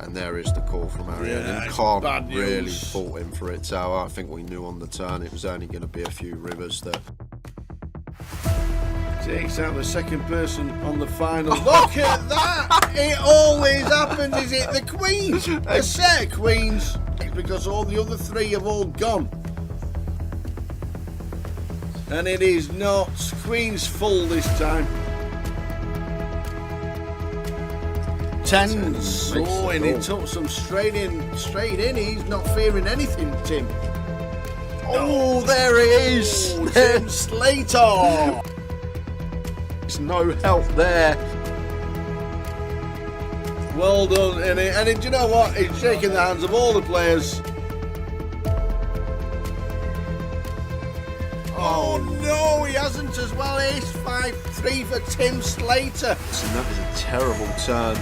And there is the call from Ariane. Yeah, Can't really fault him for it. So I think we knew on the turn it was only going to be a few rivers that takes out the second person on the final. Look at that! It always happens. Is it the queens? A set of queens. Because all the other three have all gone. And it is not queens full this time. Tens. Oh, and he took some straight in. He's not fearing anything, Tim. Oh, there it is. Oh, Tim Slater. There's no help there. Well done, and do you know what? He's shaking the hands of all the players. Oh no, he hasn't as well. Ace 5-3 for Tim Slater. And that is a terrible turn.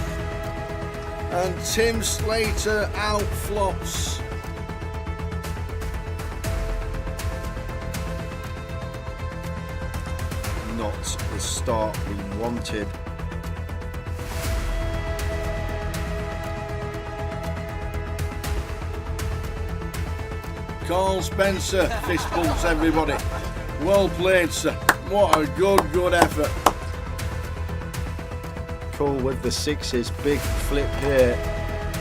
And Tim Slater outflops. Not the start we wanted. Carl Spencer fist bumps everybody. Well played, sir. What a good effort. Cool with the sixes. Big flip here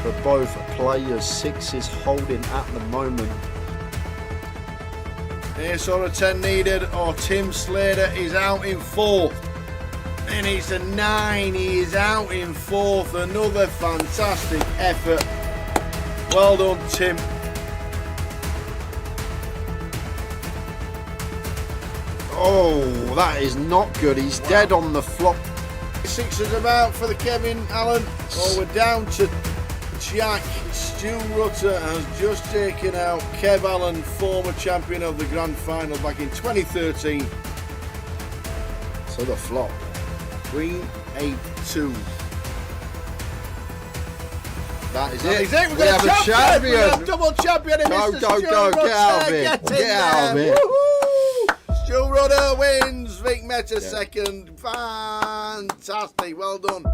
for both players. Sixes holding at the moment. Ace or a 10 needed, or Tim Slater is out in fourth. And it's a 9. He is out in fourth. Another fantastic effort. Well done, Tim. Oh, that is not good. He's dead on the flop. Sixes about for the Kevin Allen. Oh, we're down to Jack. Stu Rutter has just taken out Kev Allen, former champion of the Grand Final back in 2013. So the flop. Queen 8-2. That is That it. is it. We have a champion. We have double champion in Go, Mr. go, Stu go. Rutter. Get out of it. Get out of it. Woohoo! Stu Rutter wins. Vic Meta second. Fantastic. Well done.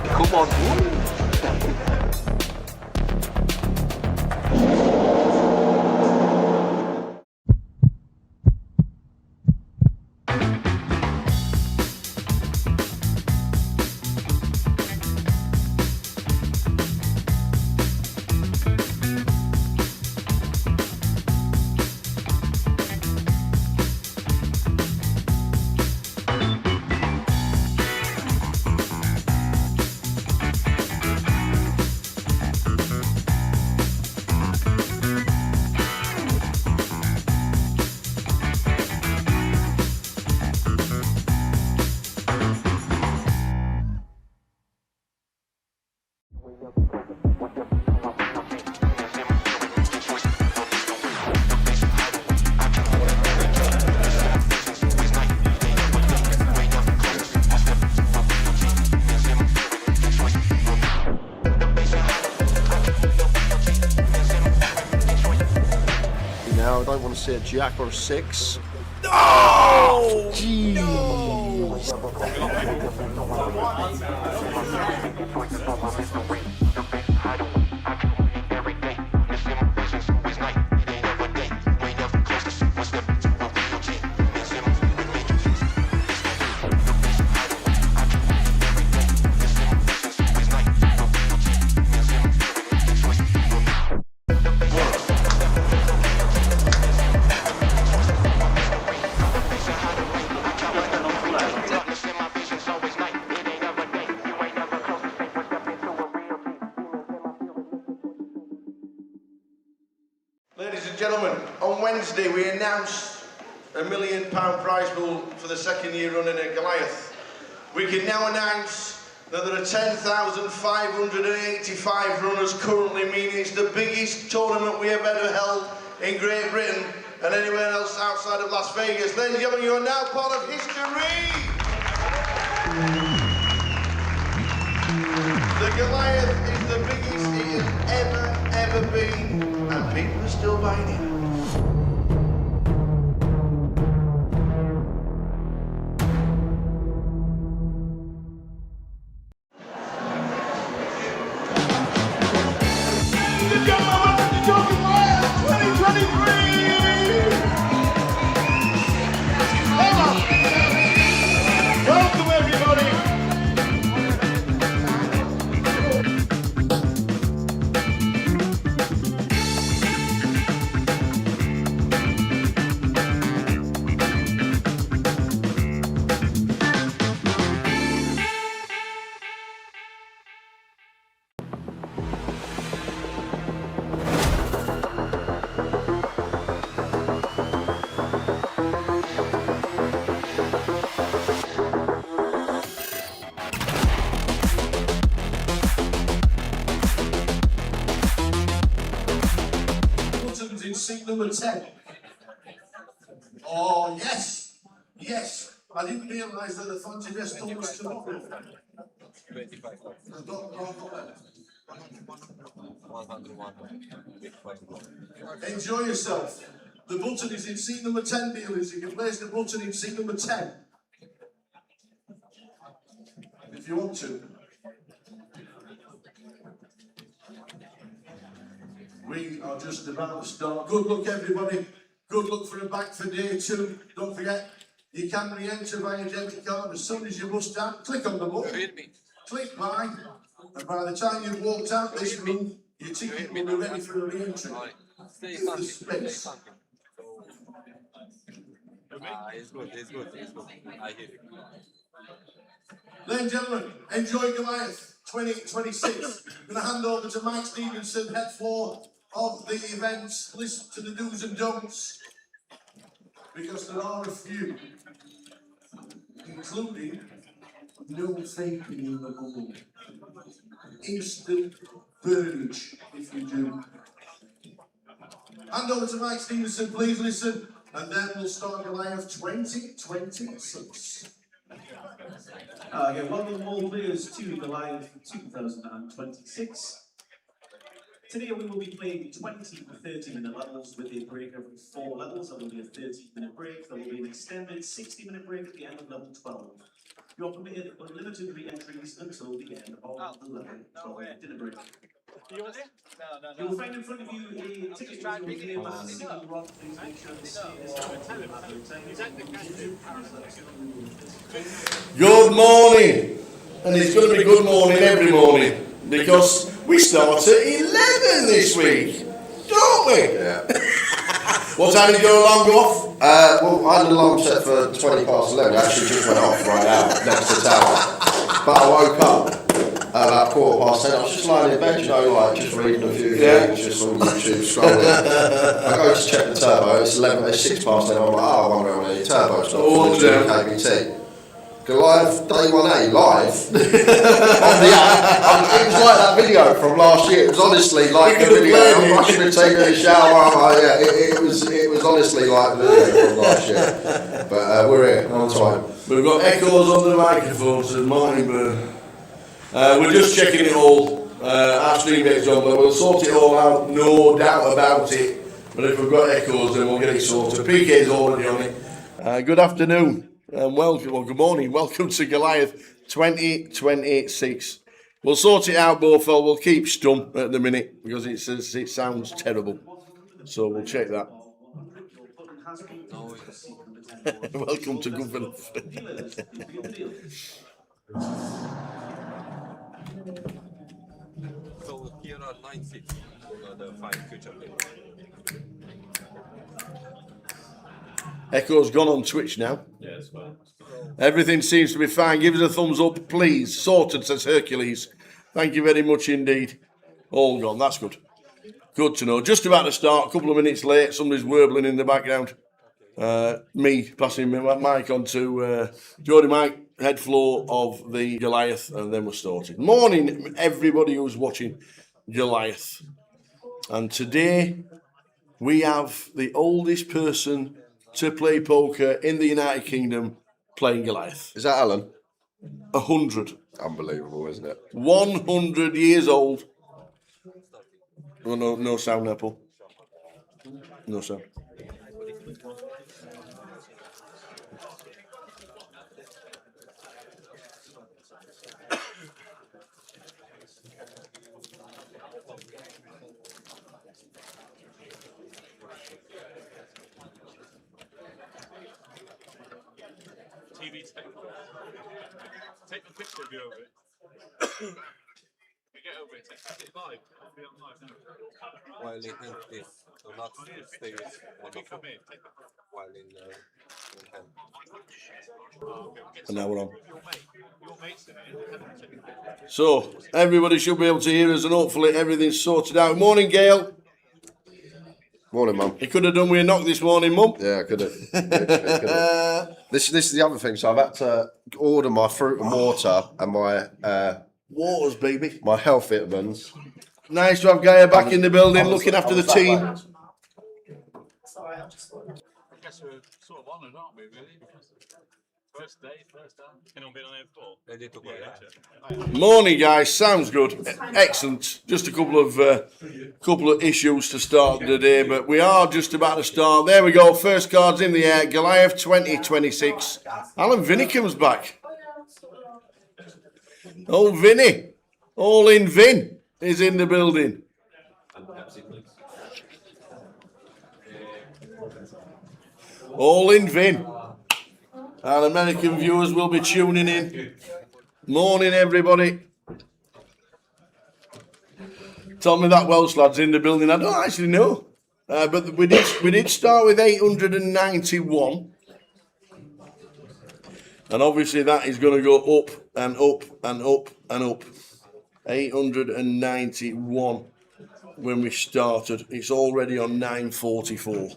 Come on. here, Jack or 6. Oh! Jeez. Ladies and gentlemen, on Wednesday we announced a £1 million prize pool for the second year running at Goliath. We can now announce that there are 10,585 runners currently, meaning it's the biggest tournament we have ever held in Great Britain and anywhere else outside of Las Vegas. Ladies and gentlemen, you are now part of history! The Goliath is the biggest it has ever been, and people are still buying it. Welcome everybody! In seat number 10. Oh, yes! Yes! I didn't realise that the fancy dress told us to look. 25. 101. Enjoy yourself. The button is in seat number 10, dealers. You can place the button in seat number 10. If you want to. We are just about to start. Good luck, everybody. Good luck for a back for day 2. Don't forget, you can re-enter via debit card as soon as you bust out. Click on the button. Click buy. And by the time you've walked out this room, your ticket will be ready for a re-entry. Give the space. It's good. I hear you. Ladies and gentlemen, enjoy Goliath 2026. I'm going to hand over to Mike Stevenson, head floor of the events. Listen to the do's and don'ts, because there are a few, including no vaping in the bubble, instant burnage if you do. Hand over to Mike Stevenson, please listen, and then we'll start Goliath 2026. Again, welcome all players to Goliath 2026. Today we will be playing 20 to 30-minute levels with a break every 4 levels. There will be a 30-minute break. There will be an extended 60-minute break at the end of level 12. You are permitted unlimited re-entries until the end of the level 12 dinner break. You will find in front of you a ticket with your name and single rock. Please make sure to see this Good morning, and it's going to be good morning every morning because we start at 11 this week, don't we? Yeah. What time did your alarm go off? Well, I had an alarm set for 20 past 11. It actually just went off right out next to the tower. But I woke up about 10:15. I was just lying in bed, you know, like just reading a few things, just on YouTube scrolling. I go to check the turbo. It's 6 past 10. I'm like, oh, I wonder how many turbos not for the KBT. Goliath Day 1A live on the app. It was like that video from last year. It was honestly like the video. I'm brushing and taking a shower. It was honestly like the video from last year. But we're here on time. We've got echoes on the microphones and Martin Burn. We're just checking it all. Our stream date's on, but we'll sort it all out, no doubt about it. But if we've got echoes, then we'll get it sorted. PK's already on it. Good afternoon and welcome, well, good morning. Welcome to Goliath 2026. We'll sort it out, Bofel. We'll keep stum at the minute because it sounds terrible. So we'll check that. Welcome to Governor. So here are 9 seats for the 5 future players. Echo's gone on Twitch now. Yeah, it's fine. Everything seems to be fine. Give us a thumbs up, please. Sorted, says Hercules. Thank you very much indeed. All gone. That's good. Good to know. Just about to start. A couple of minutes late. Somebody's warbling in the background. Me passing my mic on to Geordie Mike, head floor of the Goliath, and then we're starting. Morning, everybody who's watching Goliath. And today we have the oldest person to play poker in the United Kingdom playing Goliath. Is that Alan? 100. Unbelievable, isn't it? 100 years old. Oh, no sound, Apple. No sound. Take the picture of you over it. Get over it, take it live. It'll be on live now. While in hand, this do not stay on the phone. While in hand. And now we're on. Your mate's in it. So, everybody should be able to hear us and hopefully everything's sorted out. Morning, Gail. Morning, Mum. He could have done with a knock this morning, Mum. Yeah, I could have. This is the other thing. So I've had to order my fruit and water and my Waters, baby. my health vitamins. Nice to have Gaia back in the building, looking after the team. I guess we're sort of honoured, aren't we, really? First time. Anyone been on here before? Ready to go, yeah? Morning, guys. Sounds good. Excellent. Just a couple of issues to start the day, but we are just about to start. There we go. First cards in the air. Goliath 2026. Alan Vinnicum's back. Oh, Vinny. All in Vin is in the building. All in Vin. Our American viewers will be tuning in. Morning, everybody. Tell me that Welsh lad's in the building. I don't actually know. But we did start with 891. And obviously that is going to go up and up and up and up. 891 when we started. It's already on 944.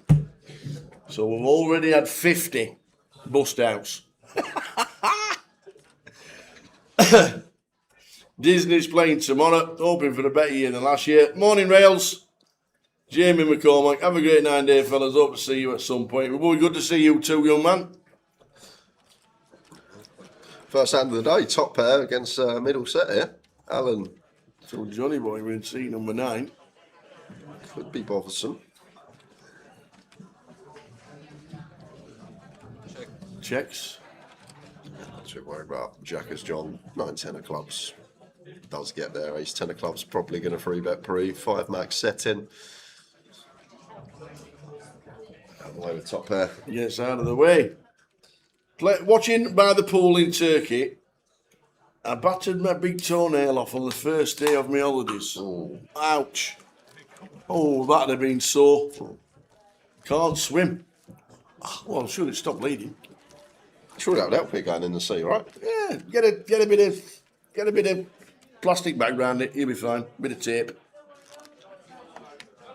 So we've already had 50 bust outs. Disney's playing tomorrow, hoping for a better year than last year. Morning, Rails. Jamie McCormack, have a great 9 day, fellas. Hope to see you at some point. It will be good to see you too, young man. First hand of the day, top pair against Middleset here. Alan So Johnny Boy, we're in seat number 9. could be bothersome. Checks. Not too worried about Jack as John. 9-10 of clubs. Does get there. Ace 10 of clubs. Probably going to 3-bet pre. 5 max setting. Out of the way with top pair. Yes, out of the way. Watching by the pool in Turkey, I battered my big toenail off on the first day of my holidays. Oh. Ouch. Oh, that'd have been sore. Can't swim. Well, I'm sure it stopped bleeding. Surely that would help you going in the sea, right? Yeah, get a bit of plastic bag around it. You'll be fine. Bit of tape.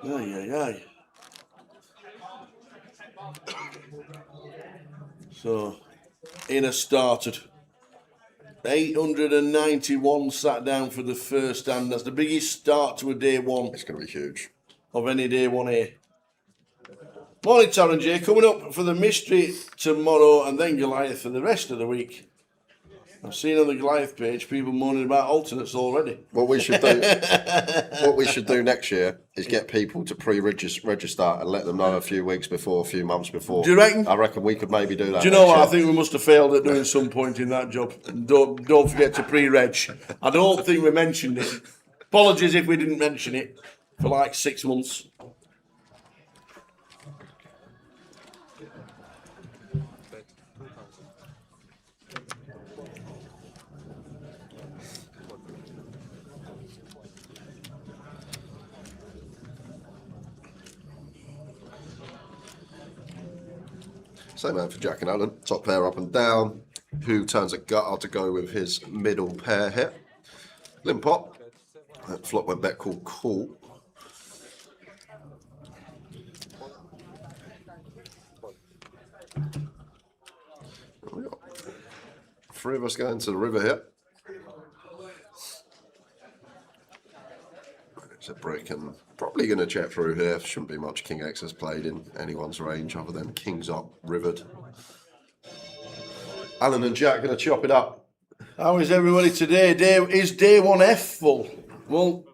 Aye. So, Inner started. 891 sat down for the first hand. That's the biggest start to a day one It's going to be huge. of any day one here. Morning, Taron J. Coming up for the mystery tomorrow and then Goliath for the rest of the week. I've seen on the Goliath page people moaning about alternates already. What we should do next year is get people to pre-register and let them know a few weeks before, a few months before. Do you reckon? I reckon we could maybe do that. Do you know what? I next year. think we must have failed at doing some point in that job. Don't forget to pre-reg. I don't think we mentioned it. Apologies if we didn't mention it for like 6 months. Same man for Jack and Alan. Top pair up and down. Who turns a gutter to go with his middle pair here? Limp pop. That flop went back called cool. We got 3 of us going to the river here. It's a break and probably going to check through here. Shouldn't be much King X's played in anyone's range other than Kings up, rivered. Alan and Jack going to chop it up. How is everybody today? Is day 1F full? Well,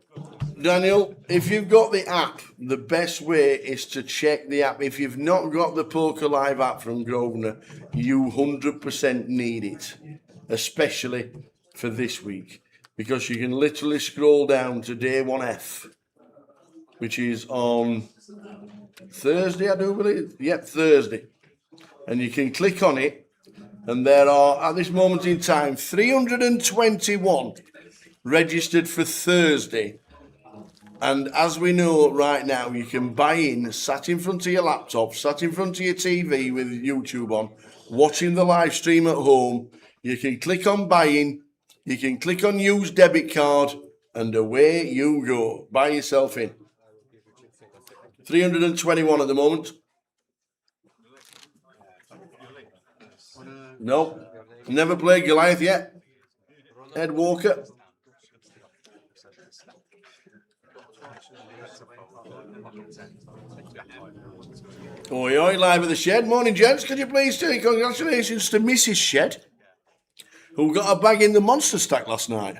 Daniel, if you've got the app, the best way is to check the app. If you've not got the Poker Live app from Grosvenor, you 100% need it, especially for this week, because you can literally scroll down to day 1F, which is on Thursday, I do believe. Yep, Thursday. And you can click on it. And there are, at this moment in time, 321 registered for Thursday. And as we know right now, you can buy in, sat in front of your laptop, sat in front of your TV with YouTube on, watching the live stream at home. You can click on buy in, you can click on use debit card, and away you go. Buy yourself in. 321 at the moment. No, never played Goliath yet. Ed Walker. Oi, oi, live at the Shed. Morning, gents. Could you please say congratulations to Mrs. Shed, who got a bag in the Monster Stack last night.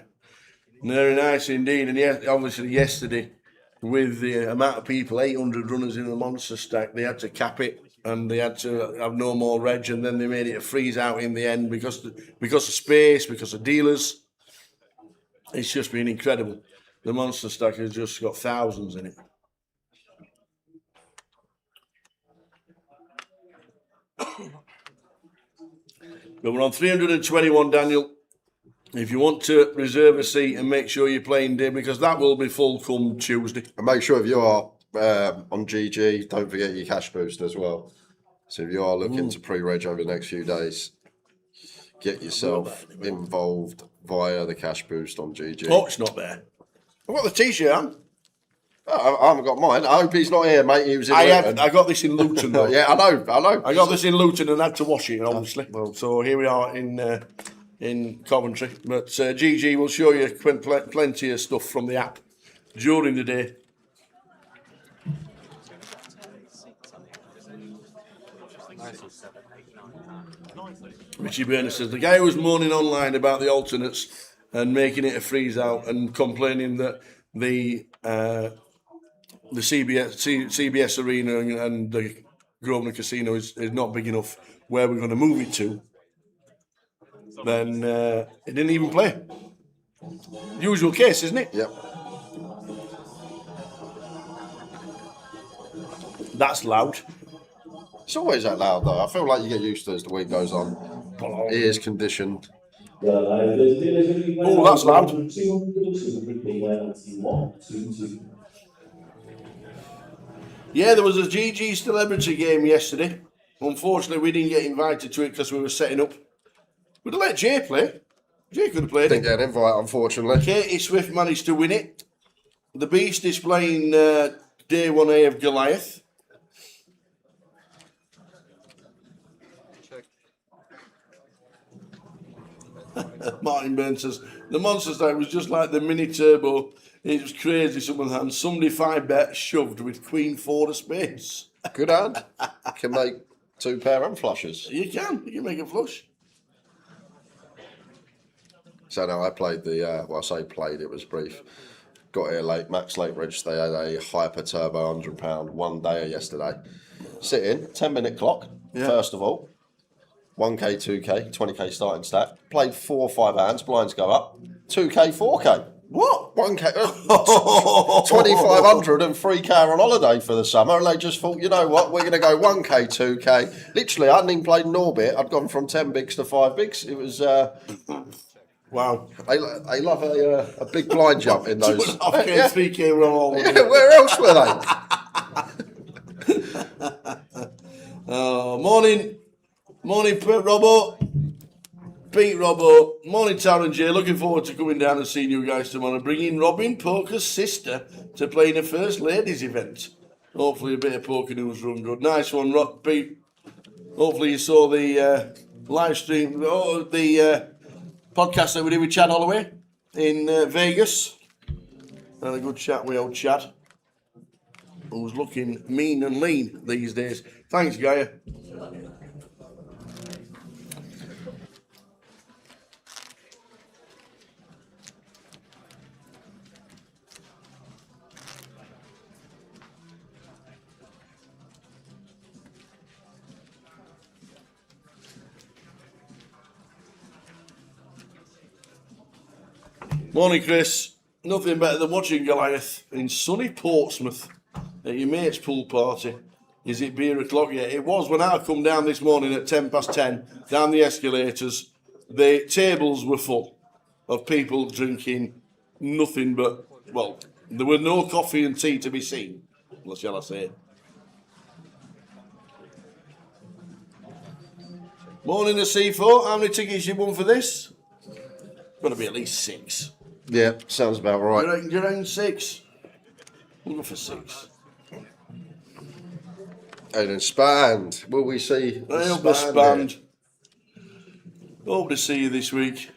Very nice indeed. And yes, obviously yesterday, with the amount of people, 800 runners in the Monster Stack, they had to cap it. And they had to have no more reg, and then they made it a freeze out in the end because of space, because of dealers. It's just been incredible. The Monster Stack has just got thousands in it. But we're on 321, Daniel. If you want to reserve a seat and make sure you're playing day, because that will be full come Tuesday. And make sure if you are on GG, don't forget your cash boost as well. So if you are looking to pre-reg over the next few days, get yourself involved via the cash boost on GG. Oh, it's not there. I've got the t-shirt on. Oh, I haven't got mine. I hope he's not here, mate. He was in Luton. I got this in Luton, though. Yeah, I know. I got this in Luton and had to wash it, obviously. Well, so here we are in Coventry. But GG will show you plenty of stuff from the app during the day. Richie Burner says, the guy who was moaning online about the alternates and making it a freeze out and complaining that the CBS Arena and the Grosvenor Casino is not big enough where we're going to move it to, then it didn't even play. Usual case, isn't it? Yep. That's loud. It's always that loud, though. I feel like you get used to it as the week goes on. Ears conditioned. Oh, that's loud. Yeah, there was a GG celebrity game yesterday. Unfortunately, we didn't get invited to it because we were setting up. We'd have let Jay play. Jay could have played Didn't it. get an invite, unfortunately. Katie Swift managed to win it. The Beast is playing day 1A of Goliath. Martin Burns says, the Monster Stack was just like the mini turbo. It was crazy, someone had somebody 5-bet shoved with Queen 4 of spades. Good hand. Can make 2 pair and flushes. You can make a flush. So now I played the, well, I say played, it was brief. Got here late, max late reg. They had a hyper turbo £100 one day yesterday. Sit in, 10-minute clock, first of all. 1K, 2K, 20K starting stack. Played 4 or 5 hands, blinds go up. 2K, 4K. What? 1K, 2,500 and 3K on holiday for the summer, and they just thought, you know what, we're going to go 1K, 2K. Literally, I hadn't even played an orbit. I'd gone from 10 bigs to 5 bigs. It was, Wow. they love a big blind jump in those. 2.5K, 3K were all. Yeah, where else were they? Morning, Robbo. Pete, Robbo. Morning, Tara and Jay. Looking forward to coming down and seeing you guys tomorrow. Bringing Robin Poker's sister to play in a first ladies event. Hopefully a bit of poker news run good. Nice one, Pete. Hopefully you saw the live stream, the podcast that we did with Chad Holloway in Vegas. Had a good chat with old Chad, who's looking mean and lean these days. Thanks, Gaia. Morning, Chris. Nothing better than watching Goliath in sunny Portsmouth at your mate's pool party. Is it beer o'clock yet? It was when I come down this morning at 10:10, down the escalators. The tables were full of people drinking nothing but, well, there were no coffee and tea to be seen, what shall I say. Morning, the C4. How many tickets you won for this? Got to be at least 6. Yeah, sounds about right. You reckon 6? We'll go for 6. And then Spand. Will we see? I hope the Spand. Hope to see you this week.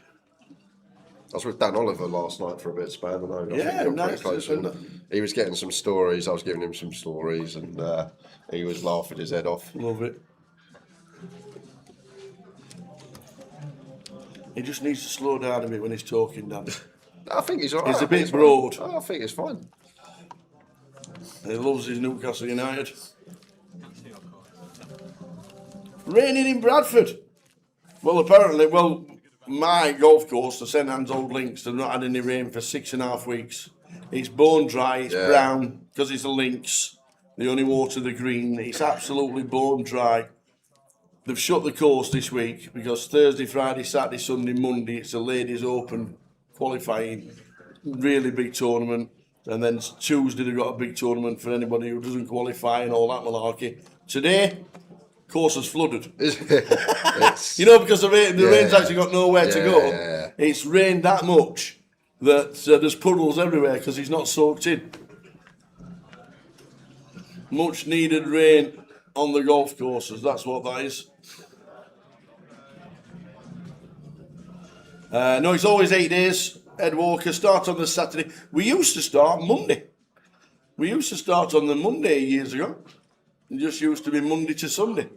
I was with Dan Oliver last night for a bit of Spand. And I think Yeah, we got pretty nice. close. And he was getting some stories. I was giving him some stories, and he was laughing his head off. Love it. He just needs to slow down a bit when he's talking, Dan. I think he's all right. He's a bit broad. Oh, I think it's fine. He loves his Newcastle United. Raining in Bradford. Well, apparently, my golf course, the St Anne's Old Links, have not had any rain for 6.5 weeks. It's bone dry, it's brown, because it's a links. They only water the green. It's absolutely bone dry. They've shut the course this week because Thursday, Friday, Saturday, Sunday, Monday, it's a ladies' open qualifying, really big tournament. And then Tuesday, they've got a big tournament for anybody who doesn't qualify and all that malarkey. Today, course is flooded. You know, because the rain's actually got nowhere to go. Yeah. It's rained that much that there's puddles everywhere because it's not soaked in. Much needed rain on the golf courses, that's what that is. No, it's always 8 days. Ed Walker, start on the Saturday. We used to start Monday. We used to start on the Monday years ago. It just used to be Monday to Sunday.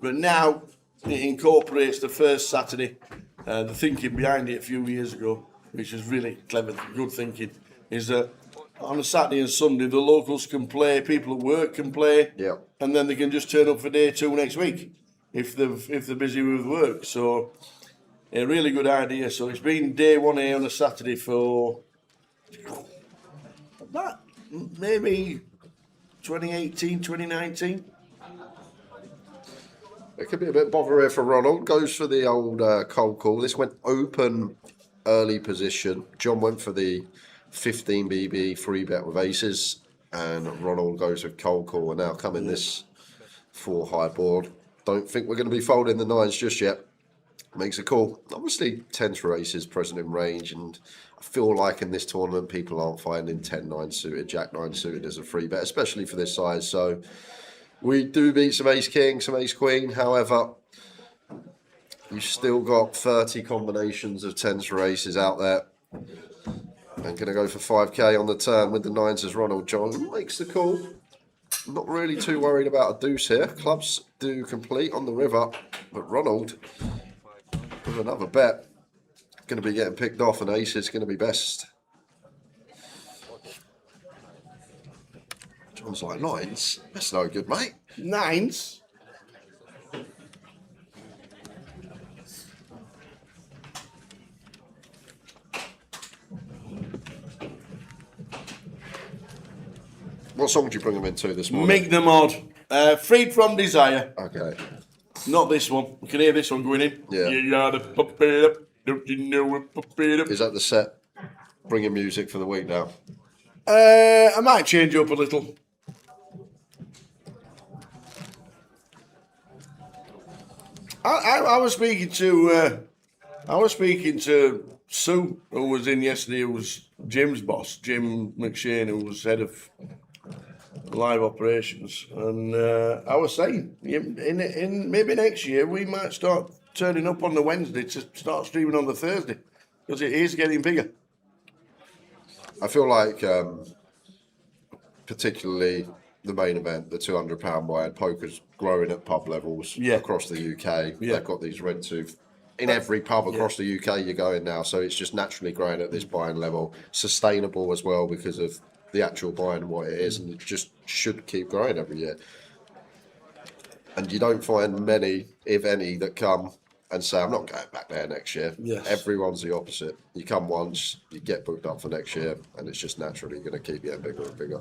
But now it incorporates the first Saturday. The thinking behind it a few years ago, which is really clever, good thinking, is that on a Saturday and Sunday, the locals can play, people at work can play, and then they can just turn up for day 2 next week if they're busy with work. So a really good idea. So it's been day 1A on a Saturday for about maybe 2018, 2019. It could be a bit bother here for Ronald. Goes for the old cold call. This went open early position. John went for the 15 BB free bet with aces, and Ronald goes with cold call. And now coming this 4 high board. Don't think we're going to be folding the 9s just yet. Makes a call. Obviously 10s for aces present in range, and I feel like in this tournament people aren't finding 10-9 suited, Jack-9 suited as a free bet, especially for this size. So we do beat some ace-king, some ace-queen. However, you've still got 30 combinations of 10s for aces out there. I'm going to go for 5k on the turn with the 9s as Ronald. John makes the call. Not really too worried about a deuce here. Clubs do complete on the river, but Ronald with another bet. going to be getting picked off, and ace is going to be best. John's like, nines? That's no good, mate. Nines. What song did you bring them into this morning? Make them odd. Freed from Desire. Okay. Not this one. We can hear this one going in. Yeah. You gotta pump it up. Don't you know it? Pump it up. Is that the set? Bringing music for the week now. I might change up a little. I was speaking to Sue, who was in yesterday, who was Jim's boss, Jim McShane, who was head of live operations, and I was saying, in maybe next year we might start turning up on the Wednesday to start streaming on the Thursday, because it is getting bigger. I feel like, particularly the main event, the £200 wide poker's growing at pub levels across the UK. Yeah. They've got these red tooth in every pub across the UK you're going now, so it's just naturally growing at this buying level. Sustainable as well because of the actual buying and what it is, and it just should keep growing every year. And you don't find many, if any, that come and say, I'm not going back there next year. Yes. Everyone's the opposite. You come once, you get booked up for next year, and it's just naturally going to keep getting bigger and bigger.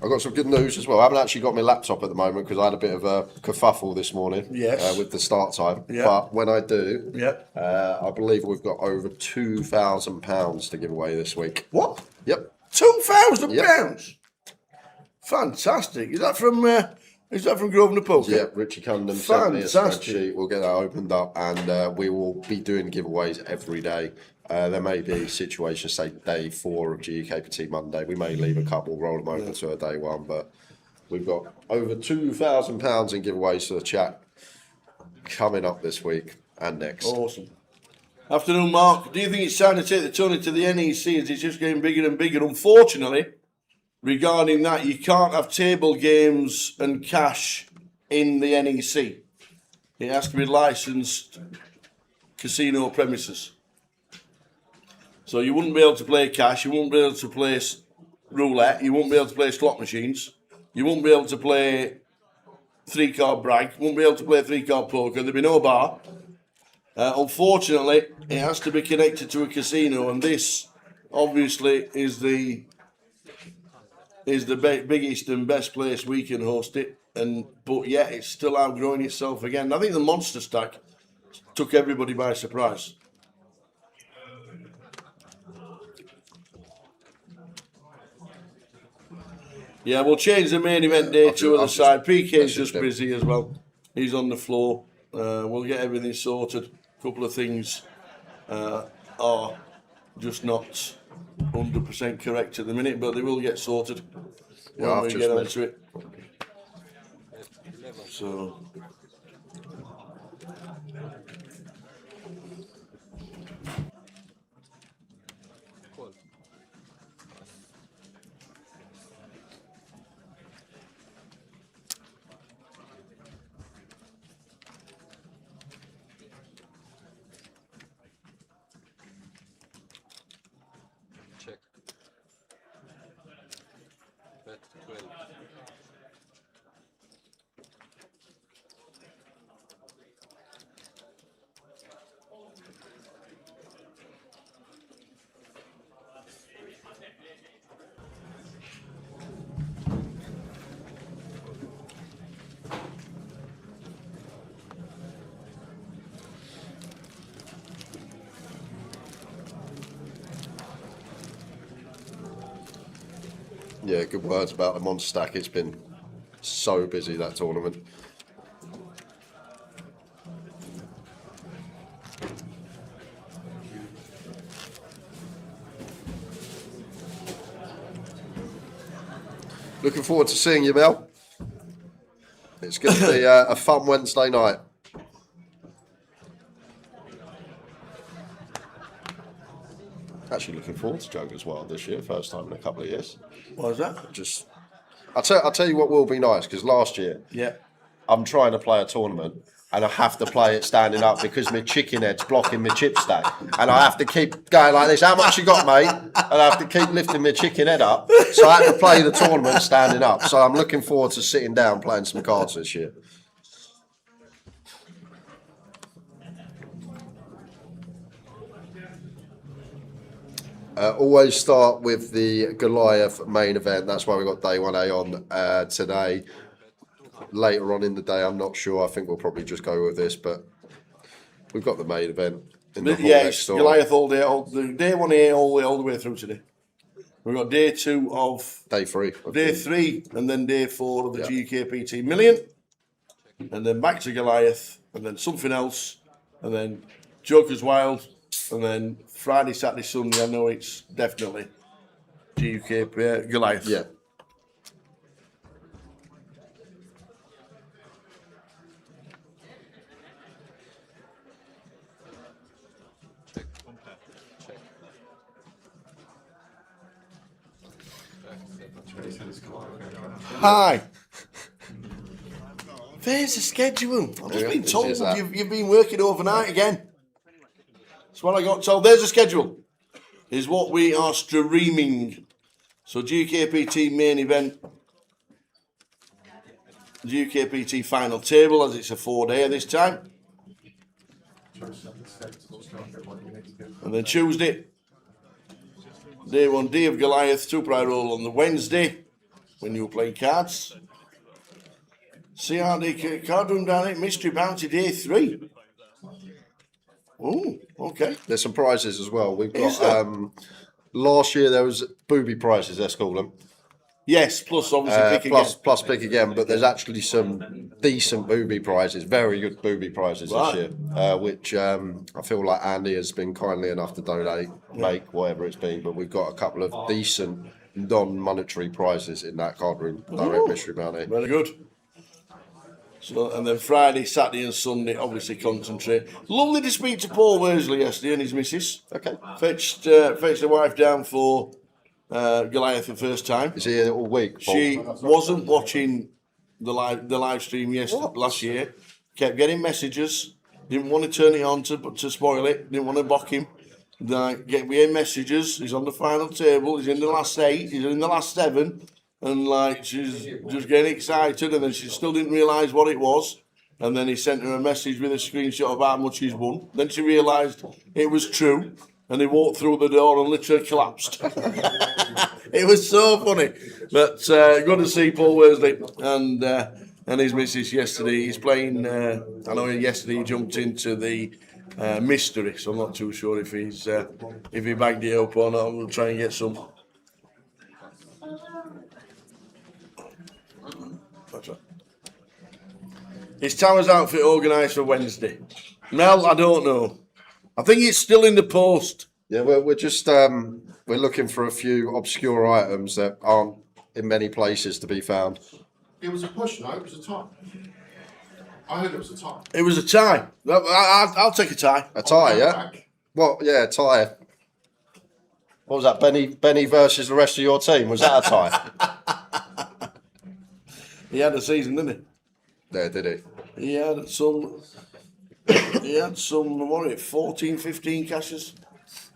I've got some good news as well. I haven't actually got my laptop at the moment because I had a bit of a kerfuffle this morning with the start time. Yeah. But when I do, Yeah. I believe we've got over £2,000 to give away this week. What? Yep. £2,000. Fantastic. Is that from Grosvenor Poker? Yeah, Richie Cunningham sent me a Fantastic. spreadsheet. We'll get that opened up, and we will be doing giveaways every day. There may be situations, say day 4 of GUKPT Monday. We may leave a couple, roll them over to a day 1, but we've got over £2,000 in giveaways to the chat coming up this week and next. Awesome. Afternoon, Mark. Do you think it's time to take the tourney to the NEC as it's just getting bigger and bigger? Unfortunately, regarding that, you can't have table games and cash in the NEC. It has to be licensed casino premises. So you wouldn't be able to play cash, you wouldn't be able to play roulette, you wouldn't be able to play slot machines, you wouldn't be able to play 3-card brag, you wouldn't be able to play 3-card poker, there'd be no bar. Unfortunately, it has to be connected to a casino, and this obviously is the biggest and best place we can host it. But yet it's still outgrowing itself again. I think the Monster Stack took everybody by surprise. Yeah, we'll change the main event day to the other side. PK's just busy as well. He's on the floor. We'll get everything sorted. A couple of things are just not 100% correct at the minute, but they will get sorted when we get onto it. So. Check. Bet 12. Yeah, good words about the Monster Stack. It's been so busy, that tournament. Looking forward to seeing you, Mel. It's going to be a fun Wednesday night. Actually looking forward to Jug as well this year, first time in a couple of years. What was that? I'll tell you what will be nice, because last year Yeah. I'm trying to play a tournament and I have to play it standing up because my chicken head's blocking my chip stack. And I have to keep going like this. How much you got, mate? And I have to keep lifting my chicken head up. So I have to play the tournament standing up. So I'm looking forward to sitting down playing some cards this year. Always start with the Goliath main event. That's why we got day 1A on today. Later on in the day, I'm not sure. I think we'll probably just go with this, but we've got the main event in the hall Yeah, next it's door. Goliath all day, day 1A all the way through today. We've got day 2 of Day 3. day 3, and then day 4 of the Yeah. GKPT Million, and then back to Goliath, and then something else, and then Joker's Wild, and then Friday, Saturday, Sunday. I know it's definitely GKP Goliath. Yeah. Hi. There's the schedule. I've just been told Is that? you've been working overnight again. That's what I got told. There's the schedule. Is what we are streaming. So GKPT main event, GKPT final table, as it's a 4-day this time. And then Tuesday, day 1D of Goliath, Super High Roll on the Wednesday, when you were playing cards. CRD card room down at Mystery Bounty day 3. Oh, okay. There's some prizes as well. We've Is got there? last year there was booby prizes, let's call them. Yes, plus obviously pick Plus pick again, but there's actually some decent booby prizes, very good booby prizes Right. this year, which I feel like Andy has been kindly enough to donate, make whatever it's been. But we've got a couple of decent non-monetary prizes in that card room, direct mystery bounty. Very good. So, and then Friday, Saturday, and Sunday, obviously concentrate. Lovely to speak to Paul Worsley yesterday and his missus. Okay, Fetched the wife down for Goliath the first time. is he here all week? Paul? She wasn't watching the live stream last year. Kept getting messages. Didn't want to turn it on to spoil it. Didn't want to mock him. Getting messages. He's on the final table. He's in the last 8. He's in the last 7. And like she's just getting excited, and then she still didn't realise what it was. And then he sent her a message with a screenshot of how much he's won. Then she realised it was true, and he walked through the door and literally collapsed. It was so funny. But good to see Paul Worsley and his missus yesterday. He's playing. I know yesterday he jumped into the mystery, so I'm not too sure if he bagged it up or not. We'll try and get some. That's right. Is Towers outfit organised for Wednesday? Mel, I don't know. I think it's still in the post. Yeah, we're just we're looking for a few obscure items that aren't in many places to be found. It was a push, no? It was a tie. I heard it was a tie. It was a tie. I'll take a tie. A tie, yeah. Back. Well, yeah, a tie. What was that? Benny versus the rest of your team. Was that a tie? He had a season, didn't There, did he? he? He had some. He had some. What was it? 14, 15 cashes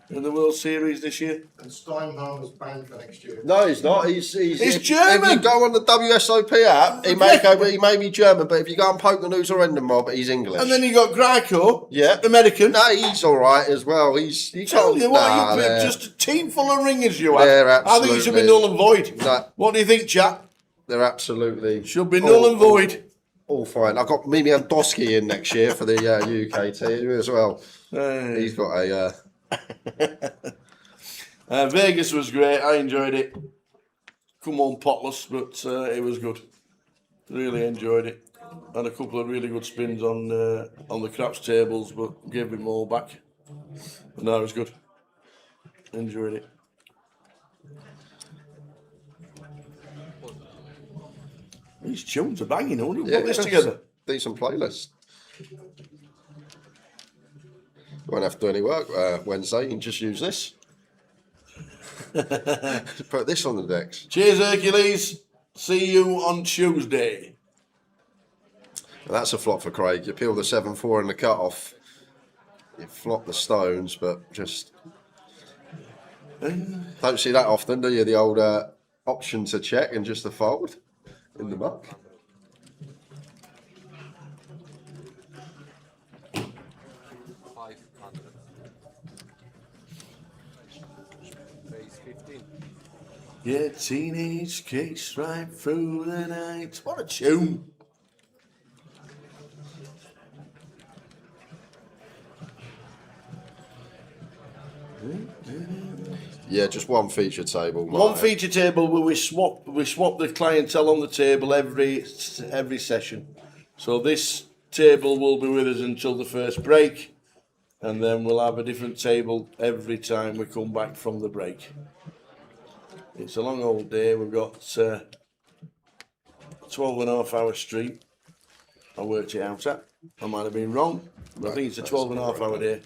in the World Series this year. And Steinhardt is banned for next year. No, he's not. He's German. If you go on the WSOP app, he may be German, but if you go and poke the news or end the mob, he's English. And then you got Greico, yeah, American. No, he's all right as well. Tell you what, they're- just a team full of ringers you have. They're I think it should be absolutely- null and void. No. What do you think, chap? They're absolutely Should be null and void. All fine. I've got Mimi Andosky in next year for the UK team as well. He's got a. Vegas was great. I enjoyed it. Come on, potless, but it was good. Really enjoyed it. Had a couple of really good spins on the craps tables, but gave them all back. But no, it was good. Enjoyed it. These tunes are banging. Who put this together? Decent playlist. Won't have to do any work Wednesday. You can just use this. Put this on the decks. Cheers, Hercules. See you on Tuesday. That's a flop for Craig. You peel the 7-4 in the cut-off. You flop the stones, but just... Don't see that often, do you? The old option to check and just a fold in the muck. Raise 15. Yeah, teenage kicks right through the night. What a tune. Yeah, just one feature table. One Mark. feature table where we swap the clientele on the table every session. So this table will be with us until the first break, and then we'll have a different table every time we come back from the break. It's a long old day. We've got 12.5-hour stream. I worked it out at. I might have been wrong, but I think it's a 12.5-hour day.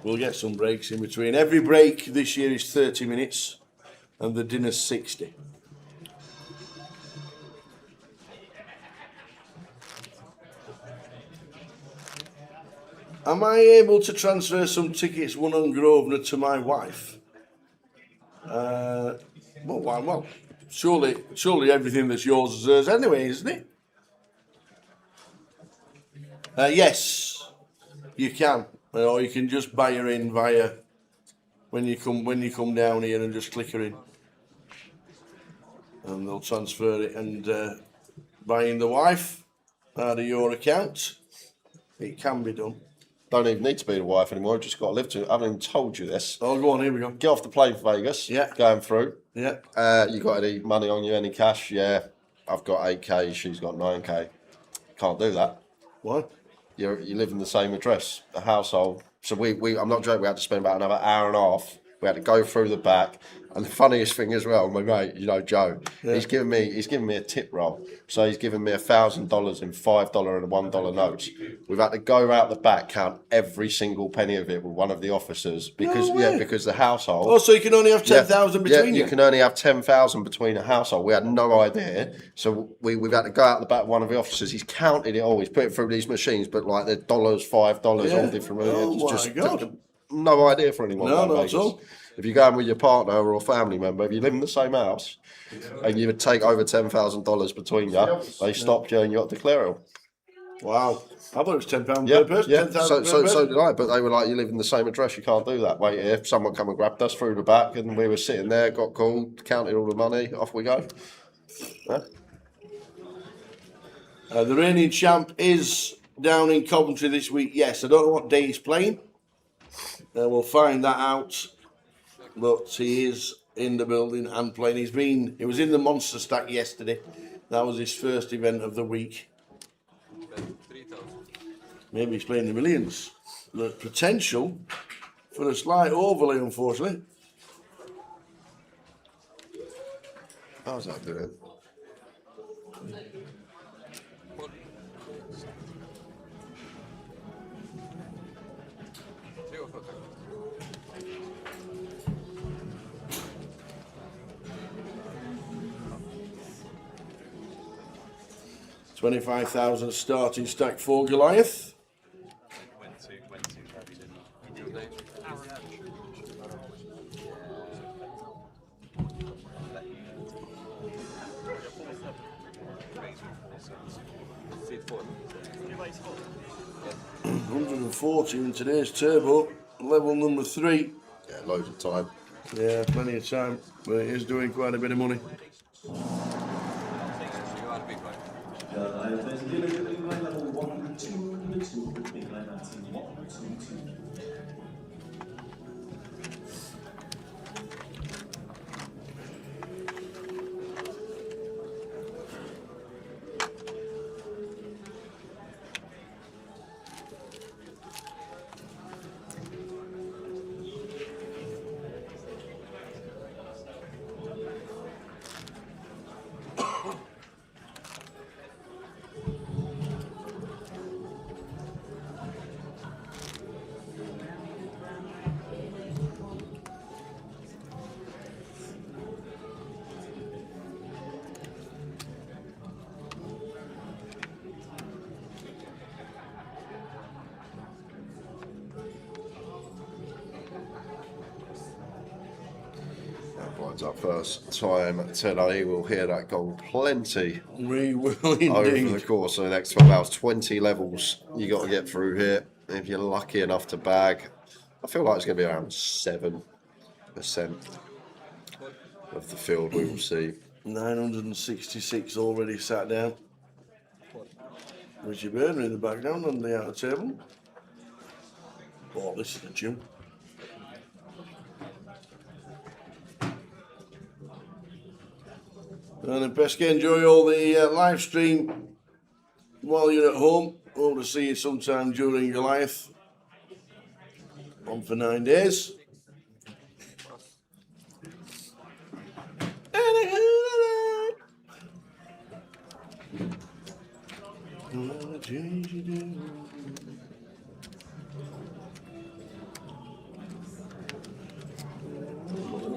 We'll get some breaks in between. Every break this year is 30 minutes, and the dinner's 60. Am I able to transfer some tickets won on Grosvenor to my wife? Well, surely everything that's yours is hers anyway, isn't it? Yes, you can. Or you can just buy her in via when you come down here and just click her in, and they'll transfer it and buying the wife out of your account. It can be done. Don't even need to be the wife anymore. I've just got to live to it. I haven't even told you this. Oh, go on. Here we go. Get off the plane for Vegas. Yeah. Going through. Yeah. You got any money on you? Any cash? Yeah. I've got 8K. She's got 9K. Can't do that. What? You live in the same address, a household. So we I'm not joking. We had to spend about another hour and a half. We had to go through the back. And the funniest thing as well, my mate, Joe, he's given me a tip roll. So he's given me $1,000 in $5 and $1 notes. We've had to go out the back, count every single penny of it with one of the officers because because the household. Oh, so you can only have 10,000 between you. You can only have 10,000 between a household. We had no idea, so we've had to go out the back. One of the officers, he's counted it all. He's put it through these machines, but like they're $5, all different. Oh my God. No idea for anyone. No, like not Vegas. at all. If you're going with your partner or a family member, if you live in the same house and you would take over $10,000 between you, they stopped you and you got to declare it. Wow. I thought it was £10 Yeah, per person. yeah. 10,000 So per person. did I. But they were like, you live in the same address, you can't do that. Wait here. Someone come and grabbed us through the back, and we were sitting there, got called, counted all the money, off we go. Yeah. The reigning champ is down in Coventry this week. Yes, I don't know what day he's playing. We'll find that out. But he is in the building and playing. He was in the Monster Stack yesterday. That was his first event of the week. 3,000. Maybe he's playing the millions. The potential for a slight overlay, unfortunately. How's that doing? $25,000 starting stack for Goliath. Went to Seat 4. 140 in today's turbo, level number 3. Yeah, loads of time. Yeah, plenty of time, but it is doing quite a bit of money. You are big one. There's a dealer in line level 122, big line 19, 122. It's our first time today. We'll hear that gong plenty We will over the indeed. course of the next 12 hours. 20 levels you got to get through here if you're lucky enough to bag. I feel like it's going to be around 7% of the field we will see. 966 already sat down. Richie Burner in the background on the outer table. Oh, this is the tune. And Pesca, enjoy all the live stream while you're at home. Hope to see you sometime during Goliath. On for 9 days.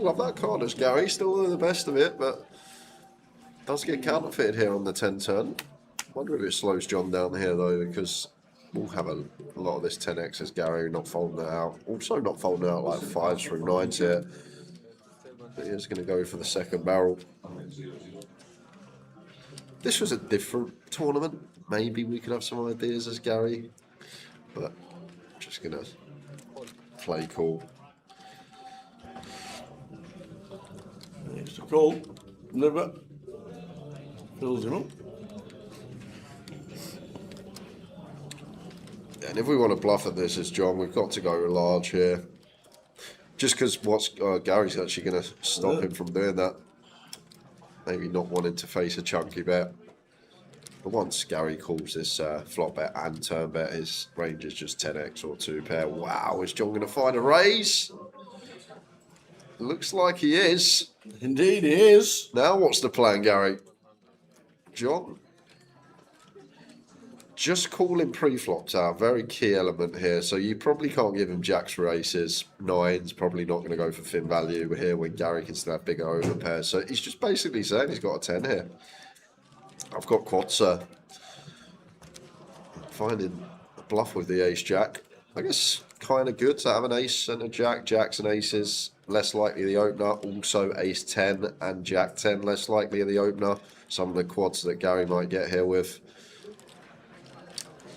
Love that Carter's Gary, still the best of it, but does get counterfeited here on the 10 turn. Wonder if it slows John down here though, because we'll have a lot of this 10x as Gary not folding it out. Also not folding out like 5s through 9s here. But he is going to go for the second barrel. This was a different tournament. Maybe we could have some ideas as Gary, but just going to play cool. It's a call. Never fills him up. And if we want to bluff at this as John, we've got to go large here. Just because what's Gary's actually going to stop him from doing that. Maybe not wanting to face a chunky bet. But once Gary calls this flop bet and turn bet, his range is just 10x or 2 pair. Wow, is John going to find a raise? Looks like he is. Indeed, he is. Now what's the plan, Gary? John? Just calling pre-flops out, very key element here. So you probably can't give him jacks for aces. 9's probably not going to go for thin value here when Gary can still have bigger over pairs. So he's just basically saying he's got a 10 here. I've got quads, sir. Finding a bluff with the ace-jack. I guess kind of good to have an ace and a jack. Jacks and aces, less likely the opener. Also ace-10 and jack-10, less likely the opener. Some of the quads that Gary might get here with.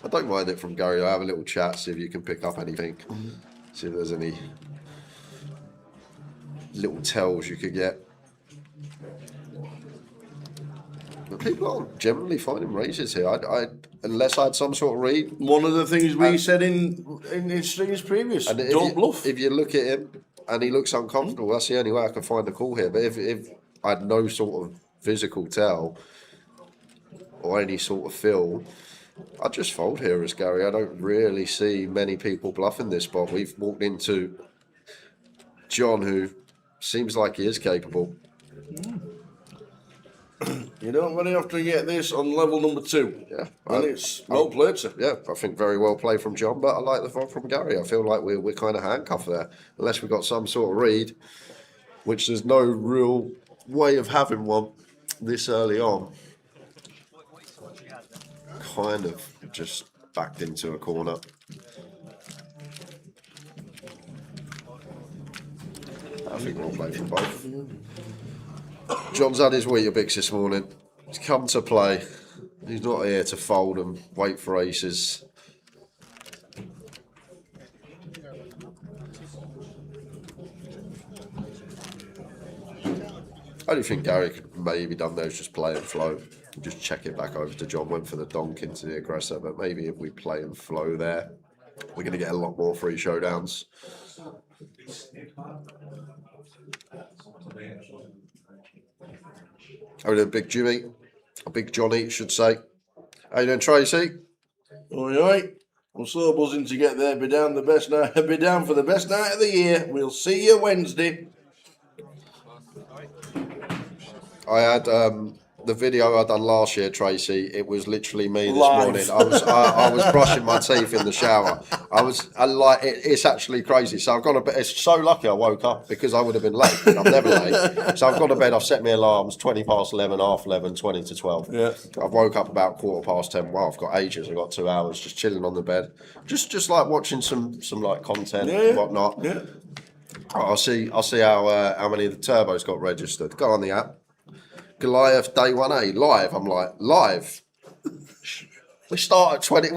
I don't mind it from Gary. I have a little chat, see if you can pick up anything. See if there's any little tells you could get. But people aren't generally finding raises here. Unless I had some sort of read. One of the things we said in strings previous. And Don't bluff. If you look at him and he looks uncomfortable, that's the only way I can find the call here. But if I had no sort of physical tell or any sort of feel, I'd just fold here as Gary. I don't really see many people bluffing this spot. We've walked into John, who seems like he is capable. You don't very often get this on level number 2. Yeah. And it's well played, sir. Yeah, I think very well played from John, but I like the fold from Gary. I feel like we're kind of handcuffed there. Unless we've got some sort of read, which there's no real way of having one this early on. Kind of just backed into a corner. I think we'll play from both. John's had his Weetabix this morning. He's come to play. He's not here to fold and wait for aces. Only thing Gary could maybe done there is just play and flow. Just check it back over to John. Went for the donk into the aggressor, but maybe if we play and flow there, we're going to get a lot more free showdowns. How you doing, Big Jimmy? Or Big Johnny, should say. How you doing, Tracy? All right. I'm so buzzing to get there. Be down for the best night of the year. We'll see you Wednesday. I had the video I done last year, Tracy. It was literally me this Live. morning. I was brushing my teeth in the shower. It's actually crazy. So I've gone to bed. It's so lucky I woke up because I would have been late. I'm never late. So I've gone to bed. I've set my alarms 20 past 11, half 11, 20 to 12. Yeah. I've woke up about 10:15. Wow, I've got ages. I've got 2 hours just chilling on the bed, just like watching some like content and whatnot. Yeah. I'll see how many of the turbos got registered. Go on the app. Goliath day 1A live. I'm like, live. We start at 20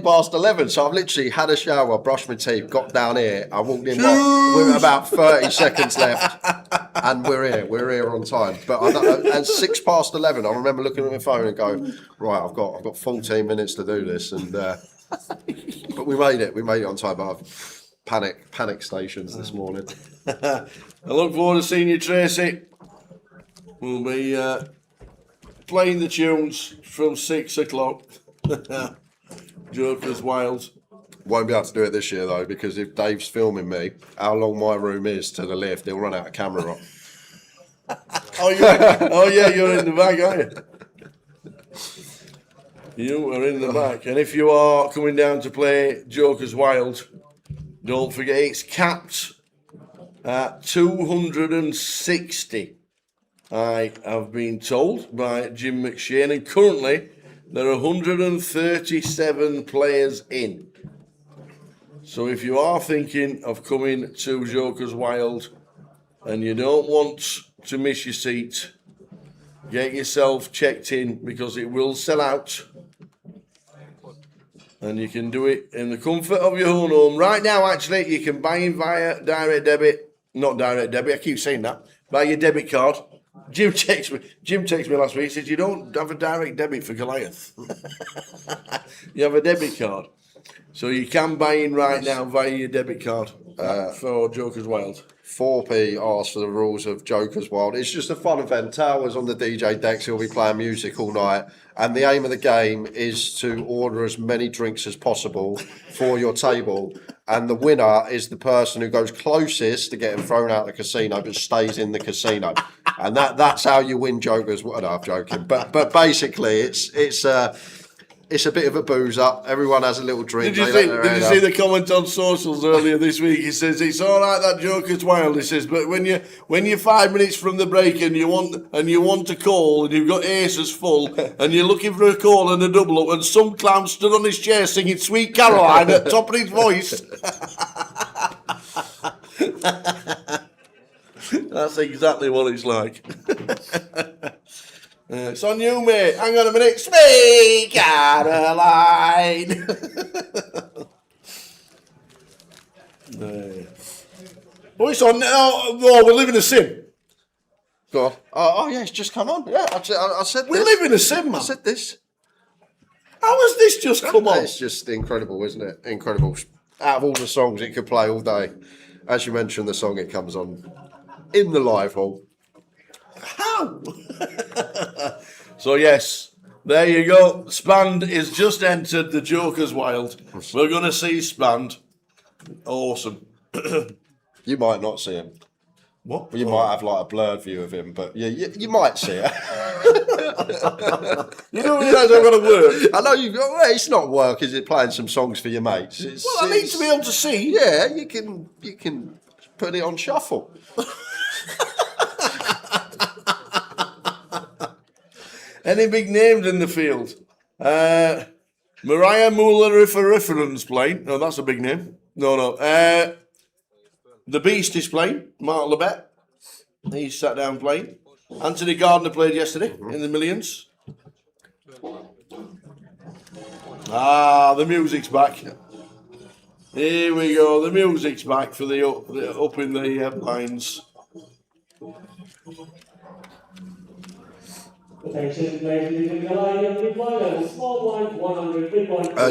past 11, so I've literally had a shower, brushed my teeth, got down here. I walked in with about 30 seconds left, and we're here on time. But at 6 past 11, I remember looking at my phone and going, right, I've got 14 minutes to do this, and but we made it on time. But I've panic stations this morning. I look forward to seeing you, Tracy. We'll be playing the tunes from 6 o'clock. Joker's Wild. Won't be able to do it this year though, because if Dave's filming me, how long my room is to the lift, he'll run out of camera roll. Oh yeah, you're in the back, aren't you? You are in the back, and if you are coming down to play Joker's Wild, don't forget it's capped at 260. I have been told by Jim McShane, and currently there are 137 players in. So if you are thinking of coming to Joker's Wild and you don't want to miss your seat, get yourself checked in because it will sell out. And you can do it in the comfort of your own home. Right now, actually, you can buy in via direct debit. Not direct debit, I keep saying that. Buy your debit card. Jim texted me last week. He said, you don't have a direct debit for Goliath. You have a debit card. So you can buy in right now via your debit card for Joker's Wild. 4p asks for the rules of Joker's Wild. It's just a fun event. Towers on the DJ decks, he'll be playing music all night. And the aim of the game is to order as many drinks as possible for your table. And the winner is the person who goes closest to getting thrown out of the casino but stays in the casino. And that's how you win Joker's Wild. No, I'm joking. But basically, it's a bit of a booze up. Everyone has a little drink. Did you see the comment on socials earlier this week? He says it's all right that Joker's Wild. He says, but when you're 5 minutes from the break and you want to call and you've got aces full and you're looking for a call and a double up and some clown stood on his chair singing Sweet Caroline at the top of his voice. That's exactly what it's like. It's on you, mate. Hang on a minute. Sweet Caroline. Oh, it's on. Oh, we live in a sim. Go on. Oh, yeah, it's just come on. Yeah, I said We this. live in a sim, man. I said this. How has this just come on? It's just incredible, isn't it? Incredible. Out of all the songs it could play all day, as you mentioned, the song it comes on in the live hall. How? So yes, there you go. Spand is just entered the Joker's Wild. We're going to see Spand. Awesome. You might not see him. What? You might have like a blurred view of him, but yeah, you might see it. You don't realise I've got to work. I know you've got. Well, it's not work, is it? Playing some songs for your mates. Well, I need to be able to see. Yeah, you can put it on shuffle. Any big names in the field? Mariah Muller-Referend's playing. No, that's a big name. No. The Beast is playing. Mark Lebet. He's sat down playing. Anthony Gardner played yesterday in the Millions. The music's back. Here we go. The music's back for the up in the headlines.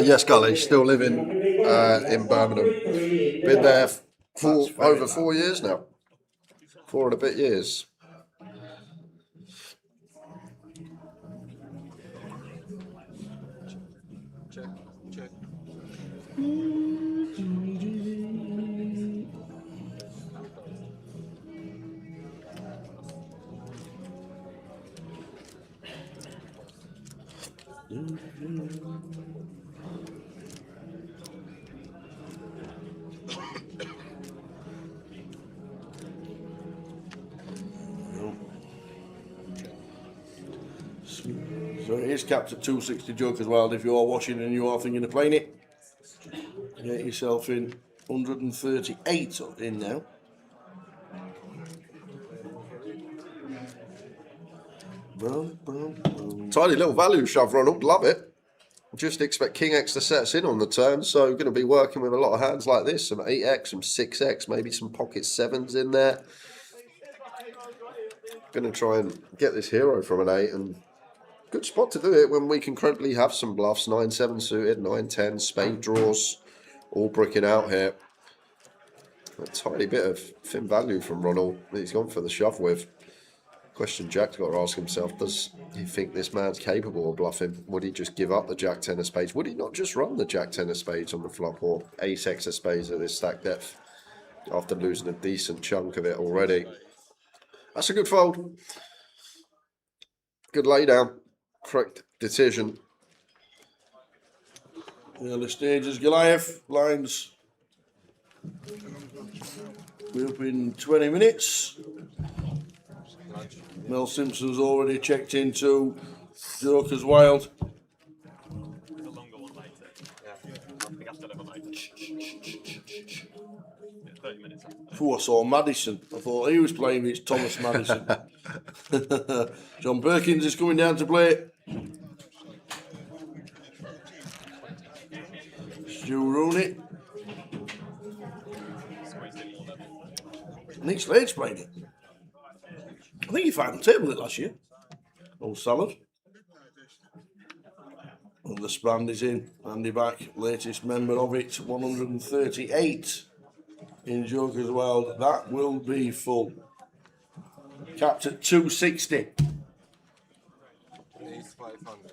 Yes, Gully, still living in Birmingham. Been there for over 4 years now. 4 and a bit years. Check. So it is capped at 260 Joker's Wild. If you are watching and you are thinking of playing it, get yourself in. 138 in now. Tiny little value shove, Ronald. Love it. Just expect King X to set us in on the turn, so we're going to be working with a lot of hands like this. Some 8X, some 6X, maybe some pocket 7s in there. Going to try and get this hero from an 8, and good spot to do it when we can currently have some bluffs. 9-7 suited, 9-10, spade draws, all bricking out here. A tiny bit of thin value from Ronald that he's gone for the shove with. Question Jack's got to ask himself, does he think this man's capable of bluffing? Would he just give up the Jack 10 of spades? Would he not just run the Jack 10 of spades on the flop, or Ace X of spades at this stack depth after losing a decent chunk of it already? That's a good fold. Good laydown. Correct decision. Early stages, Goliath. Lines. We're up in 20 minutes. Mel Simpson's already checked into Joker's Wild. The longer one later. Yeah. I think I still have a later. 30 minutes after. Oh, I saw Madison. I thought he was playing. It's Thomas Madison. John Perkins is coming down to play. Stu Rooney. Nick Slade's playing it. I think he final tabled it last year. Old Salad. And the Sprand is in. Andy back, latest member of it, 138 in Joker's Wild. That will be full. Capped at 260. Ace 500.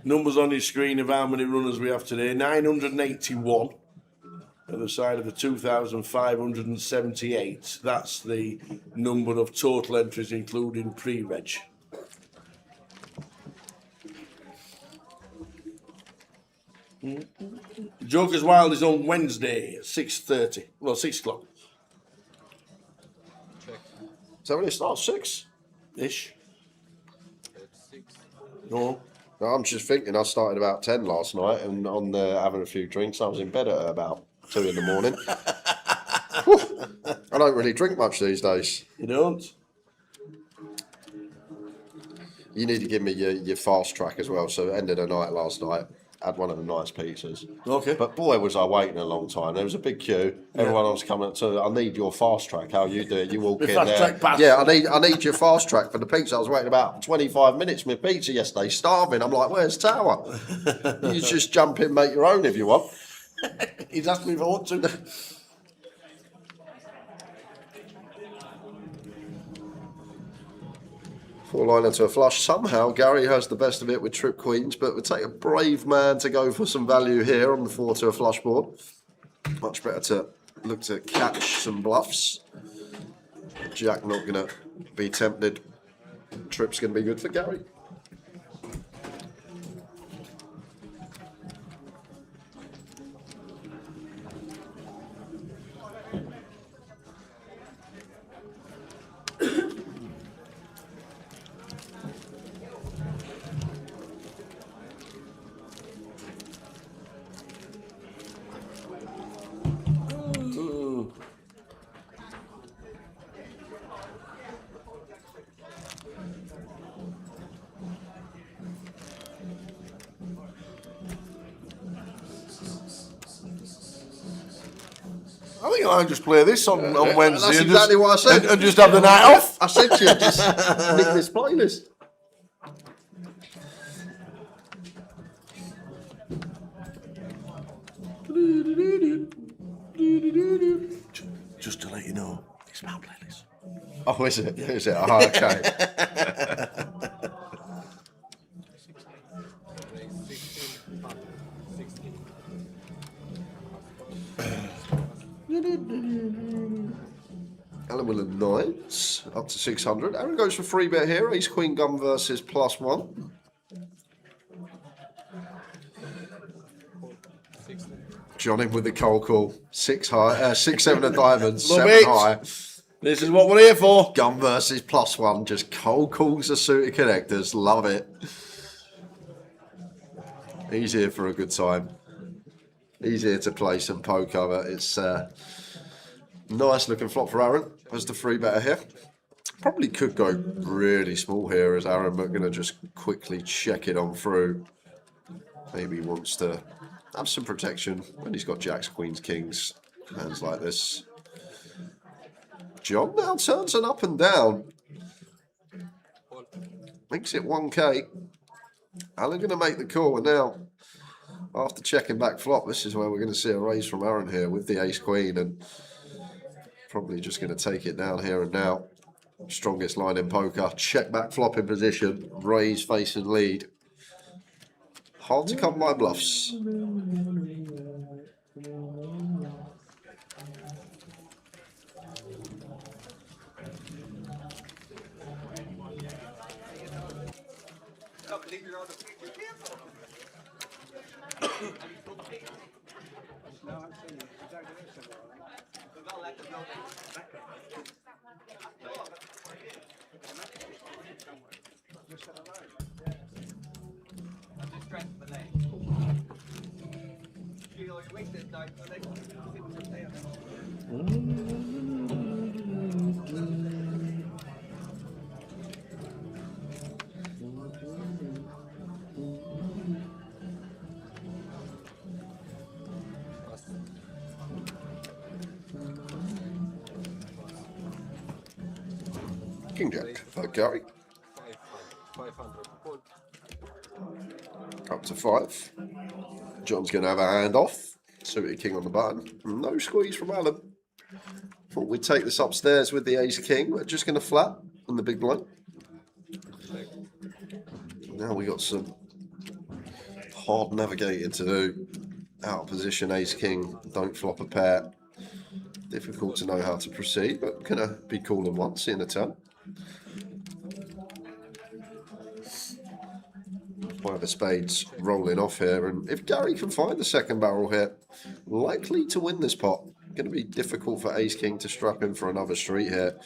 Numbers on your screen of how many runners we have today. 981 at the side of the 2,578. That's the number of total entries, including pre-reg. Joker's Wild is on Wednesday at 6:30. Well, 6 o'clock. Check. So when it starts 6-ish? At 6. No. No, I'm just thinking I started about 10 last night, and on having a few drinks, I was in bed at about 2 in the morning. I don't really drink much these days. You don't? You need to give me your fast track as well. So end of the night last night, had one of the nice pizzas. Okay. But boy, was I waiting a long time. There was a big queue. Everyone was coming up to, I need your fast track. How you do it? You walk in fast there. track pass. Yeah, I need your fast track for the pizza. I was waiting about 25 minutes for my pizza yesterday, starving. I'm like, where's Tower? You just jump in, make your own if you want. He's asked me if I want to. Four-liner to a flush. Somehow Gary has the best of it with trip queens, but it would take a brave man to go for some value here on the 4 to a flush board. Much better to look to catch some bluffs. Jack not going to be tempted. Trip's going to be good for Gary. I think I'll just play this on Wednesday. That's and exactly what I said. And just have the night off. I said to you, just nick this playlist. Just to let you know, it's my playlist. Oh, is it? Is it? Oh, okay. Alan with the nines, up to 600. Aaron goes for free bet here. Ace Queen Gun versus +1. John in with the cold call. 6 high, 6-7 of diamonds, Love 7 it. high. This is what we're here for. Gun versus +1. Just cold calls the suited connectors. Love it. He's here for a good time. He's here to play some poker, but it's Nice looking flop for Aaron as the free better here. Probably could go really small here as Aaron, but going to just quickly check it on through. Maybe he wants to have some protection when he's got jacks, queens, kings, hands like this. John now turns an up and down. Makes it 1k. Alan going to make the call, and now, after checking back flop, this is where we're going to see a raise from Aaron here with the ace-queen, and probably just going to take it down here and now. Strongest line in poker. Check back flop in position. Raise facing lead. Hard to come by bluffs. King Jack for Gary. 500. Up to 5. John's going to have a hand off. Suited king on the button. No squeeze from Alan. Thought we'd take this upstairs with the ace king. We're just going to flat on the big blind. Now we got some hard navigating to do. Out of position, ace king. Don't flop a pair. Difficult to know how to proceed, but going to be calling once in a turn. 5 of spades rolling off here, and if Gary can find the second barrel here, likely to win this pot. Going to be difficult for ace king to strap in for another street here.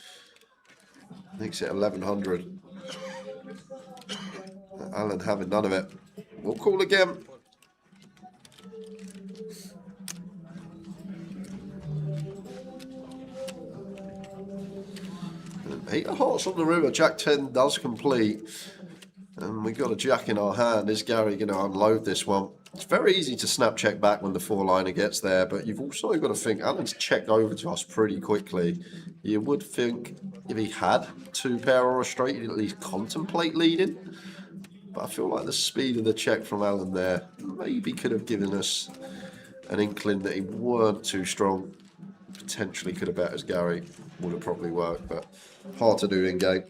Makes it 1100. Alan having none of it. We'll call again. And 8 of hearts on the river. Jack 10 does complete. And we've got a jack in our hand. Is Gary going to unload this one? It's very easy to snap check back when the 4-liner gets there, but you've also got to think Alan's checked over to us pretty quickly. You would think if he had 2 pair or a straight, he'd at least contemplate leading. But I feel like the speed of the check from Alan there maybe could have given us an inkling that he weren't too strong. Potentially could have bet as Gary. Would have probably worked, but hard to do in game.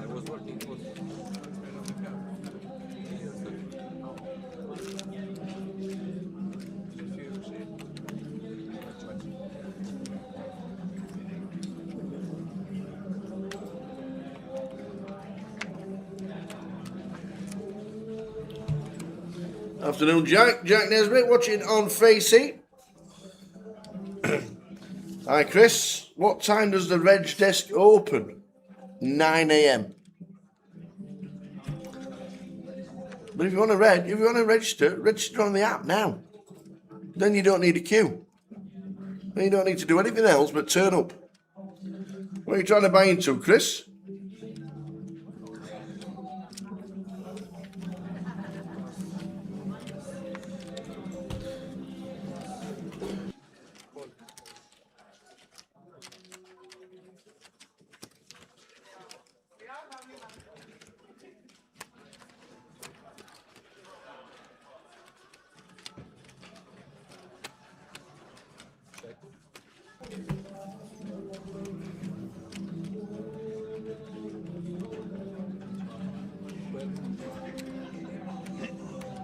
I was working for Afternoon, Jack. Jack Nesbitt watching on Facey. Hi, Chris. What time does the reg desk open? 9 a.m. But if you want to register on the app now. Then you don't need a queue. Then you don't need to do anything else but turn up. What are you trying to buy into, Chris?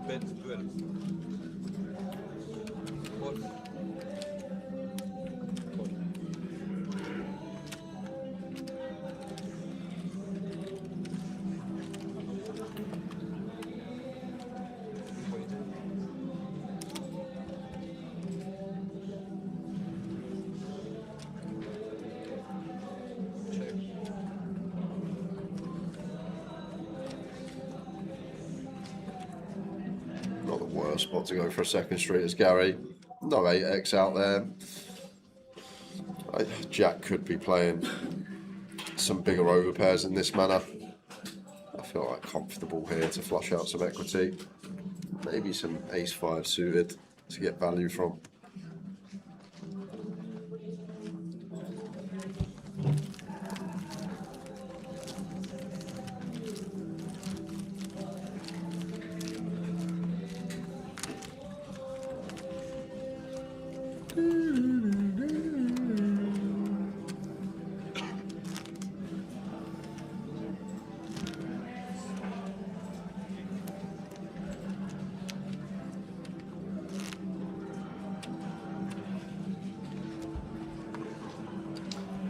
bet 12. Call. worst spot to go for a second street as Gary. No 8x out there. Jack could be playing some bigger overpairs in this manner. I feel like comfortable here to flush out some equity. Maybe some ace-5 suited to get value from.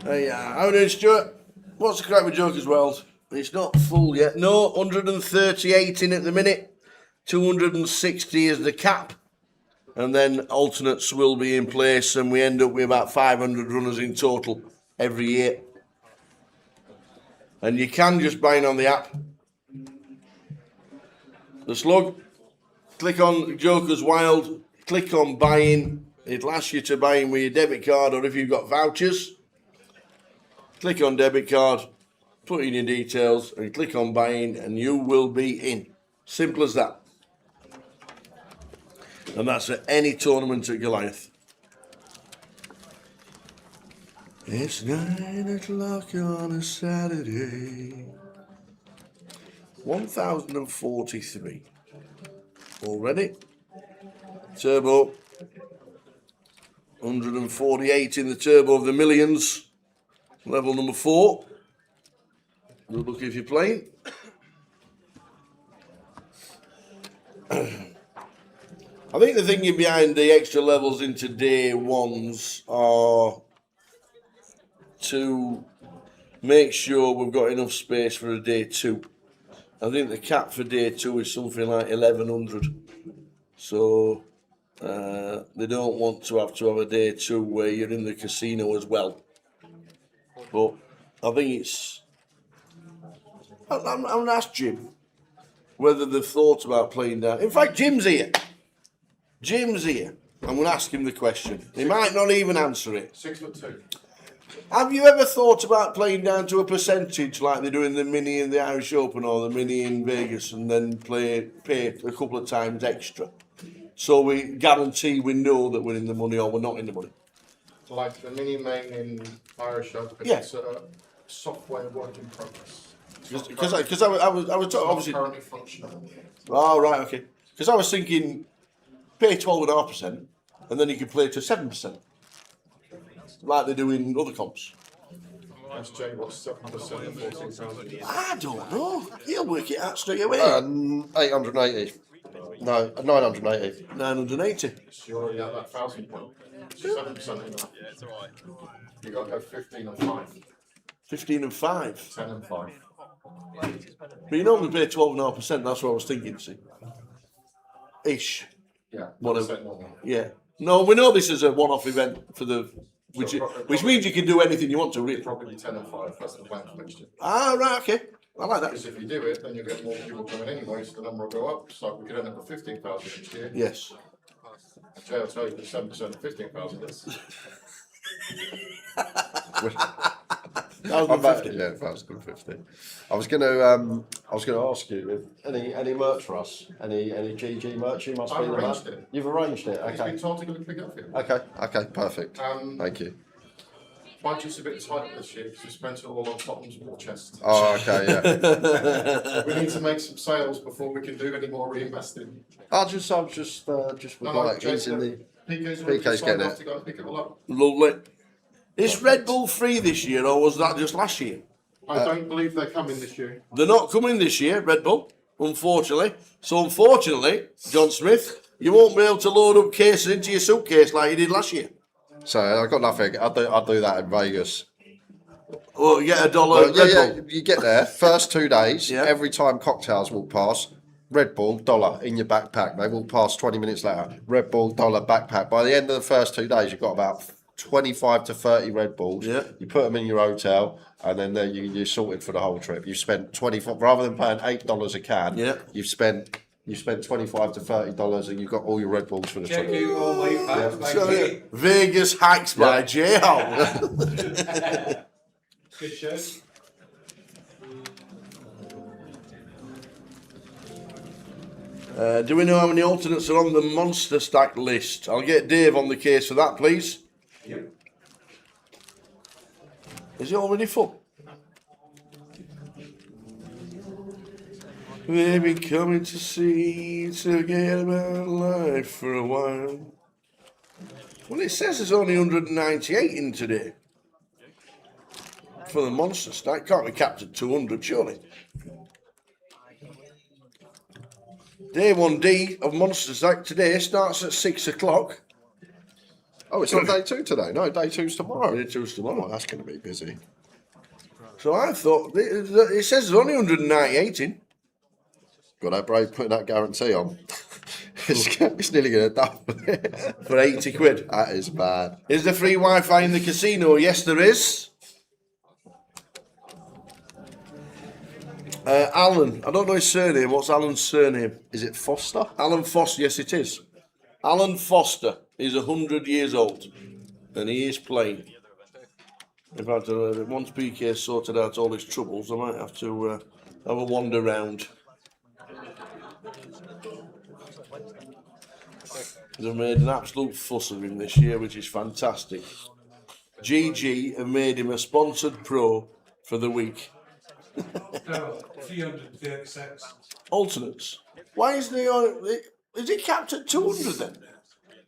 Hey, how it is, Stuart? What's the crack with Joker's World? It's not full yet. No, 138 in at the minute. 260 is the cap. And then alternates will be in place, and we end up with about 500 runners in total every year. And you can just buy in on the app. The slug. Click on Joker's Wild. Click on buying. It'll ask you to buy in with your debit card, or if you've got vouchers. Click on debit card, put in your details, and click on buying, and you will be in. Simple as that. And that's at any tournament at Goliath. It's 9 o'clock on a Saturday. 1,043. Already. Turbo. 148 in the turbo of the millions. Level number 4. Good luck if you're playing. I think the thinking behind the extra levels into day ones are to make sure we've got enough space for a day 2. I think the cap for day 2 is something like 1,100. So they don't want to have a day 2 where you're in the casino as well. But I think it's... I'm going to ask Jim whether they've thought about playing down. In fact, Jim's here. I'm going to ask him the question. He might not even answer it. 6'2". Have you ever thought about playing down to a percentage like they do in the Mini in the Irish Open or the Mini in Vegas, and then pay a couple of times extra? So we guarantee we know that we're in the money or we're not in the money. Like the mini main in Irish Open, Yeah. it's a software work in progress. Because I was obviously... currently functional. Oh, right, okay. Because I was thinking, pay 12.5%, and then you could play to 7%, like they do in other comps. That's Jay, what's 7% of 14,000? I don't know. You'll work it out straight away. 880. No, 980. 980. So you're already at that 1,000 point. 7% enough. Yeah, it's alright. You got to go 15 and 5. 15 and 5. 10 and 5. But you normally pay 12.5%, that's what I was thinking, see. Ish. Yeah. Whatever. 1% normal. Yeah. No, we know this is a one-off event for the... Which means you can do anything you want to, really. Probably 10 and 5. That's the plan for next year. Ah, right, okay. I like that. Because if you do it, then you'll get more people coming anyway, so the number will go up. So we could end up with 15,000 next year. Yes. Jay will tell you that 7% of 15,000 is. 1,050. Yeah, 1,050. I was gonna ask you any merch for us, any GG merch you must I've be the arranged man. it. You've arranged it. He's Okay. been told to go and pick it up for you. Okay, perfect. Thank you. Budget's a bit tight this year because we spent it all on Tottenham's war chest. Oh, okay, yeah. We need to make some sales before we can do any more reinvesting. I'm just would like he's in the PK's PK's getting off it. to go and pick it all up. Lovely. Is Red Bull free this year, or was that just last year? I don't believe they're coming this year. They're not coming this year, Red Bull, unfortunately. So, unfortunately, John Smith, you won't be able to load up cases into your suitcase like you did last year. So I got nothing. I'll do that in Vegas. Well, you get $1 Well, Red yeah, Bull. you get there, first 2 days, Yeah. every time cocktails walk past, Red Bull, $1 in your backpack. They walk past 20 minutes later, Red Bull, $1 backpack. By the end of the first 2 days, you've got about 25 to 30 Red Bulls. Yeah. You put them in your hotel, and then you're sorted for the whole trip. You've spent 24, rather than paying $8 a can, Yeah. you've spent You spent $25 to $30 and you got all your Red Bulls for the Check trip. out all my facts by So, Jay. Vegas hacks by J Hall. Good shirt. Do we know how many alternates are on the monster stack list? I'll get Dave on the case for that, please. Yep. Is it already full? They've been coming to see to get about life for a while. Well, it says there's only 198 in today. For the monster stack, can't be capped at 200, surely. Day 1D of monster stack today starts at 6 o'clock. Oh, it's not day 2 today. No, day 2's tomorrow. Day 2's Oh, tomorrow. that's going to be busy. So I thought, it says there's only 198 in. Got that brave putting that guarantee on. It's nearly going to double it. For 80 quid. That is bad. Is there free Wi-Fi in the casino? Yes, there is. Alan, I don't know his surname. What's Alan's surname? Is it Foster? Alan Foster, yes it is. Alan Foster is 100 years old and he is playing. In fact, once PK sorted out all his troubles, I might have to have a wander round. They've made an absolute fuss of him this year, which is fantastic. GG have made him a sponsored pro for the week. No, 336. Alternates. Why is it capped at 200 then?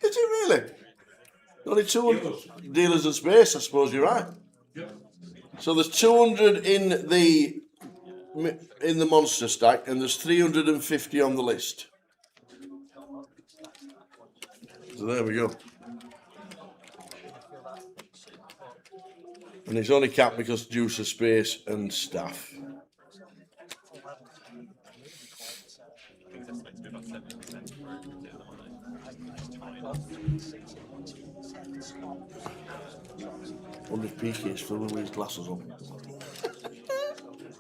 Is it really? Only 200 dealers in space, I suppose you're right. Yep. So there's 200 in the monster stack and there's 350 on the list. So there we go. And it's only capped because due to space and staff. Wonder if PK is filming with his glasses on.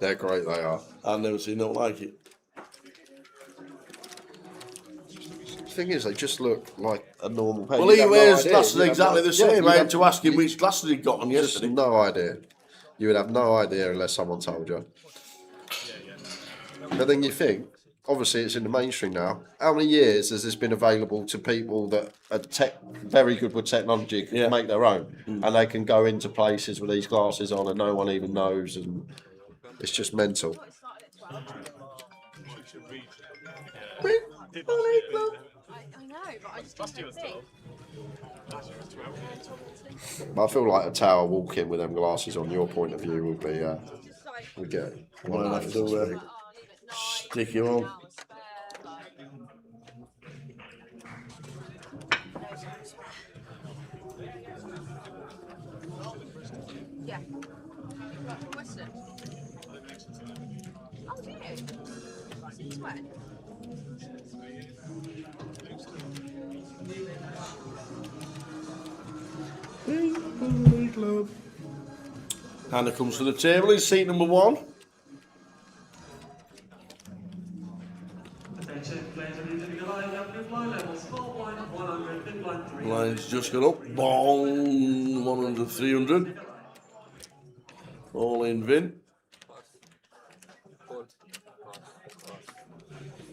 They're great, they are. I've never seen nothing like it. The thing is, they just look like a normal pair. Well, You'd he have no wears idea. glasses You'd have exactly no- the same. Yeah, I you'd had have- to ask him which glasses he'd got on Just yesterday. no idea. You would have no idea unless someone told you. But then you think, obviously it's in the mainstream now. How many years has this been available to people that are very good with technology, can Yeah. make their own, and they can go into places with these glasses on and no one even knows, and it's just mental. I know, but I just don't think. I feel like a tower walk-in with them glasses on. Your point of view would be, we get. Might have to stick him on. Yeah. Western. Oh, do you? Since when? Hannah comes to the table in seat number 1. Attention, players are using the line up with line levels 4 blind, 100, big blind 3. Line's just got up. Bong, 100, 300. All in Vin.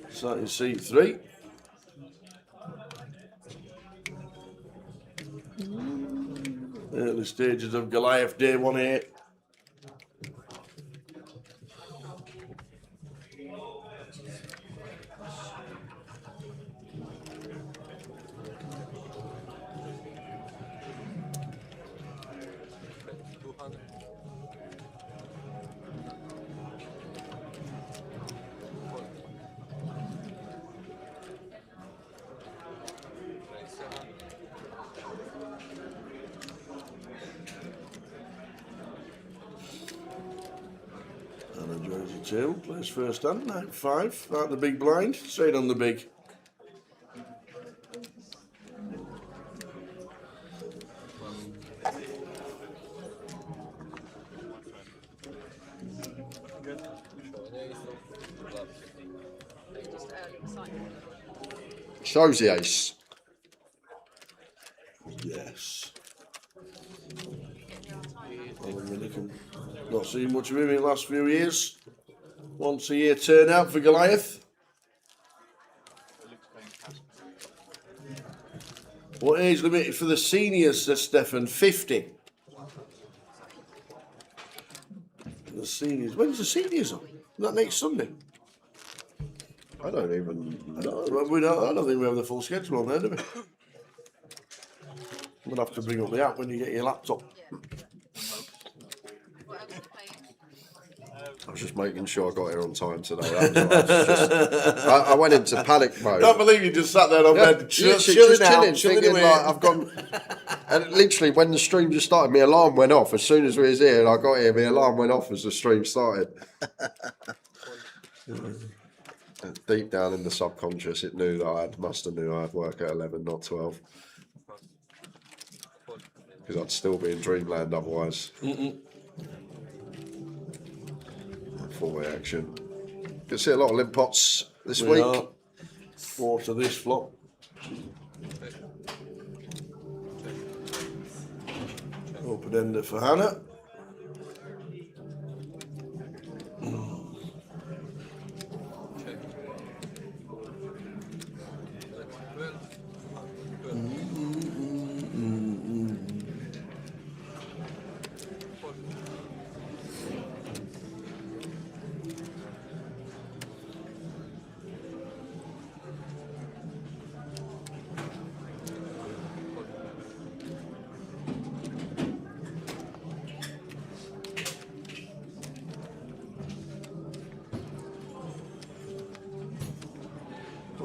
Sat in seat 3. Early stages of Goliath Day 1-8. And enjoys the table. Plays first hand, 9-5. Out the big blind, straight on the big. early excitement. Shows the ace. Yes. Getting your time. Alan Milliken. Not seen much of him in the last few years. Once a year turnout for Goliath. What age limit for the seniors, says Stefan? 50. The seniors. When's the seniors on? Is that next Sunday? I don't even know. Well, we don't, I don't think we have the full schedule on there, do we? We'll have to bring up the app when you get your laptop. Yeah. What else are you playing? I was just making sure I got here on time today. That was I went into panic mode. Can't believe you just sat there on bed, Literally chilling just out, thinking away. like I've gone. And literally, when the stream just started, my alarm went off. As soon as we was here and I got here, my alarm went off as the stream started. Deep down in the subconscious, it knew that must have knew I had work at 11, not 12. Because I'd still be in dreamland otherwise. Four-way action. Can see a lot of limp pots this We week. are. 4 to this flop. Open ender for Hannah.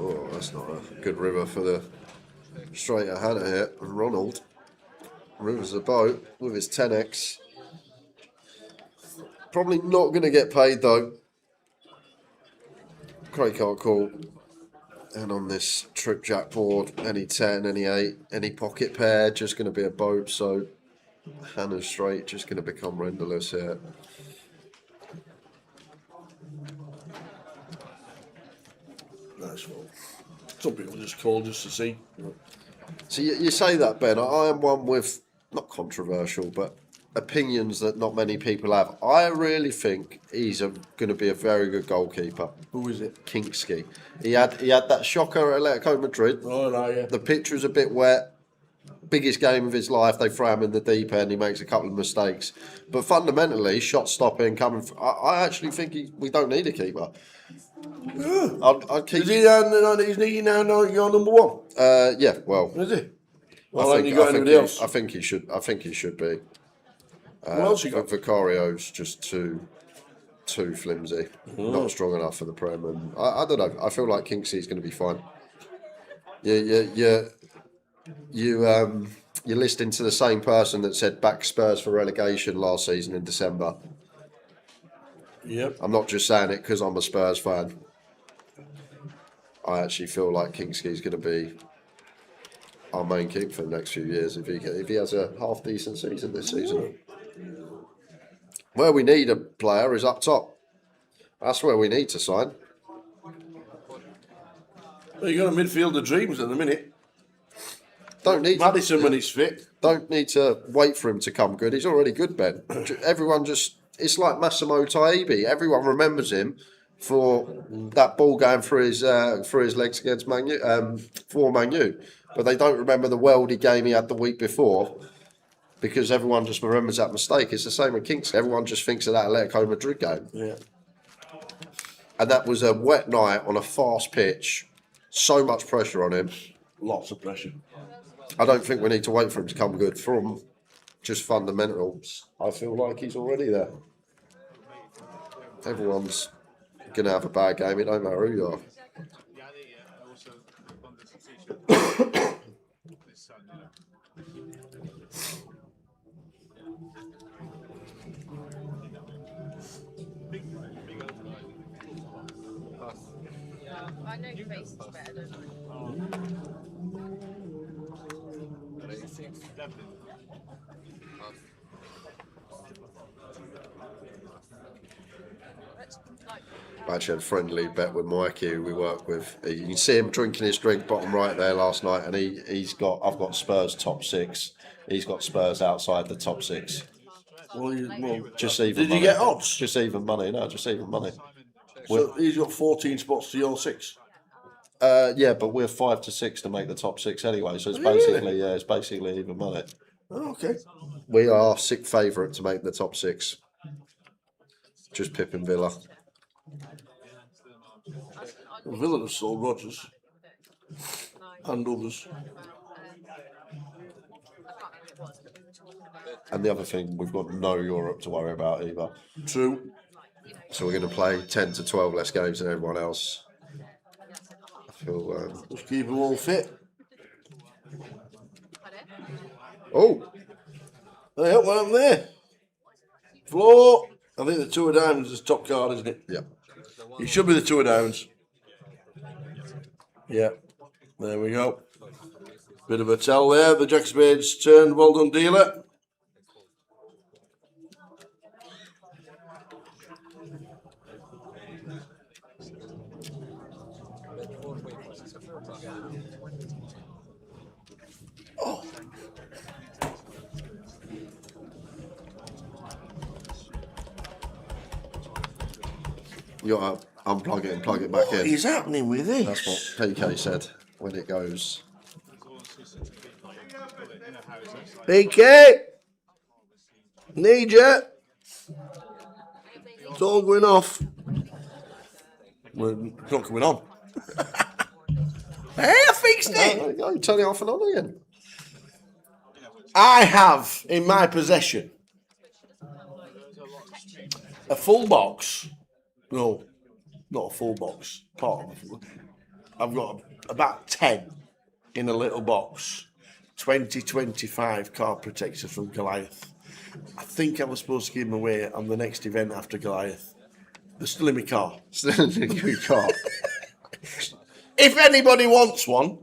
Oh, that's not a good river for the straighter Hannah here. Ronald. River's a boat with his 10x. Probably not going to get paid though. Craig can't call. And on this trip jack board, any 10, any 8, any pocket pair, just going to be a boat. So Hannah's straight, just going to become renderless here. Nice one. Some people just call just to see. So you say that, Ben. I am one with, not controversial, but opinions that not many people have. I really think he's going to be a very good goalkeeper. Who is it? Kinksky. He had that shocker at Atletico Madrid. Oh, no, yeah. The pitch was a bit wet. Biggest game of his life. They throw him in the deep end. He makes a couple of mistakes. But fundamentally, shot stopping, coming. I actually think we don't need a keeper. Yeah. I'd keep. Is he now your number one? Yeah, well. Is he? I Well, think, you got I, think anybody he, else? I think he should. I think he should be. Who else you got? Vicario's just too flimsy. Not strong enough for the Prem. And I don't know. I feel like Kingsley's going to be fine. You're listening to the same person that said back Spurs for relegation last season in December. Yep. I'm not just saying it because I'm a Spurs fan. I actually feel like Kingsley's going to be our main keep for the next few years if he has a half decent season this season. Where we need a player is up top. That's where we need to sign. Well, you got a midfielder dreams at the minute. Don't need Maddison when he's fit. Don't need to wait for him to come good. He's already good, Ben. Everyone it's like Massimo Taibbi. Everyone remembers him for that ball going through his legs against for Man U. But they don't remember the worldy game he had the week before because everyone just remembers that mistake. It's the same with Kingsley. Everyone just thinks of that Atletico Madrid game. Yeah. And that was a wet night on a fast pitch. So much pressure on him. Lots of pressure. I don't think we need to wait for him to come good from just fundamentals. I feel like he's already there. Everyone's going to have a bad game. It don't matter who you are. I know your face is better, don't I? Let's, like, actually had a friendly bet with Mikey, who we work with. You can see him drinking his drink bottom right there last night, and I've got Spurs top 6. He's got Spurs outside the top 6. Just even did money. you get odds? Just even money. No, just even money. So he's got 14 spots to your 6. Yeah, but we're 5 to 6 to make the top 6 anyway. So it's basically even money. Oh, okay. We are sick favourite to make the top 6. Just Pip and Villa. Villa have sold Rodgers and others. And the other thing, we've got no Europe to worry about either. True. So we're going to play 10 to 12 less games than everyone else. I feel. Just keep them all fit. Oh! Hey, what happened there? Floor. I think the 2 of diamonds is top card, isn't it? Yeah. It should be the 2 of diamonds. Yeah. There we go. Bit of a tell there. The Jack Spades turn. Well done, dealer. Oh. You got to unplug it and plug it back What in. is happening with this? That's what PK said when it goes. PK! Need you? It's all going off. Well, it's not coming on. Hey, I fixed it! Oh, turn it off and on again. I have in my possession a full box. No, not a full box. Part of it. I've got about 10 in a little box. 2025 card protector from Goliath. I think I was supposed to give them away on the next event after Goliath. They're still in my car. Still in your car. If anybody wants one,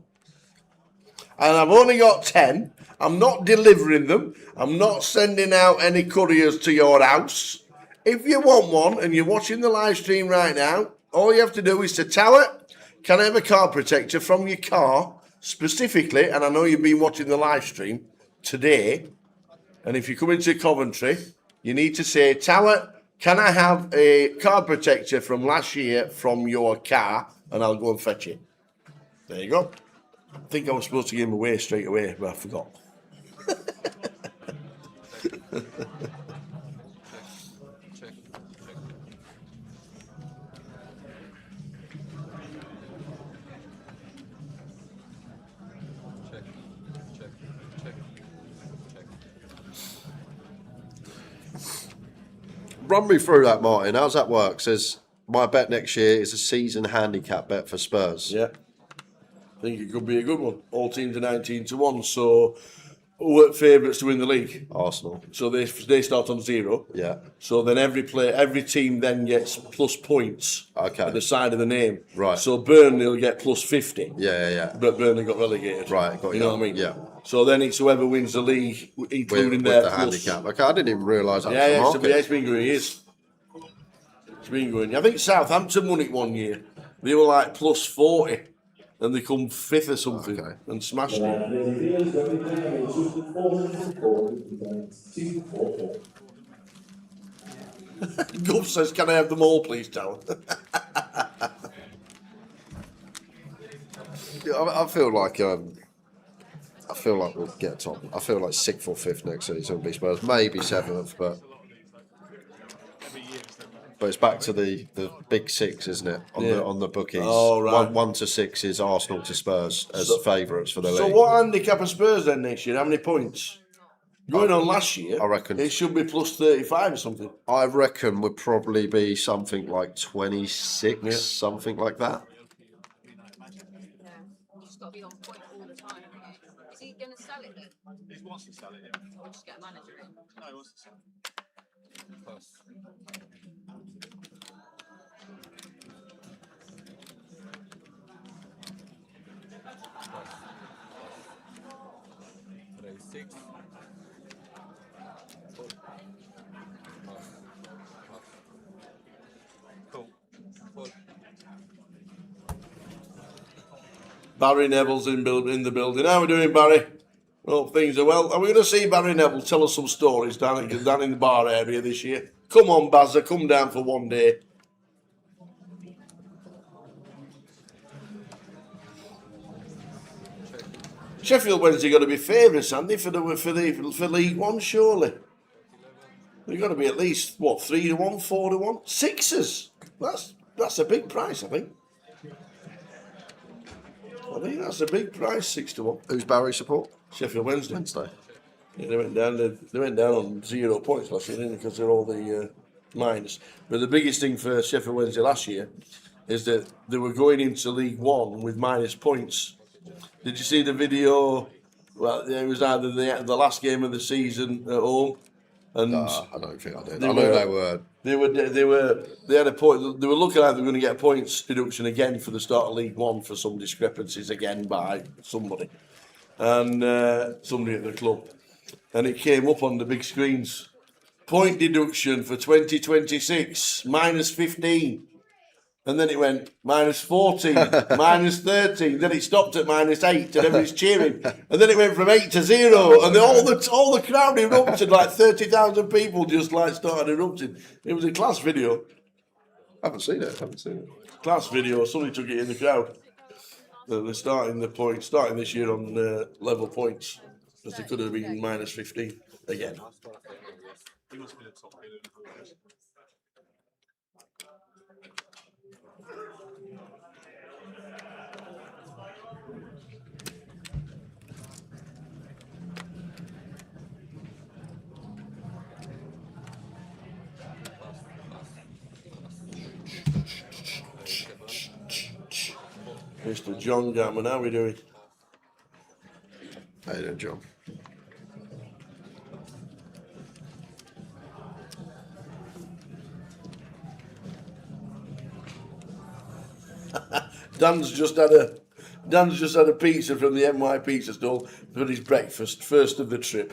and I've only got 10, I'm not delivering them. I'm not sending out any couriers to your house. If you want one and you're watching the live stream right now, all you have to do is to tell it, can I have a card protector from your car specifically? And I know you've been watching the live stream today. And if you come into Coventry, you need to say, Tower, can I have a card protector from last year from your car? And I'll go and fetch it. There you go. I think I was supposed to give him away straight away, but I forgot. Run me through that, Martin. How's that work? Says my bet next year is a season handicap bet for Spurs. Yeah. I think it could be a good one. All teams are 19 to 1, so who are favourites to win the league? Arsenal. So they start on 0. Yeah. So then every team then gets plus points at the side of the name. Right. So Burnley will get plus 50. Yeah. But Burnley got relegated. Right, got you know what I mean? Yeah. So then it's whoever wins the league, including with their the plus. handicap. Okay, I didn't even realise that. Yeah, was the market. it's been going years. It's been going. I think Southampton won it one year. They were like plus 40. And they come 5th or something and smashed it. Gov says, can I have them all, please, Tower? I feel like we'll get top. I feel like 6th or 5th next season will be Spurs. Maybe 7th, but it's back to the big 6, isn't it? On the bookies. Oh, right. 1 to 6 is Arsenal to Spurs as favourites for the league. So what handicap are Spurs then next year? How many points? Going on last year, I reckon it should be plus 35 or something. I reckon would probably be something like 26, something like that. Yeah, you just got to be on point all the time. Is he going to sell it then? He wants to sell it, yeah. Or just get a manager in? No, he wants to sell it. Plus. Raise 6. Cool. 4 Barry Neville's in the building. How are we doing, Barry? Hope things are well. Are we going to see Barry Neville tell us some stories down in the bar area this year? Come on, Bazza, come down for one day. Sheffield Wednesday got to be favourites, Andy, for League One, surely. They've got to be at least 3-1, 4-1, sixes. That's a big price, I think. I think that's a big price, 6-1. Who's Barry support? Sheffield Wednesday. Wednesday. Yeah, they went down on 0 points last year, didn't they? Because they're all the minus. But the biggest thing for Sheffield Wednesday last year is that they were going into League One with minus points. Did you see the video? Well, it was either the last game of the season at home, and I don't think I did. I know they had a point. They were looking like they were going to get a points deduction again for the start of League One for some discrepancies again by somebody, and somebody at the club, and it came up on the big screens. Point deduction for 2026 minus 15. And then it went minus 14, minus 13. Then it stopped at minus 8, and everybody's cheering. And then it went from 8 to 0, and all the crowd erupted. Like 30,000 people just started erupting. It was a class video. I haven't seen it. Class video. Somebody took it in the crowd. They're starting this year on level points, because they could have been minus 15 again. He must be the top bidder. Mr. John Gammon, how are we doing? How you doing, John? Dan's just had a pizza from the NY Pizza Stall for his breakfast, first of the trip.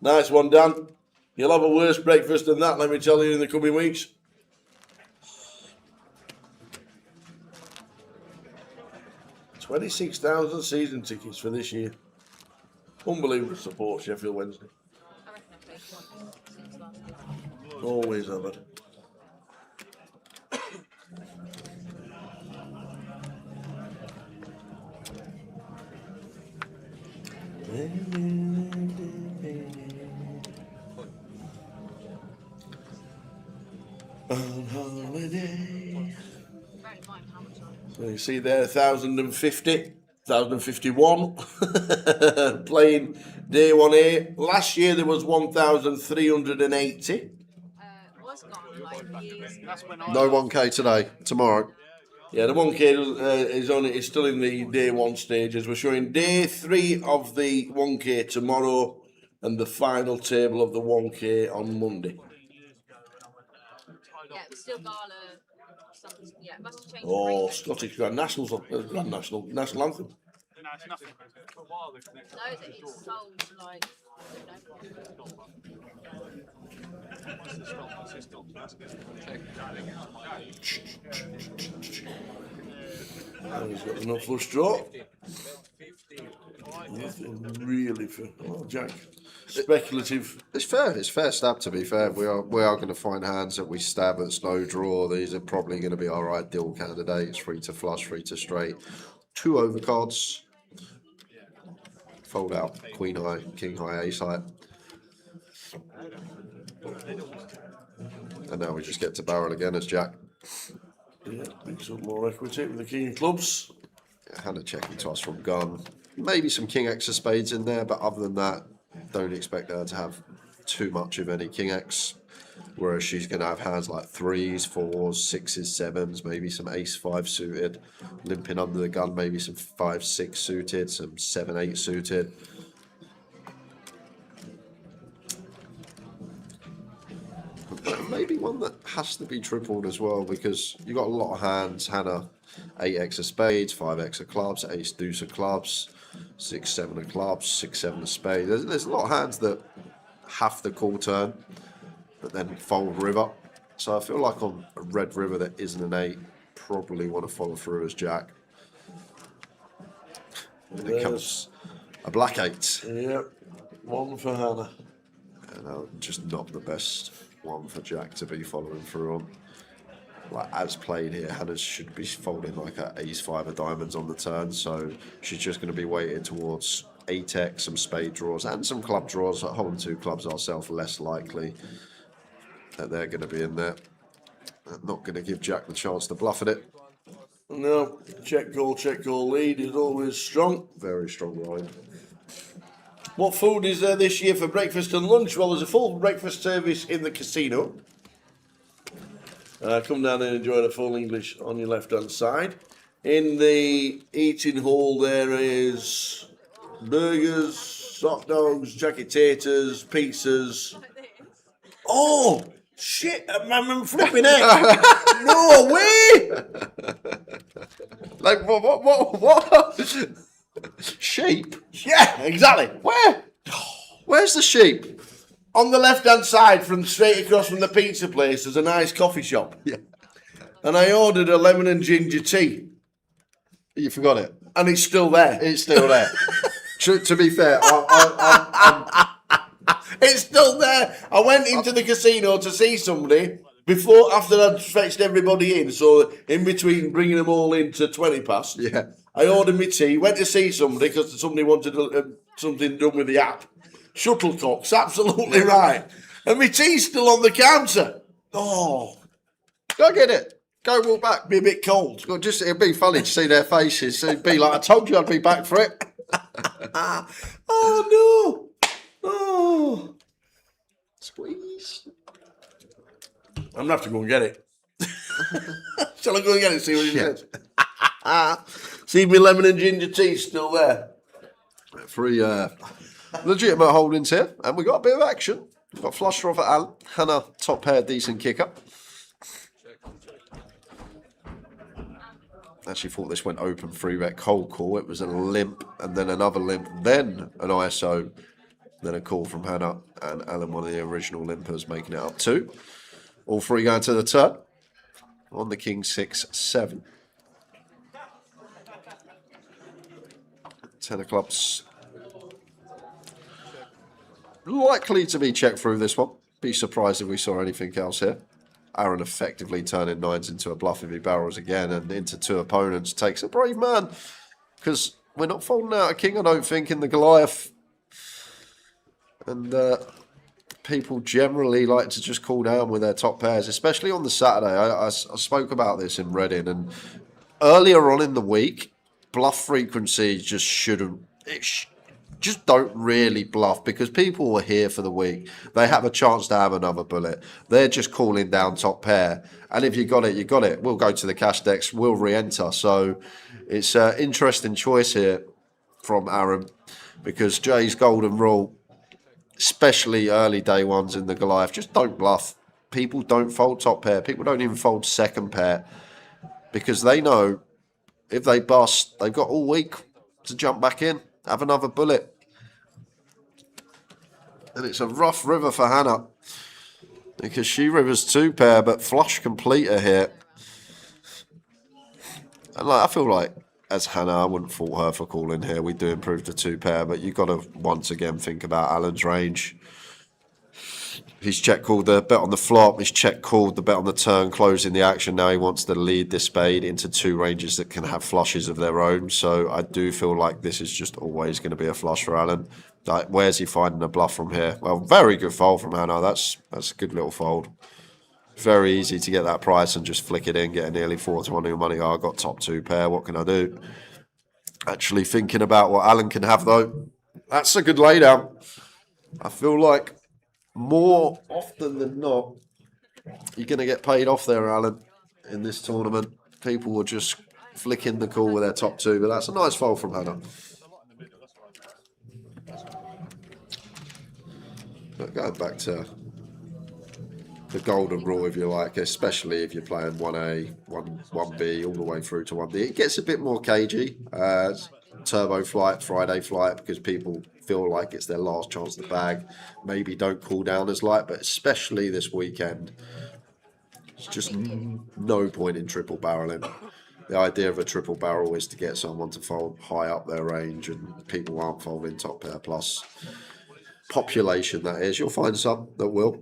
Nice one, Dan. You'll have a worse breakfast than that, let me tell you, in the coming weeks. $26,000 season tickets for this year. Unbelievable support, Sheffield Wednesday. I reckon I've played one since last year. Always have it. On holiday. Bear in mind how much So you see there, 1,050, 1,051 playing day 1A. Last year there was 1,380. was gone like years ago. No 1K today. Tomorrow. Yeah, the 1K is still in the day 1 stages. We're showing day 3 of the 1K tomorrow and the final table of the 1K on Monday. Yeah, it's still Gala. Something, yeah, it must have changed. Oh, Scottish Grand National Anthem. No, it's nothing. For a while, they connected. No, that it's sold to like, I don't know. Once it's stopped, that's it. That's good. And he's got enough for a straw. Nothing really for Jack. Speculative. It's fair. It's fair stab, to be fair. We are going to find hands that we stab at slow draw. These are probably going to be our ideal candidates. 3 to flush, 3 to straight. 2 overcards. Fold out. Queen high, king high, ace high. And now we just get to barrel again as Jack. Yeah, make some more equity with the king of clubs. Hannah checking to us from gun. Maybe some king X of spades in there, but other than that, don't expect her to have too much of any king X. Whereas she's going to have hands like 3s, 4s, 6s, 7s, maybe some ace 5 suited. Limping under the gun, maybe some 5, 6 suited, some 7, 8 suited. Maybe one that has to be tripled as well, because you've got a lot of hands. Hannah, 8x of spades, 5x of clubs, ace deuce of clubs, 6, 7 of clubs, 6, 7 of spades. There's a lot of hands that have the call turn, but then fold river. So I feel like on a red river that isn't an 8, probably want to follow through as Jack. And it comes a black 8. Yep, one for Hannah. And just not the best one for Jack to be following through on. Like, as played here, Hannah should be folding like a ace-5 of diamonds on the turn, so she's just going to be weighted towards 8x, some spade draws, and some club draws. Holding 2 clubs ourselves, less likely that they're going to be in there. Not going to give Jack the chance to bluff at it. No, check call lead is always strong. Very strong line. What food is there this year for breakfast and lunch? Well, there's a full breakfast service in the casino. Come down and enjoy the full English on your left-hand side. In the eating hall there is burgers, hot dogs, jacket taters, pizzas. Oh, shit, I'm flipping it. No way! Like, what? Sheep? Yeah, exactly. Where? Where's the sheep? On the left-hand side, from straight across from the pizza place, there's a nice coffee shop. Yeah. And I ordered a lemon and ginger tea. You forgot it. And it's still there. It's still there. To be fair, It's still there. I went into the casino to see somebody after I'd fetched everybody in. So in between bringing them all in to 20 past, yeah. I ordered my tea, went to see somebody because somebody wanted something done with the app. Shuttlecocks, absolutely right. And my tea's still on the counter. Oh, Go get it. Go walk back. be a bit cold. Well, it'd be funny to see their faces. It'd be like, I told you I'd be back for it. Oh no! Oh, Squeeze. I'm gonna have to go and get it. Shall I go and get it? See what he Yeah. says. See, my lemon and ginger tea's still there. 3 legitimate holdings here, and we got a bit of action. We've got flush draw for Alan. Hannah, top pair, decent kicker. Actually thought this went open 3-bet cold call. It was a limp, and then another limp, then an ISO, then a call from Hannah, and Alan, one of the original limpers, making it up 2. All 3 going to the turn on the king 6-7. 10 of clubs. Likely to be checked through this one. Be surprised if we saw anything else here. Aaron effectively turning 9s into a bluff if he barrels again and into 2 opponents. Takes a brave man. Because we're not folding out a king, I don't think, in the Goliath. And people generally like to just call down with their top pairs, especially on the Saturday. I spoke about this in Reading, and earlier on in the week, bluff frequency just shouldn't... Just don't really bluff, because people are here for the week. They have a chance to have another bullet. They're just calling down top pair. And if you got it, you got it. We'll go to the cash decks. We'll re-enter. So it's an interesting choice here from Aaron, because Jay's golden rule, especially early day ones in the Goliath, just don't bluff. People don't fold top pair. People don't even fold second pair, because they know if they bust, they've got all week to jump back in. Have another bullet. And it's a rough river for Hannah, because she rivers 2 pair, but flush completer here. And I feel like, as Hannah, I wouldn't fault her for calling here. We do improve the 2 pair, but you've got to once again think about Alan's range. He's check called the bet on the flop. He's check called the bet on the turn, closing the action. Now he wants to lead this spade into 2 ranges that can have flushes of their own. So I do feel like this is just always going to be a flush for Alan. Like, where's he finding a bluff from here? Well, very good fold from Hannah. That's a good little fold. Very easy to get that price and just flick it in, get a nearly 4-1 new money. Oh, I got top 2 pair. What can I do? Actually thinking about what Alan can have, though. That's a good laydown. I feel like more often than not, you're going to get paid off there, Alan, in this tournament. People will just flick in the call with their top 2, but that's a nice fold from Hannah. But going back to the golden rule, if you like, especially if you're playing 1A, 1B, all the way through to 1D, it gets a bit more cagey. Turbo flight, Friday flight, because people feel like it's their last chance to bag. Maybe don't cool down as light, but especially this weekend, it's just no point in triple barreling. The idea of a triple barrel is to get someone to fold high up their range, and people aren't folding top pair plus. Population, that is. You'll find some that will.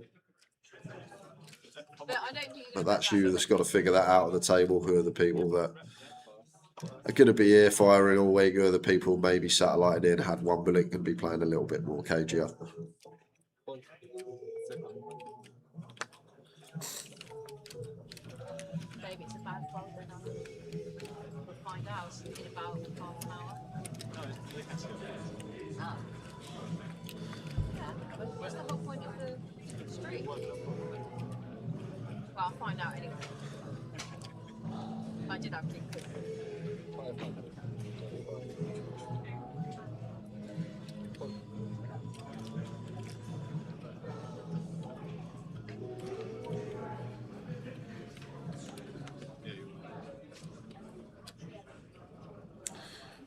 But I don't think you're But gonna that's bet you that. that's got to figure that out at the table. Who are the people that are going to be ear firing all week? Who are the people maybe satellited in, had one, but it can be playing a little bit more cagier. Maybe it's a bad fold then, Alan. We'll find out in about half an hour. Oh. Yeah, but what's the whole point of the stream? Well, I'll find out anyway. I did have to quick.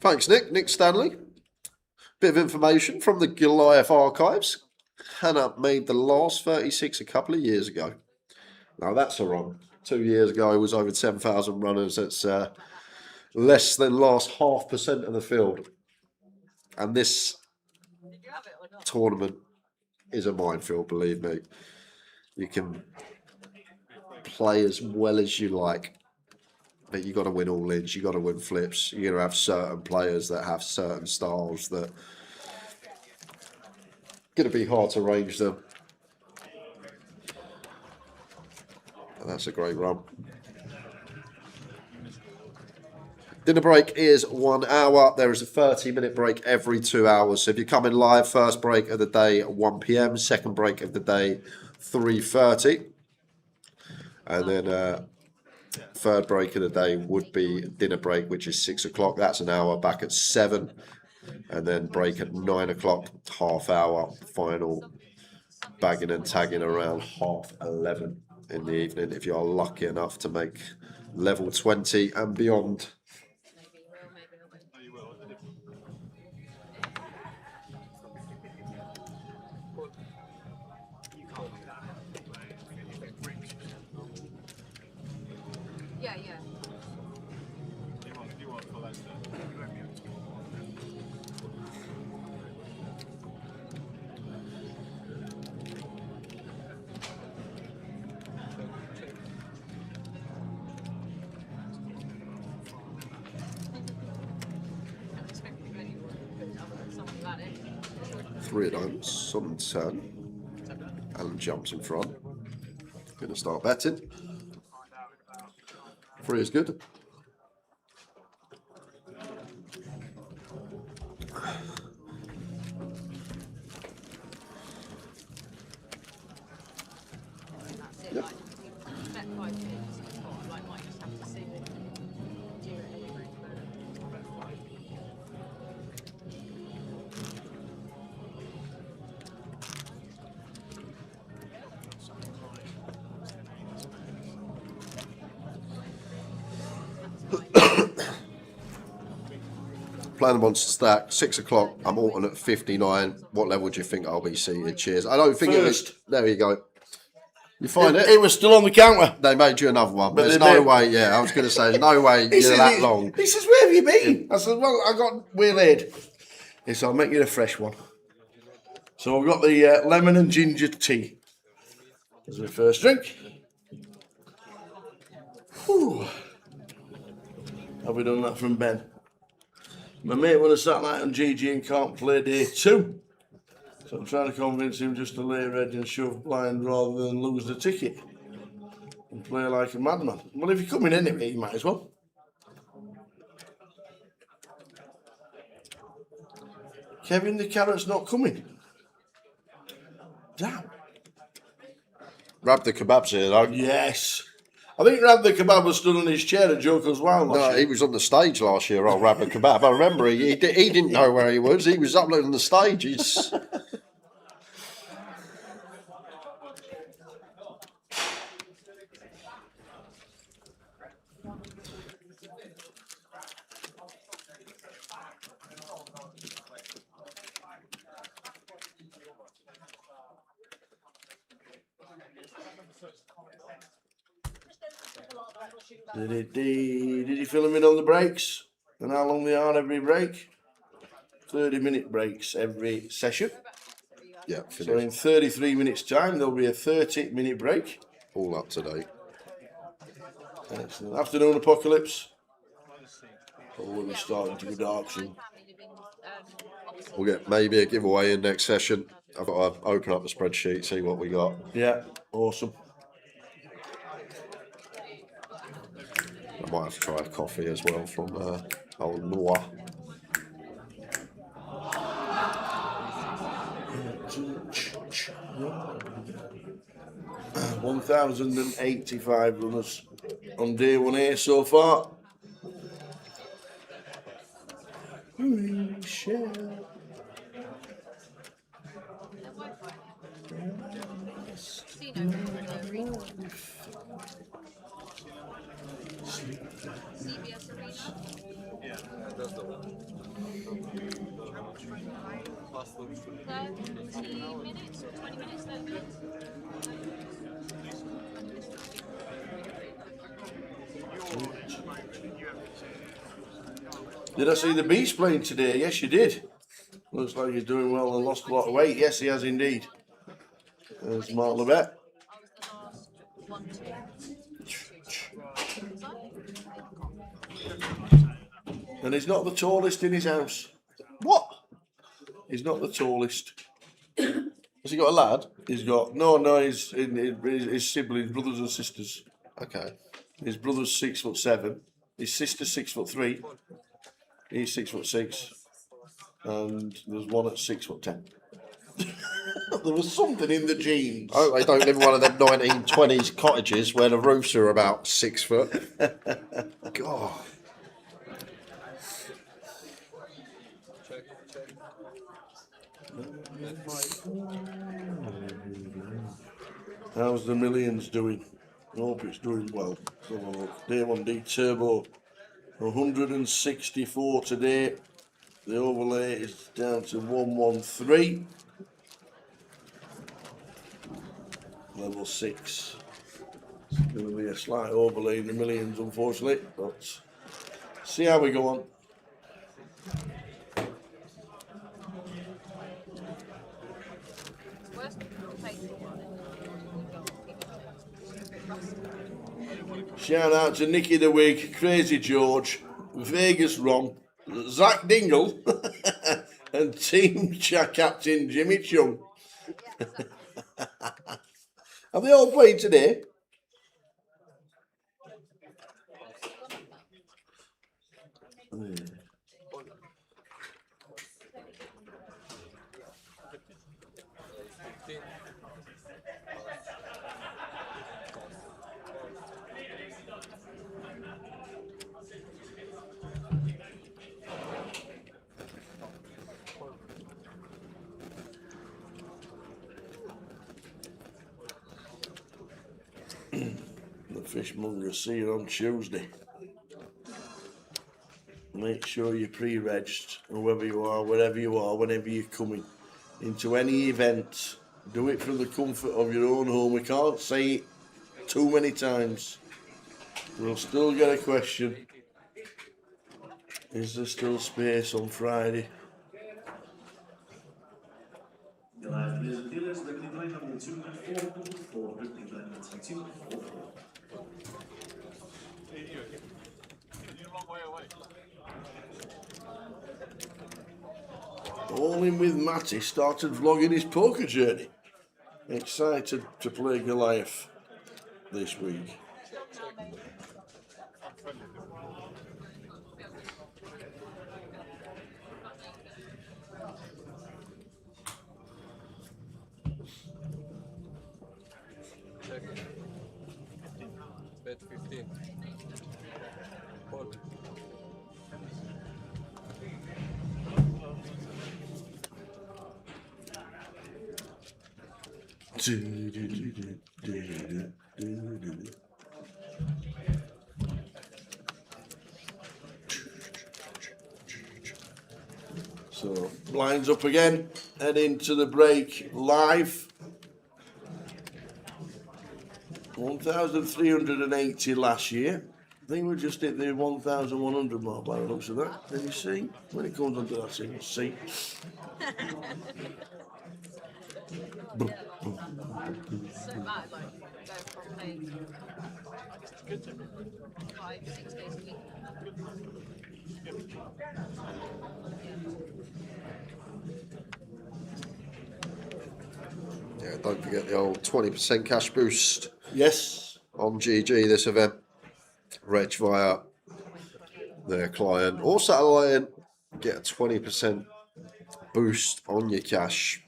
Thanks, Nick. Nick Stanley. Bit of information from the Goliath archives. Hannah made the last 36 a couple of years ago. Now that's a run. 2 years ago, it was over 10,000 runners. It's less than last 0.5% of the field. And this tournament is a minefield, believe me. You can play as well as you like, but you got to win all ins. You got to win flips. You're going to have certain players that have certain styles that going to be hard to range them. And that's a great run. Dinner break is 1 hour. There is a 30-minute break every 2 hours. So if you're coming live, first break of the day at 1 p.m, second break of the day 3:30, and then third break of the day would be dinner break, which is 6 o'clock. That's an hour, back at 7, and then break at 9 o'clock, half hour, final bagging and tagging around 11:30 in the evening if you're lucky enough to make level 20 and beyond. Yeah, yeah. Three of diamonds, on turn. Alan jumps in front. Going to start betting. 3 is good. Yep. Playing the monster stack, 6 o'clock. I'm alternate 59. What level do you think I'll be seated? Cheers. I don't think First. There you go. You find it? It was still on the counter. They made you another one. But There's they no did. way. Yeah, I was going to say, there's no way you're that long. He says, "Where have you been?" I said, "Well, I got waylaid." He said, "I'll make you a fresh one." So I've got the lemon and ginger tea as my first drink. Whew. Have we done that from Ben? My mate would have sat like on GG and can't play day 2. So I'm trying to convince him just to lay red and shove blind rather than lose the ticket and play like a madman. Well, if you're coming anyway, you might as well. Kevin, the carrot's not coming. Damn. Rab the kebabs here, though. Yes. I think Rab the Kebab was stood on his chair at Joker's Wild last No, year. he was on the stage last year, old Rab the kebab. I remember he didn't know where he was. He was up on the stage. He's... Did he fill them in on the breaks? And how long they are every break? 30-minute breaks every session. Yeah, So finished. in 33 minutes time, there'll be a 30-minute break. All up to date. Excellent. Afternoon apocalypse. Oh, we're starting to go dark soon. We'll get maybe a giveaway in next session. I've got to open up the spreadsheet, see what we got. Yeah, awesome. I might have to try a coffee as well from old Noah. Yeah. 1,085 runners on day 1A so far. CBS Arena. That's the one. Last one. 30 minutes or 20 minutes, 30 minutes? Did I see the Beast playing today? Yes, you did. Looks like he's doing well and lost a lot of weight. Yes, he has indeed. There's Mark Levette. I was the last one to. And he's not the tallest in his house. What? He's not the tallest. Has he got a lad? He's got his siblings, brothers and sisters. Okay. His brother's 6'7", his sister's 6'3", he's 6'6", and there's one at 6'10". There was something in the genes. Oh, they don't live in one of them 1920s cottages where the roofs are about 6 foot. God. Check. How's the Millions doing? I hope it's doing well. Let's have a look. Day 1D Turbo, 164 today. The overlay is down to 113. Level 6. It's going to be a slight overlay in the Millions, unfortunately. But see how we go on. Shout out to Nicky the Wig, Crazy George, Vegas Ron, Zach Dingle, and Team Captain Jimmy Chung. Are they all playing today? The Fishmonger, see you on Tuesday. Make sure you're pre-regged, whoever you are, wherever you are, whenever you're coming into any event. Do it from the comfort of your own home. We can't say it too many times. We'll still get a question. Is there still space on Friday? Goliath players and dealers, they're going to be playing level 2 and 4, Ripley playing level 2 and 4. You're a long way away. All in with Matty started vlogging his poker journey. Excited to play Goliath this week. Check. Bet 15. Call. So blinds up again, head into the break live. 1,380 last year. think we just hit the 1,100 mark by the looks of that. Then you see, when it comes onto that thing, see. So mad, like going from playing 5, 6 days a week. Yeah, don't forget the old 20% cash boost Yes. on GG this event. Reg via their client or satellite, get a 20% boost on your cash.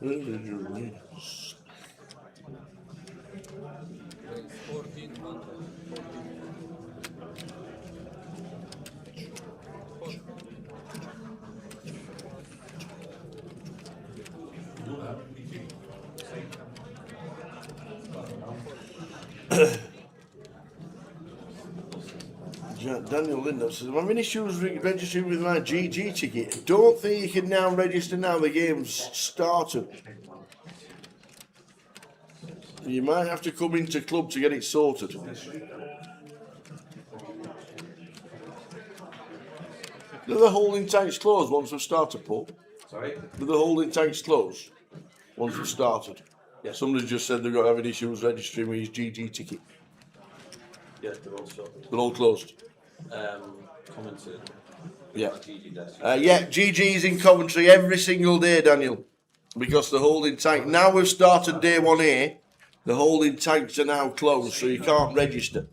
It's 1400. Daniel Linder says, I'm having issues registering with my GG ticket. Don't think you can now register now the game's started. You might have to come into club to get it sorted. Do the holding tanks close once we've started, Paul? Sorry? Do the holding tanks close once we've started? Yes. Somebody just said they've got having issues registering with his GG ticket. Yes, they're all sorted. They're all closed. Commented. Yeah. GG desk. Yeah, GG's in Coventry every single day, Daniel, because the holding tank. Now we've started day 1A, the holding tanks are now closed, so you can't register.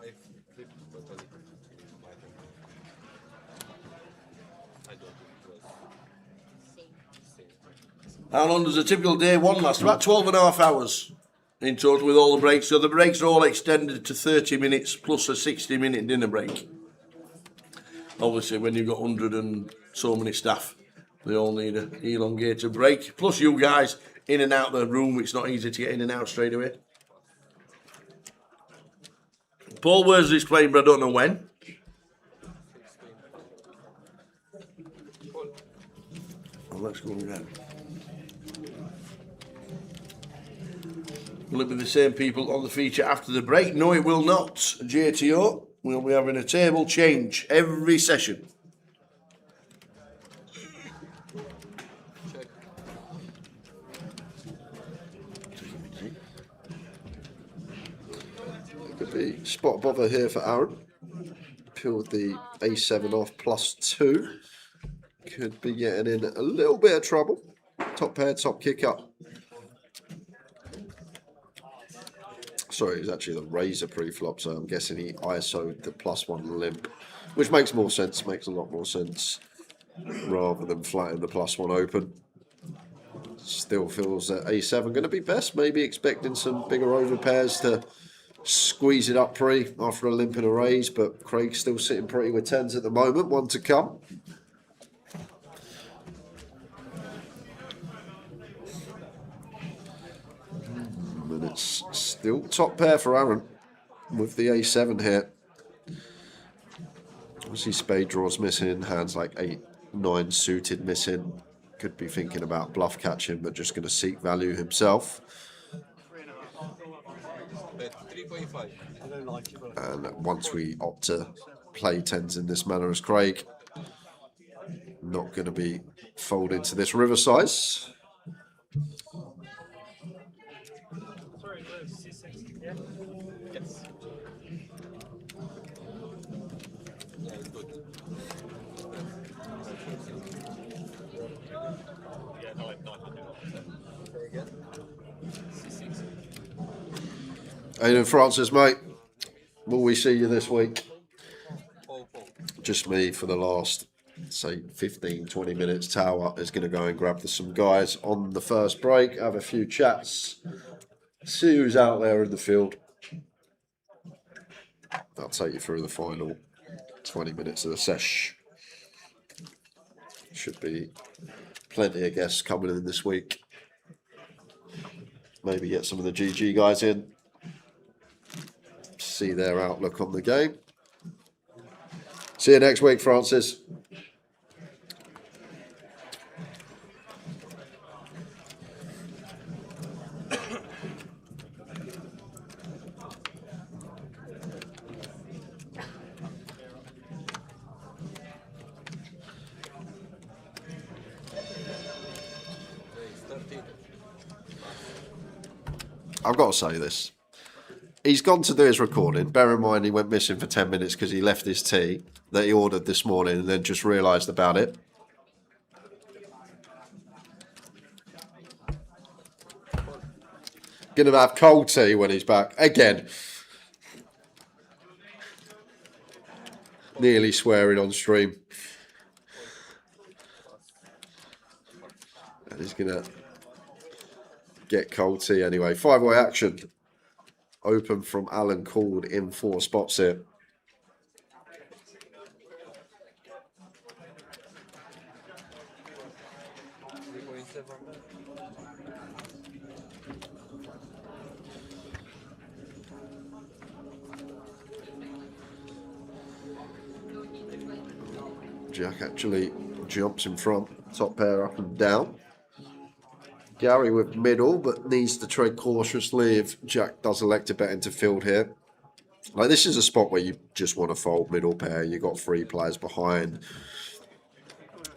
I flipped, but I didn't. I don't think it was same. How long does a typical day 1 last? About 12 and a half hours in total with all the breaks. So the breaks are all extended to 30 minutes plus a 60-minute dinner break. Obviously, when you've got 100 and so many staff, they all need an elongated break. Plus you guys in and out the room, it's not easy to get in and out straight away. Paul Worsley's playing, but I don't know when. Well, let's go again. Will it be the same people on the feature after the break? No, it will not. JTO, we'll be having a table change every session. Check. Could be spot bother here for Aaron. Peeled the A7 off +2. Could be getting in a little bit of trouble. Top pair, top kick up. Sorry, it was actually the razor pre-flop, so I'm guessing he ISO'd the +1 limp, which makes more sense, makes a lot more sense, rather than flatten the +1 open. Still feels that A7 going to be best, maybe expecting some bigger overpairs to squeeze it up pre after a limp and a raise, but Craig's still sitting pretty with 10s at the moment, one to come. And it's still top pair for Aaron with the A7 here. Obviously spade draws missing, hands like 8, 9 suited missing. Could be thinking about bluff catching, but just going to seek value himself. Bet 3.5. And once we opt to play 10s in this manner as Craig, not going to be folded to this river size. Yes. Yeah, it's good. Yeah, no, I'm not. Again? C6. Aidan Francis, mate, will we see you this week? Oh. Just me for the last say 15, 20 minutes, Tower is going to go and grab some guys on the first break, have a few chats, see who's out there in the field. I'll take you through the final 20 minutes of the sesh. Should be plenty of guests coming in this week. Maybe get some of the GG guys in, see their outlook on the game. See you next week, Francis. I've got to say this. He's gone to do his recording. Bear in mind he went missing for 10 minutes because he left his tea that he ordered this morning and then just realised about it. Going to have cold tea when he's back. Again. Nearly swearing on stream. And he's going to get cold tea anyway. 5-way action. Open from Alan, called in 4 spots here. Jack actually jumps in front. Top pair up and down. Gary with middle, but needs to tread cautiously if Jack does elect to bet into field here. Like, this is a spot where you just want to fold middle pair. You got 3 players behind,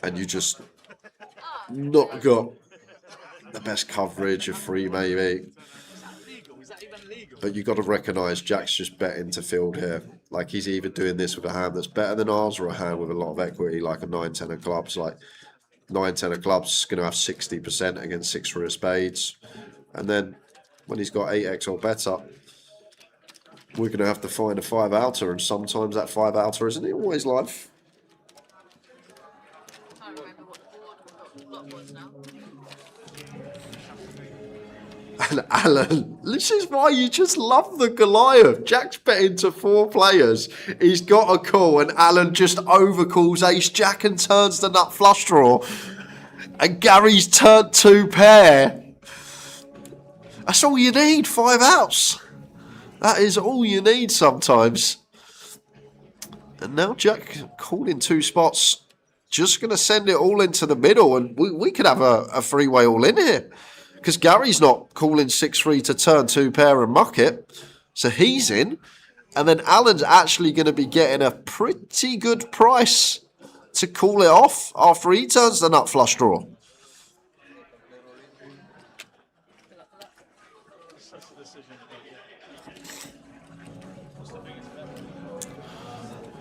and you just not got the best coverage of 3 maybe. But you got to recognise Jack's just betting to field here. Like, he's either doing this with a hand that's better than ours or a hand with a lot of equity, like a 9-10 of clubs. Like, 9-10 of clubs going to have 60% against 6 of spades. And then when he's got 8x or better, we're going to have to find a 5-outer. And sometimes that 5-outer isn't it always live. I can't remember what the board was now. And Alan, this is why you just love the Goliath. Jack's betting to 4 players. He's got a call, and Alan just overcalls ace Jack and turns the nut flush draw. And Gary's turned 2 pair. That's all you need, 5 outs. That is all you need sometimes. And now Jack called in 2 spots. Just going to send it all into the middle, and we could have a 3-way all in here. Because Gary's not calling 6-3 to turn 2 pair and muck it. So he's in. And then Alan's actually going to be getting a pretty good price to call it off after he turns the nut flush draw.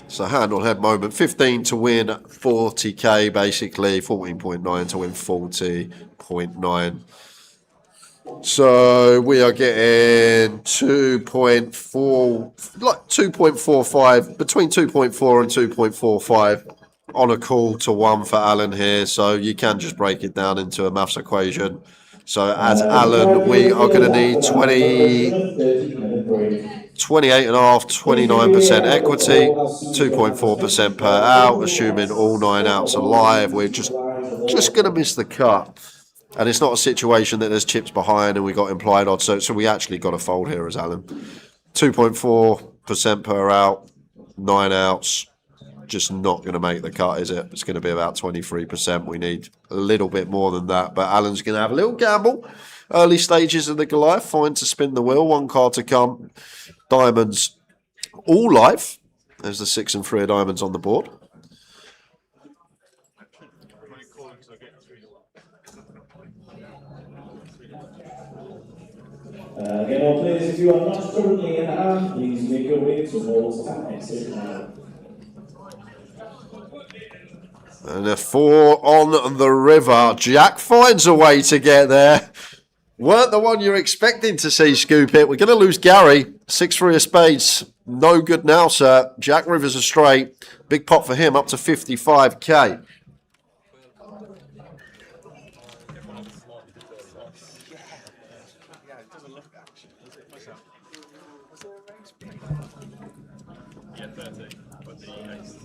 So hand on head moment. 15 to win 40k basically. 14.9 to win 40.9. So we are getting 2.45, between 2.4 and 2.45 on a call to 1 for Alan here. So you can just break it down into a maths equation. So as Alan, we are going to need 28.5, 29% equity, 2.4% per out, assuming all 9 outs are live. We're just going to miss the cut. And it's not a situation that there's chips behind and we got implied odds. So we actually got to fold here as Alan. 2.4% per out, 9 outs. Just not going to make the cut, is it? It's going to be about 23%. We need a little bit more than that. But Alan's going to have a little gamble. Early stages of the Goliath. Fine to spin the wheel. 1 card to come. Diamonds all live. There's the 6 and 3 of diamonds on the board. Again, all players, if you are not currently in hand, please make your way towards that exit now. And a 4 on the river. Jack finds a way to get there. Weren't the one you're expecting to see scoop it. We're going to lose Gary. 6-3 of spades. No good now, sir. Jack Rivers a straight. Big pot for him, up to 55k. Yeah, it doesn't look action, does it? What's that? Was there a race play? Yeah, 30. But the ace is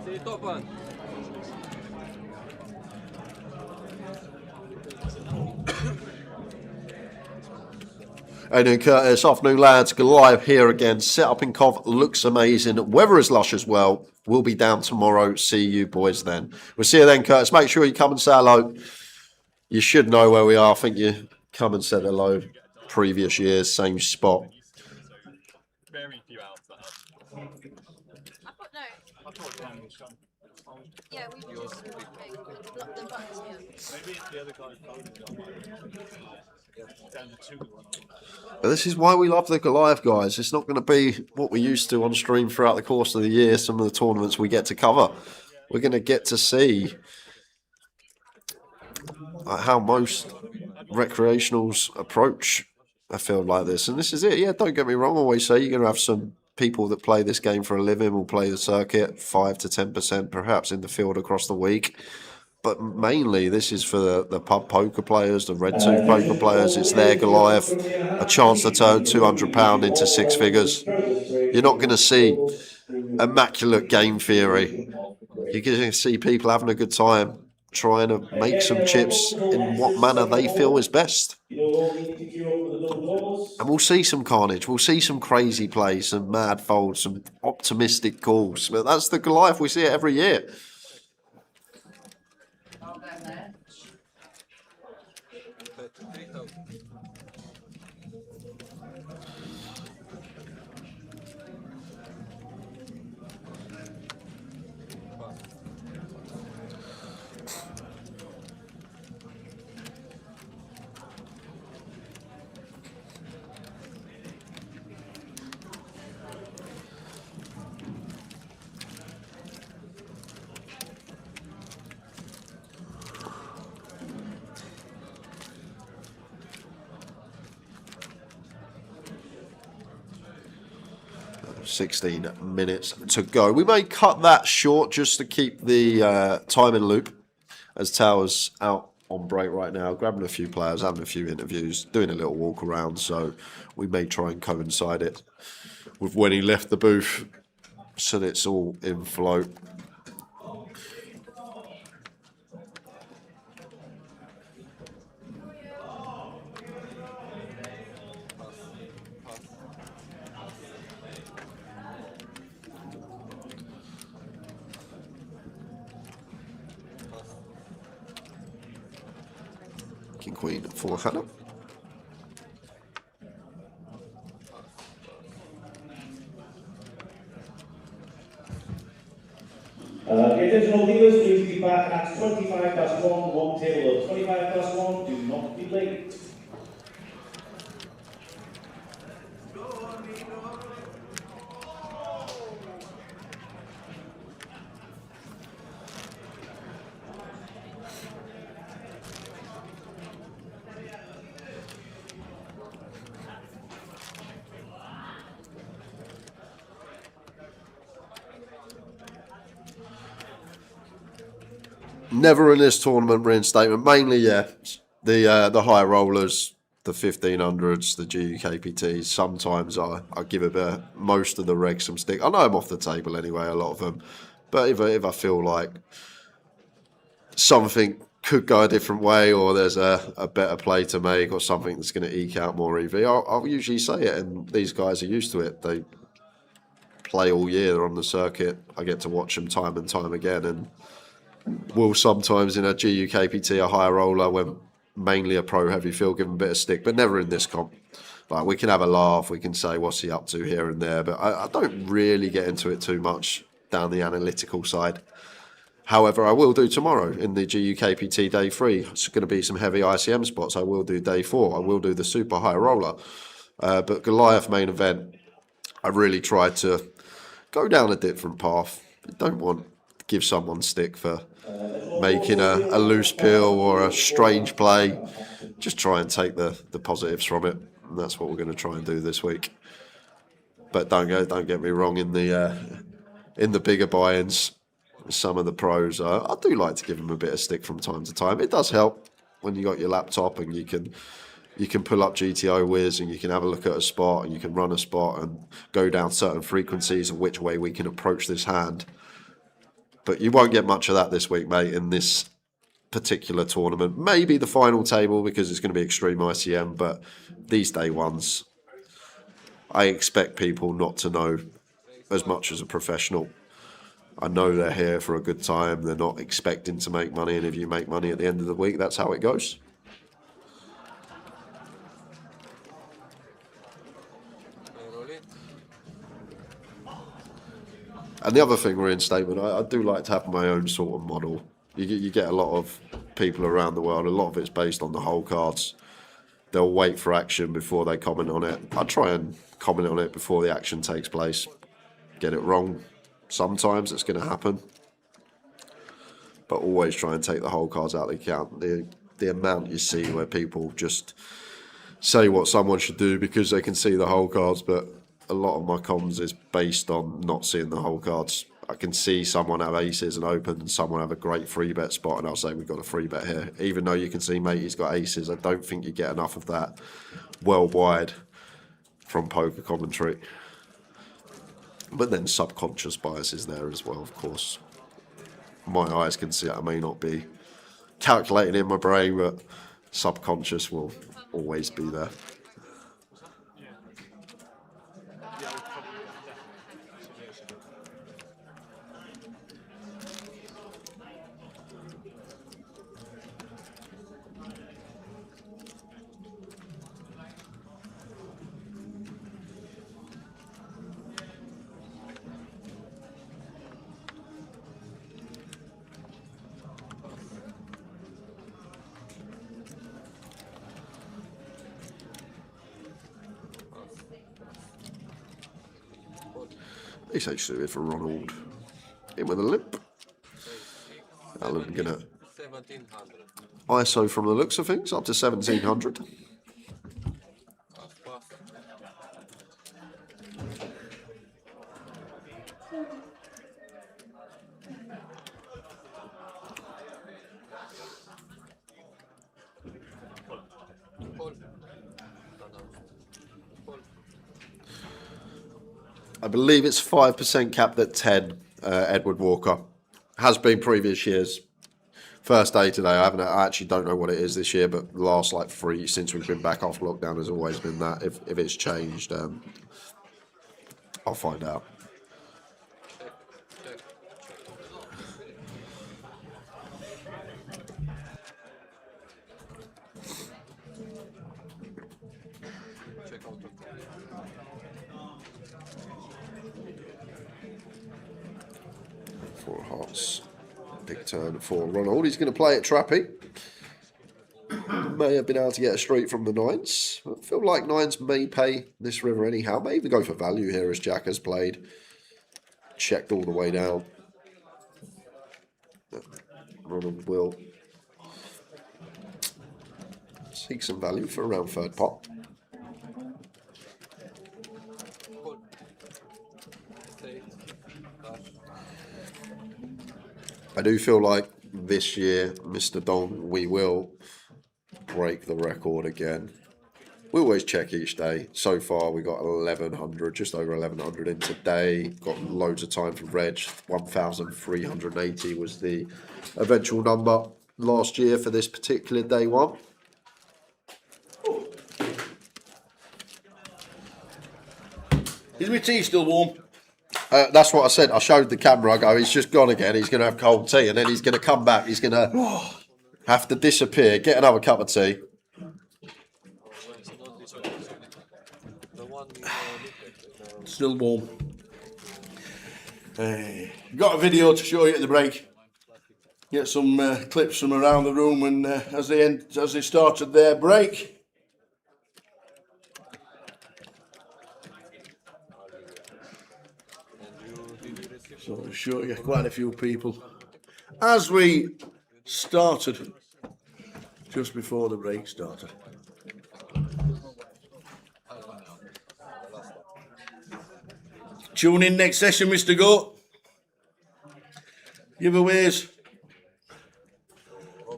See you, top one. Aidan Curtis, afternoon lads, Goliath here again. Set up in Cov looks amazing. Weather is lush as well. We'll be down tomorrow. See you boys then. We'll see you then, Curtis. Make sure you come and say hello. You should know where we are. I think you come and said hello previous years, same spot. very few outs that have. I thought no. I thought Dan was strong. Yeah, we were just the buttons here. Maybe it's the other guy's phone is on mine. Down to 2 one. But this is why we love the Goliath, guys. It's not going to be what we used to on stream throughout the course of the year, some of the tournaments we get to cover. We're going to get to see how most recreationals approach a field like this. And this is it. Yeah, don't get me wrong. I always say you're going to have some people that play this game for a living will play the circuit 5 to 10% perhaps in the field across the week. But mainly this is for the pub poker players, the red tooth poker players. It's their Goliath, a chance to turn £200 into 6 figures. You're not going to see immaculate game theory. You're going to see people having a good time, trying to make some chips in what manner they feel is best. And we'll see some carnage. We'll see some crazy plays, some mad folds, some optimistic calls. But that's the Goliath. We see it every year. $16 minutes to go. We may cut that short just to keep the time in loop, as Tower's out on break right now, grabbing a few players, having a few interviews, doing a little walk around. So we may try and coincide it with when he left the booth, so that it's all in flow. King Queen for Hannah. Attention all dealers, please be back at 25+1, one table of 25+1, do not be late. Never in this tournament reinstatement. Mainly, yeah, the high rollers, the 1500s, the GUKPTs. Sometimes I give a bit, most of the regs some stick. I know I'm off the table anyway, a lot of them. But if I feel like something could go a different way, or there's a better play to make, or something that's going to eke out more EV, I'll usually say it. And these guys are used to it. They play all year. They're on the circuit. I get to watch them time and time again, and will sometimes in a GUKPT, a higher roller, when mainly a pro heavy field, give him a bit of stick, but never in this comp. Like, we can have a laugh, we can say what's he up to here and there, but I don't really get into it too much down the analytical side. However, I will do tomorrow in the GUKPT day 3. It's going to be some heavy ICM spots. I will do day 4. I will do the super high roller. But Goliath main event, I really tried to go down a different path. I don't want give someone stick for making a loose pill or a strange play. Just try and take the positives from it, and that's what we're going to try and do this week. But don't get me wrong, in the bigger buy-ins, some of the pros, I do like to give them a bit of stick from time to time. It does help when you got your laptop and you can pull up GTO Wiz and you can have a look at a spot and you can run a spot and go down certain frequencies of which way we can approach this hand. But you won't get much of that this week, mate, in this particular tournament. Maybe the final table because it's going to be extreme ICM, but these day ones, I expect people not to know as much as a professional. I know they're here for a good time. They're not expecting to make money, and if you make money at the end of the week, that's how it goes. And the other thing, reinstatement, I do like to have my own sort of model. You get a lot of people around the world, a lot of it's based on the hole cards. They'll wait for action before they comment on it. I try and comment on it before the action takes place. Get it wrong. Sometimes it's going to happen. But always try and take the hole cards out of the account. The amount you see where people just say what someone should do because they can see the hole cards, but a lot of my comms is based on not seeing the hole cards. I can see someone have aces and open and someone have a great free bet spot and I'll say we've got a free bet here. Even though you can see mate, he's got aces, I don't think you get enough of that worldwide from poker commentary. But then subconscious bias is there as well, of course. My eyes can see it. I may not be calculating in my brain, but subconscious will always be there. It's actually for Ronald. In with a limp. Alan gonna 1700. ISO from the looks of things up to 1700. I believe it's 5% capped at 10. Edward Walker has been previous years. First day today. I actually don't know what it is this year, but the last like 3 since we've been back after lockdown has always been that. If it's changed, I'll find out. Four hearts. Big turn for Ronald. He's going to play it trappy. May have been able to get a straight from the nines. I feel like nines may pay this river anyhow. May even go for value here as Jack has played. Checked all the way down. Ronald will seek some value for around third pot. I do feel like this year, Mr. Dong, we will break the record again. We always check each day. So far, we got 1,100, just over 1,100 in today. Got loads of time for Reg. 1,380 was the eventual number last year for this particular day one. Is my tea still warm? That's what I said. I showed the camera. I go, he's just gone again. He's going to have cold tea, and then he's going to come back. He's going to have to disappear, get another cup of tea. Still warm. Got a video to show you at the break. Get some clips from around the room, and as they started their break. So I'm sure you quite a few people. As we started, just before the break started. Tune in next session, Mr. Goat. Giveaways.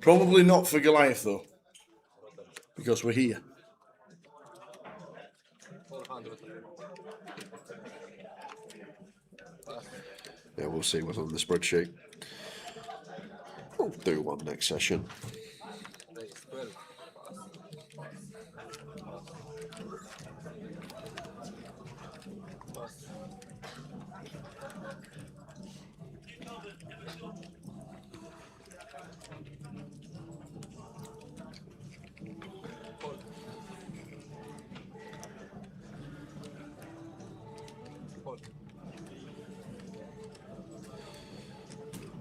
Probably not for Goliath though, because we're here. Yeah, we'll see what's on the spreadsheet. We'll do one next session.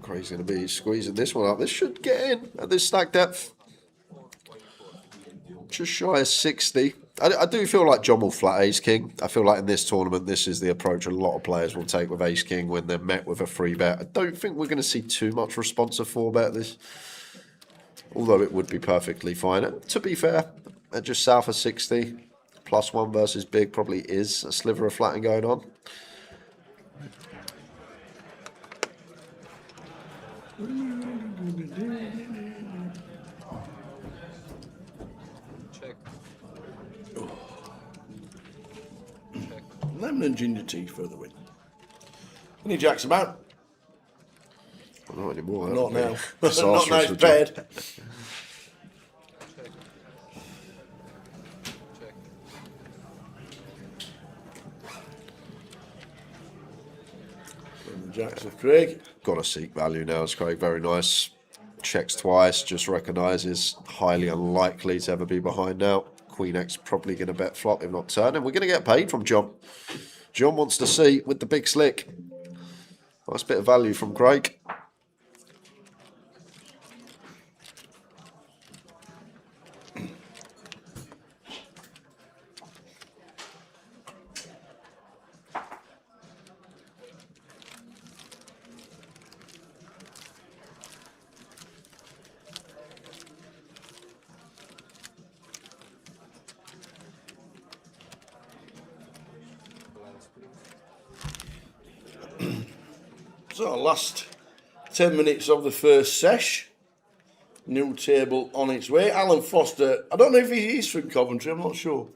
Craig's going to be squeezing this one up. This should get in at this stack depth. Just shy of 60. I do feel like John will flat Ace King. I feel like in this tournament, this is the approach a lot of players will take with Ace King when they're met with a free bet. I don't think we're going to see too much responsive 4-bet this, although it would be perfectly fine. And to be fair, at just south of 60, +1 versus big probably is a sliver of flatting going on. Lemon and ginger tea for the win. Any jacks about? Well, not anymore. Not now. Not now it's bed. Jacks of Craig. Got to seek value now, it's Craig. Very nice. Checks twice, just recognises highly unlikely to ever be behind now. Queen X probably going to bet flop if not turn, and we're going to get paid from John. John wants to see with the big slick. Nice bit of value from Craig. So, last 10 minutes of the first sesh. New table on its way. Alan Foster, I don't know if he is from Coventry, I'm not sure.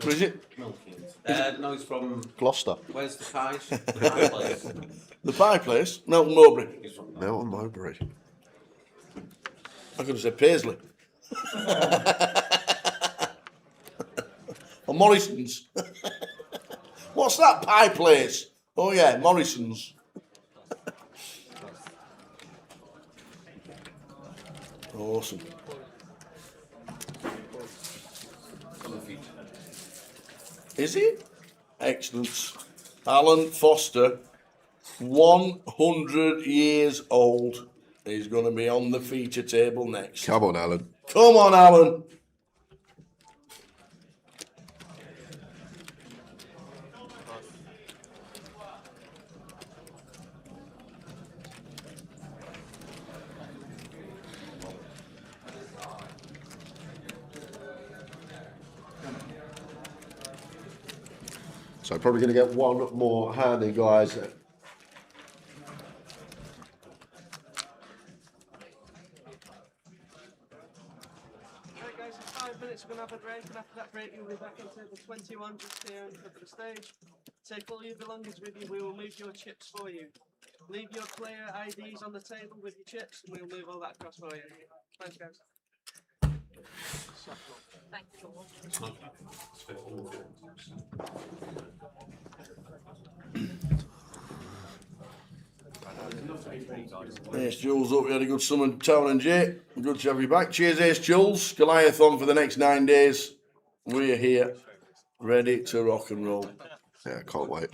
Or is it? No, he's from Gloucester. Where's the pies? The pie place. The pie place? Melton Mowbray. Melton Mowbray. I could have said Paisley. Or Morrison's. What's that pie place? Oh yeah, Morrison's. Awesome. Is it? Excellent. Alan Foster, 100 years old. He's going to be on the feature table next. Come on, Alan. Come on, Alan. So probably going to get one more handy, guys. Okay guys, in 5 minutes we're going to have a break, and after that break you'll be back on table 21 just here on top of the stage. Take all your belongings with you, we will move your chips for you. Leave your player IDs on the table with your chips and we'll move all that across for you. Thanks guys. Thank you. Ace Jules, hope you had a good summer in town and Jay. Good to have you back. Cheers, Ace Jules. Goliath on for the next 9 days. We're here, ready to rock and roll. Yeah, can't wait.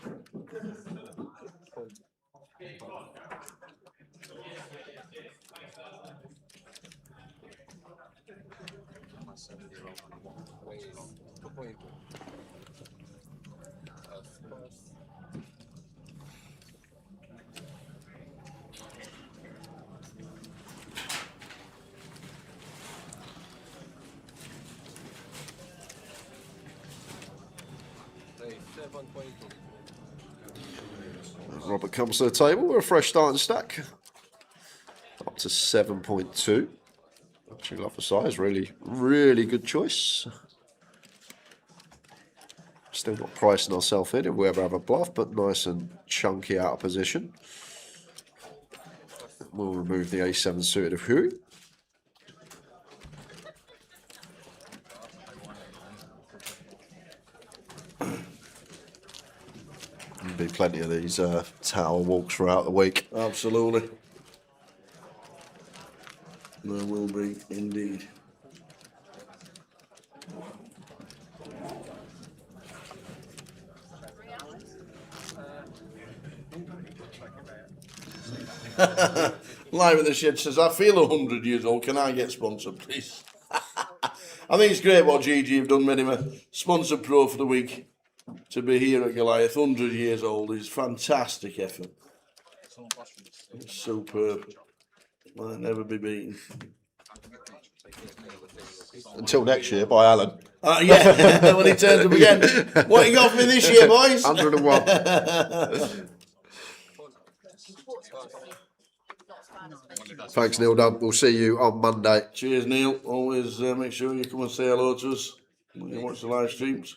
Robert comes to the table with a fresh starting stack. Up to 7.2. Actually love the size, really, really good choice. Still not pricing ourselves in if we ever have a bluff, but nice and chunky out of position. We'll remove the A7 suited of Huey. There'll be plenty of these tower walks throughout the week. Absolutely. There will be indeed. Live at the Shed says, I feel 100 years old. Can I get sponsored, please? I think it's great what GG have done, made him a sponsored pro for the week to be here at Goliath. 100 years old is fantastic effort. It's superb. Might never be beaten. Until next year by Alan. Yeah, when he turns up again. What you got for me this year, boys? 101. Thanks, Neil Dunn. We'll see you on Monday. Cheers, Neil. Always make sure you come and say hello to us when you watch the live streams.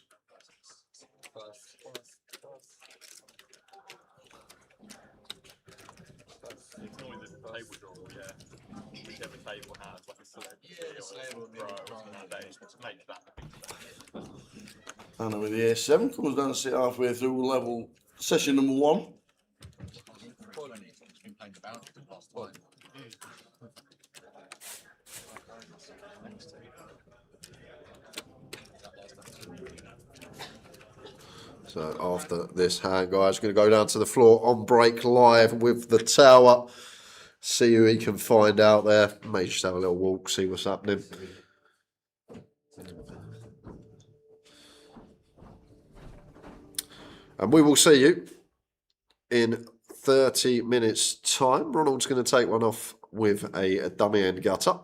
Anna with the A7 comes down to sit halfway through level session number 1. So after this hand, guys, going to go down to the floor on break live with the tower. See who he can find out there. May just have a little walk, see what's happening. And we will see you in 30 minutes' time. Ronald's going to take one off with a dummy and gutter.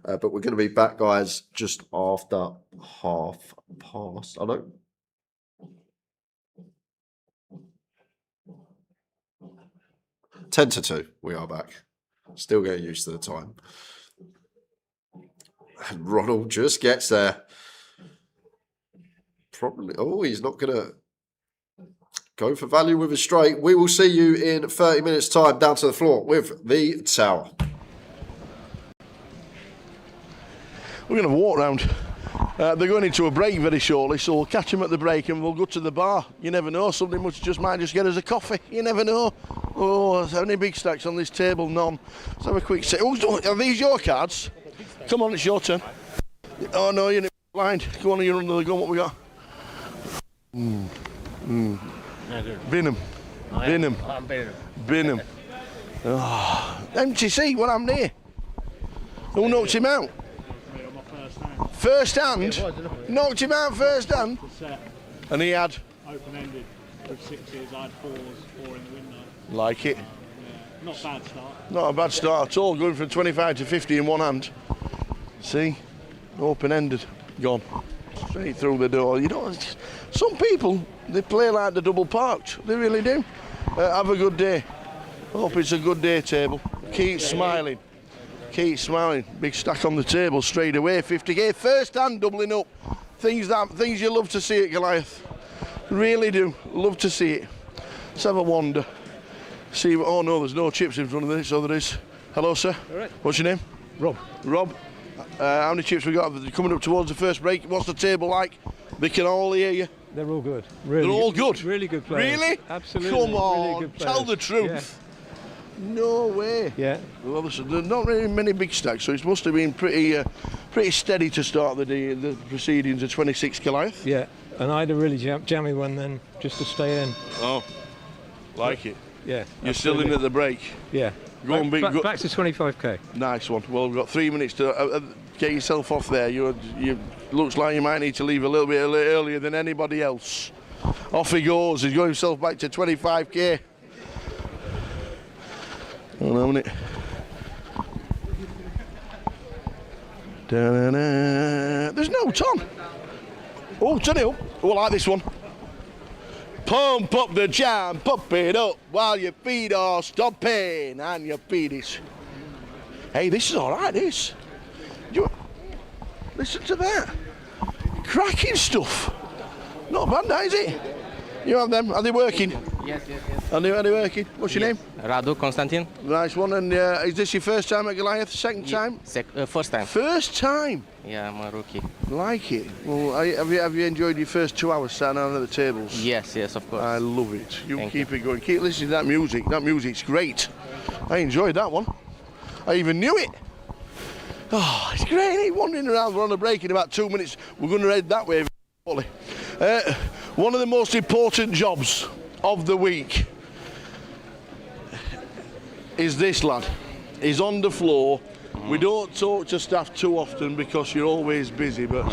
But we're going to be back, guys, just after 2:30. I know. 10 to 2, we are back. Still getting used to the time. And Ronald just gets there. Probably, oh, he's not going to go for value with a straight. We will see you in 30 minutes' time down to the floor with the tower. We're going to walk round. They're going into a break very shortly, so we'll catch them at the break and we'll go to the bar. You never know, somebody might just get us a coffee. You never know. Oh, is there any big stacks on this table? None. Let's have a quick sit. Oh, are these your cards? Come on, it's your turn. Oh no, you're blind. Come on, you're under the gun. What we got? Bin him. Bin him. Bin him. Oh, empty seat. What happened here? Who knocked him out? First hand? Knocked him out first hand? And he had? Open-ended with 6s, I had 4s, 4 in the window. Like it? Yeah. Not a bad start. Not a bad start at all, going from 25 to 50 in one hand. See? Open-ended. Gone. Straight through the door. You know, some people, they play like the double parked. They really do. Have a good day. Hope it's a good day, table. Keep smiling. Keep smiling. Big stack on the table straight away. 50k. First hand doubling up. Things you love to see at Goliath. Really do. Love to see it. Let's have a wander. See. Oh no, there's no chips in front of this. So there is. Hello, sir. All right. What's your name? Rob. Rob. How many chips we got? Coming up towards the first break. What's the table like? They can all hear you. They're all good. Really, they're all good. Really good players. Really? Absolutely. Come on. Really good players. Tell the truth. Yeah. No way. Yeah. Well, listen, there's not really many big stacks, so it must have been pretty steady to start the proceedings of 26 Goliath. Yeah. And I had a really jammy one then, just to stay in. Oh, like it. Yeah. You're still in at the break. Yeah. Go on, big. Back to 25k. Nice one. Well, we've got 3 minutes to get yourself off there. You looks like you might need to leave a little bit earlier than anybody else. Off he goes. He's got himself back to 25k. Hold on a minute. Da-da-da. There's no Tom. Oh, turn it up. Oh, I like this one. Pump up the jam, pump it up while your feet are stomping and your feet is. Hey, this is all right. This. Listen to that. Cracking stuff. Not bad, that, is it? You have them. Are they working? Yes. Are they working? What's your name? Radu Konstantin. Nice one. And is this your first time at Goliath? Second time? First time. First time. Yeah, I'm a rookie. Like it. Well, have you enjoyed your first 2 hours sat down at the tables? Yes, of course. I love it. You Thank keep it going. Keep listening to that music. That music's great. I enjoyed that one. I even knew it. Oh, it's great, isn't it? Wandering around. We're on a break in about 2 minutes. We're going to head that way. One of the most important jobs of the week is this lad. He's on the floor. We don't talk to staff too often because you're always busy, but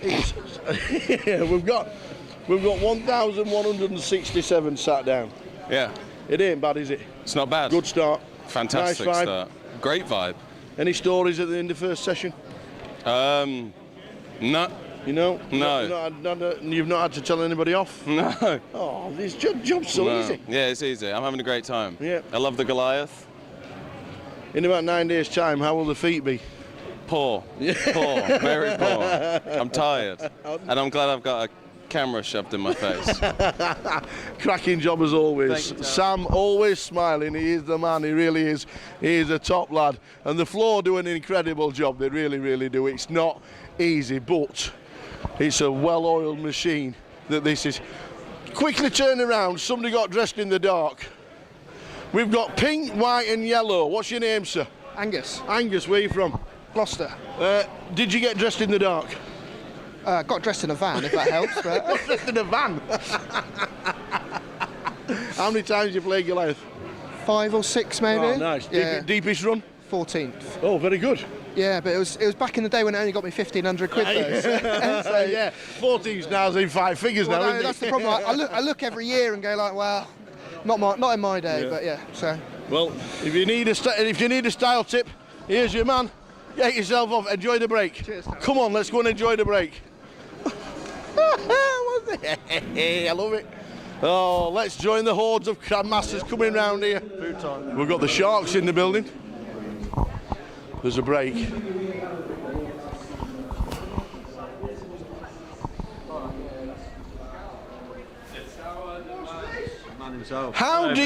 we've got 1,167 sat down. Yeah. It ain't bad, is it? It's not bad. Good start. Fantastic nice vibe. start. Great vibe. Any stories at the end of the first session? No. You know? No. You've not had to tell anybody off? No. Oh, this job's so easy. Yeah, it's easy. I'm having a great time. Yeah. I love the Goliath. In about 9 days' time, how will the feet be? Poor. Poor. Very poor. I'm tired. And I'm glad I've got a camera shoved in my face. Cracking job as always. You, Sam always smiling. He is the man. He really is. He is a top lad. And the floor do an incredible job. They really, really do. It's not easy, but it's a well-oiled machine that this is. Quickly turn around. Somebody got dressed in the dark. We've got pink, white and yellow. What's your name, sir? Angus. Angus, where are you from? Gloucester. Did you get dressed in the dark? Got dressed in a van, if that helps. But... Got dressed in a van? How many times you played Goliath? 5 or 6 maybe. Oh, nice. Yeah. Deepest run? 14th. Oh, very good. Yeah, but it was back in the day when it only got me 1,500 quid though. So, yeah, 14's now in 5 figures now, no, isn't that's it? the problem. I look every year and go like, well, not in my day, but yeah. So. Well, if you need a style tip, here's your man. Get yourself off. Enjoy the break. Cheers. Come on, let's go and enjoy the break. I love it. Oh, let's join the hordes of crab masters coming round here. Food time. We've got the sharks in the building. There's a break. How do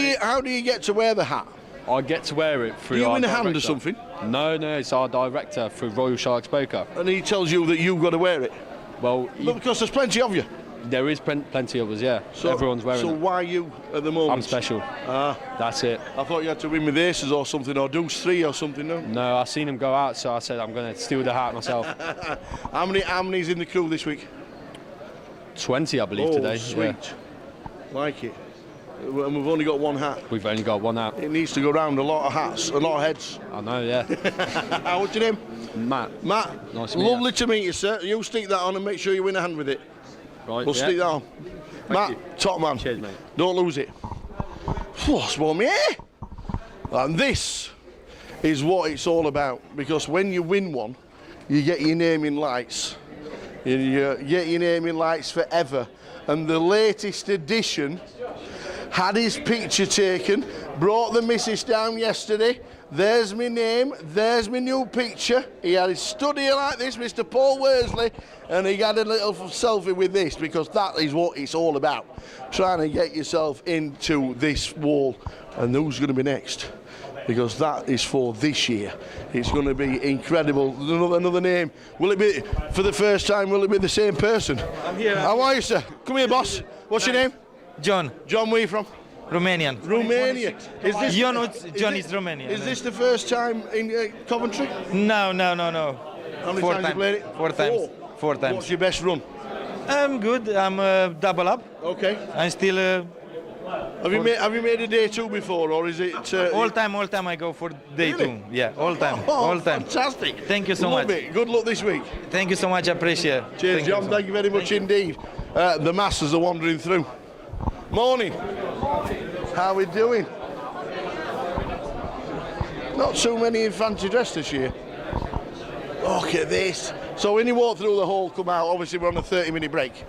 you get to wear the hat? I get to wear it through. Do you our win a hand or director. something? No, it's our director through Royal Sharks Poker. And he tells you that you've got to wear it? Well, because there's plenty of you. There is plenty of us, yeah. So, everyone's wearing it. So why you at the moment? I'm special. That's it. I thought you had to win with aces or something, or deuce 3 or something, no? No, I seen him go out, so I said I'm going to steal the hat myself. How many's in the crew this week? 20, I believe, today. Sweet. Yeah. Like it. And we've only got one hat. We've only got one hat. It needs to go round a lot of hats, a lot of heads. I know, yeah. What's your name? Matt. Matt. Nice to meet you. Lovely to meet you, sir. You stick that on and make sure you win a hand with it. Right, We'll stick that on. Matt, top man. Cheers, mate. Don't lose it. What's warm here? And this is what it's all about, because when you win one, you get your name in lights. You get your name in lights forever. And the latest edition had his picture taken, brought the missus down yesterday. There's my name, there's my new picture. He had his study like this, Mr. Paul Worsley, and he had a little selfie with this, because that is what it's all about. Trying to get yourself into this wall. And who's going to be next? Because that is for this year. It's going to be incredible. Another name. Will it be, for the first time, will it be the same person? I'm here. How are you, sir? Come here, boss. What's your name? John. John, where are you from? Romanian. Romania. Is this, John is Romanian. Is this the first time in Coventry? No. How many times you played it? 4 times. 4 times. What's your best run? I'm good. I'm double up. Okay. I'm still. Have you made a day 2 before, or is it? All time I go for day Really? 2. Yeah, all time. Oh, all time. Fantastic. Thank you so Love much. it. Good luck this week. Thank you so much. I appreciate it. Cheers, John. Thank you very much indeed. The masters are wandering through. Morning. How are we doing? Not too many in fancy dress this year. Look at this. So when you walk through the hall, come out, obviously we're on a 30-minute break.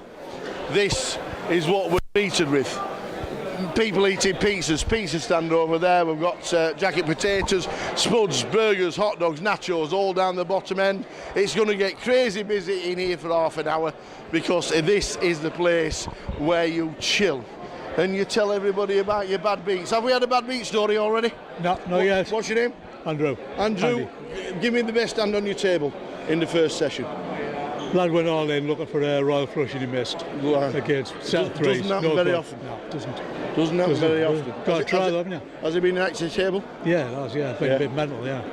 This is what we're Treated with. People eating pizzas, pizza stand over there. We've got jacket potatoes, spuds, burgers, hot dogs, nachos, all down the bottom end. It's going to get crazy busy in here for half an hour because this is the place where you chill and you tell everybody about your bad beats. Have we had a bad beat story already? No, not yet. What's your name? Andrew. Andrew, give me the best hand on your table in the first session. Lad went all in looking for a royal flush and he missed against South Thrace. Doesn't happen very often. No, it doesn't. Doesn't happen very often. Got to try, haven't you? Has he been an active table? Yeah, it has, yeah. Been a bit mental, yeah.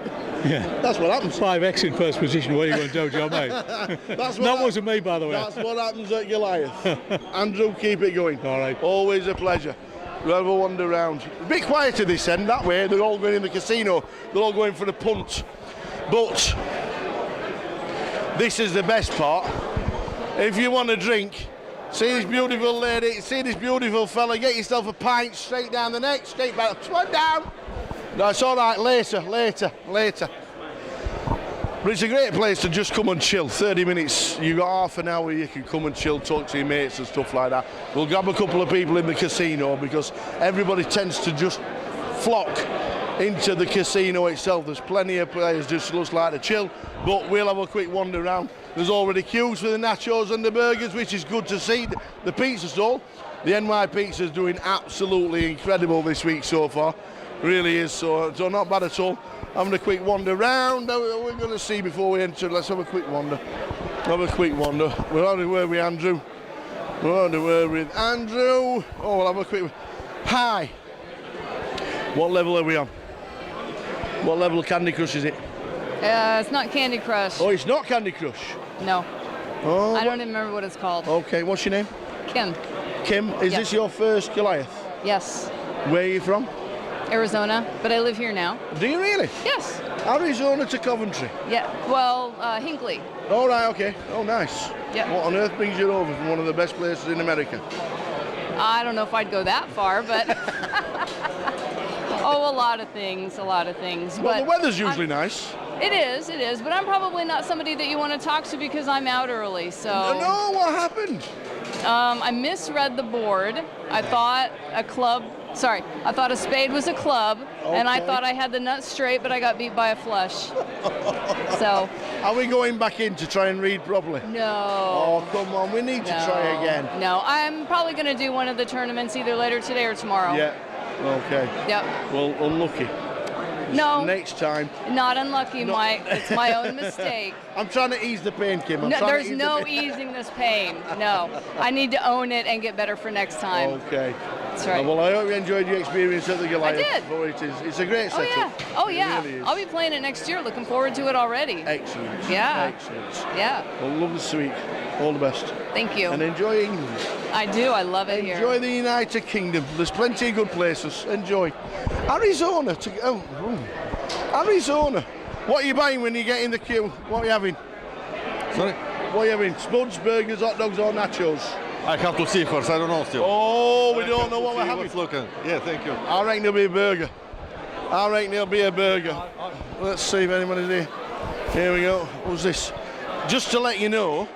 Yeah. That's what happens. 5x in first position. What are you going to do, Joe, mate? That wasn't me, by the way. That's what happens at Goliath. Andrew, keep it going. All right. Always a pleasure. We'll have a wander round. A bit quieter this end, that way. They're all going in the casino. They're all going for the punt. But this is the best part. If you want a drink, see this beautiful lady, see this beautiful fella, get yourself a pint straight down the neck, straight back, swan down. No, it's all right, later. But it's a great place to just come and chill. 30 minutes, you got half an hour, you can come and chill, talk to your mates and stuff like that. We'll grab a couple of people in the casino because everybody tends to just flock into the casino itself. There's plenty of players just looks like to chill, but we'll have a quick wander around. There's already queues for the nachos and the burgers, which is good to see. The pizza stall, the NY Pizza is doing absolutely incredible this week so far. Really is, so not bad at all. Having a quick wander around. We're going to see before we enter. Let's have a quick wander. We're on the way with Andrew. Oh, we'll have a quick. Hi. What level are we on? What level of Candy Crush is it? It's not Candy Crush. Oh, it's not Candy Crush? No. Oh, I don't even remember what it's called. Okay, what's your name? Kim. Kim, is this your first Goliath? Yes. Where are you from? Arizona, but I live here now. Do you really? Yes. Arizona to Coventry? Yeah, well, Hinckley. Oh, right, okay. Oh, nice. Yeah. What on earth brings you over from one of the best places in America? I don't know if I'd go that far, but... Oh, a lot of things. Well, but the weather's usually nice. It is, but I'm probably not somebody that you want to talk to because I'm out early, so... No, what happened? I misread the board. I thought a spade was a club, and I thought I had the nuts straight, but I got beat by a flush. So... Are we going back in to try and read properly? No. Oh, come on, we need to try again. No, I'm probably going to do one of the tournaments either later today or tomorrow. Yeah, okay. Yep. Well, unlucky. No. Next time. Not unlucky, Mike. It's my own mistake. I'm trying to ease the pain, Kim. There's no easing this pain. No. I need to own it and get better for next time. Okay. That's right. Well, I hope you enjoyed your experience at the Goliath. I did. It's a great setup. Oh, yeah. It really is. I'll be playing it next year. Looking forward to it already. Excellent. Yeah. Excellent. Yeah. Well, love the sweet. All the best. Thank you. And enjoy England. I do. I love it here. Enjoy the United Kingdom. There's plenty of good places. Enjoy. Arizona. Arizona. What are you buying when you get in the queue? What are you having? Sorry? What are you having? Spuds, burgers, hot dogs or nachos? I have to see first, I don't know still. Oh, we don't know what we're having. Looking. Yeah, thank you. I reckon there'll be a burger. Let's see if anybody's here. Here we go. What's this? Just to let you know,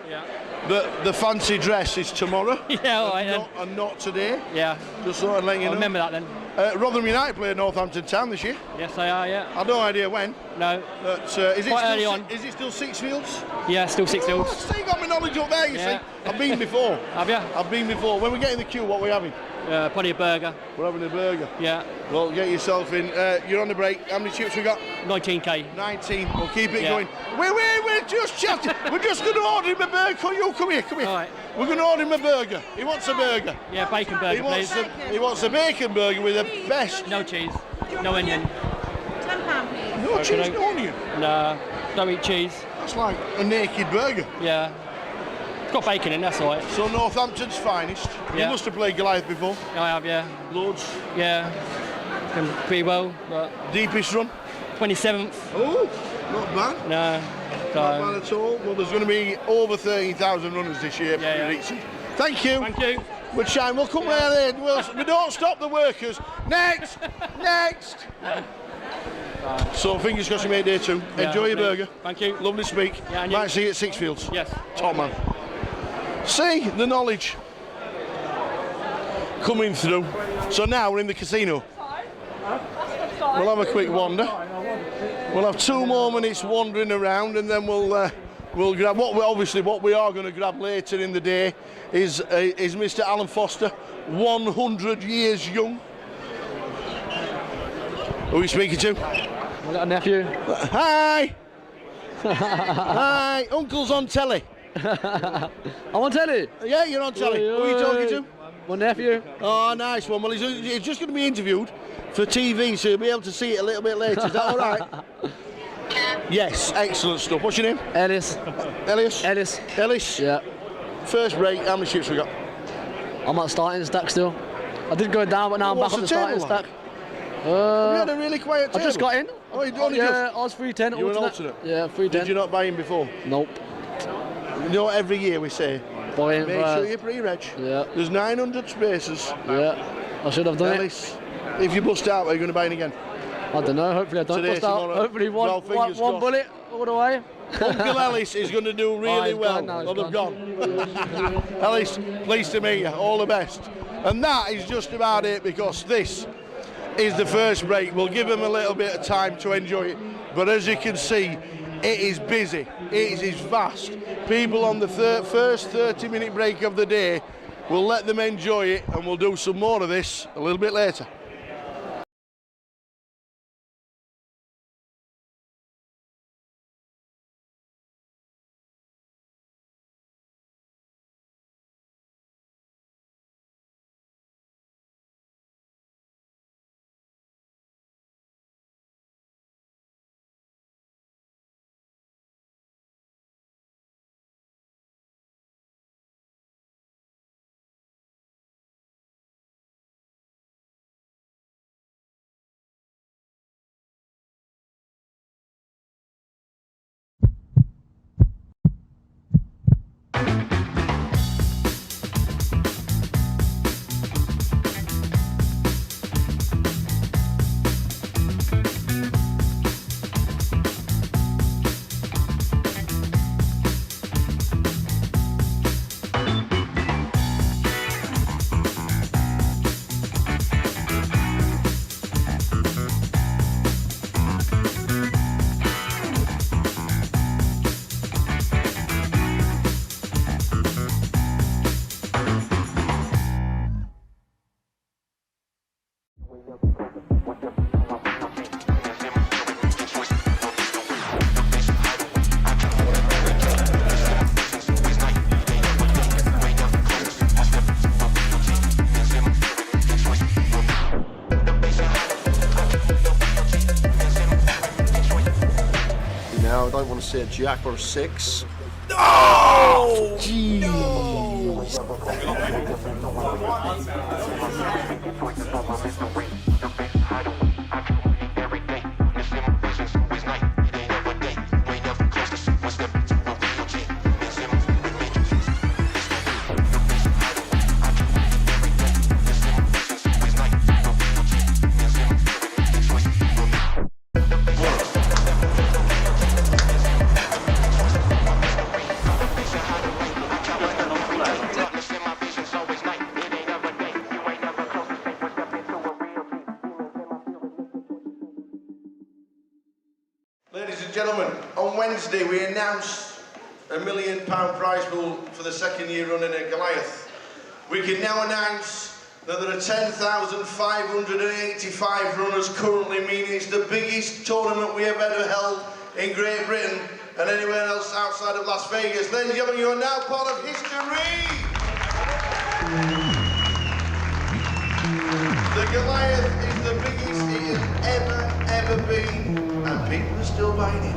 that the fancy dress is tomorrow. Yeah, and not today. Yeah. Just thought I'd let you know. Remember that then. Rotherham United play Northampton Town this year. Yes, they are, yeah. I've no idea when. No. But, is Quite early on. Is it still Six Fields? Yeah, still Six Fields. So you got my knowledge up there, you see. I've been before. Have you? I've been before. When we get in the queue, what are we having? Probably a burger. We're having a burger. Yeah. Well, get yourself in. You're on the break. How many chips we got? 19k. 19. We'll keep it going. We're just chatting. We're just going to order him a burger. Come here. All right. We're going to order him a burger. He wants a burger. Yeah, bacon burger, please. He wants a bacon burger with the best. No cheese. No onion. £10, please. No cheese, no onion? No, don't eat cheese. That's like a naked burger. Yeah. It's got bacon in, that's all right. So Northampton's finest. Yeah. You must have played Goliath before. I have, yeah. Loads. Yeah. Done pretty well, but... Deepest run? 27th. Oh, not bad. No. Not bad at all. Well, there's going to be over 13,000 runners this year. Thank you. Thank you. We'll shine. We'll come there. We don't stop the workers. Next. So fingers crossed you made day two. Yeah, Enjoy your burger. Thank you. Lovely to speak. Yeah, and Might you. see you at Six Fields. Yes. Top man. See the knowledge. coming through. So now we're in the casino. We'll have a quick wander. We'll have 2 more minutes wandering around, and then we'll grab what we are going to grab later in the day is Mr. Alan Foster, 100 years young. Who are we speaking to? I got a nephew. Hi. Hi. Uncle's on telly. I'm on telly. Yeah, you're on telly. Who are you talking to? My nephew. Oh, nice one. Well, he's just going to be interviewed for TV, so you'll be able to see it a little bit later. Is that all right? Yes, excellent stuff. What's your name? Ellis. Ellis? Ellis? Yeah. First break, how many ships we got? I'm at starting stack still. I did go down, but now I'm back on the starting stack. You had a really quiet table. I just got in. Oh, you only just? I was 310. You were an alternate? Yeah, 310. Did you not buy in before? Nope. You know, every year we say, buy in make sure you pre-reg. Yeah. There's 900 spaces. Yeah. I should have done Ellis, if you bust out, are you going to buy in again? I don't know. Hopefully I don't Today, bust out. tomorrow. Hopefully one crossed. bullet all the way. Uncle Ellis is going to do really well. Gone They've gone. Ellis, pleased to meet you. All the best. And that is just about it, because this is the first break. We'll give them a little bit of time to enjoy it. But as you can see, it is busy. It is vast. People on the first 30-minute break of the day, we'll let them enjoy it, and we'll do some more of this a little bit later. Now, I don't want to see a jack or a 6. Oh! Jeez. Ladies and gentlemen, on Wednesday we announced £1 million prize pool for the second year running at Goliath. We can now announce that there are 10,585 runners currently, meaning it's the biggest tournament we have ever held in Great Britain and anywhere else outside of Las Vegas. Ladies and gentlemen, you are now part of history! The Goliath is the biggest it has ever been, and people are still buying it.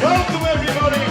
Welcome everybody!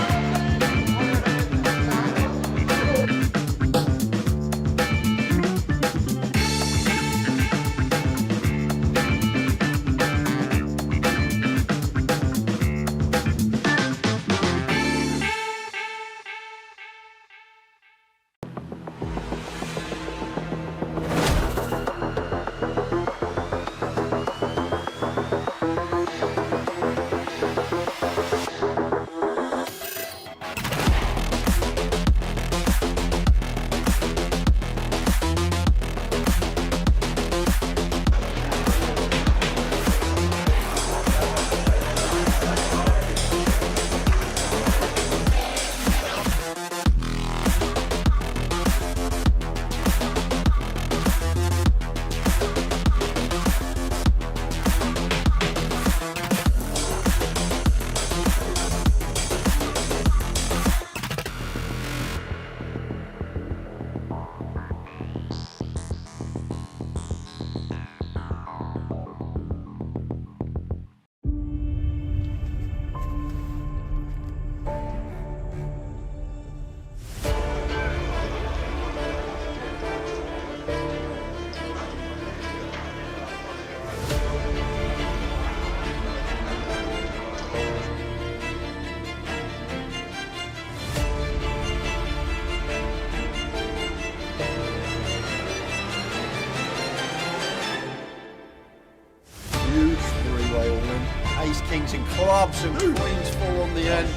kings and clubs and queens full on the end.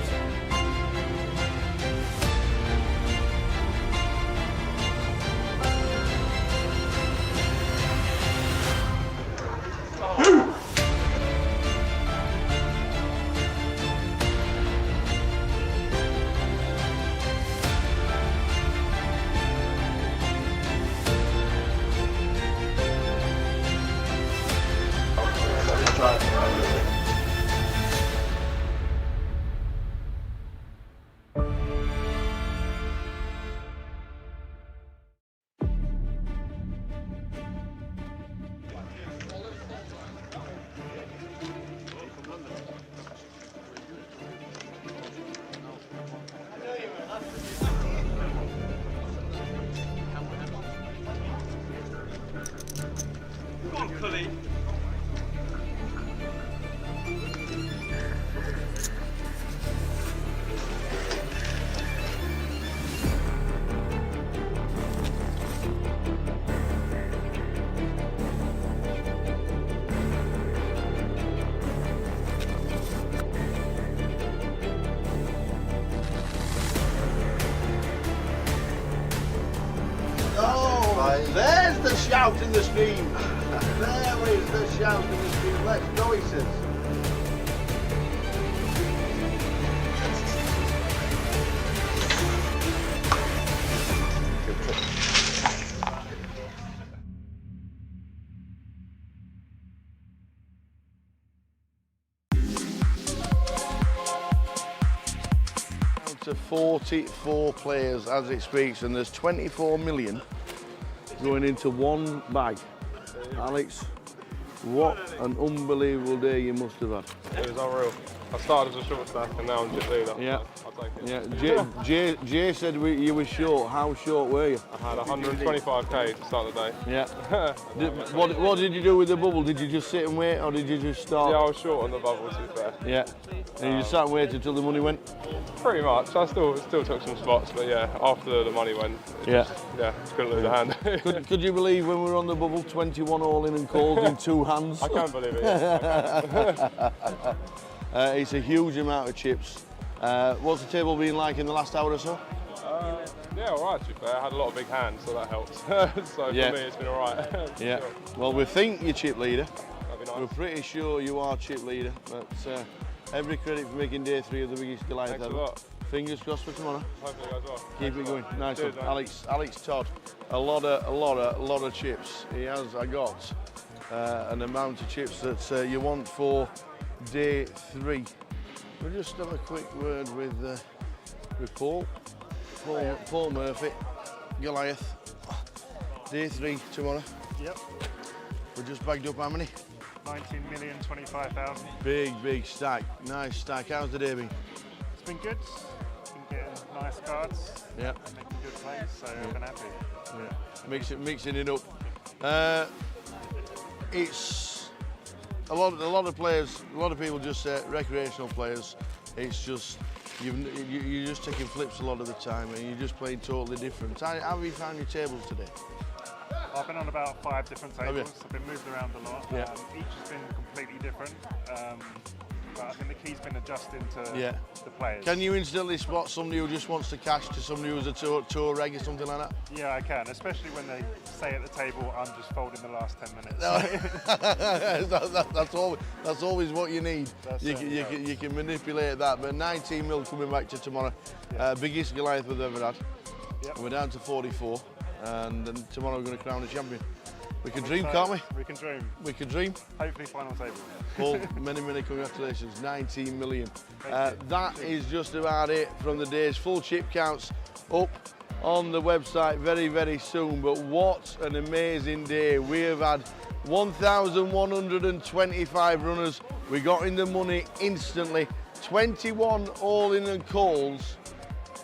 There's the shout and the scream. There is the shout and the scream. Let's go, he says. Down to 44 players as it speaks, and there's 24 million going into one bag. Alex, what an unbelievable day you must have had. It was unreal. I started as a short stack and now I'm just leader. Yeah. I'll take it. Yeah. Jay said you were short. How short were you? I had 125k to start the day. Yeah. What did you do with the bubble? Did you just sit and wait, or did you just start? Yeah, I was short on the bubble, to be fair. Yeah. And you just sat and waited until the money went? Pretty much. I still took some spots, but yeah, after the money went, just couldn't lose a hand. Could you believe when we were on the bubble, 21 all in and calls in 2 hands? I can believe it, yeah. It's a huge amount of chips. What's the table been like in the last hour or so? Yeah, all right, to be fair. I had a lot of big hands, so that helps. So for me, it's been all right. Yeah. Well, we think you're chip leader. That'd be nice. We're pretty sure you are chip leader, but every credit for making day 3 of the biggest Goliath Thanks ever. a lot. Fingers crossed for tomorrow. Hopefully it goes well. Keep it going. Nice Cheers, one. mate. Alex Todd, a lot of chips. He has got an amount of chips that you want for day 3. We'll just have a quick word with Paul Murphy, Goliath. Day 3 tomorrow. Yep. We're just bagged up how many? 19,025,000. Big stack. Nice stack. How's the day been? It's been good. Been getting nice cards. Yep. Making good plays, so I've been happy. Yeah. Mixing it up. It's a lot of players. A lot of people just say recreational players. It's just you're just taking flips a lot of the time, and you're just playing totally different. How have you found your tables today? I've been on about 5 different Have you? tables. I've been moved around a lot. Yeah. Each has been completely different. But I think the key's been adjusting to the players. Can you instantly spot somebody who just wants to cash to somebody who's a tour reg or something like that? Yeah, I can, especially when they say at the table, I'm just folding the last 10 minutes. That's always what you need. You can manipulate that. But 19 mil coming back to tomorrow. Biggest Goliath we've ever had. Yep. We're down to 44, and then tomorrow we're going to crown a champion. We can dream, can't we? We can dream. We can dream. Hopefully final table. Paul, many congratulations. 19 million. That is just about it from the day's full chip counts up on the website very soon. But what an amazing day. We have had 1,125 runners. We got in the money instantly. 21 all in and calls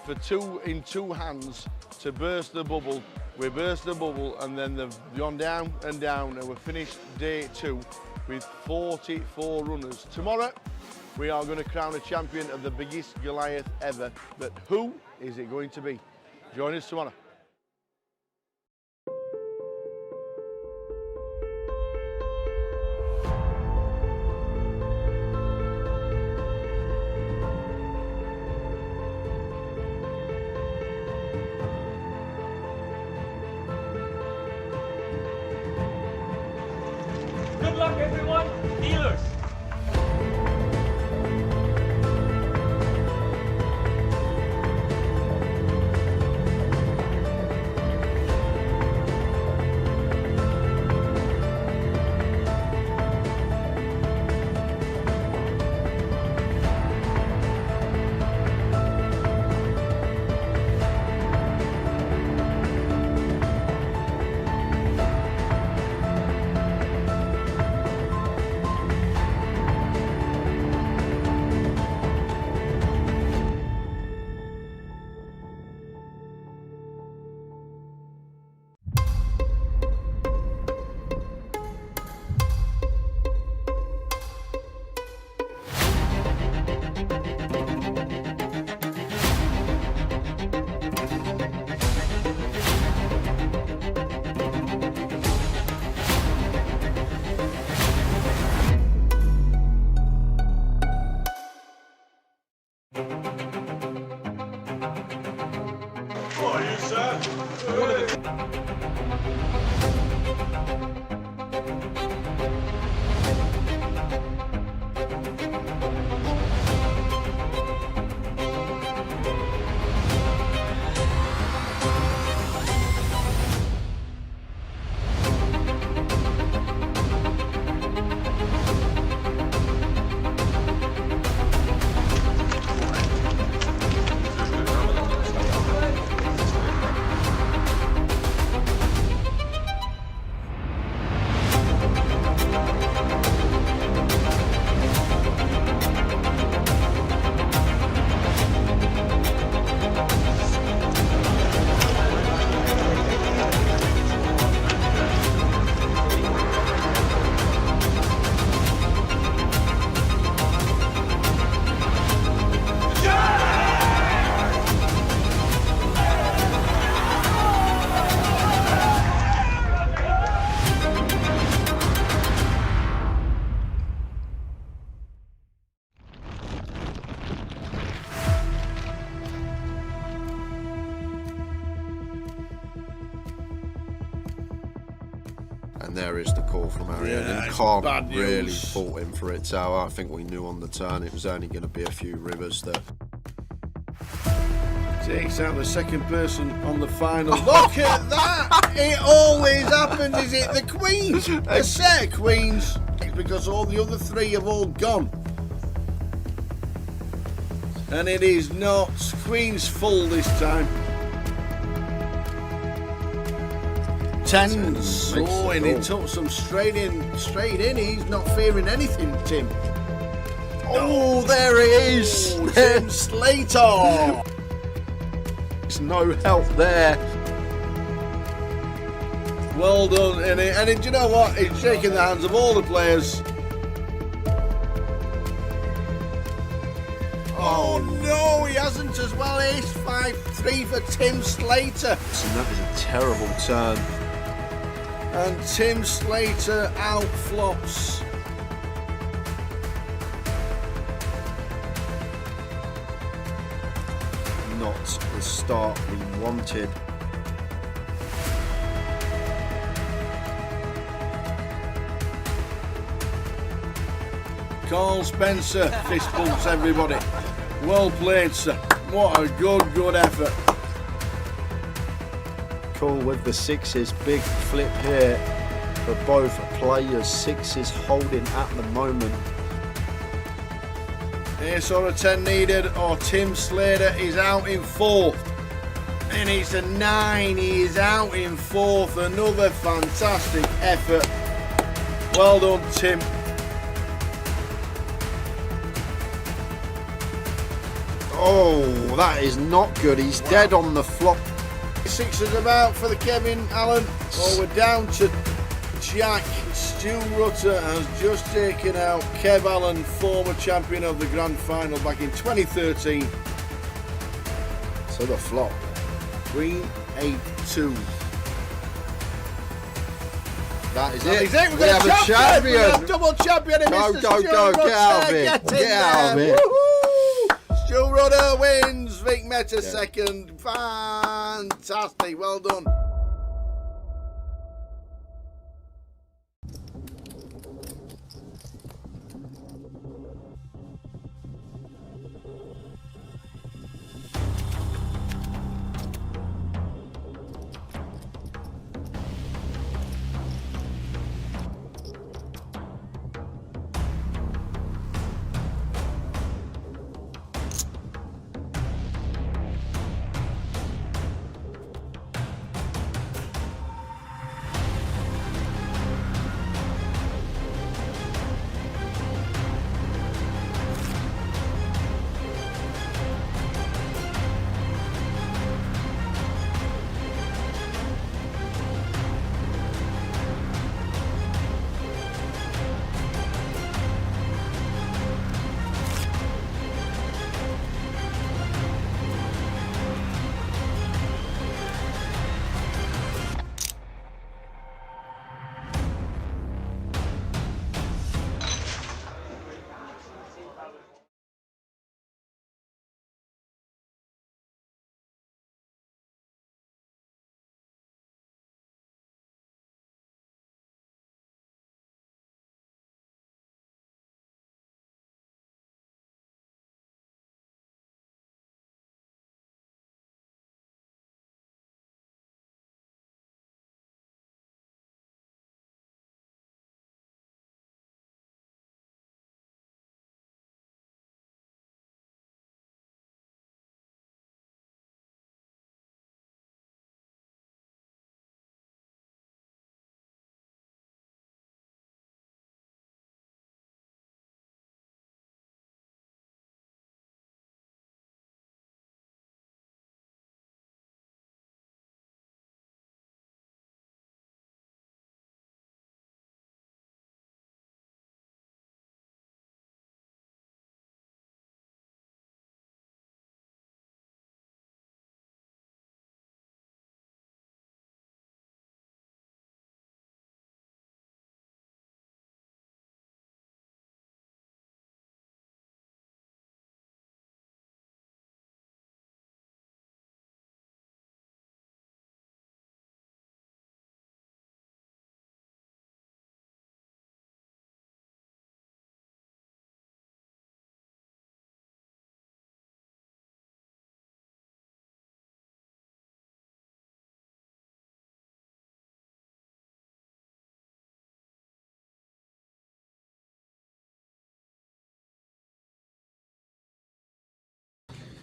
for 2 in 2 hands to burst the bubble. We burst the bubble, and then they've gone down and down, and we've finished day 2 with 44 runners. Tomorrow, we are going to crown a champion of the biggest Goliath ever. But who is it going to be? Join us tomorrow. And there is the call from Ariane. Yeah, And Carl bad really news. fought him for it, Tower. I think we knew on the turn it was only going to be a few rivers there. Takes out the second person on the final. Look at that! It always happens. Is it the Queens? A set of Queens. It's because all the other three have all gone. And it is not Queens full this time. Tens. Oh, and he took some straight in. He's not fearing anything, Tim. Oh, there it is. Oh, Tim Slater. There's no help there. Well done, and do you know what? He's shaking the hands of all the players. Oh no, he hasn't as well. Ace 5-3 for Tim Slater. And that is a terrible turn. And Tim Slater outflops. Not the start we wanted. Carl Spencer fist bumps everybody. Well played, sir. What a good effort. Cool with the sixes. Big flip here for both players. Sixes holding at the moment. Ace or a 10 needed, or Tim Slater is out in fourth. And it's a 9. He is out in fourth. Another fantastic effort. Well done, Tim. Oh, that is not good. He's dead on the flop. Sixes about for the Kevin Allen. Oh, we're down to Jack. Stu Rutter has just taken out Kev Allen, former champion of the Grand Final back in 2013. So the flop. Queen 8-2. That is That it. is it. We have a champion. We have double champion. Go, go, go. Get out of here. Get out of here. Stu Rutter wins. Vic Meta second. Fantastic. Well done.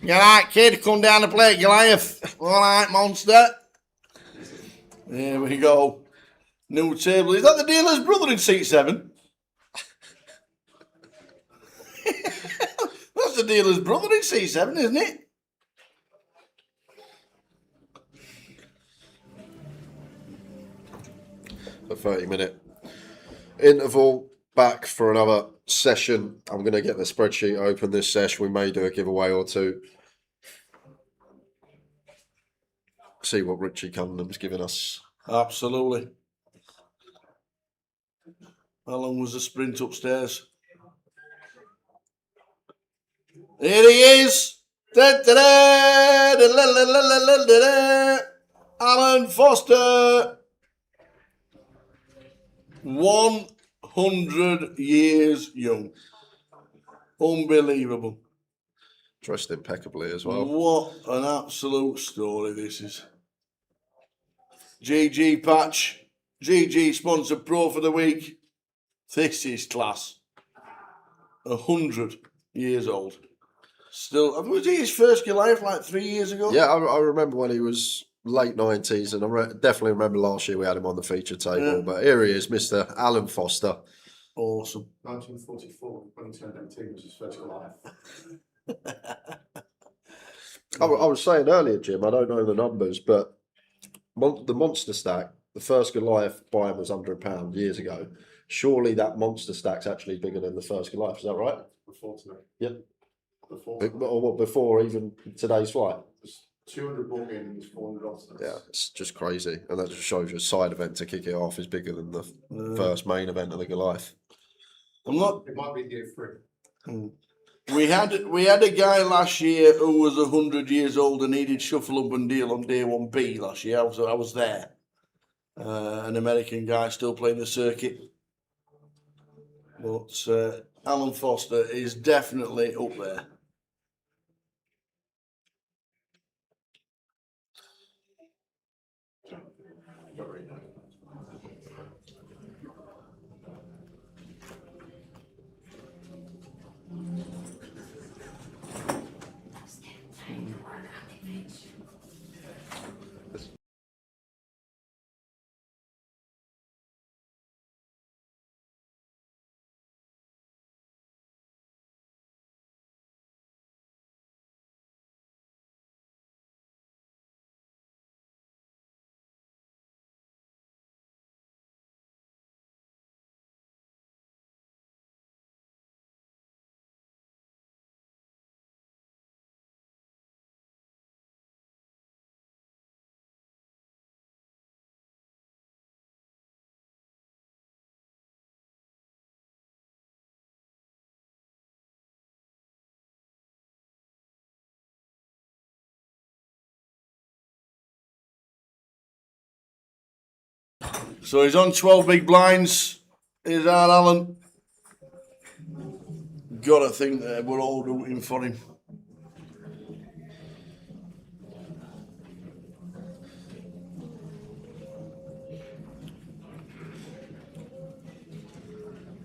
You alright, kid? Come down to play Goliath. Alright, monster. There we go. New table. Is that the dealer's brother in seat 7? That's the dealer's brother in seat 7, isn't it? A 30-minute interval. Back for another session. I'm going to get the spreadsheet open this session. We may do a giveaway or two. See what Richie Cunningham's given us. Absolutely. How long was the sprint upstairs? Here he is. Alan Foster. 100 years young. Unbelievable. Dressed impeccably as well. What an absolute story this is. GG patch. GG sponsored pro for the week. This is class. 100 years old. Still, was he his first Goliath like 3 years ago? Yeah, I remember when he was late 90s, and I definitely remember last year we had him on the feature table. Yeah. But here he is, Mr. Alan Foster. Awesome. 1944, when he turned 18, was his first Goliath. I was saying earlier, Jim, I don't know the numbers, but the monster stack, the first Goliath buy was £100 years ago. Surely that monster stack's actually bigger than the first Goliath, is that right? Before today. Yeah. Before. Before even today's flight? 200 ball games, 400 odds. Yeah, it's just crazy. And that just shows you a side event to kick it off is bigger than the first main event of the Goliath. I'm not. It might be year 3. We had a guy last year who was 100 years old and needed shuffle up and deal on day 1B last year. I was there. An American guy still playing the circuit. But Alan Foster is definitely up there. So he's on 12 big blinds. Here's our Alan. Gotta think that we're all rooting for him.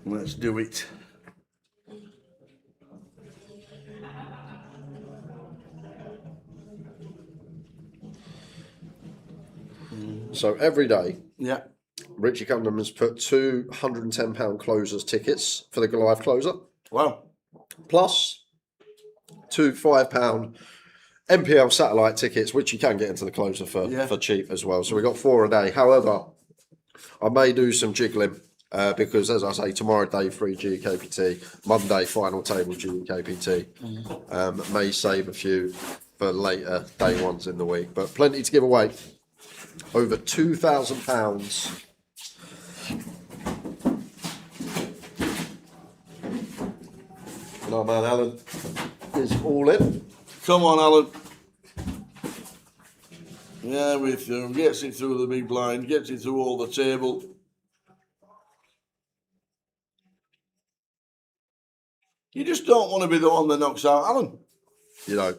Let's do it. So every day, yeah, Richie Cunningham has put £210 closers tickets for the Goliath closer. Wow. Plus two £5 MPL satellite tickets, which you can get into the closer for cheap as well. So we got 4 a day. However, I may do some jiggling because, as I say, tomorrow day 3 GKPT, Monday final table GKPT. May save a few for later day ones in the week, but plenty to give away. Over £2,000. And our man Alan is all in. Come on, Alan. Yeah, with him. Gets it through the big blind, gets it through all the table. You just don't want to be the one that knocks out Alan. You know.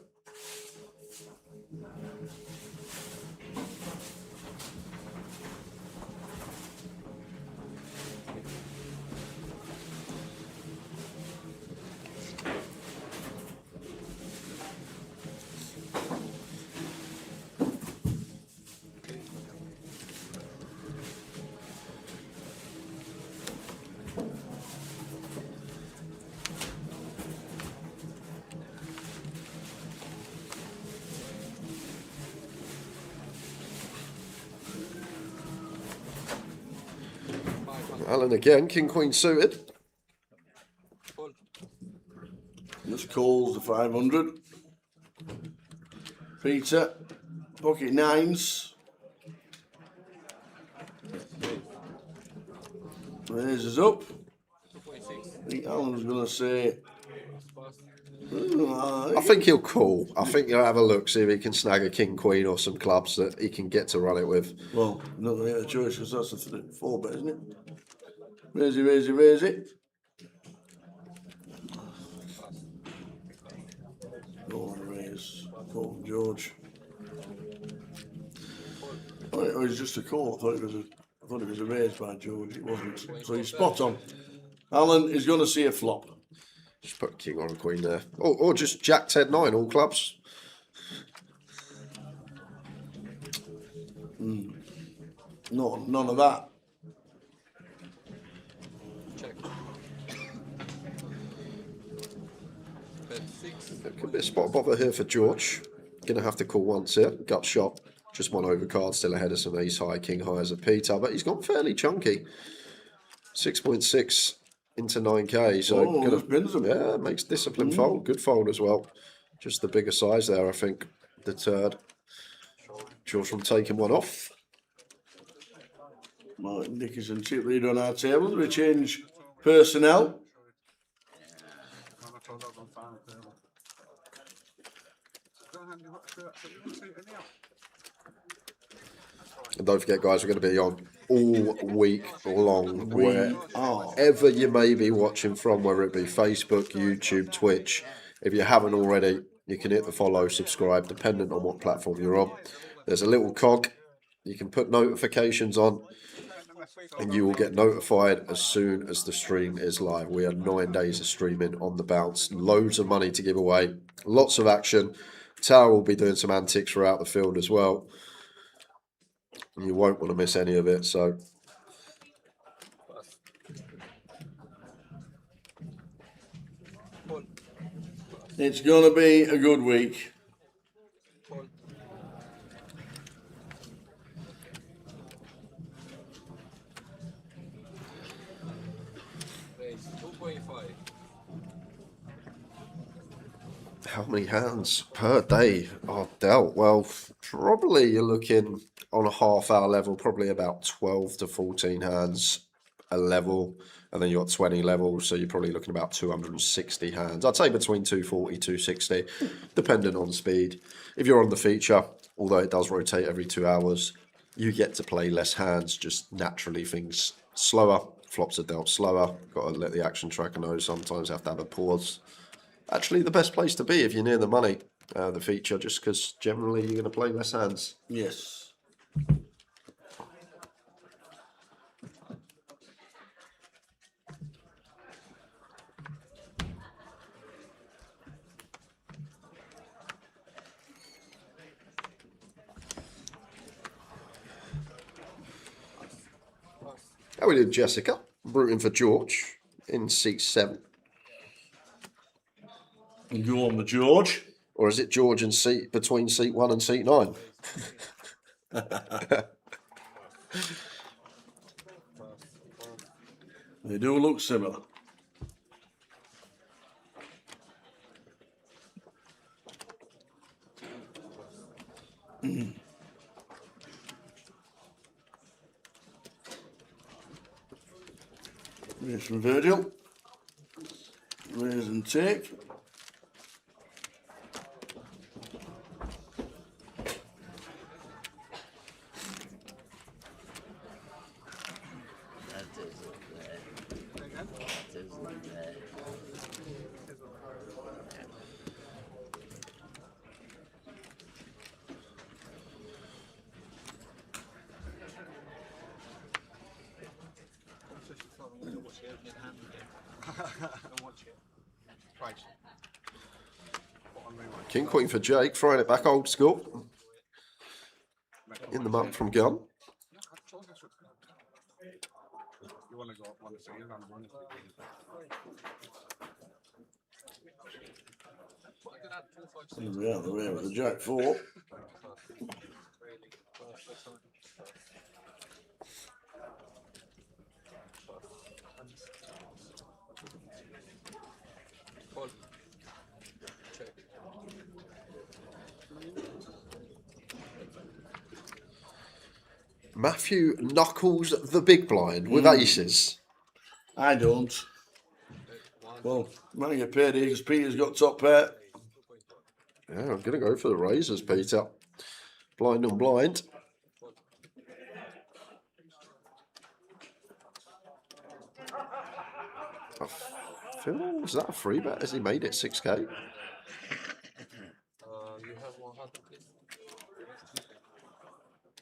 Alan again, king queen suited. Just calls the 500. Peter, pocket nines. Raises up. I think Alan's going to say. I think he'll call. I think he'll have a look, see if he can snag a king queen or some clubs that he can get to run it with. Well, not going to get a choice because that's a 4-bet, isn't it? Raise it. Go on, raise. Call from George. Oh, it was just a call. I thought it was a raise by George. It wasn't. So he's spot on. Alan is going to see a flop. Just put king or a queen there. Or just jack 10-9, all clubs. No, none of that. There could be a spot bother here for George. Going to have to call once here. Gut shot. Just one overcard, still ahead of some ace high, king high as a Peter, but he's gone fairly chunky. 6.6 into 9k, so yeah, makes discipline fold. Good fold as well. Just the bigger size there, I think, deterred George from taking one off. Martin Dickinson chip lead on our table. We change personnel. And don't forget, guys, we're going to be on all week long, wherever you may be watching from, whether it be Facebook, YouTube, Twitch. If you haven't already, you can hit the follow, subscribe, dependent on what platform you're on. There's a little cog. You can put notifications on, and you will get notified as soon as the stream is live. We have 9 days of streaming on the bounce. Loads of money to give away. Lots of action. Tower will be doing some antics throughout the field as well. You won't want to miss any of it, so it's going to be a good week. how many hands per day are dealt? Well, probably you're looking on a half-hour level, probably about 12 to 14 hands a level, and then you've got 20 levels, so you're probably looking about 260 hands. I'd say between 240, 260, depending on speed. If you're on the feature, although it does rotate every 2 hours, you get to play less hands, just naturally things slower. Flops are dealt slower. Got to let the action tracker know. Sometimes have to have a pause. Actually, the best place to be if you're near the money, the feature, just because generally you're going to play less hands. Yes. How we did, Jessica? Rooting for George in seat 7. Go on, the George. Or is it George in seat between seat 1 and seat 9? They do look similar. Raise from Virgil. Raise and take. King Queen for Jake, throwing it back old school. In the muck from gun. We're out of the way with the Jack 4. Matthew knuckles the big blind with aces. I don't. Well, might get paid here because Peter's got top pair. Yeah, I'm going to go for the razors, Peter. Blind and blind. Was that a free bet? Has he made it 6k? You have 100, please.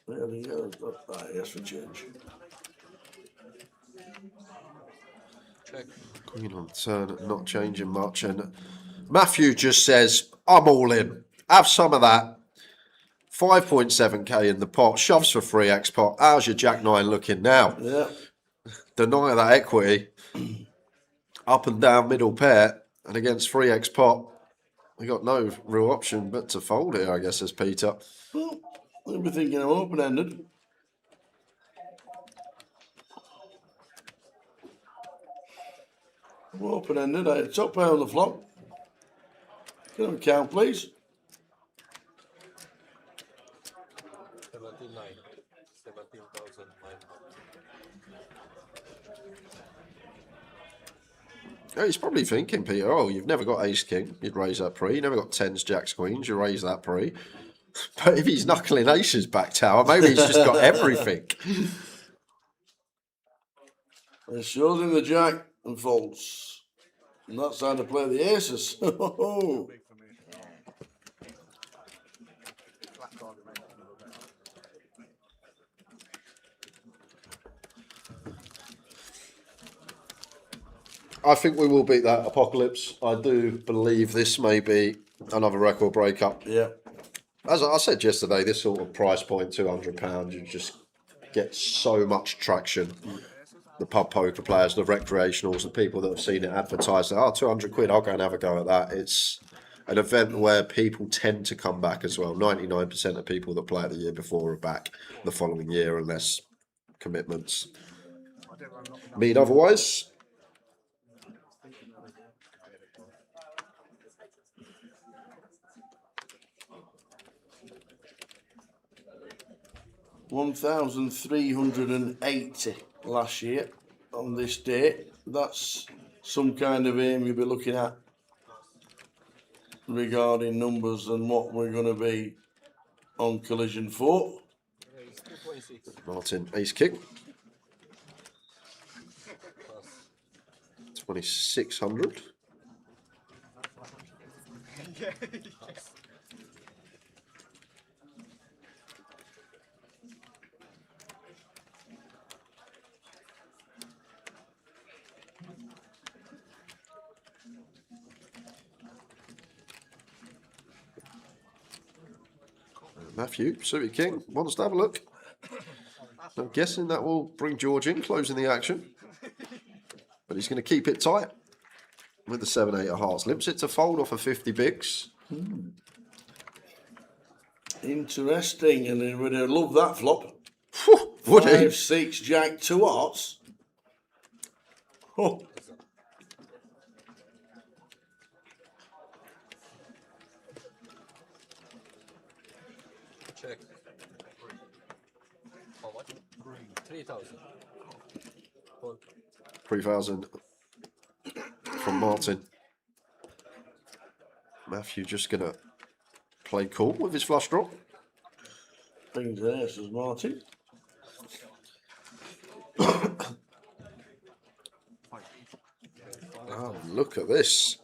There we go. Yes, for change. Check. Queen on turn, not changing much. And Matthew just says, I'm all in. Have some of that. 5.7k in the pot. Shoves for 3x pot. How's your Jack 9 looking now? Yeah. Deny that equity. Up and down middle pair. And against 3x pot, we got no real option but to fold here, I guess, as Peter. Well, I'll be thinking I'm open-ended. I'm open-ended. I had top pair on the flop. Can I have a count, please? 79. 17,000. Yeah, he's probably thinking, Peter, oh, you've never got ace-king. You'd raise that pre. You never got tens, jacks, queens. You raise that pre. But if he's knuckling aces back tower, maybe he's just got everything. It shows him the jack and folds. And that's how to play the aces. I think we will beat that Apocalypse. I do believe this may be another record breakup. Yeah. As I said yesterday, this sort of price point, £200, you just get so much traction. The pub poker players, the recreationals, the people that have seen it advertised, 200 quid, I'll go and have a go at that. It's an event where people tend to come back as well. 99% of people that play it the year before are back the following year unless commitments mean otherwise. $1,380 last year on this date. That's some kind of aim you'll be looking at regarding numbers and what we're going to be on collision for. Martin, ace king. 2,600. Matthew, suited king, wants to have a look. I'm guessing that will bring George in, closing the action. But he's going to keep it tight with the 7-8 of hearts. Limps it to fold off of 50 bigs. Interesting, and he would have loved that flop. Would he? 5-6 jack 2 hearts. Oh. Check. How much? 3,000. 3,000 from Martin. Matthew just going to play cool with his flush draw. Things there, says Martin. Oh, look at this.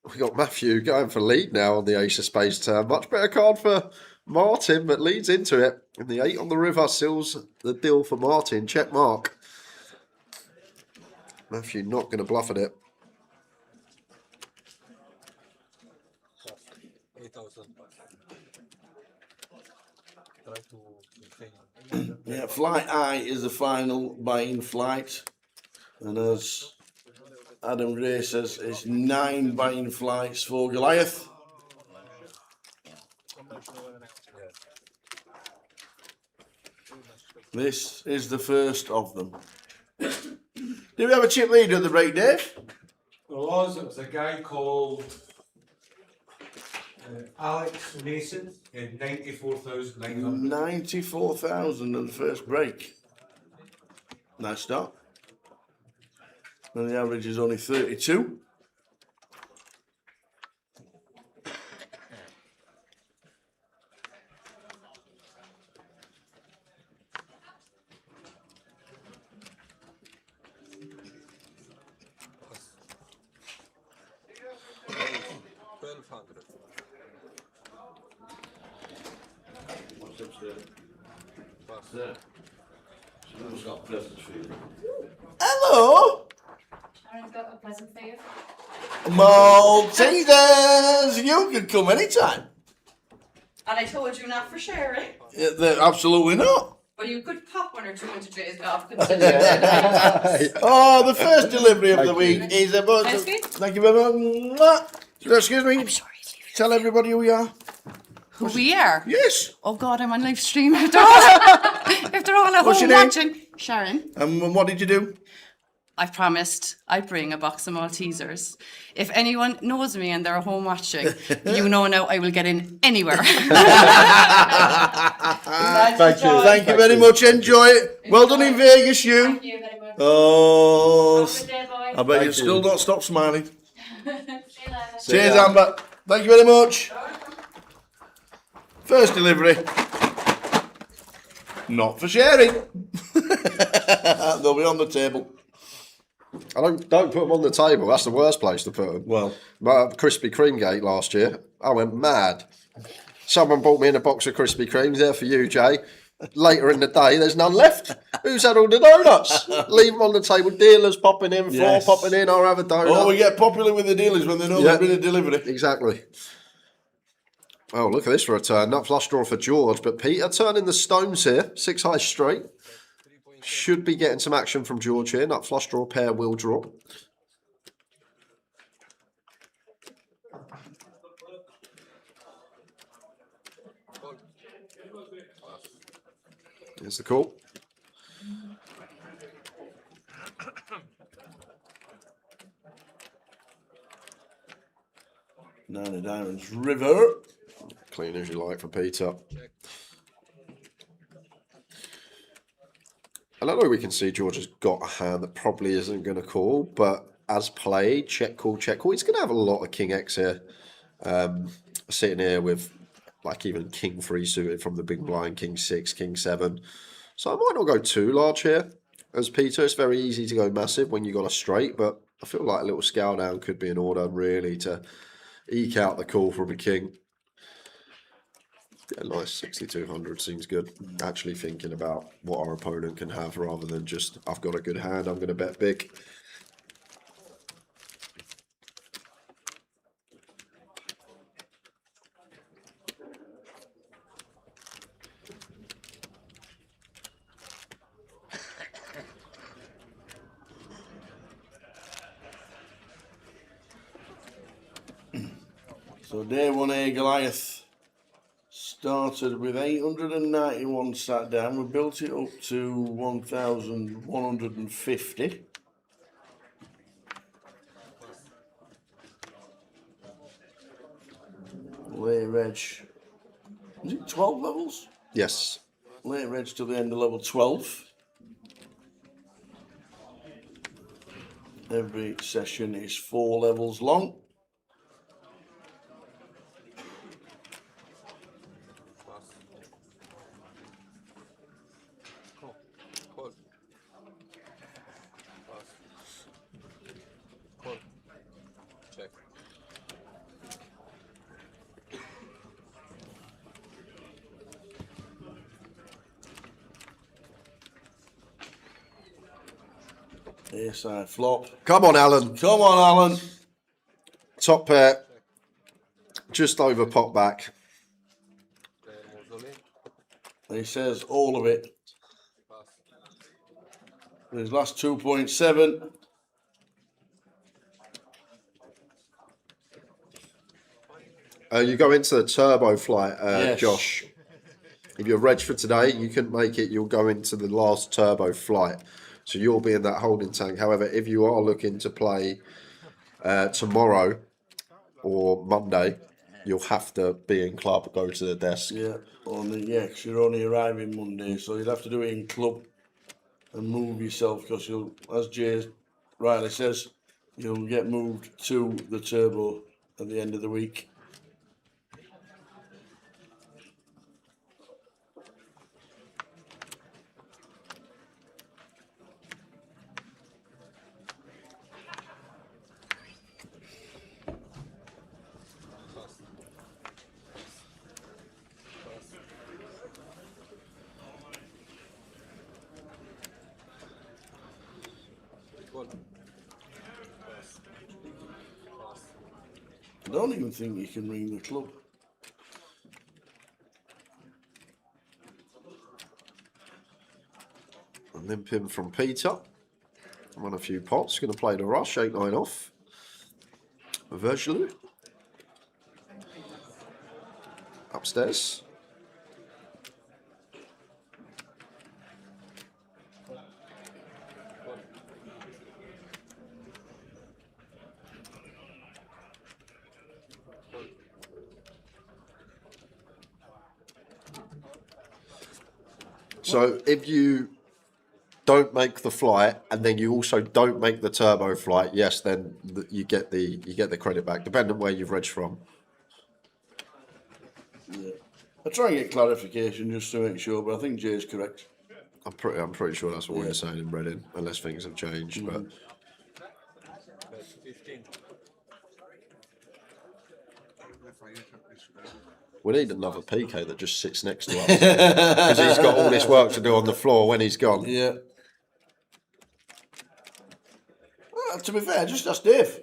We got Matthew going for lead now on the ace of spades turn. Much better card for Martin, but leads into it. And the 8 on the river seals the deal for Martin. Check mark. Matthew not going to bluff at it. 8,000. Try to Yeah, flight I is the final buy-in flight. And as Adam Gray says, it's 9 buy-in flights for Goliath. This is the first of them. Did we have a chip leader at the break, Dave? There was. It was a guy called Alex Mason in 94,900. 94,000 at the first break. Nice start. And the average is only 32. What's upstairs? What's there? Someone's got presents for you. Hello! I've got a present for you. Maltesers! You can come anytime. And I told you not for sharing. Yeah, absolutely not. But you could pop one or two into Jay's golf. Oh, the first delivery of the week is about. Nice feet. Thank you very much. Excuse me. Tell everybody who we are. Who we are? Yes. Oh God, I'm on live stream. If they're all at What's home your name? watching. Sharon. And what did you do? I promised I'd bring a box of Maltesers. If anyone knows me and they're at home watching, you know now I will get in anywhere. Thank you. Thank you very much. Enjoy it. Well done in Vegas, you. Thank you very much. Oh, Have a good day, boys. I bet you'll still not stop smiling. See you later. Cheers, Amber. Thank you very much. First delivery. Not for sharing. They'll be on the table. I don't put them on the table. That's the worst place to put them. Well, Krispy Kreme gate last year, I went mad. Someone bought me in a box of Krispy Kremes there for you, Jay. Later in the day, there's none left. Who's had all the donuts? Leave them on the table. Dealers popping in, floor popping in. I'll have a donut. Oh, we get popular with the dealers when they know they've been a delivery. Exactly. Oh, look at this for a turn. Not flush draw for George, but Peter turning the stones here. 6 high straight. Should be getting some action from George here. Nut flush draw, pair will draw. Here's the call. Nine of Diamonds River. Clean as you like for Peter. And I know we can see George has got a hand that probably isn't going to call, but as played, check call. He's going to have a lot of King X here. Sitting here with like even King 3 suited from the big blind, King 6, King 7. So I might not go too large here. As Peter, it's very easy to go massive when you got a straight, but I feel like a little scale down could be in order really to eke out the call from a king. Yeah, nice 6,200 seems good. Actually thinking about what our opponent can have rather than just, I've got a good hand, I'm going to bet big. So day 1A Goliath started with 891 sat down. We built it up to 1,150. Late reg. Is it 12 levels? Yes. Late reg to the end of level 12. Every session is 4 levels long. Yes, I flop. Come on, Alan. Come on, Alan. Top pair. Just over pot back. He says all of it. His last 2.7. You go into the turbo flight, Yes. Josh. If you're reg for today, you couldn't make it, you'll go into the last turbo flight. So you'll be in that holding tank. However, if you are looking to play tomorrow or Monday, you'll have to be in club, go to the desk. Yeah, because you're only arriving Monday, so you'd have to do it in club and move yourself, because you'll, as Jay rightly says, you'll get moved to the turbo at the end of the week. I don't even think you can ring the club. A limp in from Peter. Won a few pots. Going to play the rush. 8-9 off. Virgil. Upstairs. So if you don't make the flight and then you also don't make the turbo flight, yes, then you get the credit back, depending on where you've regged from. Yeah. I'll try and get clarification just to make sure, but I think Jay's correct. I'm pretty sure that's what we're saying in Reading, unless things have changed. But we need another PK that just sits next to us, because he's got all this work to do on the floor when he's gone. Yeah. Well, to be fair, just ask Dave.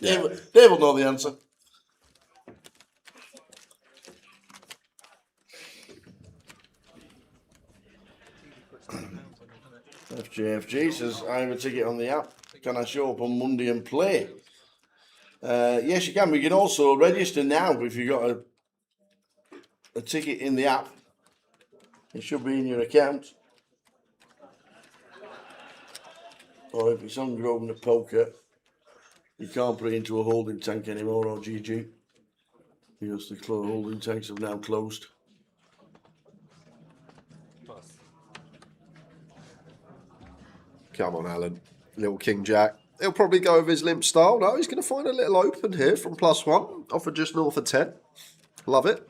Dave will know the answer. FJFG says, I have a ticket on the app. Can I show up on Monday and play? Yes, you can. We can also register now if you've got a ticket in the app. It should be in your account. Or if it's on Grosvenor Poker, you can't put it into a holding tank anymore, or GG. Because the holding tanks have now closed. Come on, Alan. Little King Jack. He'll probably go with his limp style. No, he's going to find a little open here from +1. Offered just north of 10. Love it.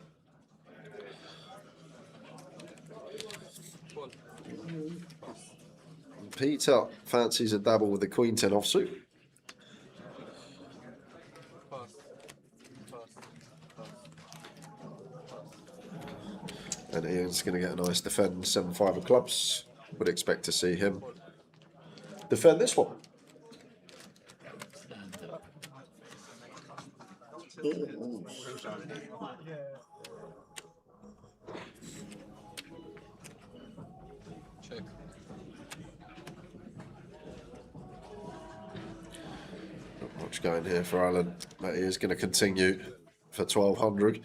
Peter fancies a dabble with the Queen 10 offsuit. And Ian's going to get a nice defend 7-5 of clubs. Would expect to see him defend this one. Check. Not much going here for Alan. But he is going to continue for 1200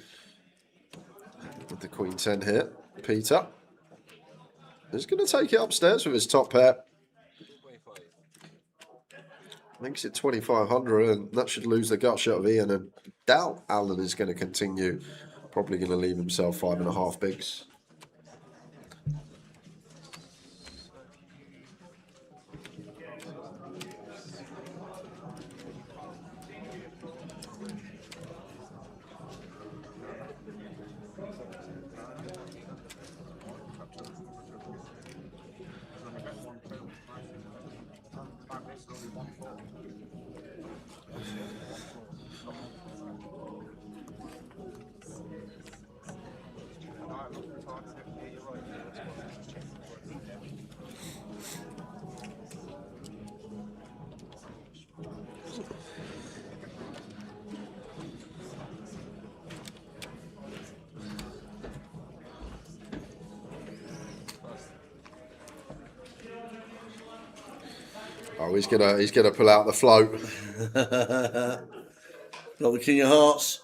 with the Queen 10 here. Peter is going to take it upstairs with his top pair. Makes it 2500, and that should lose the gut shot of Ian. And doubt Alan is going to continue. Probably going to leave himself 5.5 bigs. Oh, he's gonna pull out the float. Got the King of Hearts.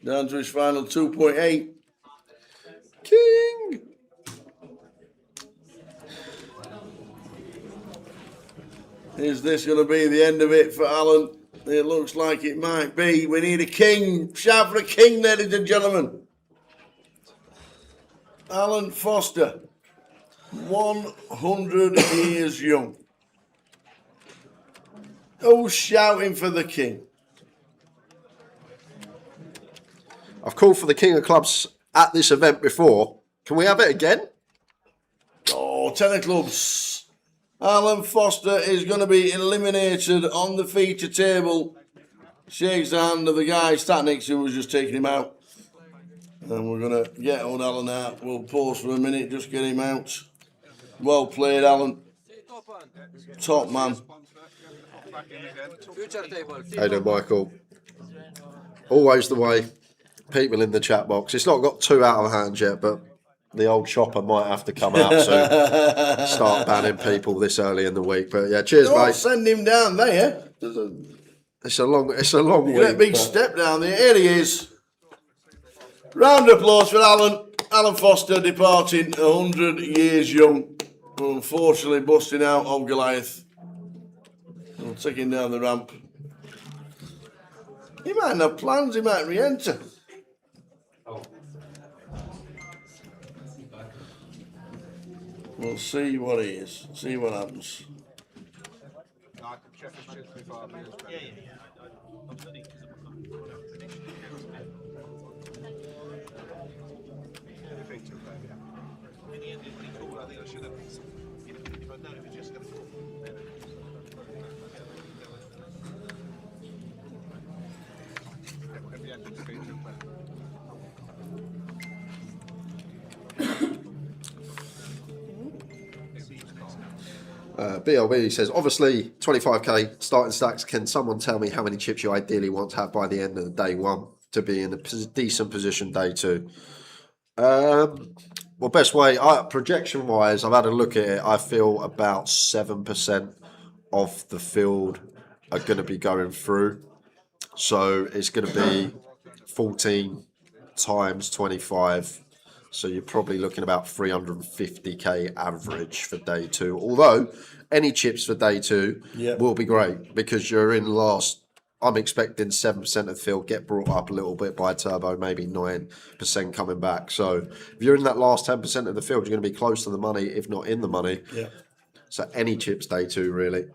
Down to his final 2.8. King! Is this going to be the end of it for Alan? It looks like it might be. We need a king. Shout for a king, ladies and gentlemen. Alan Foster, 100 years young. Who's shouting for the king? I've called for the king of clubs at this event before. Can we have it again? Oh, 10 of clubs. Alan Foster is going to be eliminated on the feature table. Shakes the hand of the guy sat next to him who was just taking him out. And we're going to get on Alan out. We'll pause for a minute, just get him out. Well played, Alan. Top man. Hey there, Michael. Always the way. People in the chat box. It's not got too out of hand yet, but the old chopper might have to come out soon. Start banning people this early in the week. But yeah, cheers, Don't mate. send him down there. It's a long week. Great big step down there. Here he is. Round of applause for Alan. Alan Foster departing 100 years young. Unfortunately busting out of Goliath. We'll take him down the ramp. He might have plans, he might re-enter. We'll see what he is. See what happens. BLB says, obviously 25k starting stacks. Can someone tell me how many chips you ideally want to have by the end of the day one to be in a decent position day two? Well, best way, projection wise, I've had a look at it. I feel about 7% of the field are going to be going through. So it's going to be 14 times 25. So you're probably looking about 350k average for day two. Although any chips for day two will be great because you're in last. I'm expecting 7% of the field get brought up a little bit by turbo, maybe 9% coming back. So if you're in that last 10% of the field, you're going to be close to the money, if not in the money. Yeah. So any chips day two, really.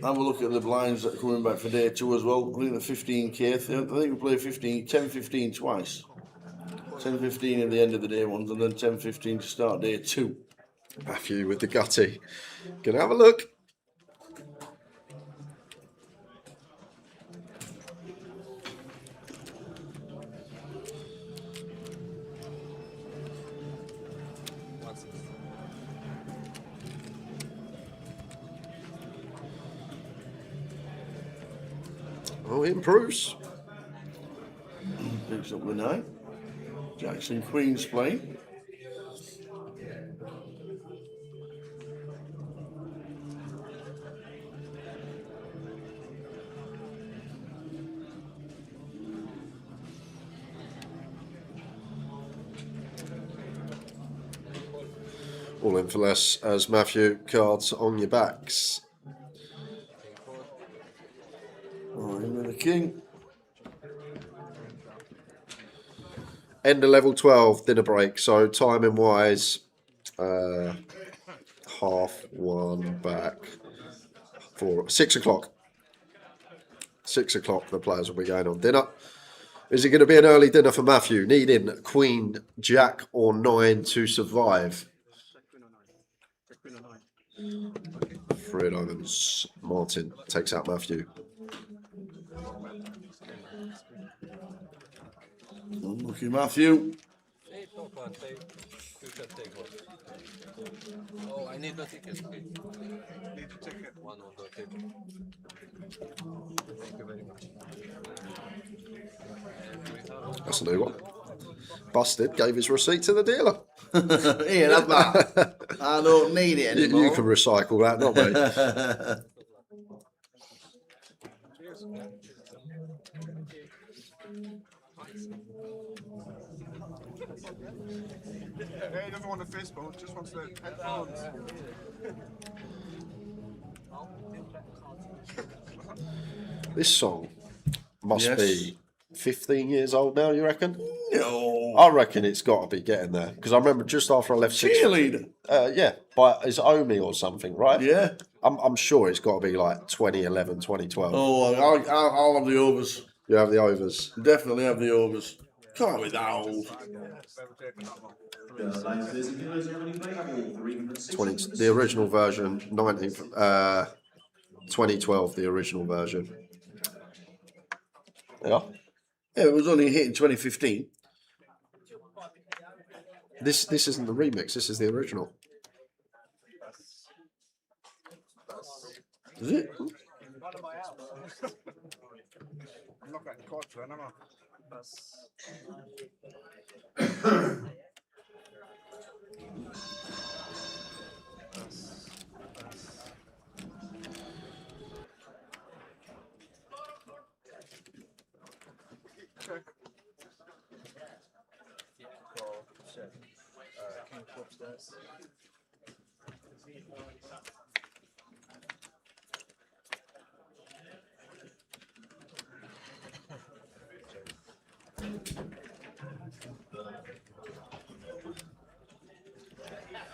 Have a look at the blinds that are coming back for day two as well. I think the 15k. I think we play 10-15 twice. 10-15 at the end of the day ones, and then 10-15 to start day two. Matthew with the gutty. Gonna have a look. Oh, it improves. Picks up the 9. Jackson Queen's playing. All in for less as Matthew, cards on your backs. With the king. End of level 12, dinner break. So timing wise, 1:30 back. 6 o'clock. 6 o'clock, the players will be going on dinner. Is it going to be an early dinner for Matthew? Needing Queen, Jack, or 9 to survive? Fred Owens. Martin takes out Matthew. Unlucky Matthew. Oh, I need the ticket. Need the ticket. One on the table. Thank you very much. That's a new one. Busted, gave his receipt to the dealer. Here, have that. I don't need it anymore. You can recycle that, not me. Yeah, he doesn't want a fist bump, just wants the headphones. This song must Yes. be 15 years old now, you reckon? No. I reckon it's got to be getting there. Because I remember just after I left Cheerleader. Yeah, by it's Omi or something, right? Yeah. I'm sure it's got to be like 2011, 2012. Oh, I'll have the overs. You have the overs. Definitely have the overs. Can't be that old. 20, the original version, 2012, the original version. Yeah. Yeah, it was only a hit in 2015. This isn't the remix. This is the original. Is it? I'm not getting caught then, am I?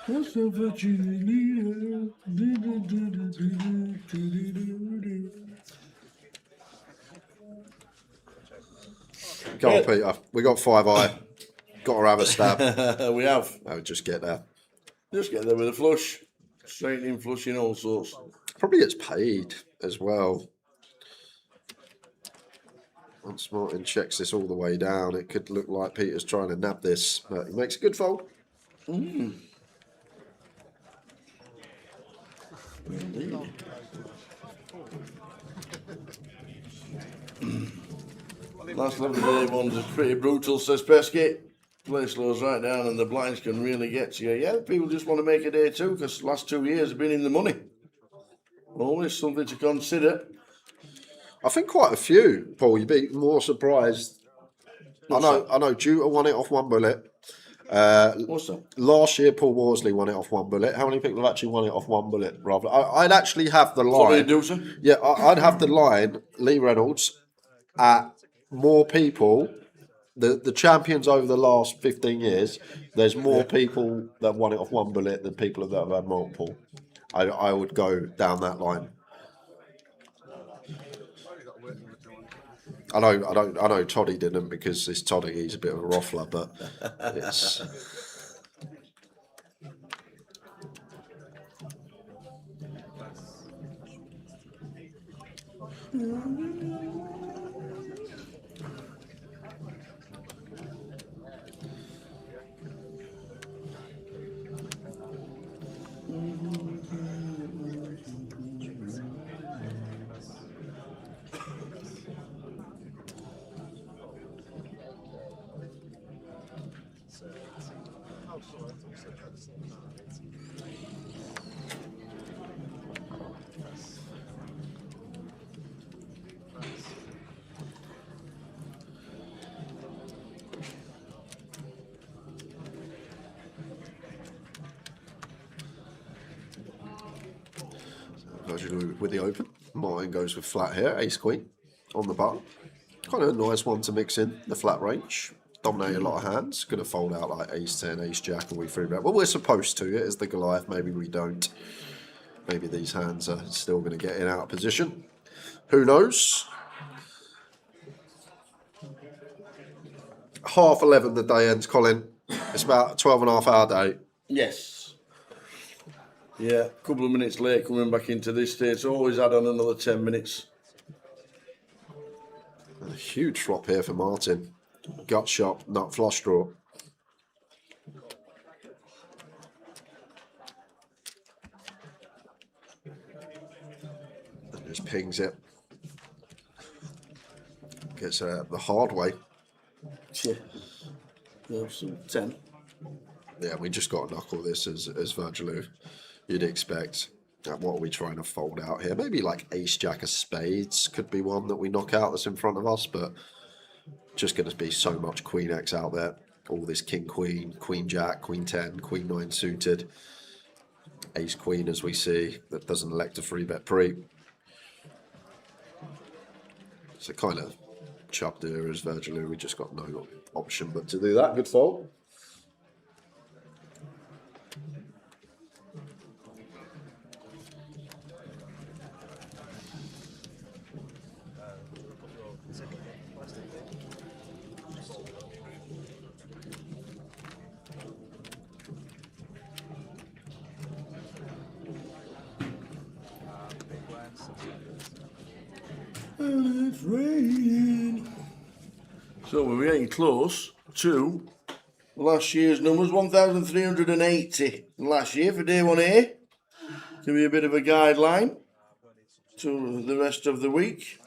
What's up for cheerleader? Go on, Peter. We got 5-eye. Got to have a stab. We have. I would just get there. Just get there with a flush. Straight in flushing all sorts. Probably gets paid as well. Once Martin checks this all the way down, it could look like Peter's trying to nab this, but he makes a good fold. Indeed. Last 11 day ones is pretty brutal, says Pesky. Play slows right down and the blinds can really get to you. Yeah, people just want to make a day two because the last 2 years have been in the money. Always something to consider. I think quite a few, Paul. You'd be more surprised. I know Juta won it off one bullet. What's that? Last year, Paul Worsley won it off one bullet. How many people have actually won it off one bullet? Rather, I'd actually have the line. Yeah, I'd have the line. Lee Reynolds at more people. The champions over the last 15 years. There's more people that won it off one bullet than people that have had multiple. I would go down that line. I know Toddy didn't because it's Toddy. He's a bit of a ruffler, but it's. With the open, Martin goes with flat here, ace queen on the button. Kind of a nice one to mix in the flat range. Dominate a lot of hands. Going to fold out like ace 10, ace jack, and we free bet. Well, we're supposed to. It is the Goliath. Maybe we don't. Maybe these hands are still going to get in out of position. Who knows? 11:30 the day ends, Colin. It's about a 12.5 hour day. Yes. Yeah, a couple of minutes late coming back into this stage. So always add on another 10 minutes. And a huge flop here for Martin. Gut shot, nut flush draw. And just pings it. Gets the hard way. Yeah. Some 10. Yeah, we just got to knuckle this as Virgil you'd expect. What are we trying to fold out here? Maybe like ace jack of spades could be one that we knock out that's in front of us, but just going to be so much queen X out there. All this king queen, queen jack, queen 10, queen 9 suited, ace queen as we see that doesn't elect a free bet pre. So kind of chubbed here as Virgil. We just got no option but to do that. Good fold. And it's raining. So we're getting close to last year's numbers, 1,380 last year for day 1A. Give you a bit of a guideline to the rest of the week.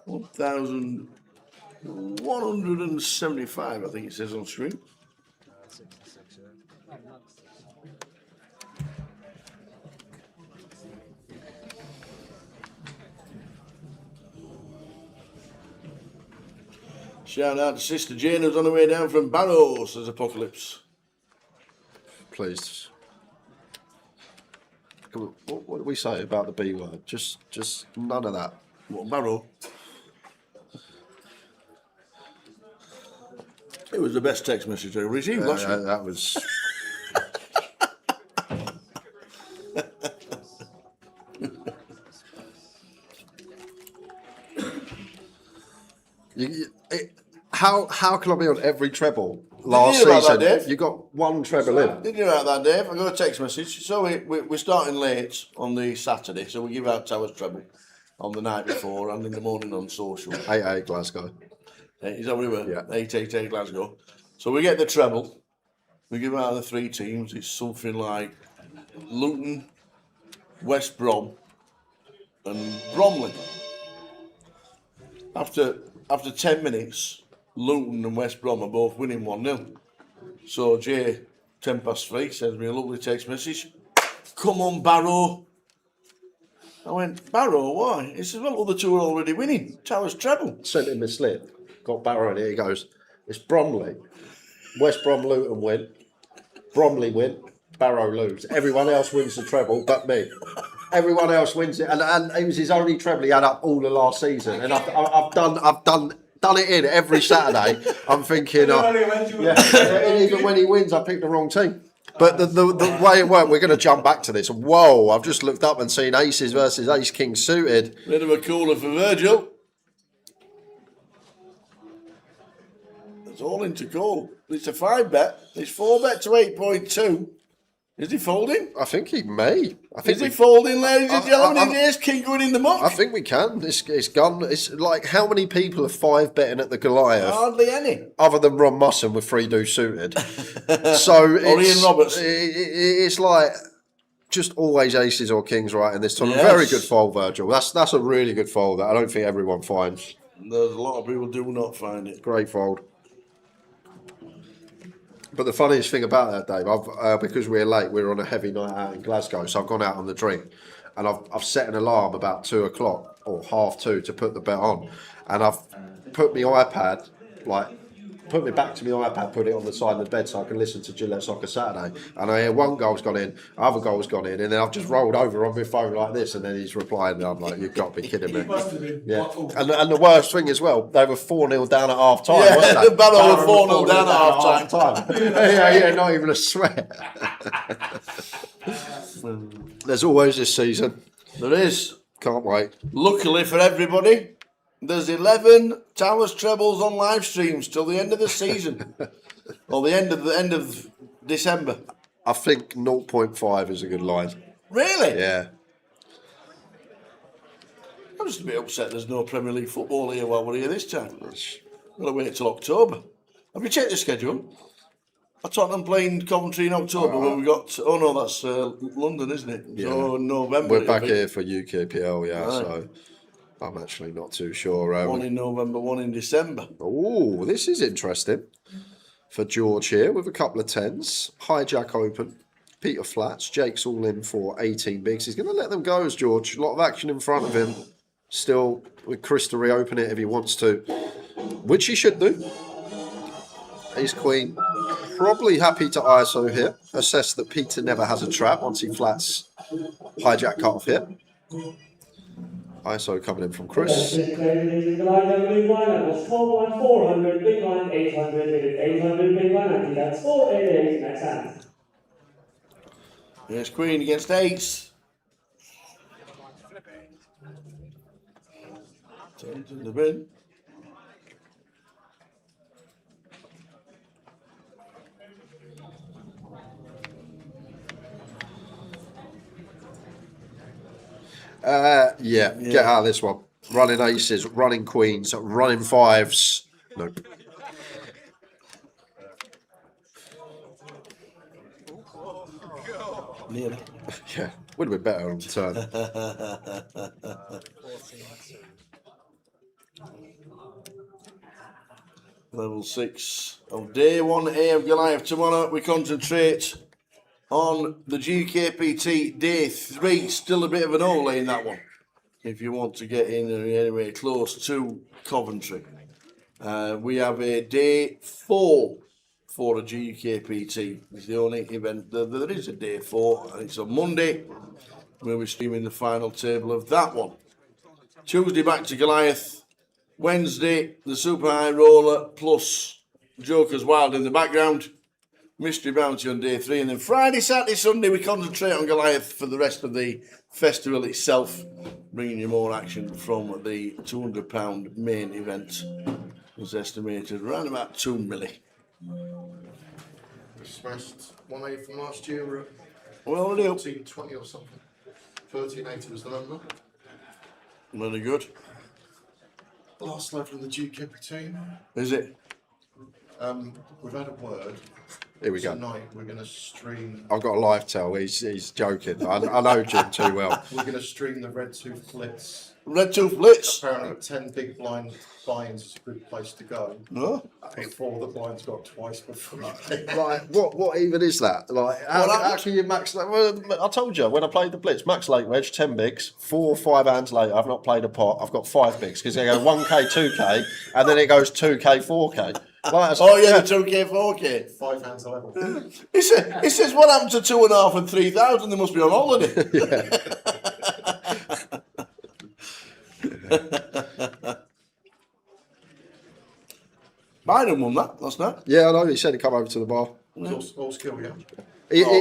1,175, I think it says on screen. Shout out to Sister Jane who's on the way down from Barrow, says Apocalypse. Please. What do we say about the B word? Just none of that. What, Barrow? It was the best text message I received last week. That was... How can I be on every treble last season? That, you got one treble in. Did you know about that, Dave? I got a text message. So we're starting late on the Saturday, so we give out Towers treble on the night before and in the morning on social. 8-8 Glasgow. Is that what we were? Yeah. 8-8 Glasgow. So we get the treble. We give out the 3 teams. It's something like Luton, West Brom, and Bromley. After 10 minutes, Luton and West Brom are both winning 1-0. So Jay, 3:10, sends me a lovely text message. Come on, Barrow. I went, Barrow, why? He says, well, other two are already winning. Towers treble. Sent him a slip. Got Barrow in here. He goes, it's Bromley. West Brom, Luton win. Bromley win. Barrow lose. Everyone else wins the treble but me. Everyone else wins it, and it was his only treble he had up all the last season. And I've done it in every Saturday. I'm thinking, and even when he wins, I picked the wrong team. But the way it worked, we're going to jump back to this. Whoa! I've just looked up and seen aces versus ace king suited. Bit of a cooler for Virgil. It's all into call. It's a 5-bet. It's 4-bet to 8.2. Is he folding? I think he may. Is he folding, ladies and gentlemen? Is King going in the muck? I think we can. It's gone. It's like, how many people are 5-betting at the Goliath? Hardly any. Other than Ron Musson with 3-do suited. So or Ian Roberts. It's like just always aces or kings right in this tournament. Yes. Very good fold, Virgil. That's a really good fold that I don't think everyone finds. There's a lot of people do not find it. Great fold. But the funniest thing about that, Dave, because we're late, we're on a heavy night out in Glasgow, so I've gone out on the drink, and I've set an alarm about 2 o'clock or 2:30 to put the bet on, and I've put my iPad, put me back to my iPad, put it on the side of the bed so I can listen to Gillette Soccer Saturday, and I hear one goal's gone in, other goal's gone in, and then I've just rolled over on my phone like this, and then he's replying, and I'm like, you've got to be kidding me. Yeah. And the worst thing as well, they were 4-0 down at half time, weren't they? Barrow were 4-0 down at half time. yeah, not even a sweat. There's always this season. There is. Can't wait. Luckily for everybody, there's 11 Towers trebles on live streams till the end of the season, or the end of December. I think 0.5 is a good line. Really? Yeah. I'm just a bit upset there's no Premier League football here while we're here this time. Got to wait till October. Have you checked the schedule? I Tottenham playing Coventry in October, but we got. Oh no, that's London, isn't it? Yeah. So November. We're back here for UKPL, yeah. Right. So I'm actually not too sure. One in November, one in December. Oh, this is interesting for George here with a couple of 10s. Hijack open, Peter Flats. Jake's all in for 18 bigs. He's going to let them go as George. A lot of action in front of him. Still with Chris to reopen it if he wants to, which he should do. Ace Queen. Probably happy to ISO here. Assess that Peter never has a trap once he flats hijack cut off here. ISO coming in from Chris. Big line, that was 400, big line, 800, 800, big line, and that's 488, next hand. Here's Queen against Ace. Turns in the bin. Yeah, get out of this one. Running aces, running queens, running fives. Nope. Nearly. Yeah, would have been better on the turn. Level 6 of day 1A of Goliath. Tomorrow we concentrate on the GKPT day 3. Still a bit of an overlay in that one, if you want to get in anywhere close to Coventry. We have a day 4 for a GKPT. It's the only event that there is a day 4, and it's on Monday. We'll be streaming the final table of that one. Tuesday back to Goliath. Wednesday, the Super High Roller plus Joker's Wild in the background. Mystery Bounty on day 3. And then Friday, Saturday, Sunday, we concentrate on Goliath for the rest of the festival itself, bringing you more action from the £200 main event. Was estimated around about 2 milli. We smashed 180 from last year. Well, they 1320 or something. 1380 was the number. Very good. Last level in the GKPT. Is it? We've had a word. Here we go. Tonight we're going to stream. I've got a live tell. He's joking. I know Jim too well. We're going to stream the Red Tooth Blitz. Red Tooth Blitz? Apparently 10 big blind buy-ins is a good place to go. No? Before the blinds got twice before. Like, what even is that? Like, how can you max that? Well, I told you when I played the Blitz, max late wedge, 10 bigs, 4 or 5 hands later, I've not played a pot, I've got 5 bigs because they go 1k, 2k, and then it goes 2k, 4k. Like, oh yeah, the 2k, 4k. 5 hands a level. It says what happened to 2.5 and 3,000? They must be on holiday. Byron won that last night. Yeah, I know. He said he'd come over to the bar. All skill, yeah.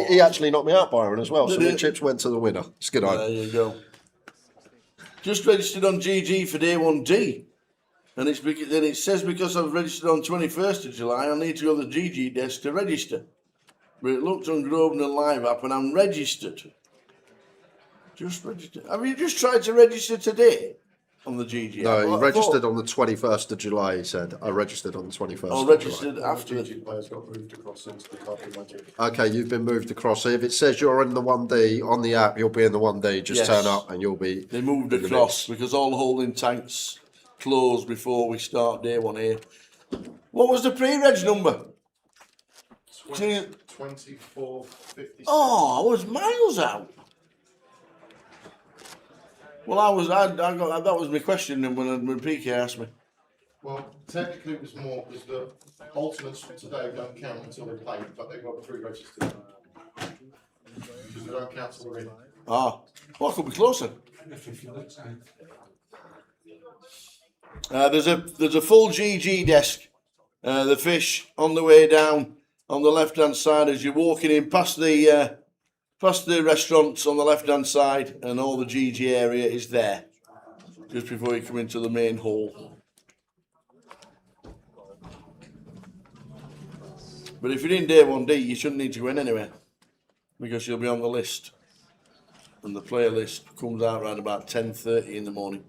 He actually knocked me out, Byron, as well. So Did the he? chips went to the winner. It's good. There you go. Just registered on GG for day 1D. And then it says because I've registered on 21st of July, I need to go to the GG desk to register. But it looked on Grosvenor Live app and I'm registered. Just registered. Have you just tried to register today on the GG app? No, he registered on the 21st of July, he said. I registered on the 21st Oh, of registered July. after. The players got moved across into the Cardiff Magic. Okay, you've been moved across. So if it says you're in the 1D on the app, you'll be in the 1D. Just Yes. turn up and you'll be... They moved in the across mix. because all the holding tanks closed before we start day 1A. What was the pre-reg number? 24.56. Oh, I was miles out. Well, I got that was my question when PK asked me. Well, technically it was the alternates from today don't count until they play, but they've got pre-registered. Because they don't count till they're in. Ah, well, I could be closer. There's a full GG desk. The fish on the way down on the left hand side as you're walking in past the restaurants on the left hand side, and all the GG area is there just before you come into the main hall. But if you're in day 1D, you shouldn't need to go in anywhere because you'll be on the list, and the player list comes out around about 10:30 in the morning.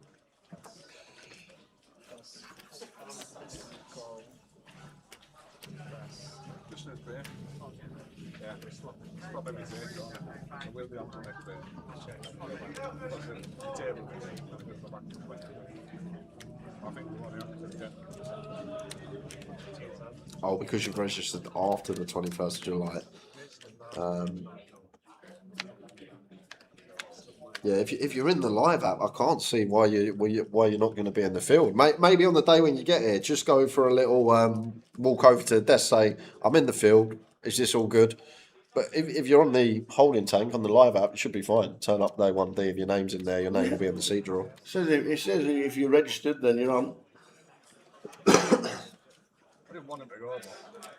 We'll be on to next day. I think we want to get. Oh, because you've registered after the 21st of July. Yeah, if you're in the live app, I can't see why you're not going to be in the field. Maybe on the day when you get here, just go for a little walk over to the desk, say, I'm in the field, is this all good? But if you're on the holding tank on the live app, you should be fine. Turn up day 1D, if your name's in there, your name will be on the seat draw. It says if you're registered, then you're on. I didn't want him to go, but.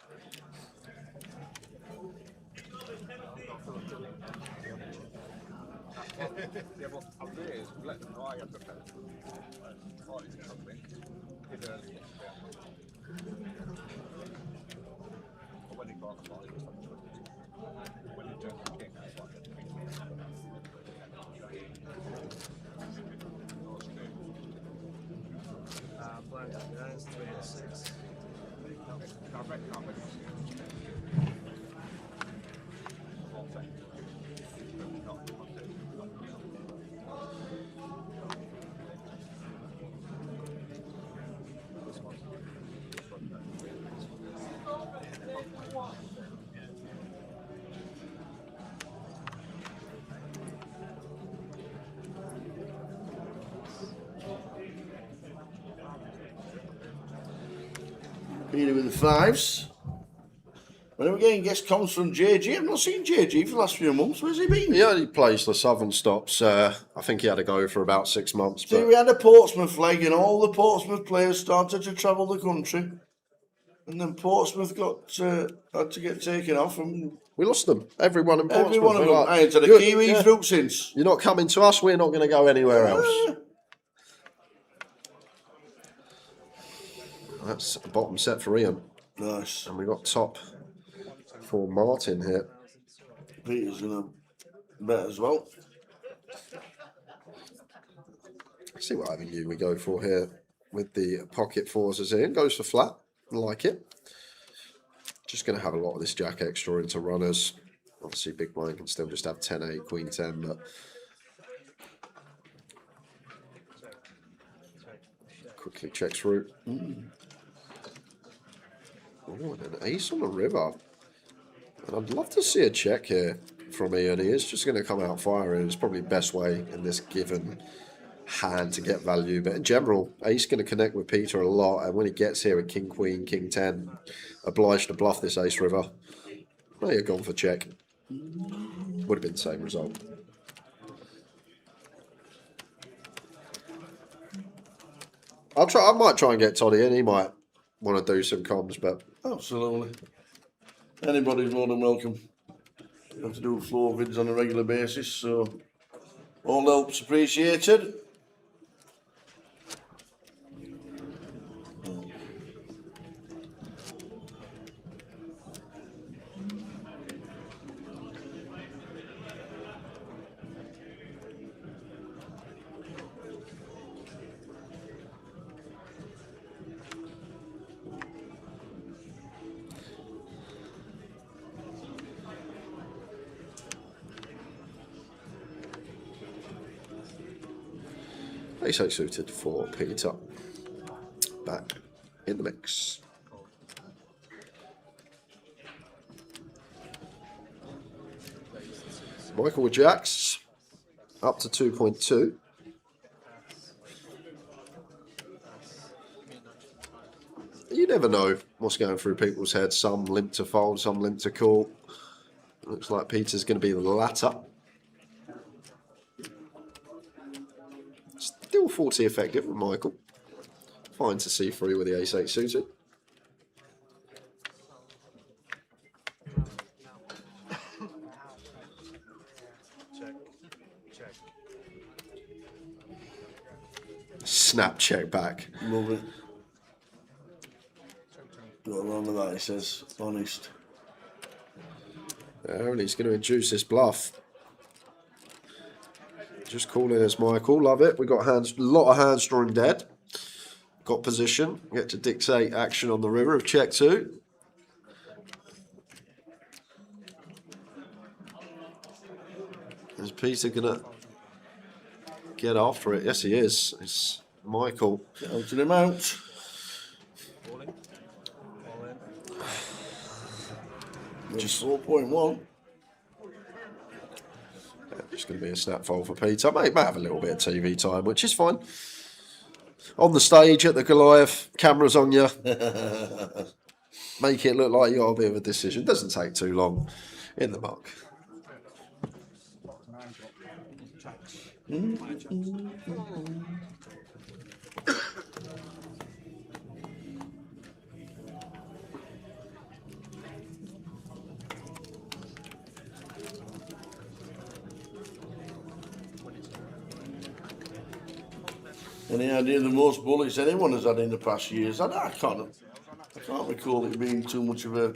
Yeah, but I raised, let them know I had the pen. Oh, he's struggling. Did early yesterday. But when he got the ball, he was like, when he turned the king, I was like, Black guys, 3 and 6. Peter with the 5s. When are we getting guest comms from JG? I've not seen JG for the last few months. Where's he been? He only plays the Southern stops. I think he had to go for about 6 months. See, we had a Portsmouth leg and all the Portsmouth players started to travel the country. And then Portsmouth had to get taken off. And we lost them. Everyone in Portsmouth. Every one of them. Like, I ain't had a Kiwis route since. You're not coming to us, we're not going to go anywhere else. That's a bottom set for Ian. Nice. And we got top for Martin here. Peter's going to bet as well. See what avenue we go for here with the pocket 4s as Ian. Goes for flat. I like it. Just going to have a lot of this jack extra into runners. Obviously, big blind can still just have 10-8, queen 10, but quickly checks route. Oh, and an ace on the river. And I'd love to see a check here from Ian. He is just going to come out firing. It's probably the best way in this given hand to get value. But in general, ace going to connect with Peter a lot. And when he gets here with king, queen, king 10, obliged to bluff this ace river. May have gone for check. Would have been the same result. I might try and get Toddy in. He might want to do some comms, but absolutely. Anybody's more than welcome. We have to do floor vids on a regular basis, so all help's appreciated. Ace-8 suited for Peter. Back in the mix. Michael with jacks. Up to 2.2. You never know what's going through people's heads. Some limp to fold, some limp to call. Looks like Peter's going to be the latter. Still 40 effective with Michael. Fine to see through with the ace-8 suited. Snap check back. Love it. Got wrong with that, he says. Honest. And he's going to induce this bluff. Just calling as Michael. Love it. We got hands, a lot of hands drawing dead. Got position. Get to dictate action on the river of check 2. Is Peter going to get after it? Yes, he is. It's Michael. Counting him out. Just 4.1. Just going to be a snap fold for Peter. Might have a little bit of TV time, which is fine. On the stage at the Goliath, cameras on you. Make it look like you got a bit of a decision. Doesn't take too long in the muck. Any idea the most bullets anyone has had in the past years? I can't recall it being too much of a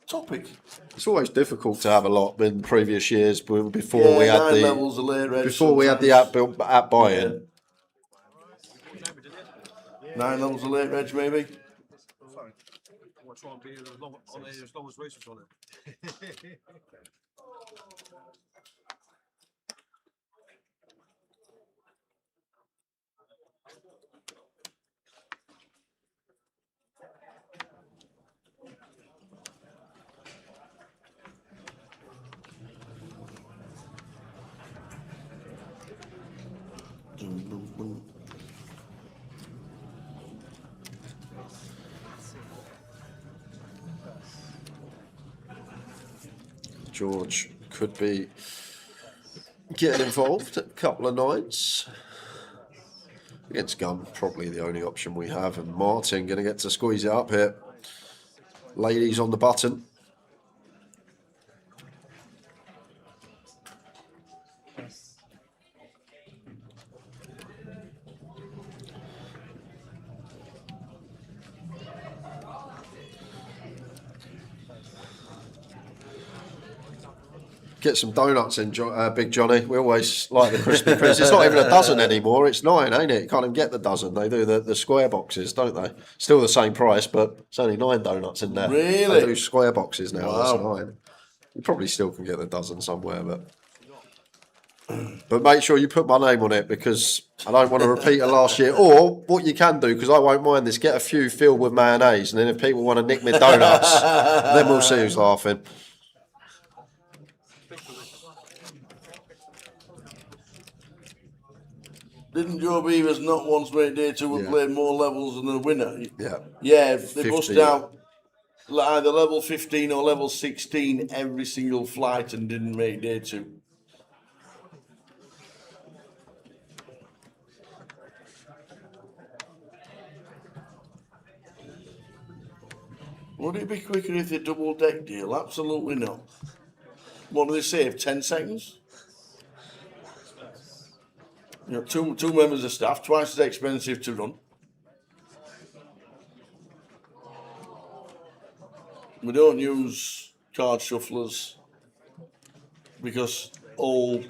topic. It's always difficult to have a lot in previous years before Yeah, we had 9 the levels of late reg before we had the at buy-in. 9 levels of late reg, maybe. What's wrong being as long as racers on it? George could be getting involved at a couple of nights. Against Gun, probably the only option we have, and Martin going to get to squeeze it up here. Ladies on the button. Get some donuts in, Big Johnny. We always like the Krispy Kremes. It's not even a dozen anymore. It's 9, ain't it? You can't even get the dozen. They do the square boxes, don't they? Still the same price, but it's only 9 donuts in there. Really? They do square boxes now. Wow. That's 9. You probably still can get the dozen somewhere, but make sure you put my name on it, because I don't want to repeat it last year. Or what you can do, because I won't mind this, get a few filled with mayonnaise, and then if people want to nick me donuts, then we'll see who's laughing. Didn't Joe Beavers not once make day 2 and play more levels than the winner? Yeah. Yeah, they 50. bust out either level 15 or level 16 every single flight and didn't make day 2. Would it be quicker if they double deck deal? Absolutely not. What do they save? 10 seconds? You know, two members of staff, twice as expensive to run. We don't use card shufflers because all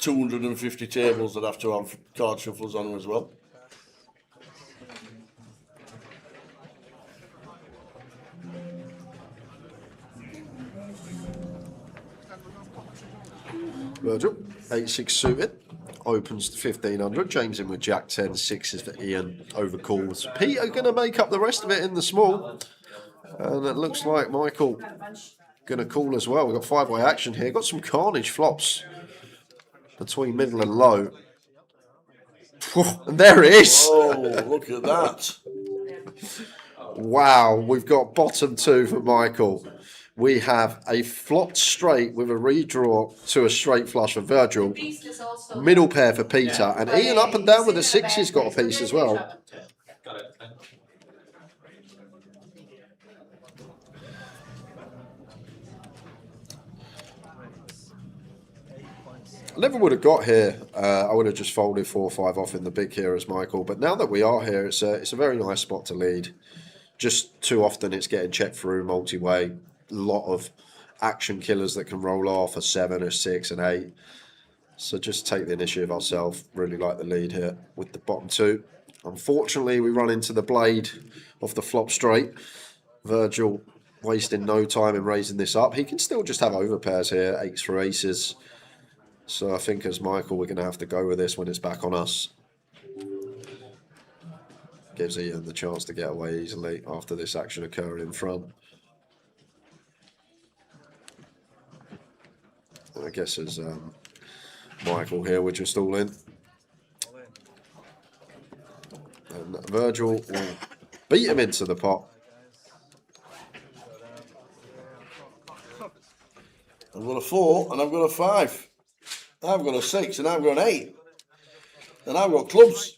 250 tables that have to have card shufflers on them as well. Virgil, 8-6 suited, opens to 1500. James in with Jack 10, 6s for Ian, overcalls. Peter going to make up the rest of it in the small. And it looks like Michael going to call as well. We've got 5-way action here. Got some carnage flops between middle and low. And there it is. Oh, look at that. Wow, we've got bottom 2 for Michael. We have a flopped straight with a redraw to a straight flush for Virgil. Middle pair for Peter. And Ian up and down with the 6's got a piece as well. I never would have got here. I would have just folded 4 or 5 off in the big here as Michael. But now that we are here, it's a very nice spot to lead. Just too often it's getting checked through multi-way. A lot of action killers that can roll off a 7, a 6, and 8. So just take the initiative ourselves. Really like the lead here with the bottom 2. Unfortunately, we run into the blade of the flop straight. Virgil wasting no time in raising this up. He can still just have overpairs here, 8s for aces. So I think as Michael, we're going to have to go with this when it's back on us. Gives Ian the chance to get away easily after this action occurring in front. And I guess as Michael here, we're just all in. And Virgil will beat him into the pot. I've got a 4 and I've got a 5. I've got a 6 and I've got an 8. And I've got clubs.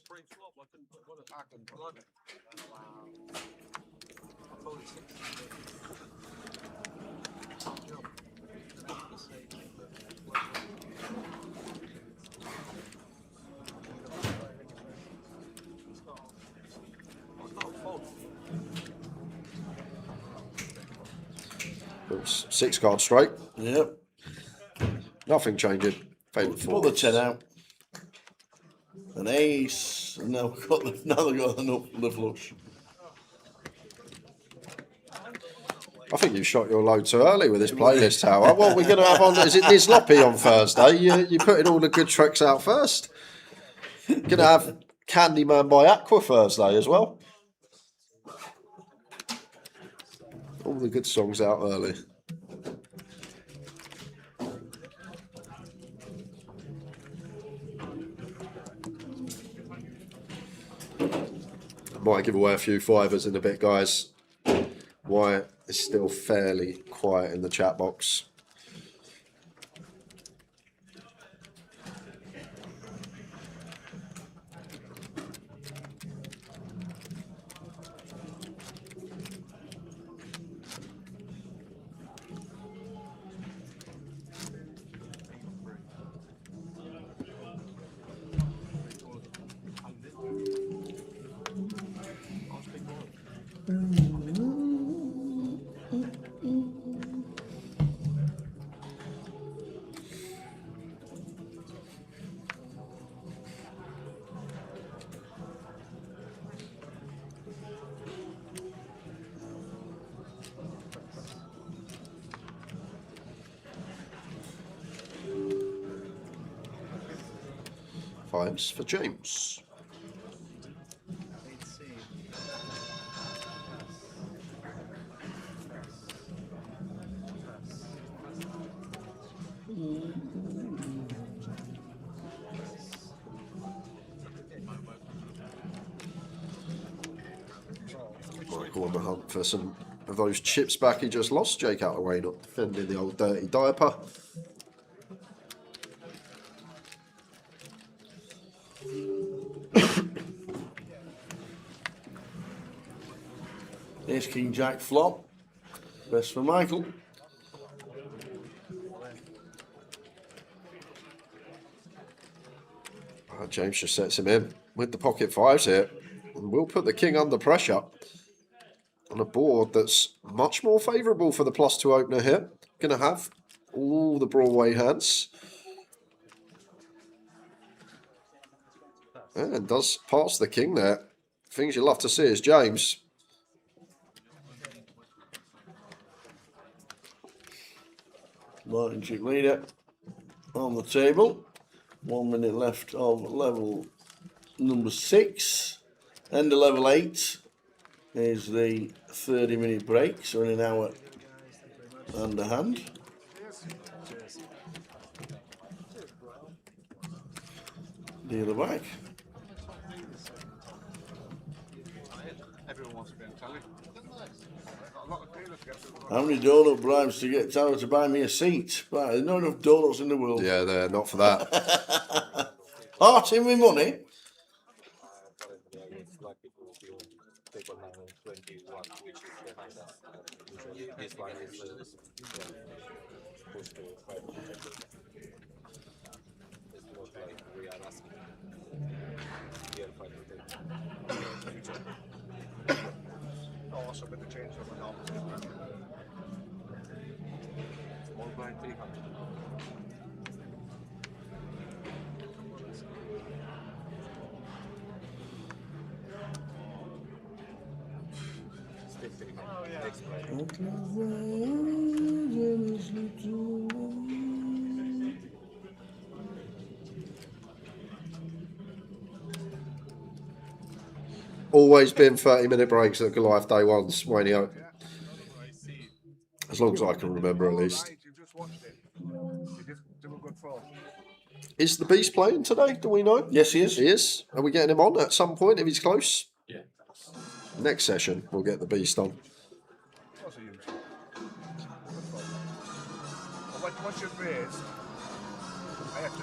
Oops, 6 cards straight. Yep. Nothing changing. Put the 10 out. An ace. And now we've got the flush. I think you shot your load too early with this playlist, Tower. What are we going to have on? Is it Niz Loppy on Thursday? You putting all the good tracks out first. Going to have Candyman by Aqua Thursday as well. All the good songs out early. Might give away a few fivers in a bit, guys. Why is still fairly quiet in the chat box. Fives for James. Michael on the hunt for some of those chips back he just lost. Jake out of the way, not defending the old dirty diaper. Ace King Jack flop. Best for Michael. James just sets him in with the pocket fives here. And we'll put the king under pressure on a board that's much more favourable for the +2 opener here. Going to have all the Broadway hands. And does pass the king there. Things you love to see is James. Martin chip leader on the table. 1 minute left of level number 6. End of level 8 is the 30-minute break, so in an hour and a hand. Dealer back. Everyone wants to be on telly. A lot of dealers get to How many donut bribes to get Tower to buy me a seat? Right, there's not enough donuts in the world. Yeah, they're not for that. Parting with money. This one is pushed to 5. It's more like we are asking here 5 to 10. also with the change of the norms. Small blind 300. Always been 30-minute breaks at Goliath day ones, Wayne. As long as I can remember, at least. Is the Beast playing today? Do we know? Yes, he is. He is. Are we getting him on at some point if he's close? Yeah. Next session, we'll get the Beast on. Once you've raised, I have to.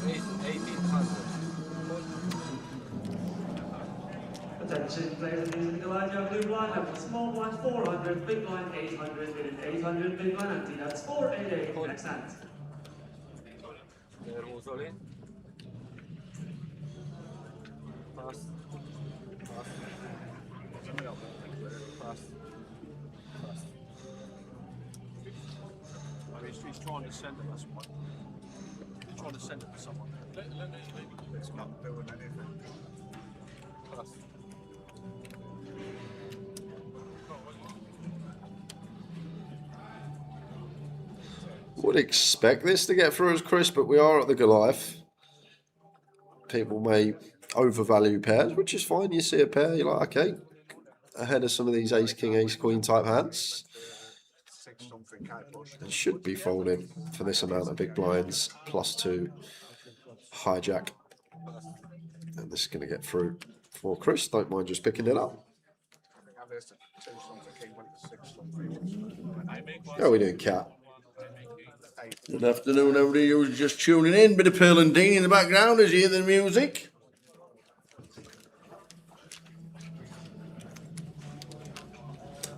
1800. Attention, players and music alive, your blue blind level, small blind 400, big blind 800, minute 800, big blind empty, that's 488, next hand. Nervoso lì. Pass. Pass. Pass. Pass. He's trying to send it to someone. He's trying to send it to someone. It's not doing anything. Pass. Would expect this to get through as Chris, but we are at the Goliath. People may overvalue pairs, which is fine. You see a pair, you're like, okay, ahead of some of these ace king, ace queen type hands. It should be folding for this amount of big blinds, +2 hijack. And this is going to get through for Chris. Don't mind just picking it up. How are we doing, Cat? Good afternoon, everybody who's just tuning in. Bit of Pearl and Dean in the background as you hear the music.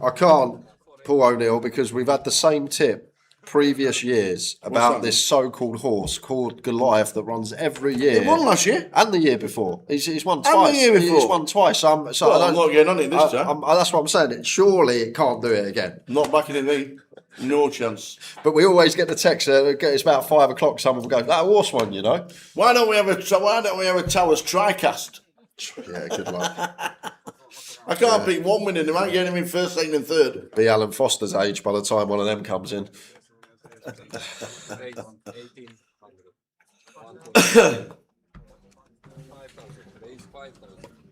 I can't, Paul O'Neill, because we've had the same tip previous years about this so-called horse called Goliath that runs every year. He won last year. And the year before. He's won twice. And the year before. He's won twice. So Well, I'm not getting on it this time. That's what I'm saying. Surely it can't do it again. Not backing in me. No chance. But we always get the text. It's about 5 o'clock. Someone will go, "That horse won," you know. Why don't we have a Towers TriCast? Yeah, good luck. I can't pick one winning. I might get him in first, second, and third. Be Alan Foster's age by the time one of them comes in.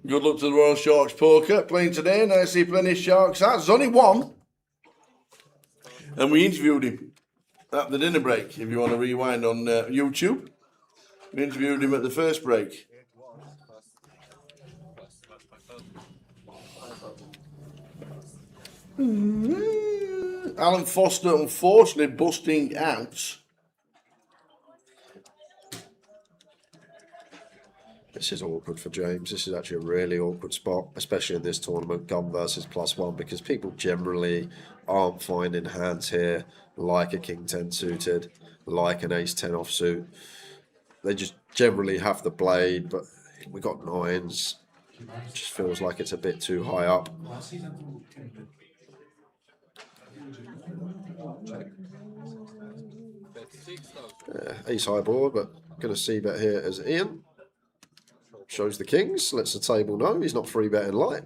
Good luck to the Royal Sharks Poker playing today. Nice to see plenty of Sharks. There's only one. And we interviewed him at the dinner break. If you want to rewind on YouTube, we interviewed him at the first break. Alan Foster unfortunately busting out. This is awkward for James. This is actually a really awkward spot, especially in this tournament, gun versus +1, because people generally aren't finding hands here like a King 10 suited, like an Ace 10 offsuit. They just generally have the blade, but we got nines. It just feels like it's a bit too high up. Ace high board, but going to see bet here as Ian. Shows the kings, lets the table know he's not free betting light.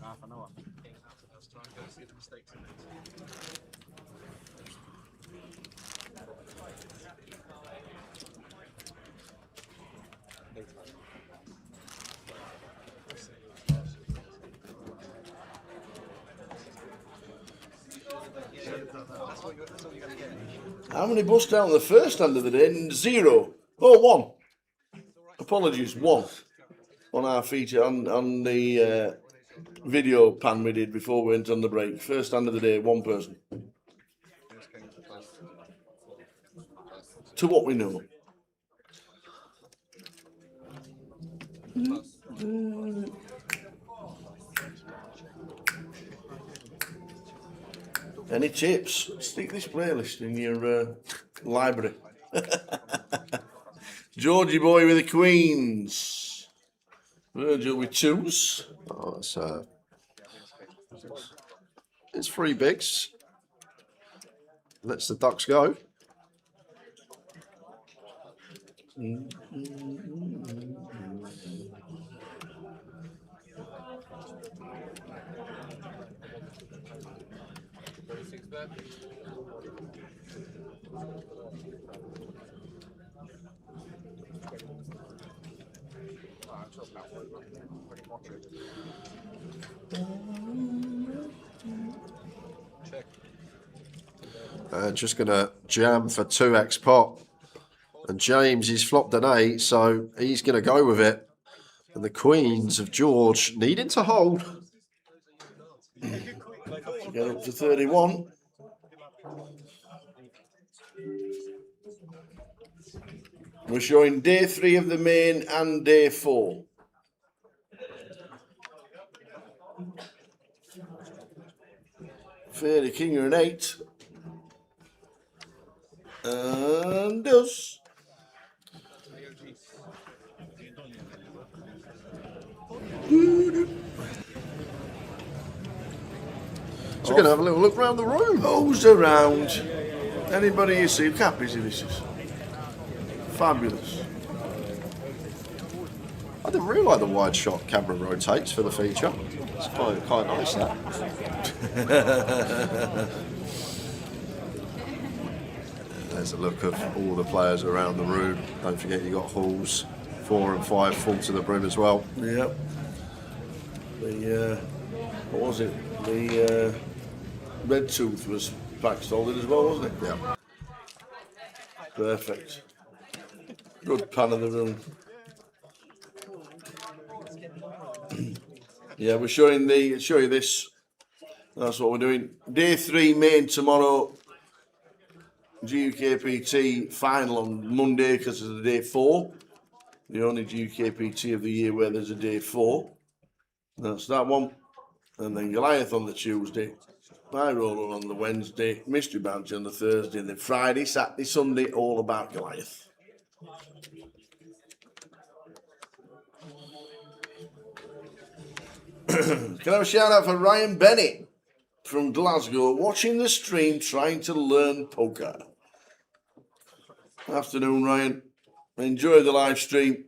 Half an hour. Let's try and go see the mistakes in it. How many bust out on the first hand of the day? 0. Oh, 1. Apologies, 1. On our feature, on the video pan we did before we went on the break. First hand of the day, 1 person. To what we know. Any tips? Stick this playlist in your library. Georgie boy with the queens. Virgil with 2s. Oh, it's 3 bigs. Lets the ducks go. Just going to jam for 2x pot. And James, he's flopped an 8, so he's going to go with it. And the Queens of George needing to hold. Get up to 31. We're showing day 3 of the main and day 4. Fairy King are an 8. And does. So we're going to have a little look around the room. Who's around? Anybody you see? Cap is this is fabulous. I didn't realise the wide shot camera rotates for the feature. It's quite nice, that. There's a look of all the players around the room. Don't forget you got halls 4 and 5 full to the brim as well. Yep. The what was it? The Red Tooth was backstolen as well, wasn't it? Yeah. Perfect. Good pan of the room. Yeah, we're showing show you this. That's what we're doing. Day 3 main tomorrow. GUKPT final on Monday because it's the day 4. The only GUKPT of the year where there's a day 4. That's that one. And then Goliath on the Tuesday. High Roller on the Wednesday. Mystery Badge on the Thursday. And then Friday, Saturday, Sunday, all about Goliath. Can I have a shout out for Ryan Bennett from Glasgow, watching the stream, trying to learn poker. Afternoon, Ryan. Enjoy the live stream.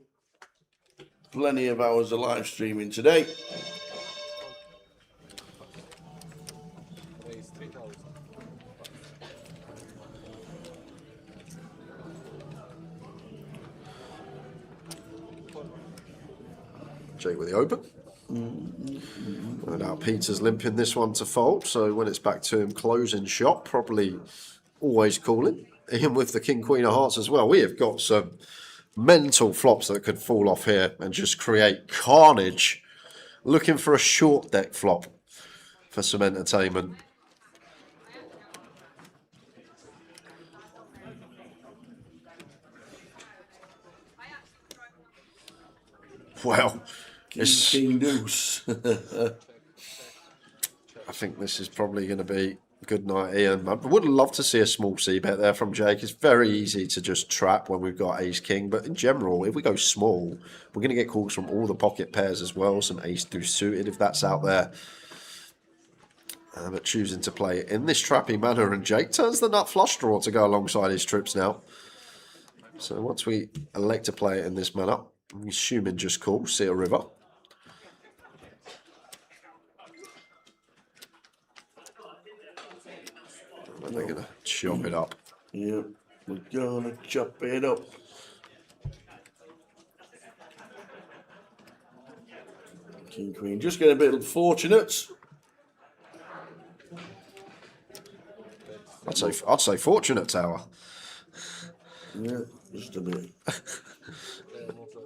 Plenty of hours of live streaming today. Jake with the open. And now Peter's limping this one to fold, so when it's back to him closing shot, probably always calling. Ian with the King Queen of Hearts as well. We have got some mental flops that could fall off here and just create carnage. Looking for a short deck flop for some entertainment. Well, King Deuce. I think this is probably going to be good night, Ian. I would love to see a small C bet there from Jake. It's very easy to just trap when we've got ace king, but in general, if we go small, we're going to get calls from all the pocket pairs as well. Some ace deuce suited if that's out there. But choosing to play it in this trappy manner, and Jake turns the nut flush draw to go alongside his trips now. So once we elect to play it in this manner, I'm assuming just call, see a river. And they're going to chop it up. Yep, we're going to chop it up. King Queen, just getting a bit fortunate. I'd say fortunate tower. Yeah, just a bit.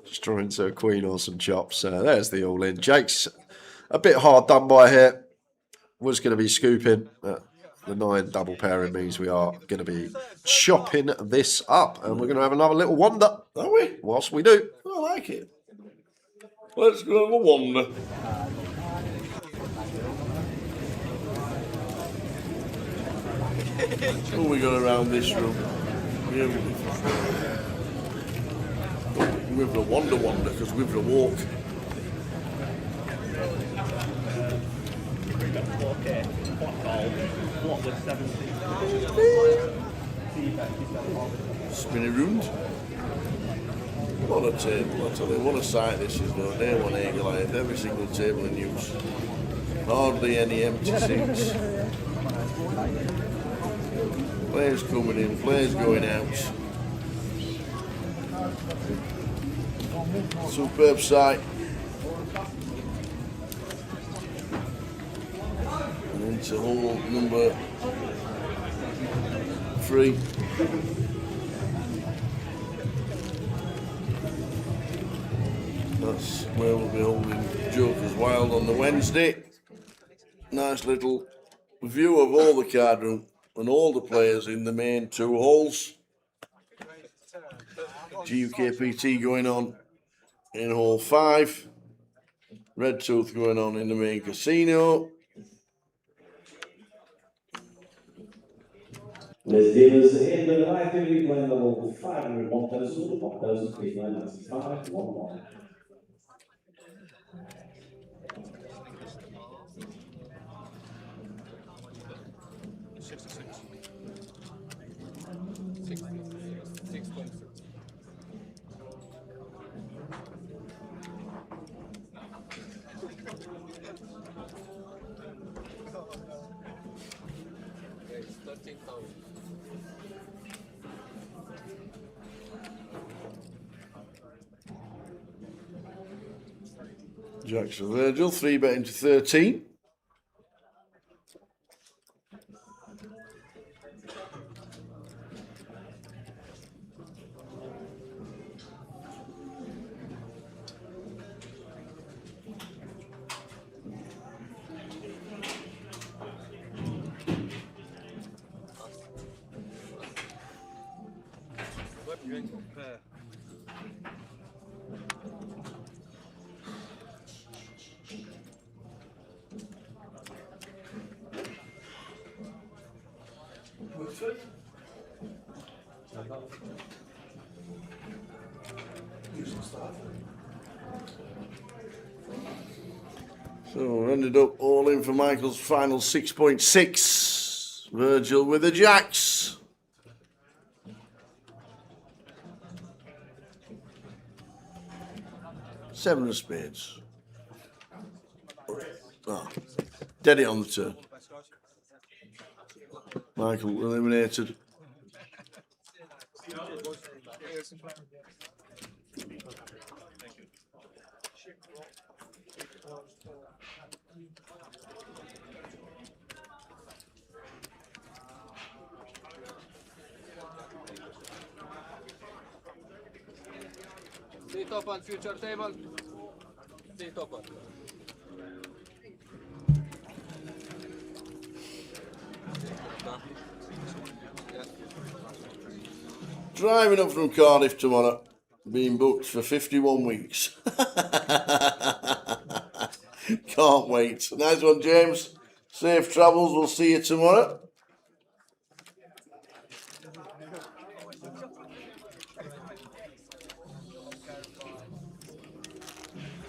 Just drawing to a queen or some chops. There's the all in. Jake's a bit hard done by here. Was going to be scooping. The 9 double pairing means we are going to be chopping this up. And we're going to have another little wander, are we? Whilst we do. I like it. Let's go have a wander. What we got around this room? Yeah, with the wander, because with the walk. Spin it round. What a table, I tell you, what a sight this is though. Day 1 A Goliath, every single table in use. Hardly any empty seats. Players coming in, players going out. Superb sight. And into hole number 3. That's where we'll be holding Jokers Wild on the Wednesday. Nice little view of all the card room and all the players in the main 2 holes. GUKPT going on in hole 5. Red Tooth going on in the main casino. Les dealers in the live TV playing level 500, 1000, 1000, 395, 1. Jackson Virgil, 3 betting to 13. So ended up all in for Michael's final 6.6. Virgil with the jacks. Seven of spades. Oh, dead it on the turn. Michael eliminated. Seat open, future table. Seat open. Driving up from Cardiff tomorrow, being booked for 51 weeks. Can't wait. Nice one, James. Safe travels. We'll see you tomorrow.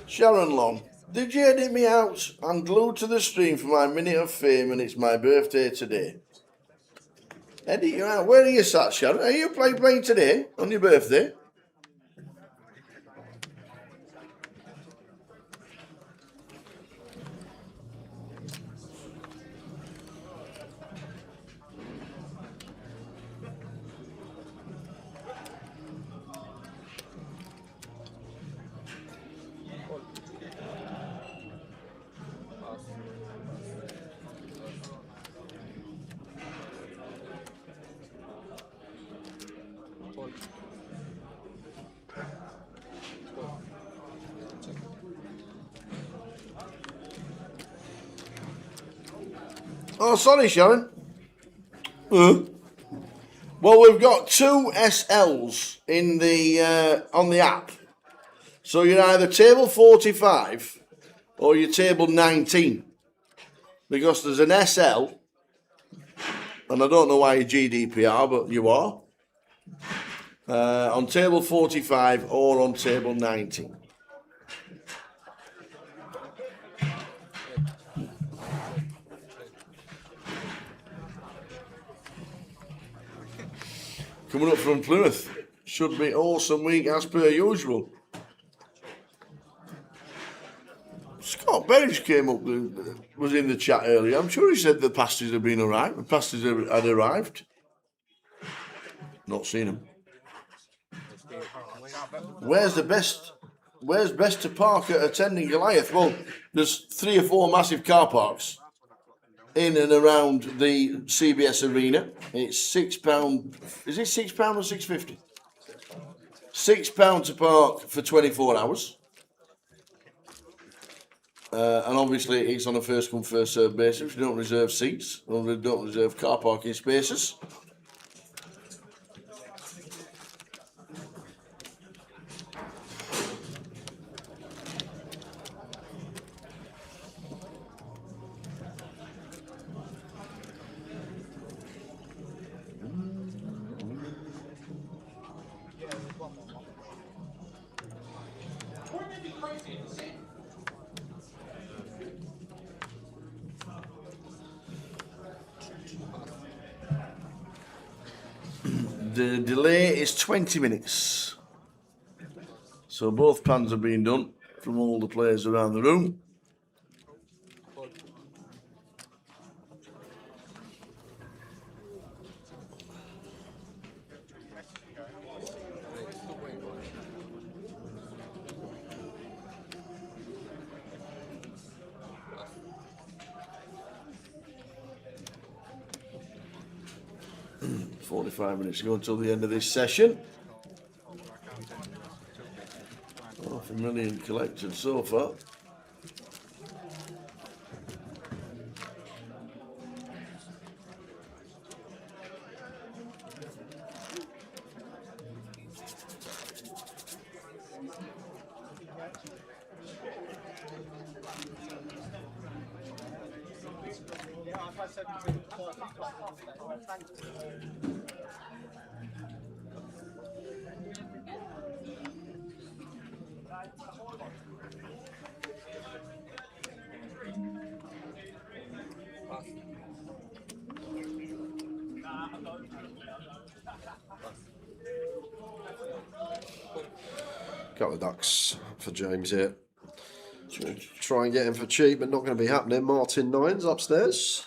Sharon Long, did you edit me out? I'm glued to the stream for my minute of fame and it's my birthday today. Edit you out? Where are you sat, Sharon? Are you playing today on your birthday? Oh, sorry, Sharon. Well, we've got 2 SLs in the on the app. So you're either table 45 or you're table 19. Because there's an SL, and I don't know why you're GDPR, but you are, on table 45 or on table 19. Coming up from Plymouth. Should be awesome week as per usual. Scott Berry Page came up, was in the chat earlier. I'm sure he said the pasties had been arrived. The pasties had arrived. Not seen them. Where's best to park at attending Goliath? Well, there's 3 or 4 massive car parks in and around the CBS Arena. It's £6. Is it £6 or £6.50? £6 to park for 24 hours. And obviously it's on a first come first served basis. We don't reserve seats, we don't reserve car parking spaces. The delay is 20 minutes. So both plans have been done from all the players around the room. $45 minutes to go until the end of this session. $500,000 collected so far. Couple of ducks for James here. Try and get him for cheap, but not going to be happening. Martin Nines upstairs.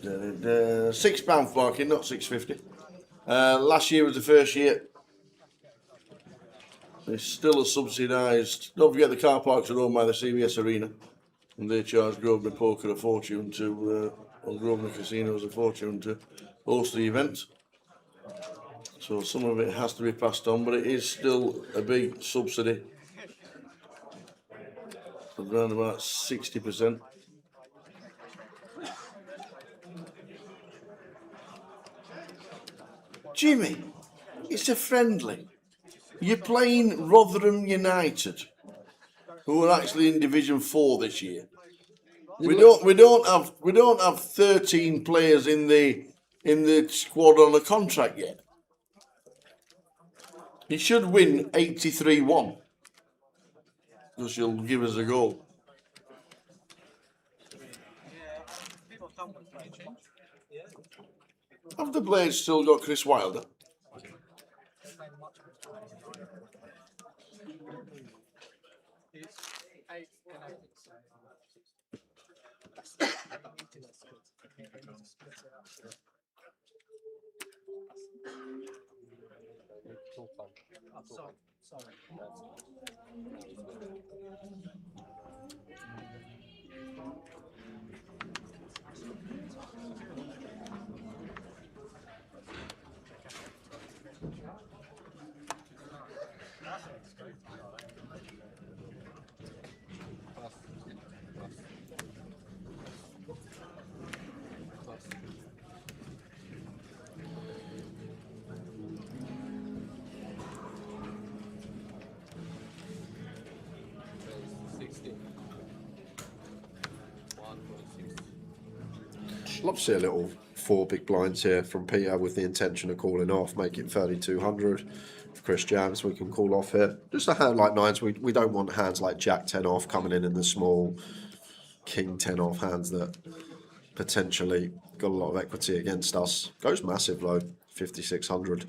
£6 parking, not $6.50. Last year was the first year. It's still a subsidised. Don't forget the car parks are owned by the CBS Arena, and they charge Grosvenor Poker a fortune to, or Grosvenor Casinos a fortune to host the event. So some of it has to be passed on, but it is still a big subsidy, around about 60%. Jimmy, it's a friendly. You're playing Rotherham United, who are actually in Division 4 this year. We don't have 13 players in the squad on a contract yet. He should win 83-1 because you'll give us a goal. Have the Blades still got Chris Wilder? Love to see a little 4 big blinds here from Peter with the intention of calling off, make it 3,200. For Chris Jams, we can call off here. Just a hand like nines. We don't want hands like Jack 10 off coming in the small, King 10 off hands that potentially got a lot of equity against us. Goes massive though. 5,600.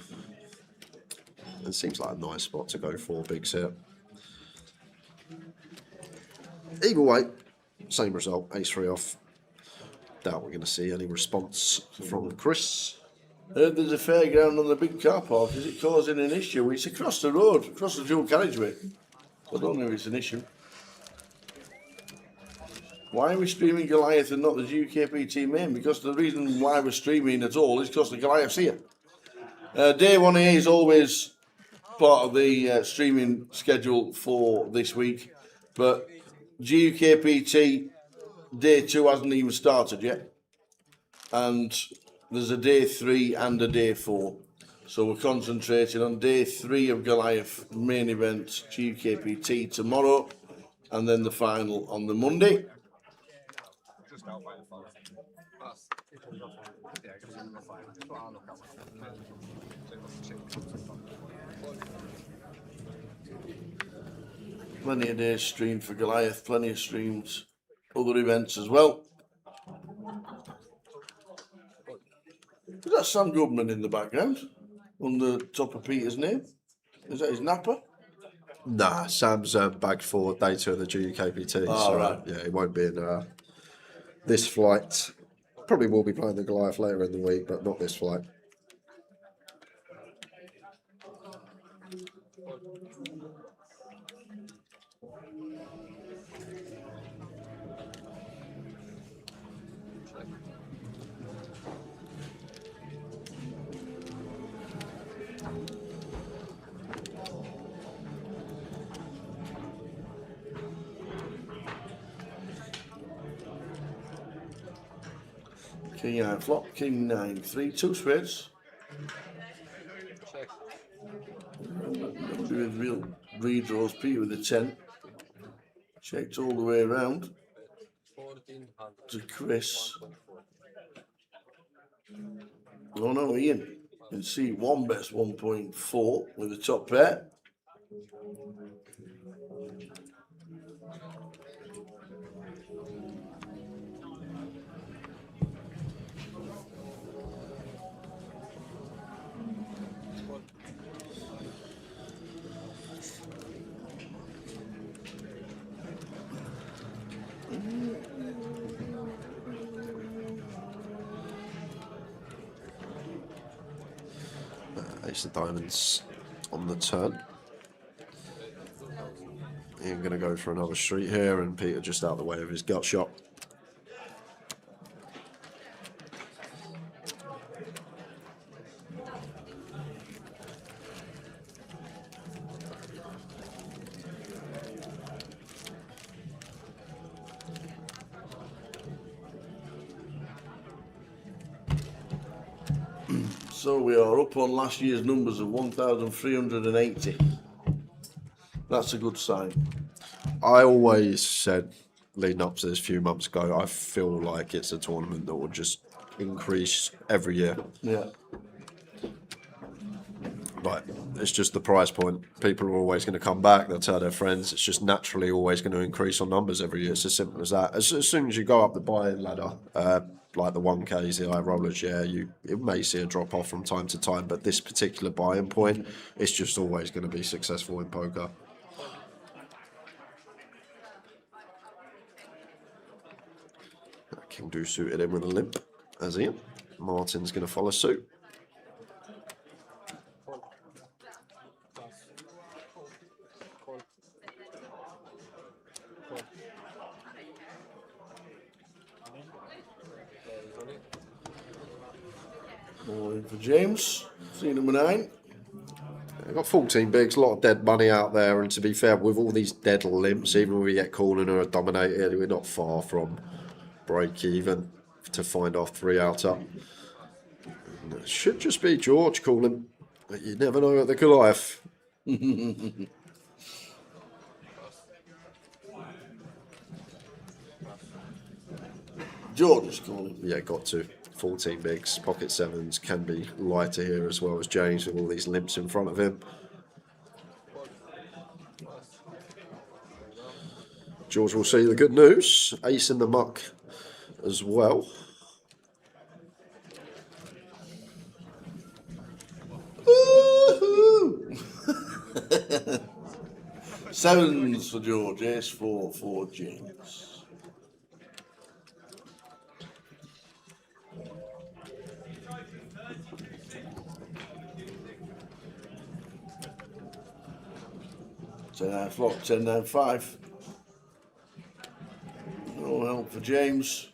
It seems like a nice spot to go for bigs here. Either way, same result, ace-3 off. Doubt we're going to see any response from Chris. Heard there's a fairground on the big car park. Is it causing an issue? It's across the road, across the dual carriageway. I don't know if it's an issue. Why are we streaming Goliath and not the GKPT main? Because the reason why we're streaming at all is because the Goliath's here. Day 1A is always part of the streaming schedule for this week, but GKPT Day 2 hasn't even started yet. And there's a Day 3 and a Day 4. So we're concentrating on Day 3 of Goliath main event GKPT tomorrow, and then the final on the Monday. Just out by the fella. That's yeah, just in the final. That's what I look at. Plenty of days streamed for Goliath, plenty of streams, other events as well. Is that Sam Goodman in the background on the top of Peter's name? Is that his napper? Nah, Sam's bagged for day 2 of the GUKPT. Oh, so, right. yeah, he won't be in this flight. Probably will be playing the Goliath later in the week, but not this flight. King 9 flop, King 9 3, 2 spades. Doing real redraws, Peter with the 10. Checked all the way around to Chris. Oh no, Ian. You can see one best 1.4 with the top pair. Ace of diamonds on the turn. Ian going to go for another street here, and Peter just out of the way of his gut shot. So we are up on last year's numbers of 1,380. That's a good sign. I always said, leading up to this a few months ago, I feel like it's a tournament that will just increase every year. Yeah. Like, it's just the price point. People are always going to come back. They'll tell their friends. It's just naturally always going to increase on numbers every year. It's as simple as that. As soon as you go up the buy-in ladder, like the 1Ks, the high rollers, yeah, you may see a drop off from time to time, but this particular buy-in point, it's just always going to be successful in poker. King do suited in with a limp, as Ian. Martin's going to follow suit. More in for James, see number 9. They've got 14 bigs, a lot of dead money out there, and to be fair, with all these dead limps, even when we get calling or dominated, we're not far from break even to find our 3 out up. It should just be George calling, but you never know at the Goliath. George is calling. Yeah, got to. 14 bigs, pocket 7s, can be lighter here as well as James with all these limps in front of him. George will see the good news. Ace in the muck as well. Sevens for George, ace 4 for James. Ten flop, 10-9-5. No help for James.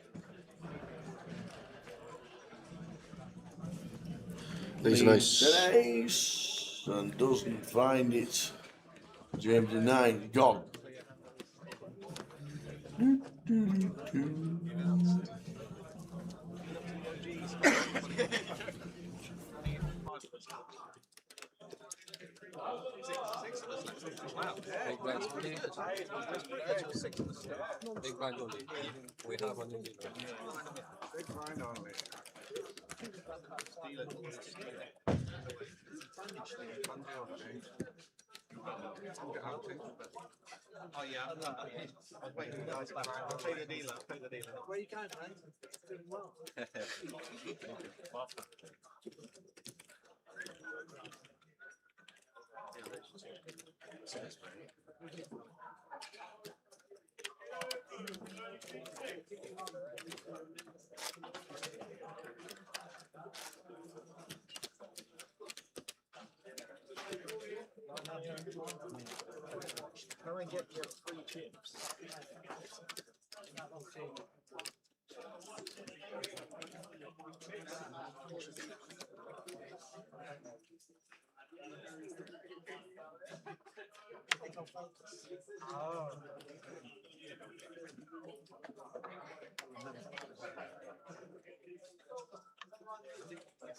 Leads an ace. An ace and doesn't find it. James in 9, gone. Big blind only. Big blind only. We have one in the big blind only. Oh yeah, I'll wait for you guys back. I'll pay the dealer. Where you going, man? Doing well. Come and get your free chips.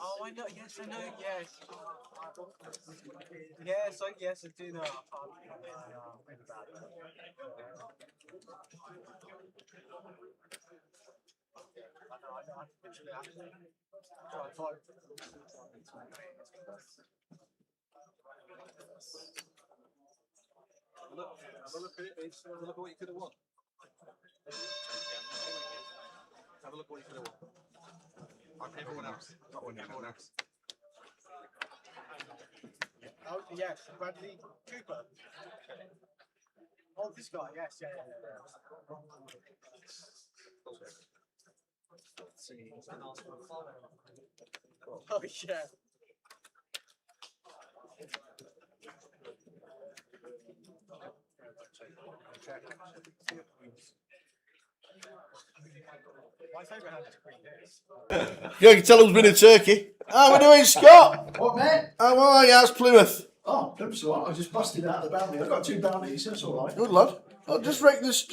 Oh, I know. Yes, I know. Yes. Yes, I do know. Have a look at it. Have a look at what you could have won. Have a look at what you could have won. Like everyone else. Not everyone else. Oh, yes, Bradley Cooper. Oh, this guy, yes, yeah. See, he's going to ask for a follow. Oh, yeah. My favourite hand is green days. You can tell who's been in Turkey. How we doing, Scott? What, mate? How are you? How's Plymouth? Oh, Plymouth's all right. I just busted out the bounty. I've got 2 bounties, that's all right. Good lad. I'll just rake this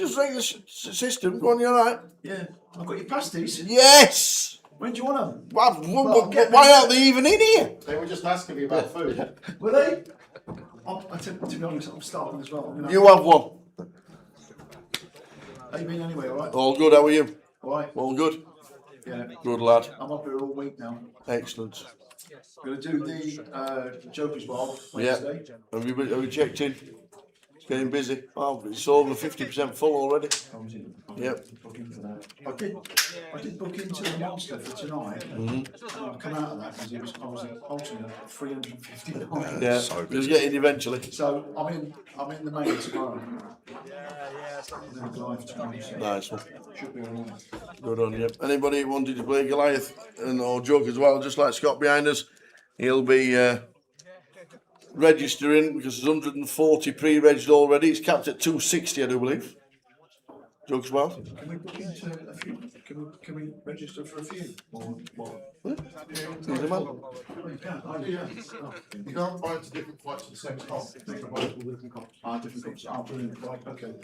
system. Go on, you alright? Yeah. I've got your pasties. Yes! When do you want them? Why aren't they even in here? They were just asking me about food. Were they? To be honest, I'm starving as well. You have one. How you been anyway, all right? All good, how are you? All right. All good? Yeah. Good lad. I'm up here all week now. Excellent. Going to do the Joker's Ball Yeah. Wednesday. Have you checked in? It's getting busy. Oh, it's over 50% full already. Yep. I did book into the Monster for tonight. I've come out of that because I was alternate at 359. Yeah, so you'll get in eventually. So I'm in the main tomorrow. Then Goliath tomorrow. So Nice one. should be alright. Good on you. Anybody who wanted to play Goliath or Joke as well, just like Scott behind us, he'll be registering because there's 140 pre-regged already. It's capped at 260, I do believe. Joke as well. Can we book into a few? Can we register for a few? Or what? He's a man. Oh, you can. Oh, yeah. Oh. You can't buy into different fights at the same time. Different comps. Different comps. Oh, brilliant. Right, okay.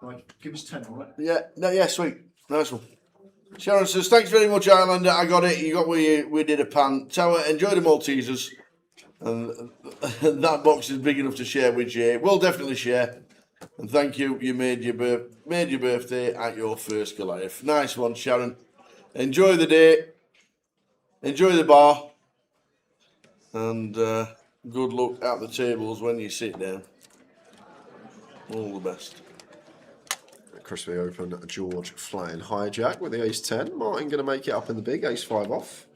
Right, give us 10, all right? Yeah, no, yeah, sweet. Nice one. Sharon says, thanks very much, Islander. I got it. You got where we did a pan. Tower, enjoy the Maltesers. And that box is big enough to share with Jay. We'll definitely share. And thank you. You made your birthday at your first Goliath. Nice one, Sharon. Enjoy the day. Enjoy the bar. And good luck at the tables when you sit down. All the best. Crispy open, George flying hijack with the ace 10. Martin going to make it up in the big, ace 5 off.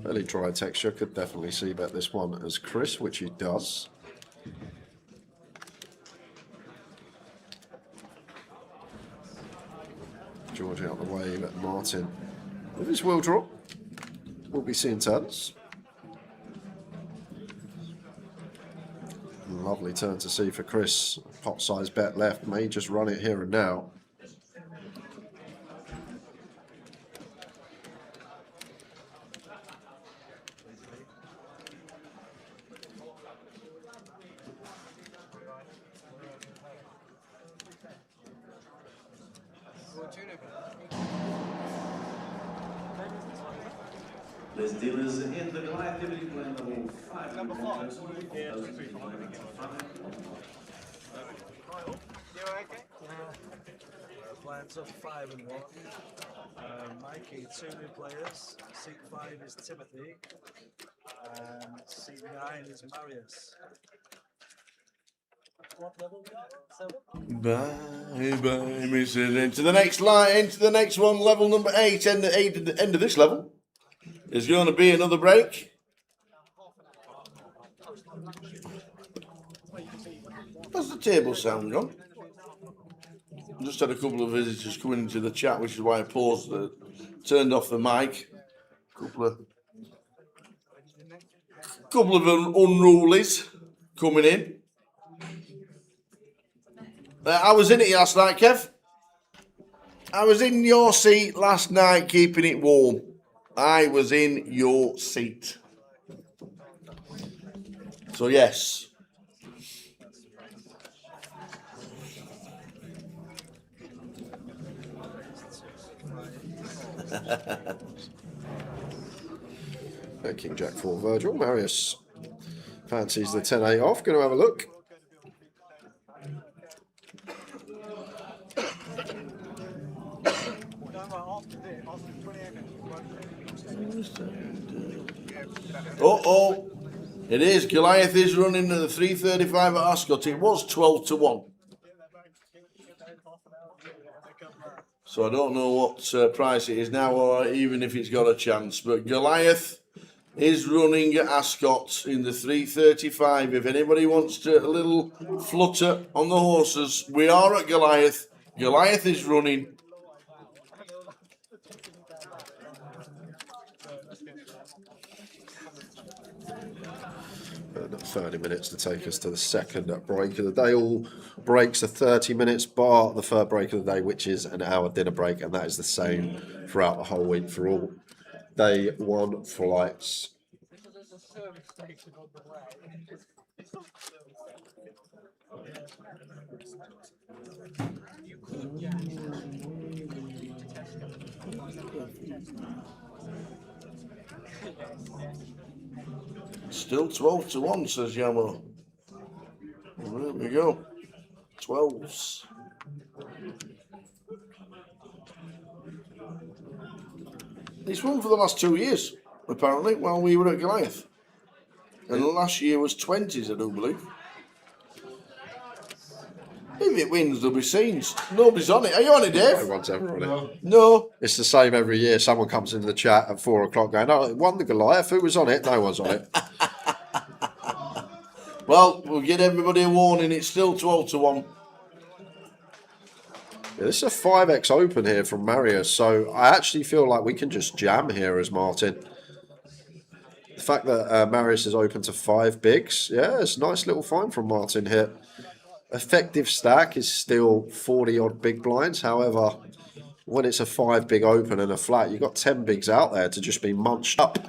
Fairly dry texture. Could definitely see bet this one as Chris, which he does. George out the way, but Martin with his wheel drop. We'll be seeing turns. Lovely turn to see for Chris. Pot size bet left. May just run it here and now. Les dealers in the Goliath dividend plan level 5. Number 5. Plans of 5 and 1. Mikey, 2 new players. Seat 5 is Timothy. And seat 9 is Marius. What level? 7? Bye bye, Mrs. Into the next line, into the next one, level number 8. End of this level is going to be another break. How's the table sound gone? Just had a couple of visitors coming into the chat, which is why I paused, turned off the mic. Couple of unrulies coming in. I was in it last night, Kev. I was in your seat last night, keeping it warm. I was in your seat. So, yes. King Jack 4 Virgil. Marius fancies the 10-8 off. Going to have a look. Oh, it is. Goliath is running at the 335 at Ascot. It was 12-1. So I don't know what price it is now, or even if it's got a chance. But Goliath is running at Ascot in the 335. If anybody wants to a little flutter on the horses, we are at Goliath. Goliath is running. Another 30 minutes to take us to the second break of the day. All breaks are 30 minutes, bar the third break of the day, which is an hour dinner break, and that is the same throughout the whole week for all day one flights. Still 12-1, says Yamo. There we go. 12s. He's won for the last 2 years, apparently, while we were at Goliath. And the last year was 20s, I do believe. If it wins, there'll be scenes. Nobody's on it. Are you on it, Dave? No one's ever on it. No. It's the same every year. Someone comes into the chat at 4 o'clock going, oh, it won the Goliath. Who was on it? No one's on it. Well, we'll give everybody a warning. It's still 12-1. Yeah, this is a 5x open here from Marius, so I actually feel like we can just jam here as Martin. The fact that Marius is open to 5 bigs, yeah, it's a nice little find from Martin here. Effective stack is still 40-odd big blinds. However, when it's a 5 big open and a flat, you've got 10 bigs out there to just be munched up.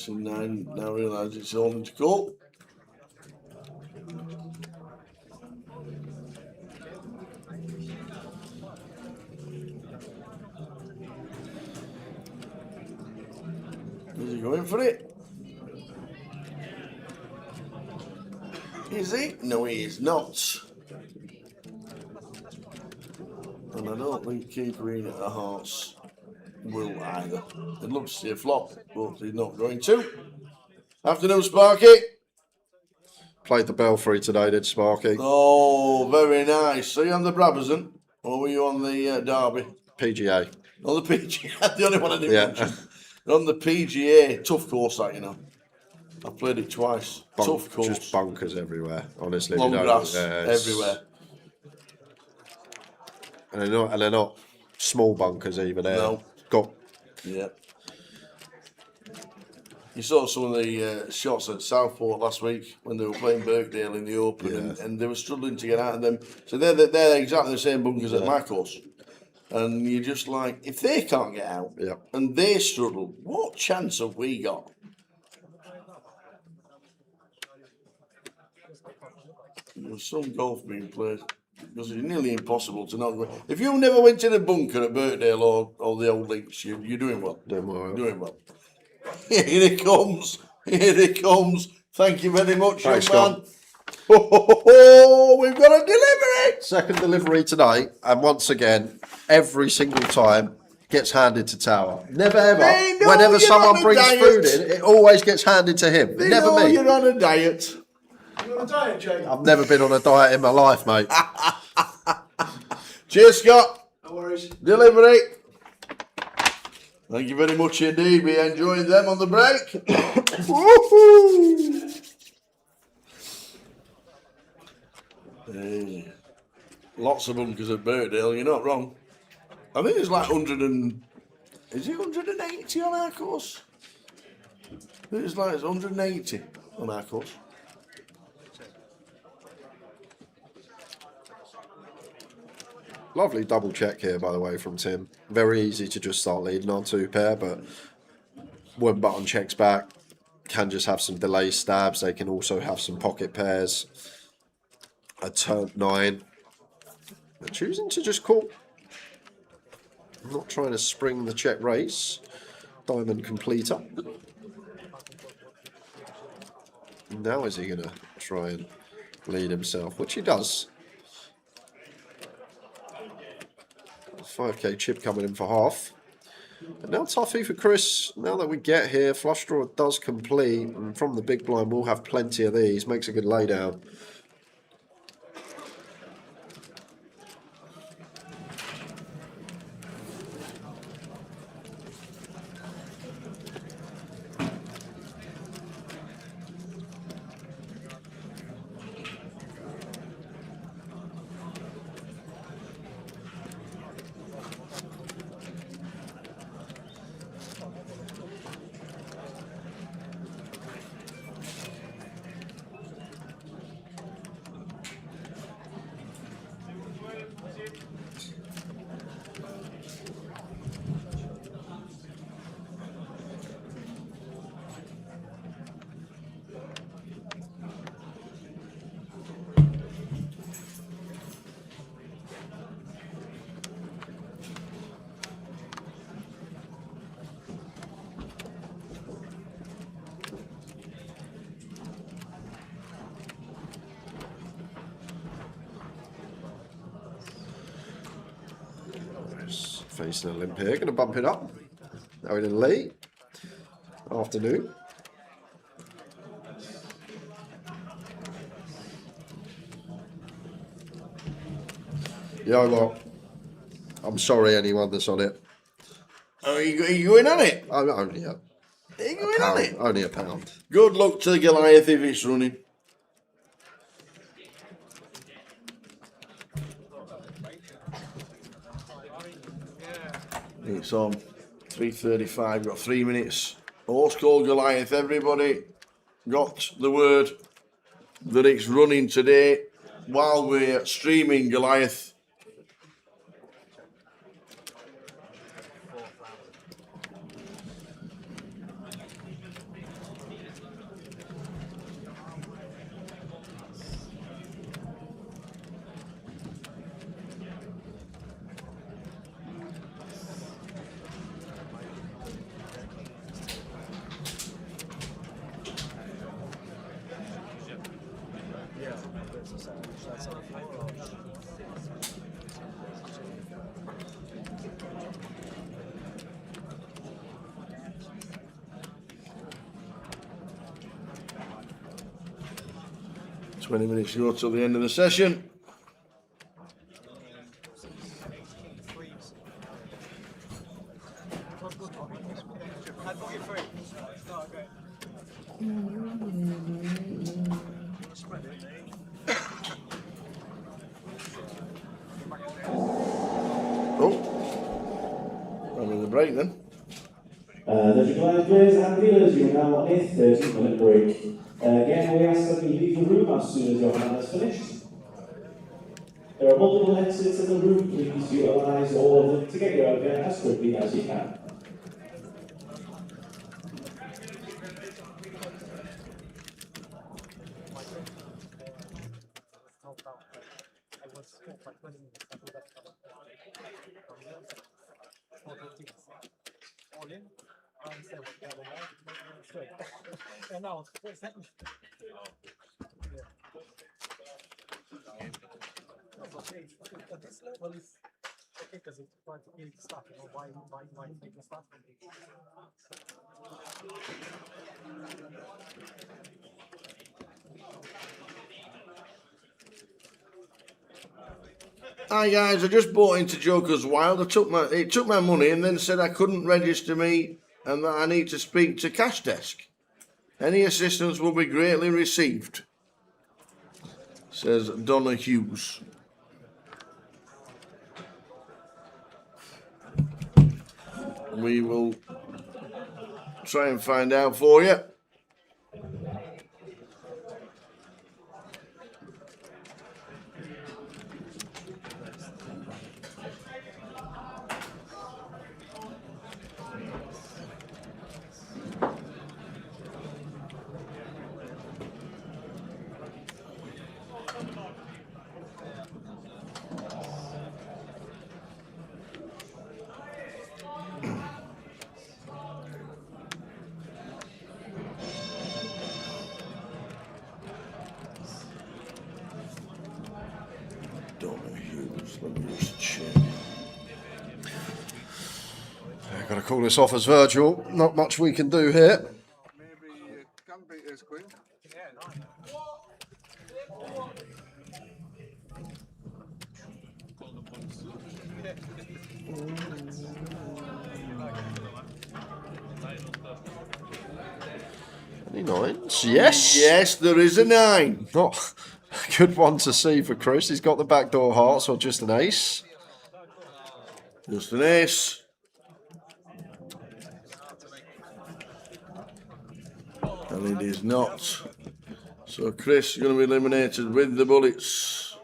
Now realise it's only to go. Is he going for it? Is he? No, he is not. And I don't think keeping at the Hearts will either. It looks to see a flop, but he's not going to. Afternoon, Sparky. Played the Belfry today, did Sparky? Oh, very nice. So you on the Brabazon, or were you on the Derby? PGA. On the PGA, the only one I didn't Yeah. mention. On the PGA, tough course that, you know. I've played it twice. Tough course. Just bunkers everywhere, honestly. Long you know, grass it's- everywhere. And they're not small bunkers either. No. Yeah. You saw some of the shots at Southport last week when they were playing Birkdale in the Open, and they were struggling to get out of them. So they're exactly the same bunkers at my course. And you're just like, if they can't get out and they struggle, what chance have we got? There's some golf being played. Because it's nearly impossible to not go. If you never went in a bunker at Birkdale or the old links, you're doing well. Doing well. Here it comes. Here it comes. Thank you very much, Thanks, young man. Oh, we've got a delivery. Second delivery today, and once again, every single time gets handed to Tower. Never ever. They know Whenever you're someone on a brings diet. food in, it always gets handed to him. They Never know me. you're on a diet. You're on a diet, Jake? I've never been on a diet in my life, mate. Cheers, Scott. No worries. Delivery. Thank you very much indeed. We enjoyed them on the break. Woohoo! Hey. Lots of bunkers at Birkdale, you're not wrong. I think there's like 180 on our course? I think it's 180 on our course. Lovely double check here, by the way, from Tim. Very easy to just start leading on 2-pair, but when button checks back, can just have some delay stabs. They can also have some pocket pairs. A turn 9. They're choosing to just call. I'm not trying to spring the check race. Diamond completer. Now is he going to try and lead himself, which he does. 5k chip coming in for half. And now toughy for Chris. Now that we get here, flush draw does complete, and from the big blind we'll have plenty of these. Makes a good laydown. Facing a limp here, going to bump it up. Owen and Lee. Afternoon. Yo, I'm sorry, anyone that's on it. Are you going on it? Only Are you going on it? Only a pound. Good luck to the Goliath if it's running. It's on 3:35. Got 3 minutes. Horse called Goliath. Everybody got the word that it's running today while we're streaming Goliath. 20 minutes to go till the end of the session. Oh, having the break then. The Goliath players and dealers, you are now on a 30-minute break. Again, we ask that you leave the room as soon as your hand is finished. There are multiple exits in the room. Please utilise all of them to get you out there as quickly as you can. Hi guys, I just bought into Joker's Wild. It took my money and then said I couldn't register me and that I need to speak to Cash Desk. Any assistance will be greatly received, says Donna Hughes. We will try and find out for you. Let me just check. I've got to call this off as Virgil. Not much we can do here. Maybe can beat his queen. Any nines? Yes. Yes, there is a 9. Oh, good one to see for Chris. He's got the backdoor hearts or just an ace. Just an ace. And it is not. So Chris is going to be eliminated with the bullets.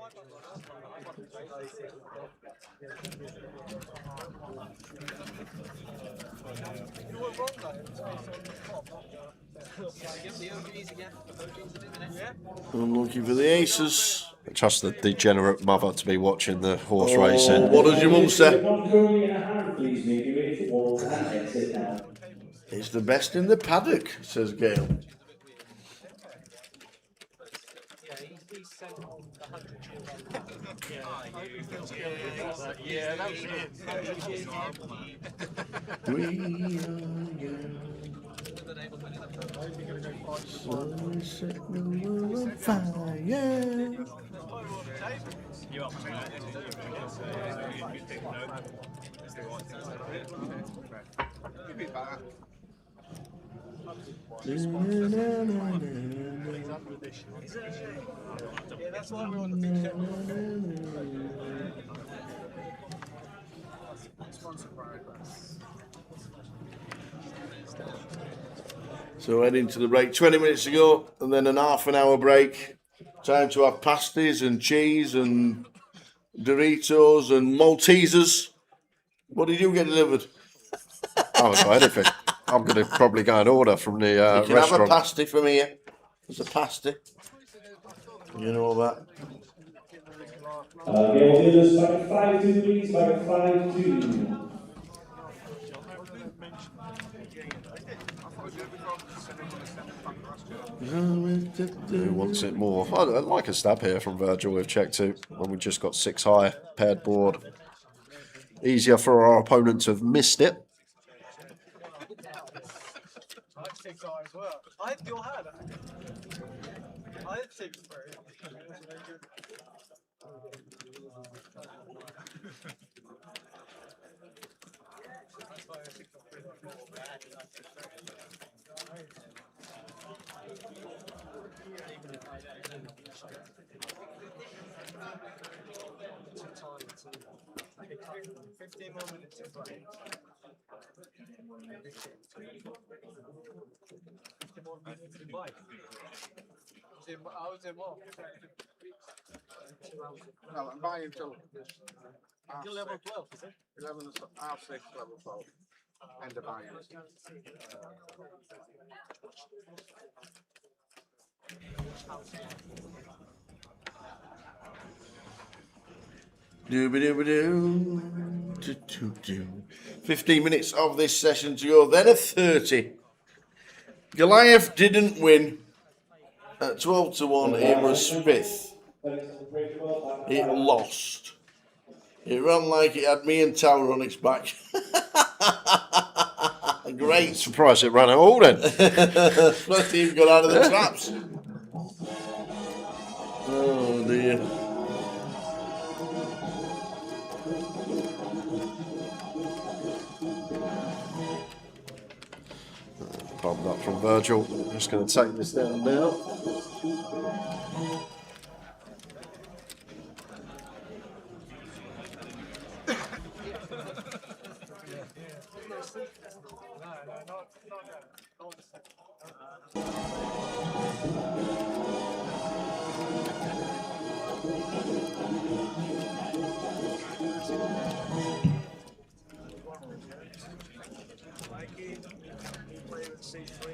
I'm looking for the aces. I trust the degenerate mother to be watching the horse racing. What does your mum say? It's the best in the paddock, says Gail. So heading to the break, 20 minutes to go, and then an half an hour break. Time to have pasties and cheese and Doritos and Maltesers. What did you get delivered? I haven't got anything. I'm going to probably go and order from the You can restaurant. have a pasty from here. There's a pasty. You know that. Dealers, back 5-2, please, back 5-2. Who wants it more? I'd like a stab here from Virgil with check 2 when we just got 6 high, paired board. Easier for our opponent to have missed it. I had 6 high as well. I had your hand. I had 15 more minutes to play. 50 more minutes to play. I was in what? No, I'm buying till You're level 12, is it? 11, half 6, level 12. End of buying. Doo-ba-doo-ba-doo. 15 minutes of this session to go, then a 30. Goliath didn't win at 12 to 1. It was fifth. It lost. It ran like it had me and Tower on its back. Great. Surprised it ran at all then. First team got out of the traps. Oh dear. Pardon that from Virgil. I'm just going to take this down now. Mikey, play with C3.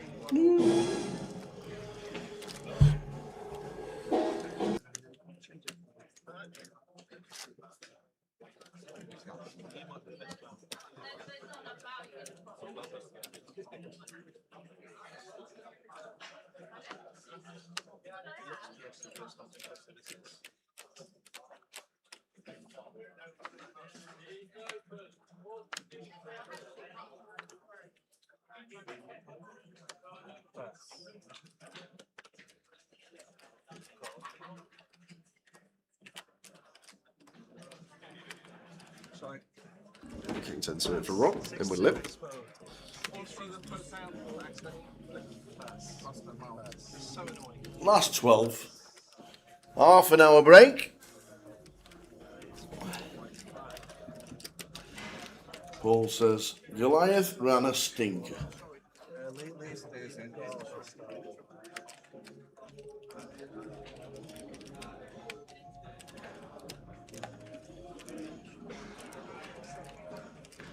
Sorry. King 10 to it for Ron, in with Lip. Last 12. Half an hour break. Paul says Goliath ran a stinker.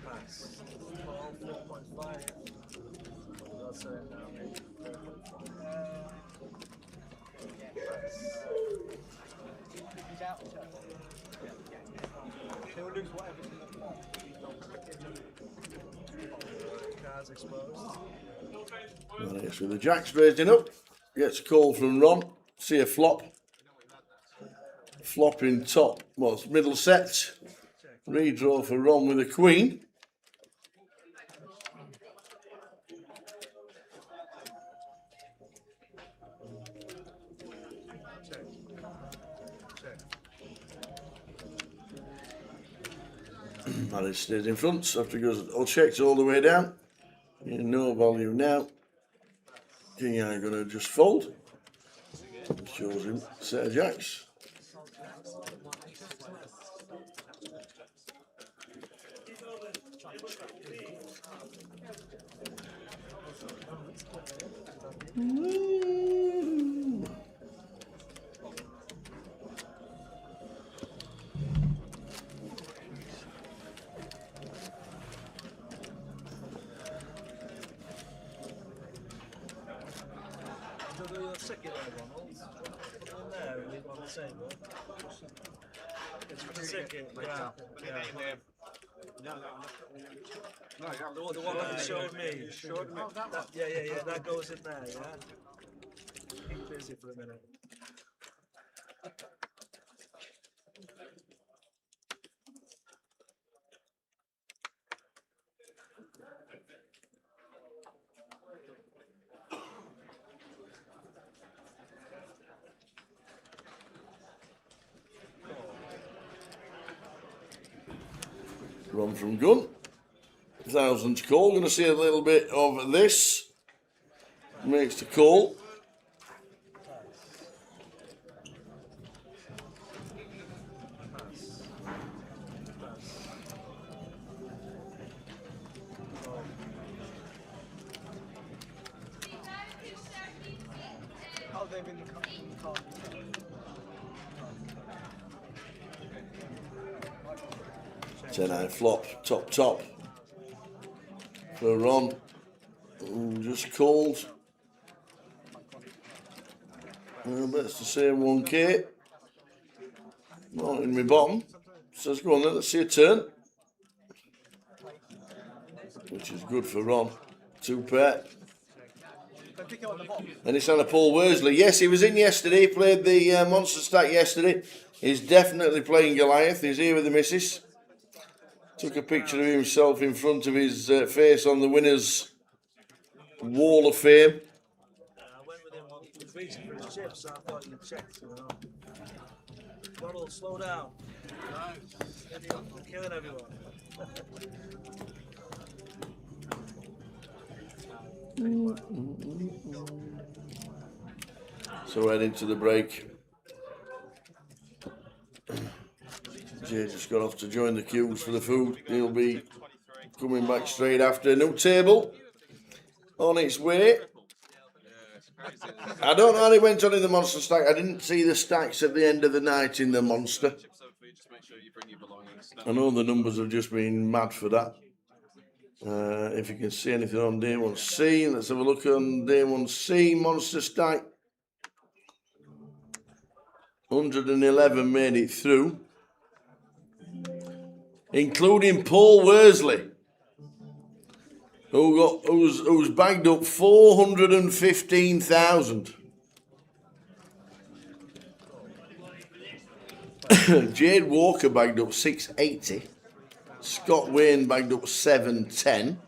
Pass. 4.5. That's it now. He'll lose whatever's in the pot. Cards exposed. Right, so the Jack's raising up. Gets a call from Ron. See a flop. Flop in top. Well, it's middle set. Redraw for Ron with a queen. And it stays in front after it goes all checked all the way down. No value now. King Eye gonna just fold. Shows him set of jacks. Do your second Ronald. Put it in there and leave it on the table. It's for the second, yeah. The one that you showed me. Yeah, that goes in there, yeah. Keep busy for a minute. Ron from gun. 1000's call. Going to see a little bit of this. Makes the call. Oh, they've been the car. 10-9 flop, top for Ron, who just called. That's the same 1K. Not in my bottom. So let's go on then, let's see a turn. Which is good for Ron. 2 pair. And it's on a Paul Worsley. Yes, he was in yesterday. He played the monster stack yesterday. He's definitely playing Goliath. He's here with the missus. Took a picture of himself in front of his face on the winner's wall of fame. I went with him while he was reaching for his chips, so I thought you'd check, you know. Donald, slow down. Steady up, I'm killing everyone. So heading to the break. Jay just got off to join the queues for the food. He'll be coming back straight after. New table on its way. I don't know how it went on in the monster stack. I didn't see the stacks at the end of the night in the monster. I know the numbers have just been mad for that. If you can see anything on day 1C, let's have a look on day 1C. Monster stack 111 made it through, including Paul Worsley, who's bagged up 415,000. Jade Walker bagged up 680. Scott Wayne bagged up 710.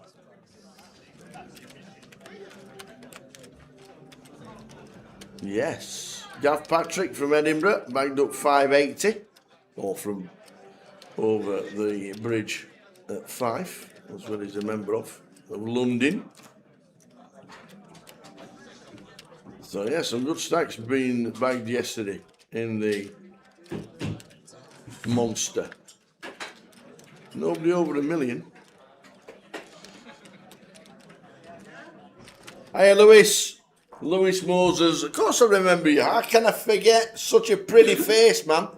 Yes. Gav Patrick from Edinburgh bagged up 580. Or from over the bridge at Fife. That's what he's a member of London. So yeah, some good stacks being bagged yesterday in the monster. Nobody over $1 million. Hi, Lewis. Lewis Moses. Of course I remember you. How can I forget? Such a pretty face, man.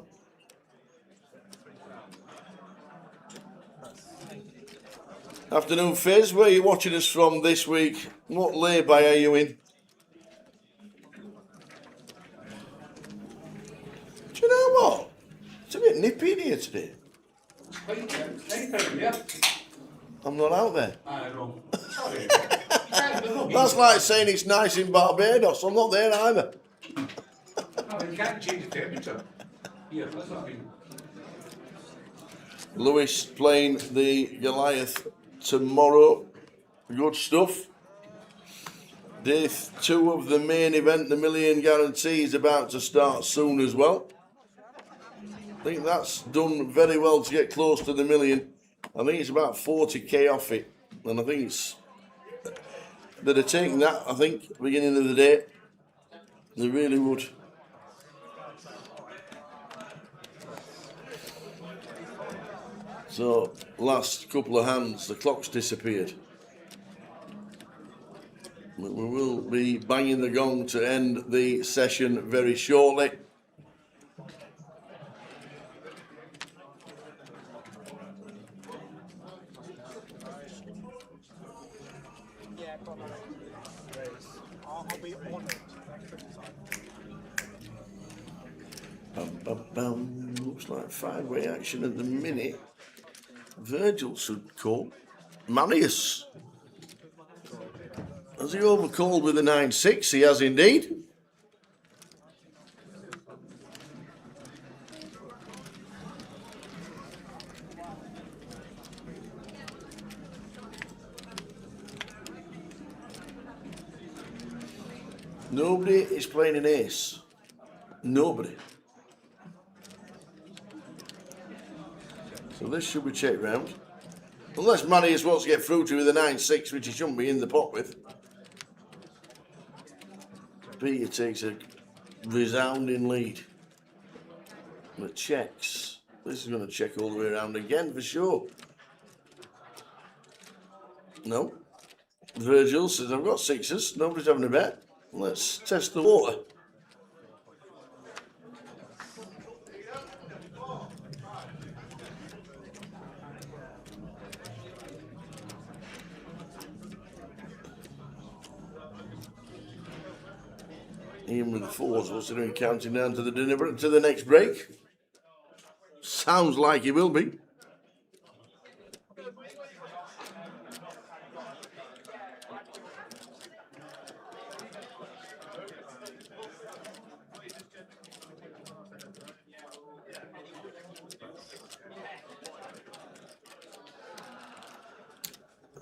Afternoon, Fizz. Where are you watching us from this week? What lay-by are you in? Do you know what? It's a bit nippy in here today. I'm not out there. That's like saying it's nice in Barbados. I'm not there either. Lewis playing the Goliath tomorrow. Good stuff. Day 2 of the main event, the $1 million guarantee, is about to start soon as well. I think that's done very well to get close to the $1 million. I think it's about 40k off it. And I think it's... they'd have taken that, I think, beginning of the day. They really would. So, last couple of hands, the clock's disappeared. But we will be banging the gong to end the session very shortly. I'll be honoured. Bum, bum, bum. Looks like 5-way action at the minute. Virgil should call. Marius. Has he overcalled with a 9-6? He has indeed. Nobody is playing an ace. Nobody. So this should be check round. Unless Marius wants to get fruity with a 9-6, which he shouldn't be in the pot with. Peter takes a resounding lead. The checks. This is going to check all the way around again for sure. No. Virgil says, I've got 6s. Nobody's having a bet. Let's test the water. Ian with the 4s. What's he doing? Counting down to the next break. Sounds like he will be.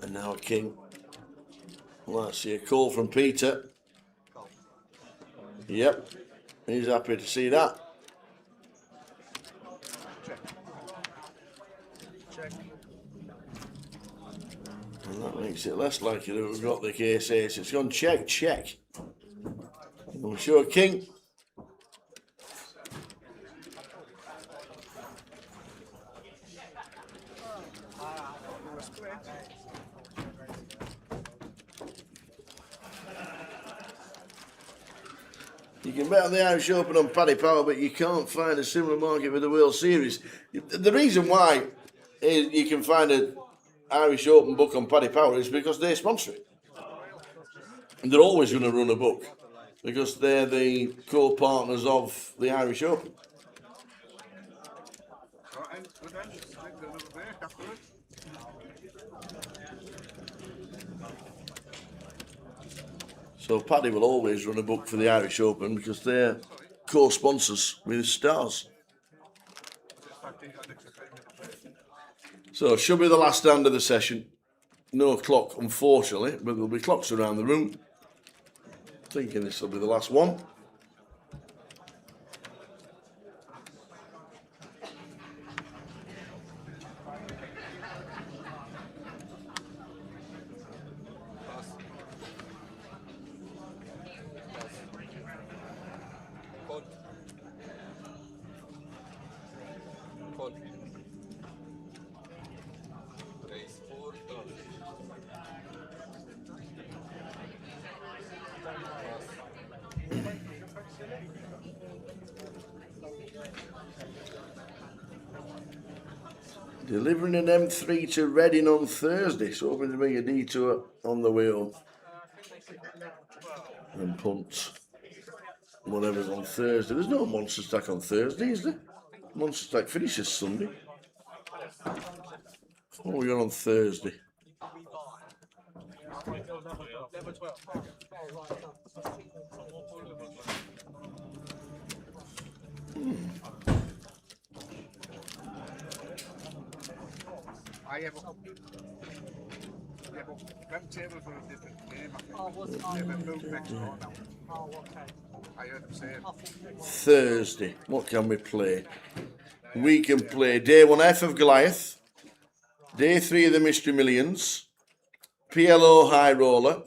And now a king. Well, I see a call from Peter. Yep, he's happy to see that. And that makes it less likely that we've got the case ace. It's gone check, check. And we show a king. You can bet on the Irish Open on Paddy Power, but you can't find a similar market for the World Series. The reason why is you can find an Irish Open book on Paddy Power is because they sponsor it. And they're always going to run a book because they're the co-partners of the Irish Open. So Paddy will always run a book for the Irish Open because they're co-sponsors with Stars. So it should be the last stand of the session. No clock, unfortunately, but there'll be clocks around the room. Thinking this will be the last one. Delivering an M3 to Reading on Thursday, so hoping to make a detour on the way home. And punts. Whatever's on Thursday. There's no Monster Stack on Thursday, is there? Monster Stack finishes Sunday. What are we got on Thursday? I have them tables were a different game. They've moved next door now. I heard them say Thursday. What can we play? We can play Day 1F of Goliath, Day 3 of the Mystery Millions, PLO High Roller,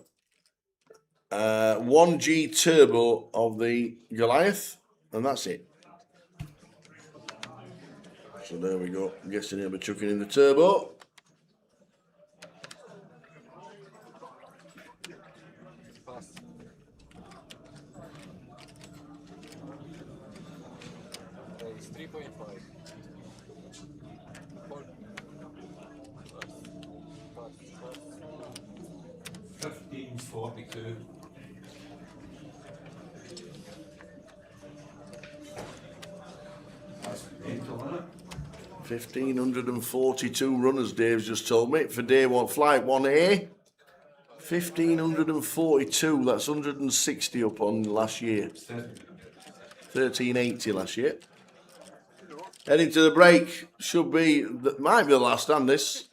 1G Turbo of the Goliath, and that's it. So there we go. I'm guessing he'll be chucking in the turbo. It's 3.5. 1542. That's mental, isn't it? 1,542 runners, Dave's just told me, for day one, flight 1A. 1,542, that's 160 up on last year. 1,380 last year. Heading to the break, might be the last stand this.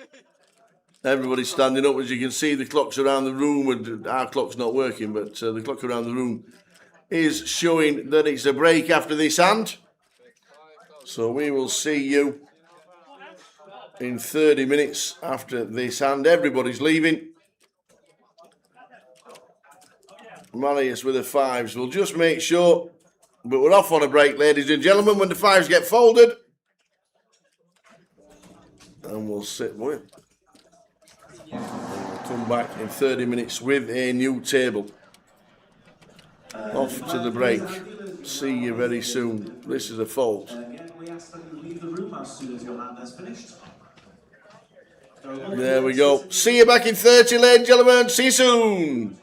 Everybody's standing up, as you can see, the clocks around the room, and our clock's not working, but the clock around the room is showing that it's a break after this hand. So we will see you in 30 minutes after this hand. Everybody's leaving. Marius with the fives. We'll just make sure, but we're off on a break, ladies and gentlemen, when the fives get folded. And we'll sit with. And we'll come back in 30 minutes with a new table. Off to the break. See you very soon. This is a fold. Again, we ask that you leave the room as soon as your hand has finished. There we go. See you back in 30, ladies and gentlemen. See you soon.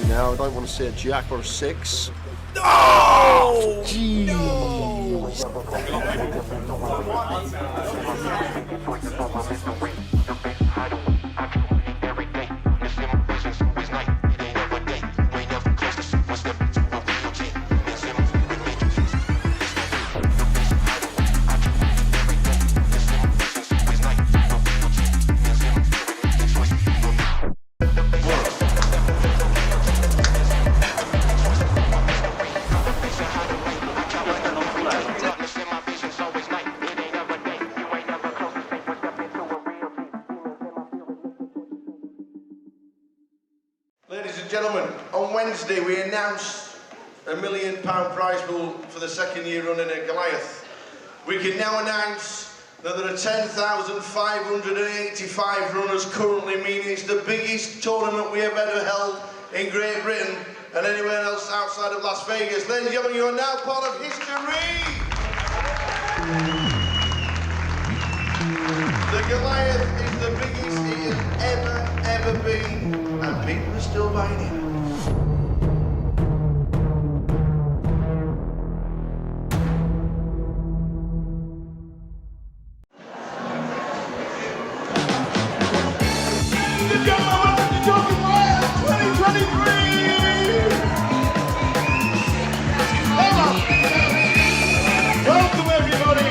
Now I don't want to see a jack or a six. Oh! Jeez. Ladies and gentlemen, on Wednesday we announced £1 million prize pool for the second year running at Goliath. We can now announce that there are 10,585 runners currently, meaning it's the biggest tournament we have ever held in Great Britain and anywhere else outside of Las Vegas. Ladies and gentlemen, you are now part of history! The Goliath is the biggest it has ever been, and people are still buying it. Welcome everybody!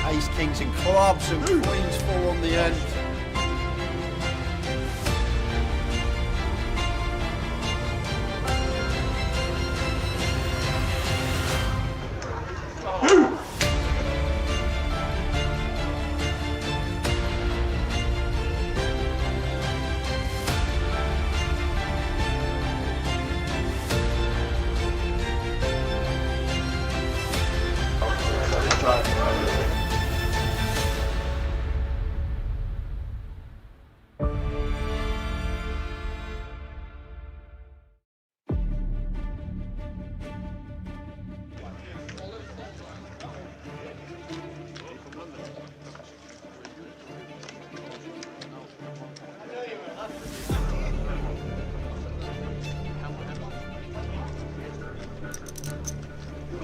Ace, kings and clubs and queens full on the end. Go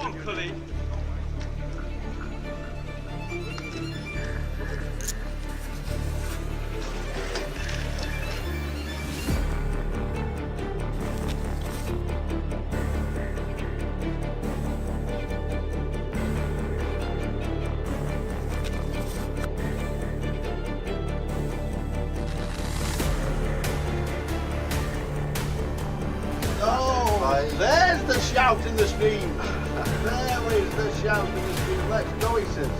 on, Cully. Oh, there's the shout in the stream. There is the shout in the stream. Let's go, he says.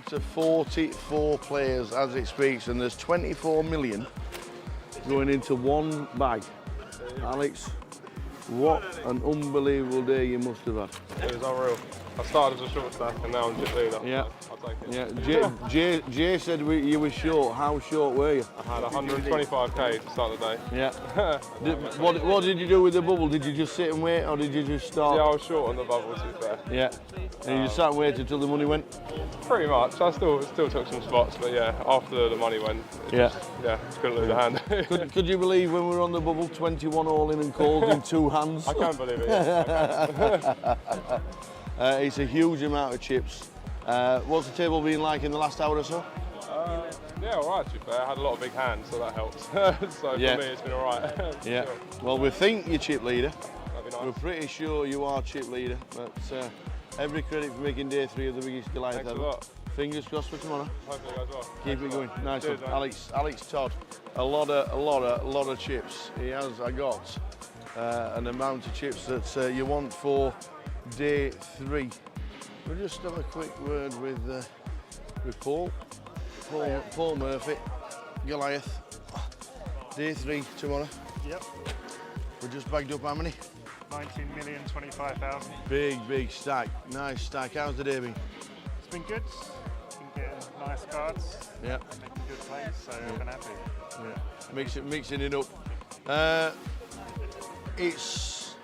To 44 players as it speaks, and there's 24 million going into one bag. Alex, what an unbelievable day you must have had. It was unreal. I started as a short stack and now I'm just leader. Yeah. I'll take it. Yeah. Jay said you were short. How short were you? I had 125k to start the day. Yeah. What did you do with the bubble? Did you just sit and wait, or did you just start? Yeah, I was short on the bubble, to be fair. Yeah. And you just sat and waited until the money went? Pretty much. I still took some spots, but yeah, after the money went, just couldn't lose a hand. Could you believe when we were on the bubble, 21 all in and called in 2 hands? I can't believe it. Yeah. It's a huge amount of chips. What's the table been like in the last hour or so? Yeah, all right, to be fair. I had a lot of big hands, so that helps. So for me, it's been all right. Yeah. Well, we think you're chip leader. That'd be nice. We're pretty sure you are chip leader, but every credit for making day 3 of the biggest Goliath Thanks ever. a lot. Fingers crossed for tomorrow. Hopefully it goes well. Keep it going. Nice Cheers, one. mate. Alex Todd, a lot of chips. He has. I got an amount of chips that you want for day 3. We'll just have a quick word with Paul Murphy, Goliath. Day 3 tomorrow. Yep. We just bagged up how many? 19,025,000. Big stack. Nice stack. How's the day been? It's been good. Been getting nice cards. Yeah. Making good plays, so I've been happy. Yeah. Mixing it up. It's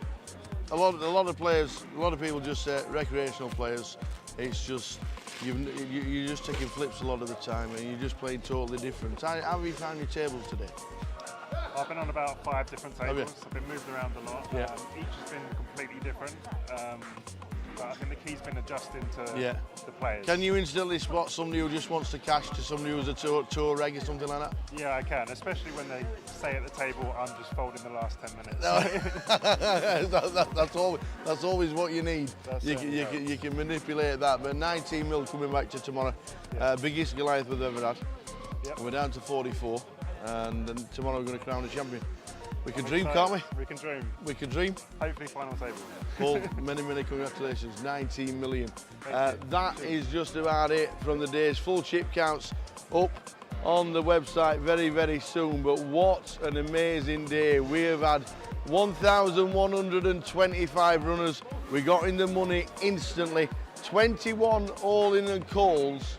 a lot of players. A lot of people just say recreational players. It's just you're just taking flips a lot of the time, and you're just playing totally different. How have you found your tables today? I've been on about 5 different tables. you? I've been moved around a lot. Yeah. Each has been completely different. But I think the key's been adjusting to the players. Can you instantly spot somebody who just wants to cash to somebody who's a tour reg or something like that? Yeah, I can, especially when they say at the table, I'm just folding the last 10 minutes. That's always what you need. You can manipulate that. But 19 mil coming back to tomorrow. Biggest Goliath we've ever had. Yep. And we're down to 44. And then tomorrow we're going to crown a champion. We can dream, can't we? We can dream. We can dream. Hopefully final table. Paul, many congratulations. 19 million. That is just about it from the day's full chip counts up on the website very soon. But what an amazing day. We have had 1,125 runners. We got in the money instantly. 21 all in and calls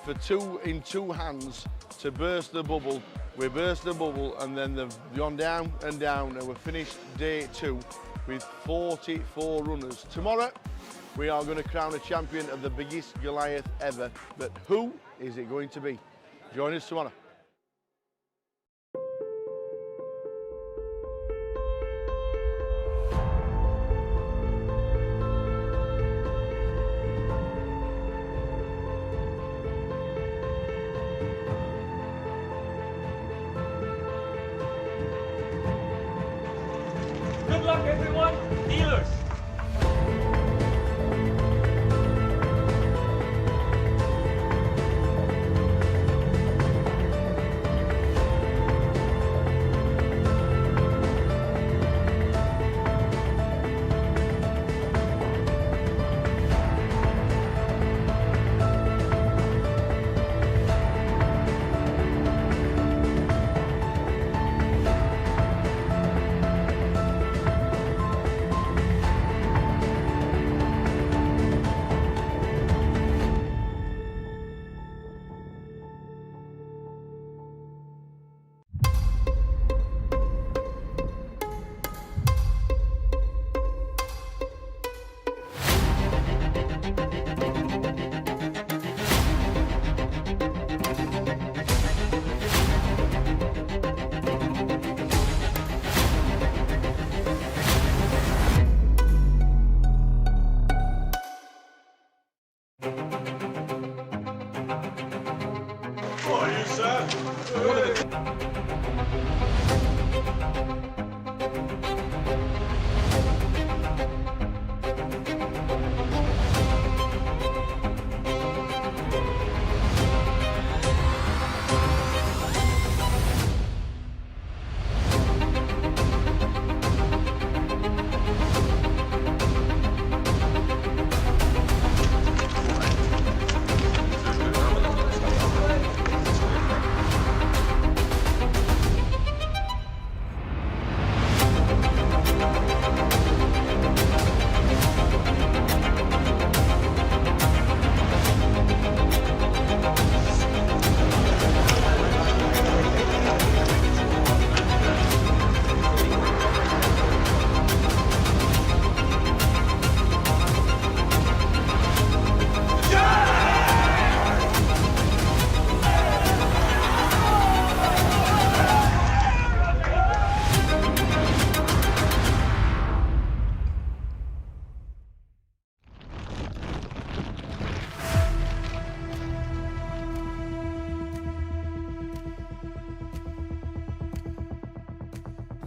for 2 in 2 hands to burst the bubble. We burst the bubble, and then they've gone down and down, and we're finished day 2 with 44 runners. Tomorrow, we are going to crown a champion of the biggest Goliath ever. But who is it going to be? Join us tomorrow. Good luck, everyone. Dealers.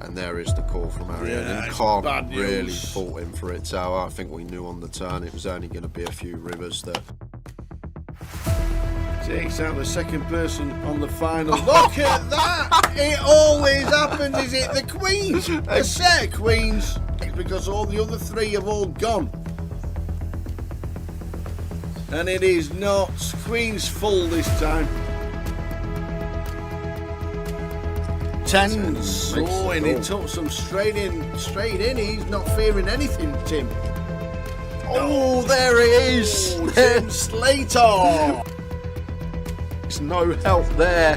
And there is the call from Ariane. Yeah, He it's can't bad really news. fault him for it. So I think we knew on the turn it was only going to be a few rivers that. Takes out the second person on the final. Look at that! It always happens. Is it the queens? A set of queens. Because all the other three have all gone. And it is not queens full this time. Tens. Oh, and he took some straight in. He's not fearing anything, Tim. Oh, there it is. Oh, Tim Slater. There's no help there.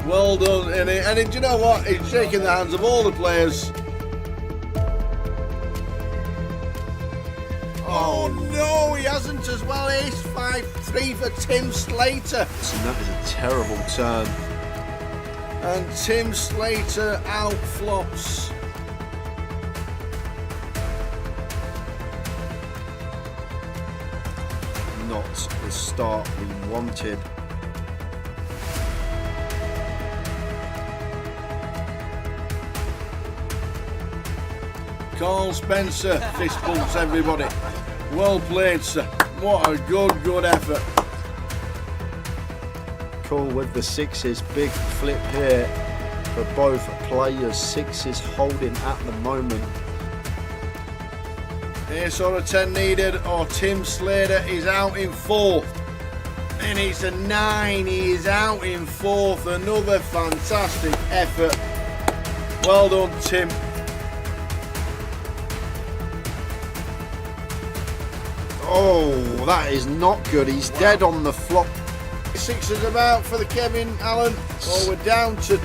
Well done, and do you know what? He's shaking the hands of all the players. Oh no, he hasn't as well. Ace 5-3 for Tim Slater. And that is a terrible turn. And Tim Slater outflops. Not the start we wanted. Carl Spencer fist bumps everybody. Well played, sir. What a good effort. Cool with the sixes. Big flip here for both players. Sixes holding at the moment. Ace or a 10 needed, or Tim Slater is out in fourth. And it's a 9. He is out in fourth. Another fantastic effort. Well done, Tim. Oh, that is not good. He's dead on the flop. Sixes about for the Kevin Allen. Oh, we're down to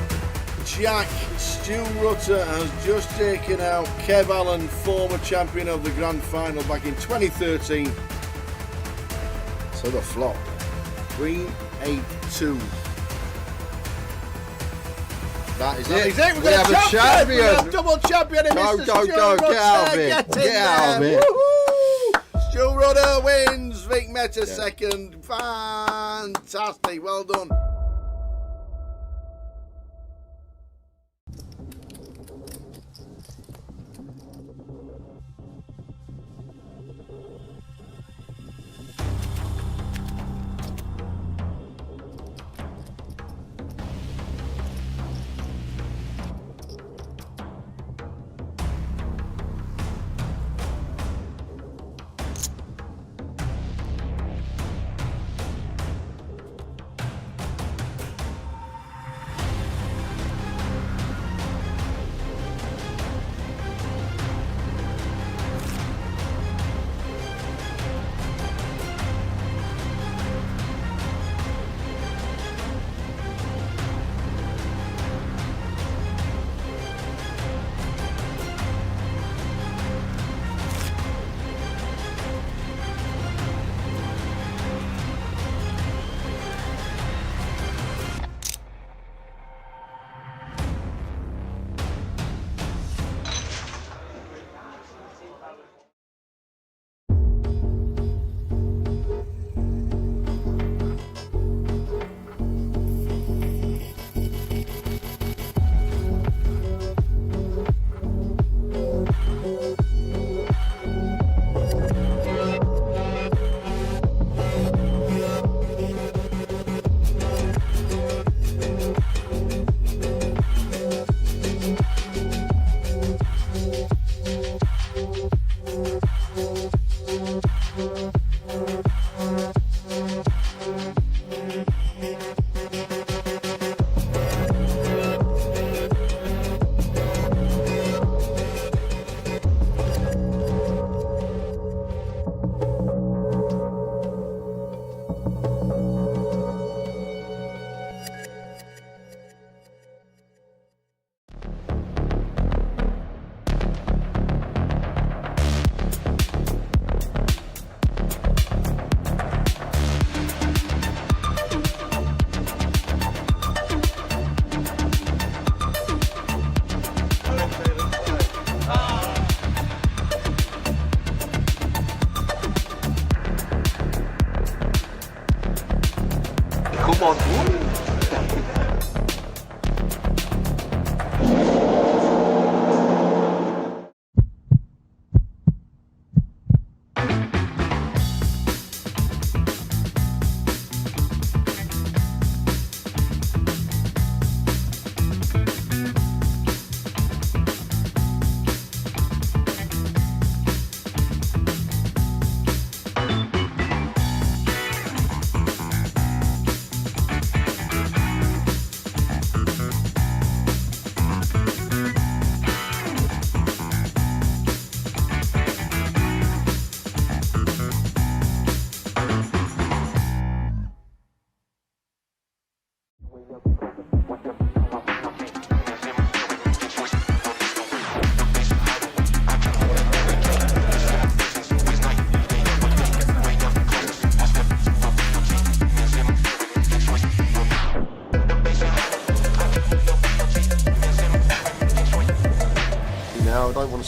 Jack. Stu Rutter has just taken out Kev Allen, former champion of the Grand Final back in 2013. So the flop. Queen 8-2. That is That it. is it. We have a champion. We have double champion in Go, Mr. go, Stu go. Rutter. Get out of it. Get out of it. Woohoo! Stu Rutter wins. Vic Meta second. Fantastic. Well done.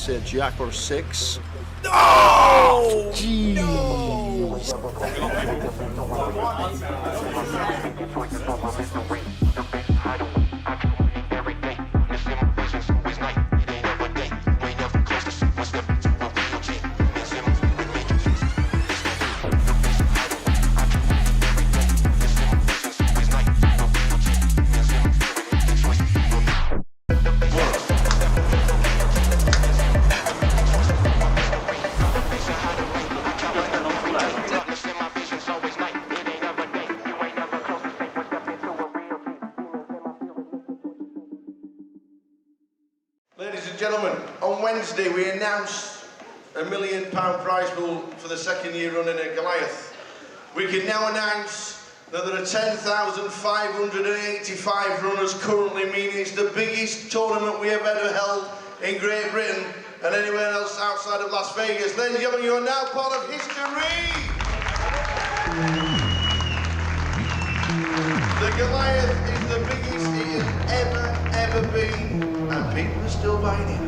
say a jack or a 6. Oh! Jeez. Ladies and gentlemen, on Wednesday we announced a £1 million prize pool for the second year running at Goliath. We can now announce that there are 10,585 runners currently, meaning it's the biggest tournament we have ever held in Great Britain and anywhere else outside of Las Vegas. Ladies and gentlemen, you are now part of history! The Goliath is the biggest it has ever been, and people are still buying it.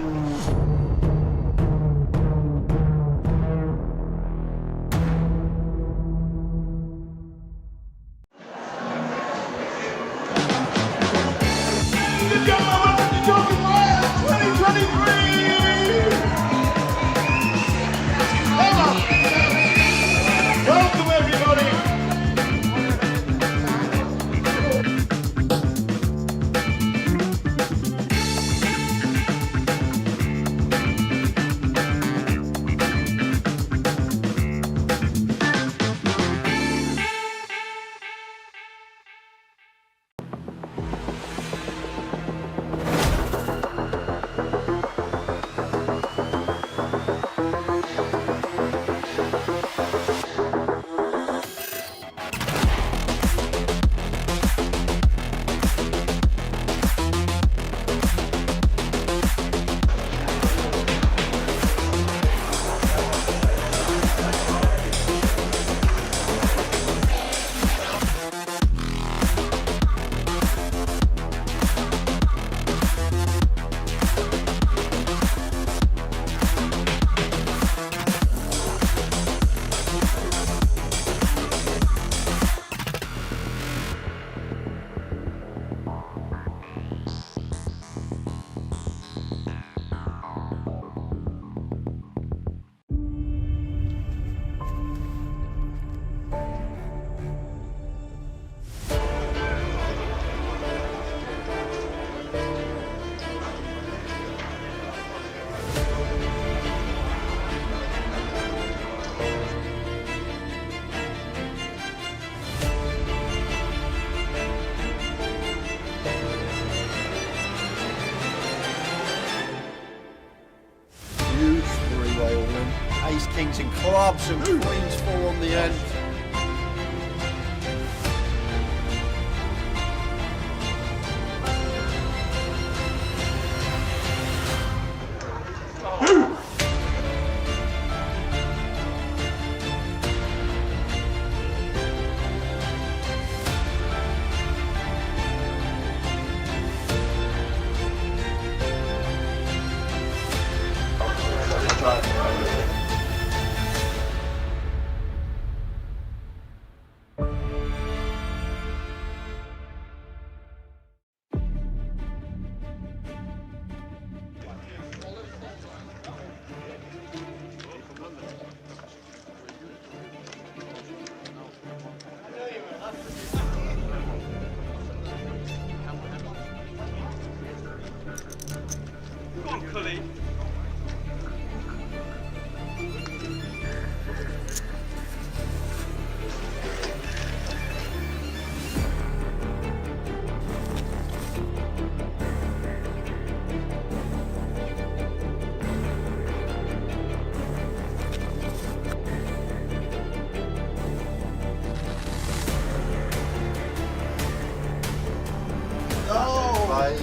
Welcome everybody! Ace, kings and clubs and queens fall on the end.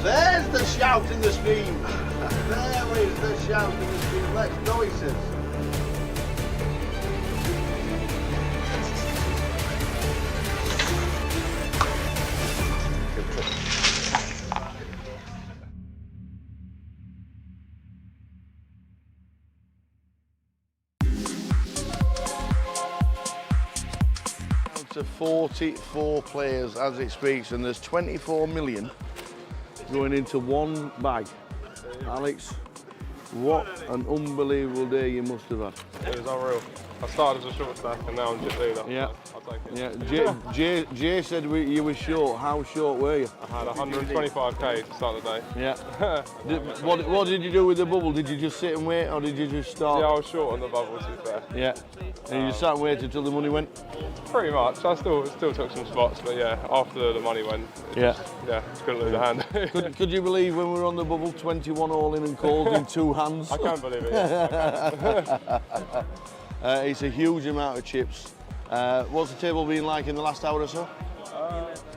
There's the shout in the stream. There is the shout in the stream. Let's go, he says. to 44 players as it speaks, and there's 24 million going into one bag. Alex, what an unbelievable day you must have had. It was unreal. I started as a short stack and now I'm just leader. Yeah. I'll take it. Yeah. Jay said you were short. How short were you? I had 125k to start the day. Yeah. What did you do with the bubble? Did you just sit and wait, or did you just start? Yeah, I was short on the bubble, to be fair. Yeah. And you just sat and waited until the money went? Pretty much. I still took some spots, but yeah, after the money went, just couldn't lose a hand. Could you believe when we were on the bubble, 21 all in and calls in 2 hands? I can't believe it. Yeah. It's a huge amount of chips. What's the table been like in the last hour or so?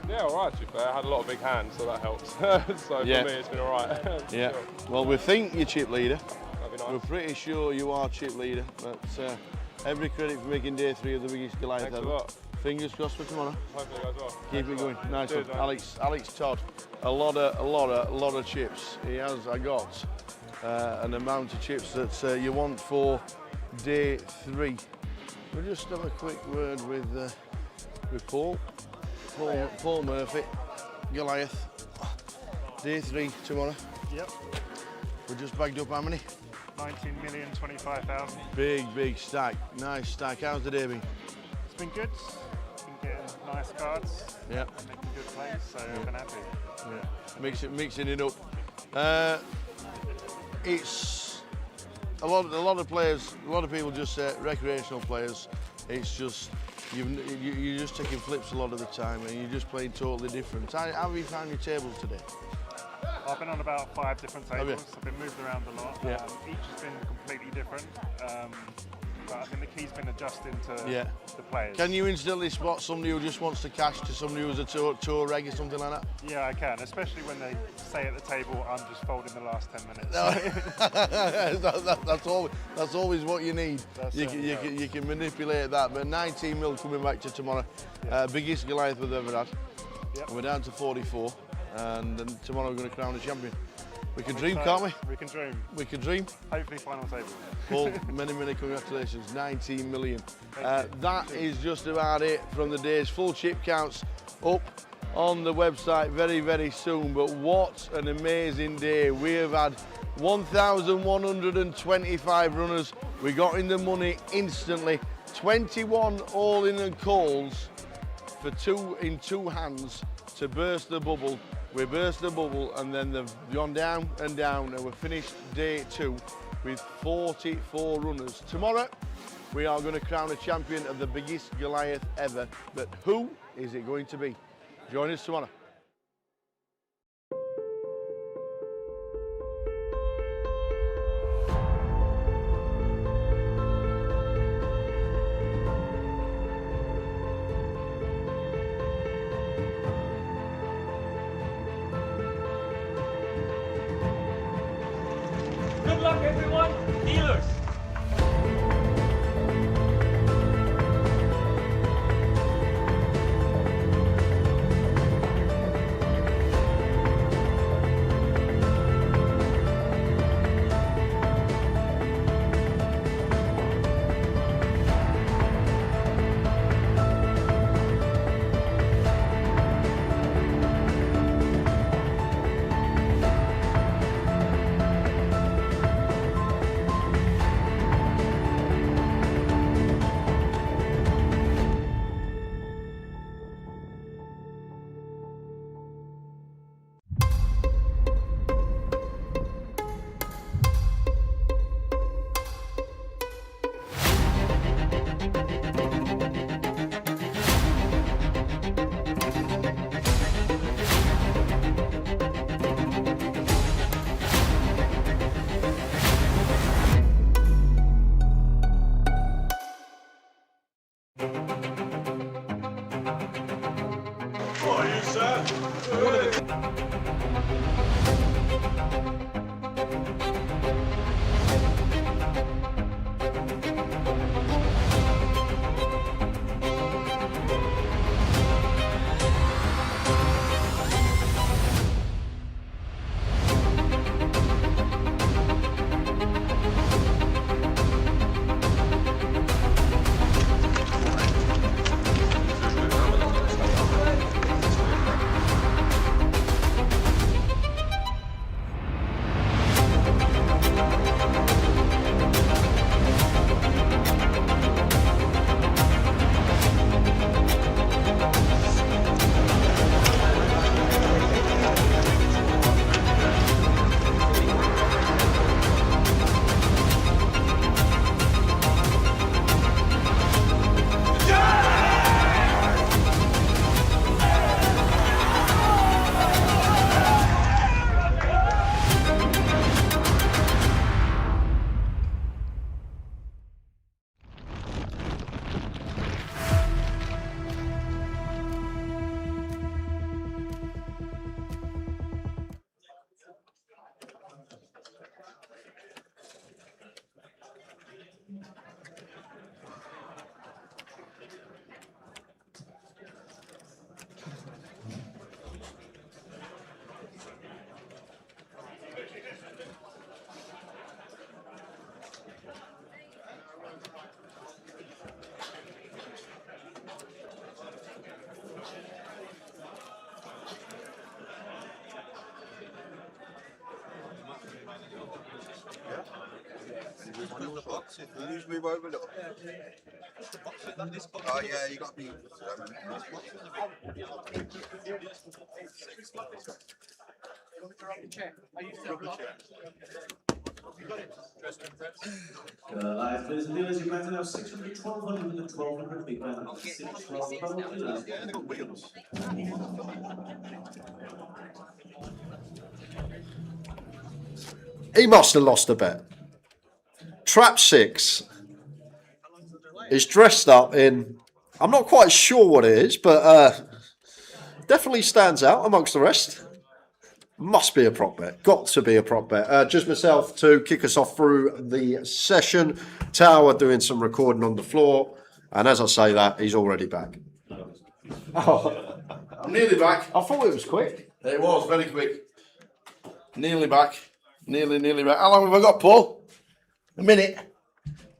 Yeah, all right, to be fair. I had a lot of big hands, so that helps. So for me, it's been all right. Yeah. Sure. Well, we think you're chip leader. That'd be nice. We're pretty sure you are chip leader, but every credit for making day 3 of the biggest Goliath Thanks ever. a lot. Fingers crossed for tomorrow. Hopefully it goes well. Keep it going. Nice Cheers, one. mate. Alex Todd, a lot of chips. He has, I got an amount of chips that you want for day 3. We'll just have a quick word with Paul Murphy, Goliath. Day 3 tomorrow. Yep. We just bagged up how many? 19,025,000. Big stack. Nice stack. How's the day been? It's been good. Been getting nice cards. Yeah. Making good plays, so I've been happy. Yeah. Mixing it up. It's a lot of players. A lot of people just say recreational players. It's just you're just taking flips a lot of the time, and you're just playing totally different. How have you found your tables today? I've been on about 5 different Have you? tables. I've been moved around a lot. Yeah. Each has been completely different. But I think the key's been adjusting to the players. Can you instantly spot somebody who just wants to cash to somebody who's a tour reg or something like that? Yeah, I can, especially when they say at the table, I'm just folding the last 10 minutes. That's always what you need. That's You can manipulate that. But 19 mil coming back to tomorrow. Biggest Goliath we've ever had. Yep. We're down to 44, and then tomorrow we're going to crown a champion. We can dream, can't we? We can dream. We can dream. Hopefully final table. Paul, many congratulations. 19 million. That is just about it from the day's full chip counts up on the website very soon. But what an amazing day. We have had 1,125 runners. We got in the money instantly. 21 all in and calls for 2 in 2 hands to burst the bubble. We burst the bubble, and then they've gone down and down, and we've finished day 2 with 44 runners. Tomorrow, we are going to crown a champion of the biggest Goliath ever. But who is it going to be? Join us tomorrow. Good luck, everyone. Dealers. boxing. You just move over a little. Oh yeah, you got to be. Live players and dealers, you might know 600, 1200 and 1200 big man. 6, 12, 12 dealers. Yeah, they got wheels. He must have lost a bet. Trap 6 is dressed up in, I'm not quite sure what it is, but definitely stands out amongst the rest. Must be a prop bet. Got to be a prop bet. Just myself to kick us off through the session. Tower doing some recording on the floor. And as I say that, he's already back. Oh, I'm nearly back. I thought it was quick. It was very quick. Nearly back. Nearly back. How long have I got, Paul? A minute.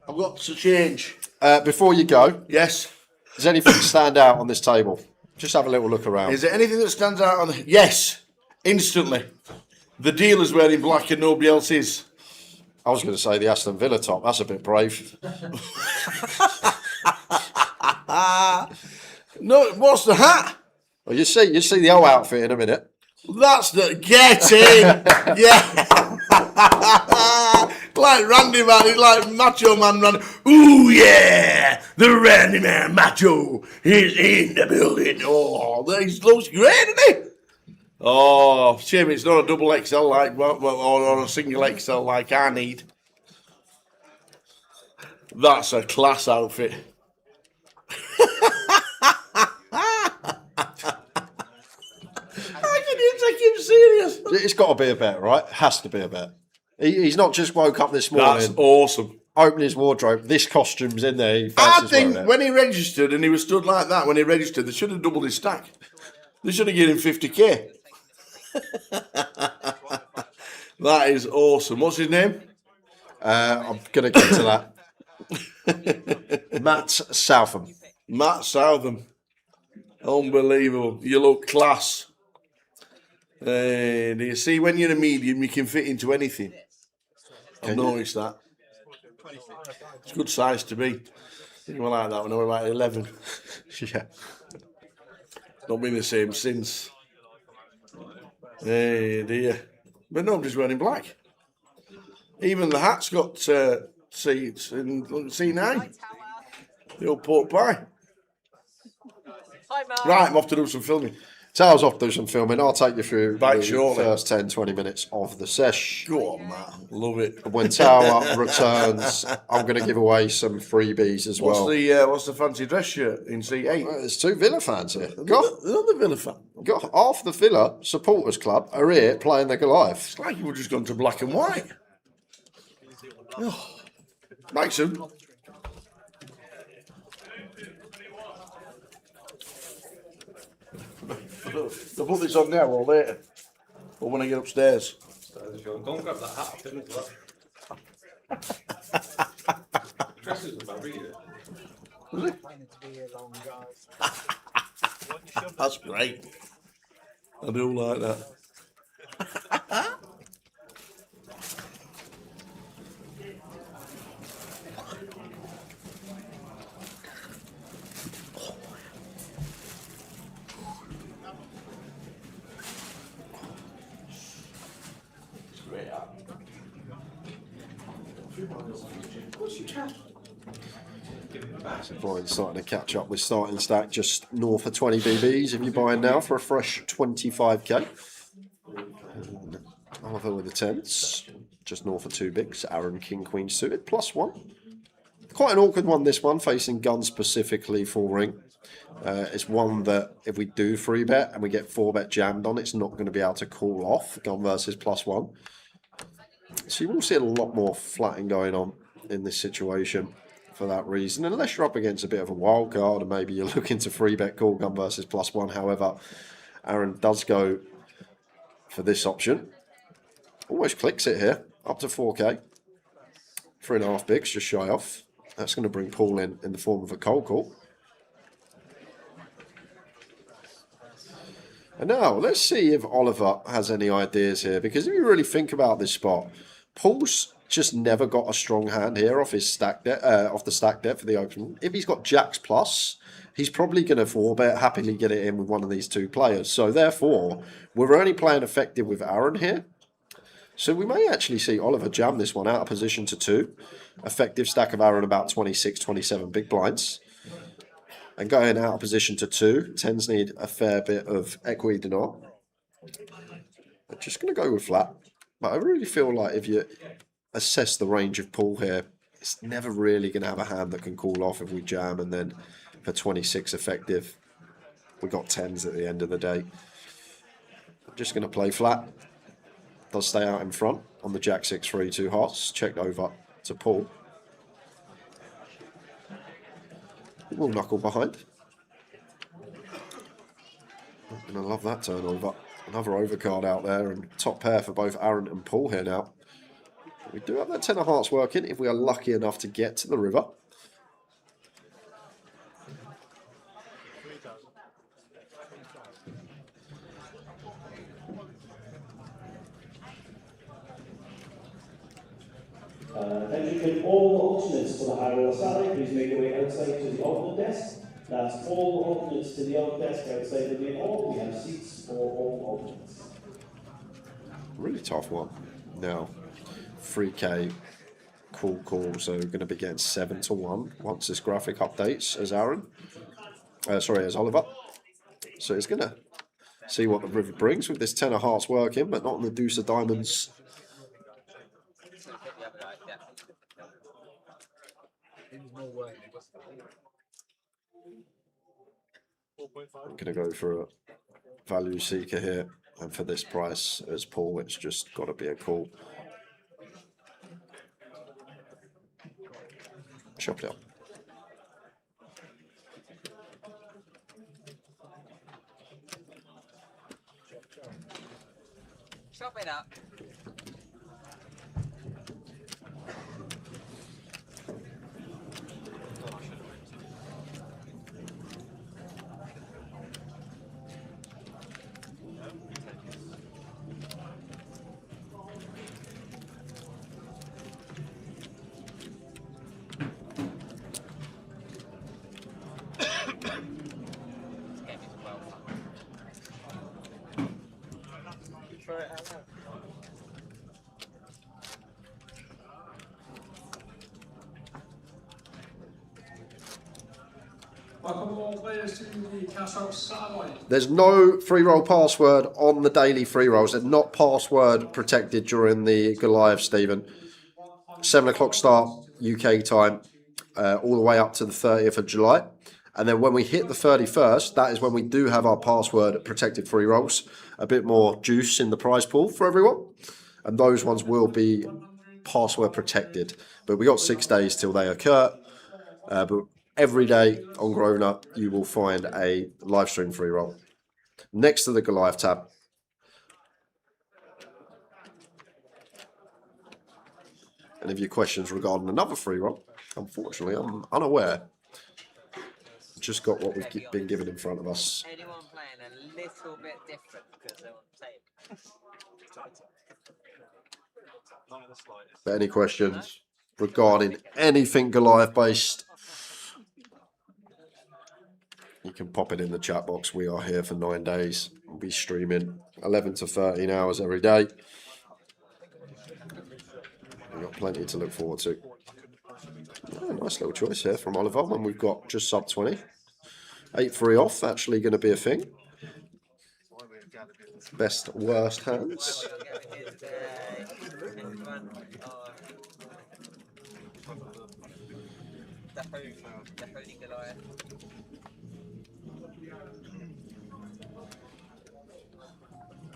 I've got to change. Before you go, yes. Does anything stand out on this table? Just have a little look around. Is there anything that stands out on the... Yes. Instantly. The dealer's wearing black and nobody else is. I was going to say the Aston Villa top. That's a bit brave. No, what's the hat? Well, you see the whole outfit in a minute. That's the... Get in! Yeah! Like Randy Man, he's like Macho Man Randy. Ooh, yeah! The Randy Man Macho is in the building. Oh, he looks great, isn't he? Oh, shame it's not a double XL like, or a single XL like I need. That's a class outfit. How can you take him serious? It's got to be a bet, right? Has to be a bet. He's not just woke up this morning. That's awesome. Open his wardrobe. This costume's in there. I think when he registered and he was stood like that, when he registered, they should have doubled his stack. They should have given him 50k. That is awesome. What's his name? I'm going to get to that. Matt Southam. Matt Southam. Unbelievable. You look class. Do you see, when you're a medium, you can fit into anything. I've noticed that. It's a good size to be. I think I like that when I was about 11. Yeah. Not been the same since. Hey dear. But nobody's wearing black. Even the hat's got seats in C9. The old pork pie. Hi, Mark. Right, I'm off to do some filming. Tower's off to do some filming. I'll take you through Back the shortly. first 10-20 minutes of the sesh. Go on, Matt. Love it. When Tower returns, I'm going to give away some freebies as well. What's the fancy dress shirt in C8? There's 2 Villa fans here. Another Villa fan. Got half the Villa supporters club are here playing the Goliath. It's like you were just gone to black and white. Oh. Back soon. I'll put this on now or later. Or when I get upstairs. Go and grab that hat off him as well. Dresses are very good. That's great. I do like that. So Brian's starting to catch up with starting stack just north of 20 BBs if you're buying now for a fresh 25k. Oliver with the 10s, just north of 2 bigs. Aaron King Queen suited, +1. Quite an awkward one, this one, facing gun specifically for ring. It's one that if we do 3-bet and we get 4-bet jammed on, it's not going to be able to call off gun versus +1. So you will see a lot more flatting going on in this situation for that reason, unless you're up against a bit of a wild card and maybe you're looking to 3-bet call gun versus +1. However, Aaron does go for this option. Almost clicks it here, up to 4k. 3.5 bigs, just shy off. That's going to bring Paul in the form of a cold call. And now, let's see if Oliver has any ideas here, because if you really think about this spot, Paul's just never got a strong hand here off his stack deck, off the stack deck for the open. If he's got jacks plus, he's probably going to 4-bet, happily get it in with one of these two players. So therefore, we're only playing effective with Aaron here. So we may actually see Oliver jam this one out of position to 2. Effective stack of Aaron about 26, 27 big blinds. And going out of position to 2, tens need a fair bit of equity denial. I'm just going to go with flat. But I really feel like if you assess the range of pool here, it's never really going to have a hand that can call off if we jam. And then for 26 effective, we got tens at the end of the day. I'm just going to play flat. Does stay out in front on the jack 6, 3, 2 hearts. Checked over to Paul. We'll knuckle behind. And I love that turnover. Another overcard out there, and top pair for both Aaron and Paul here now. We do have that 10 of hearts working if we are lucky enough to get to the river. Attention, all alternates for the high roller side, please make your way outside to the alternate desk. That's all alternates to the alternate desk outside the main hall. We have seats for all alternates. Really tough one. Now, 3K, cool call. So we're going to be getting 7 to 1 once this graphic updates as Aaron. Sorry, as Oliver. So he's going to see what the river brings with this 10 of hearts working, but not on the deuce of diamonds. I'm going to go for a value seeker here, and for this price as Paul, it's just got to be a call. Chop it up. Chop it up. Welcome all players to the Castle Satellite. There's no free roll password on the daily free rolls. They're not password protected during the Goliath, Stephen. 7 o'clock start UK time, all the way up to the 30th of July. And then when we hit the 31st, that is when we do have our password protected free rolls. A bit more juice in the prize pool for everyone. And those ones will be password protected. But we got 6 days till they occur. But every day on Grosvenor, you will find a live stream free roll next to the Goliath tab. And if you have questions regarding another free roll, unfortunately, I'm unaware. Just got what we've been given in front of us. Anyone playing a little bit different because they're on the table? But any questions regarding anything Goliath based, you can pop it in the chat box. We are here for 9 days. We'll be streaming 11 to 13 hours every day. We've got plenty to look forward to. Oh, nice little choice here from Oliver when we've got just sub 20. 8-3 off, actually going to be a thing. Best, worst hands. The holy Goliath.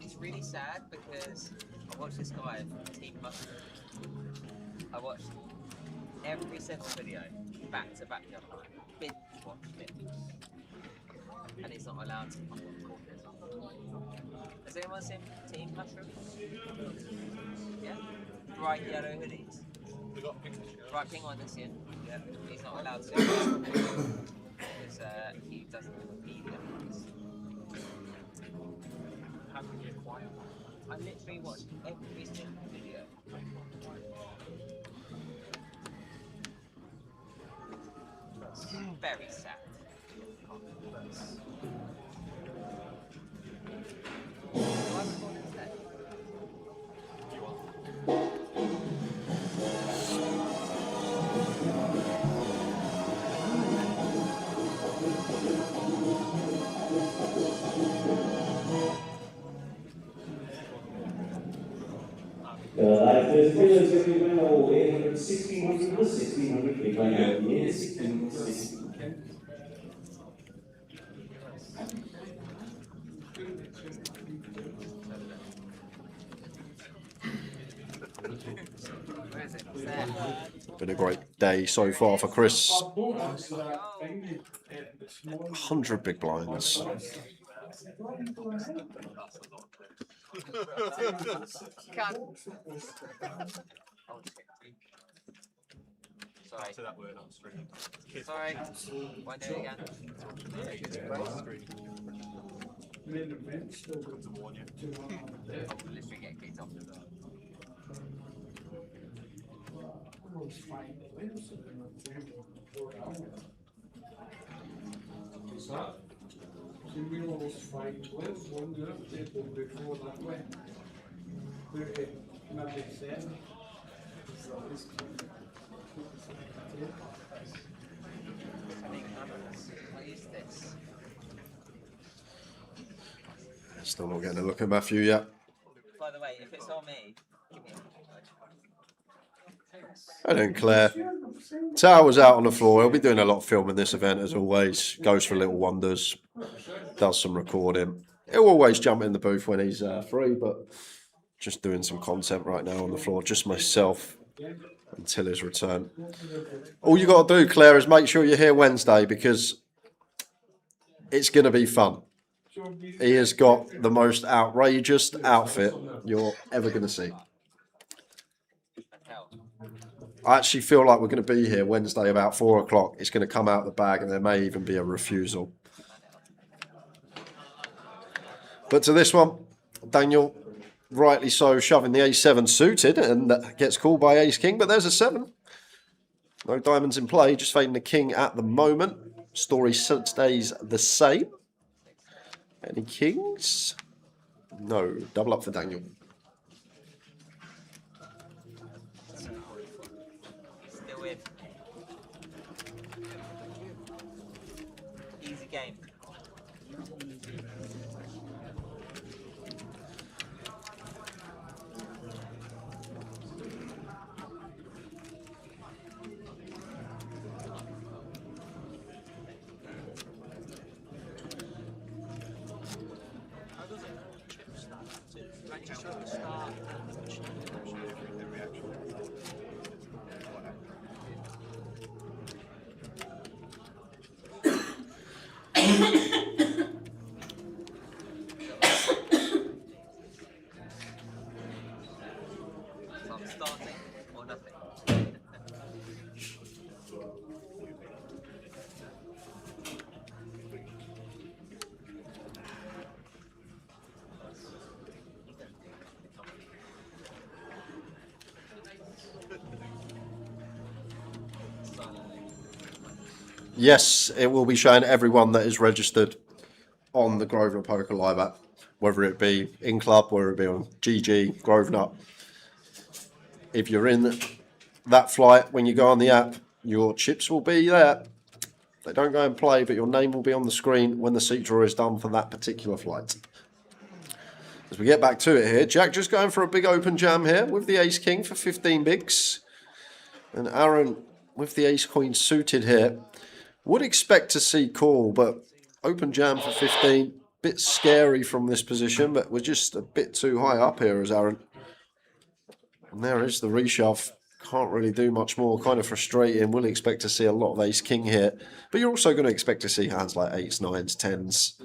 It's really sad because I watched this guy, Team Mushroom. I watched every single video back to back the other night. Binge watched it. And he's not allowed to. Has anyone seen Team Mushroom? Yeah? Bright yellow hoodies. Bright pink one this year. Yeah, he's not allowed to. Because he doesn't need it. How can you acquire one? I literally watched every single video. very sad. Goliath is Villas going to be winning all 800, 1600, the 1600 big line out the 16, 16. Been a great day so far for Chris. 100 big blinds. Sorry. Say that word on stream. Sorry. Why do it again? To warn you. I will literally get kicked off. We almost fight with one people before that way. Maybe 7. What is this? Still not getting a look at Matthew yet. By the way, if it's on me, give me a And then Claire. Tower's out on the floor. He'll be doing a lot of filming this event as always. Goes for Little Wonders. Does some recording. He'll always jump in the booth when he's free, but just doing some content right now on the floor. Just myself until his return. All you got to do, Claire, is make sure you're here Wednesday because it's going to be fun. He has got the most outrageous outfit you're ever going to see. I actually feel like we're going to be here Wednesday about 4 o'clock. It's going to come out the bag and there may even be a refusal. But to this one, Daniel, rightly so, shoving the A7 suited and gets called by Ace King, but there's a 7. No diamonds in play, just fading the King at the moment. Story stays the same. Any Kings? No, double up for Daniel. Still in. Easy game. So I'm starting or nothing. Yes, it will be showing everyone that is registered on the Grosvenor Poker Live app, whether it be in club, whether it be on GG, Grosvenor. If you're in that flight, when you go on the app, your chips will be there. They don't go and play, but your name will be on the screen when the seat draw is done for that particular flight. As we get back to it here, Jack just going for a big open jam here with the Ace King for 15 bigs. And Aaron with the Ace Queen suited here. Would expect to see call, but open jam for 15. Bit scary from this position, but we're just a bit too high up here as Aaron. And there is the reshove. Can't really do much more. Kind of frustrating. We'll expect to see a lot of Ace King here. But you're also going to expect to see hands like 8s, 9s, 10s.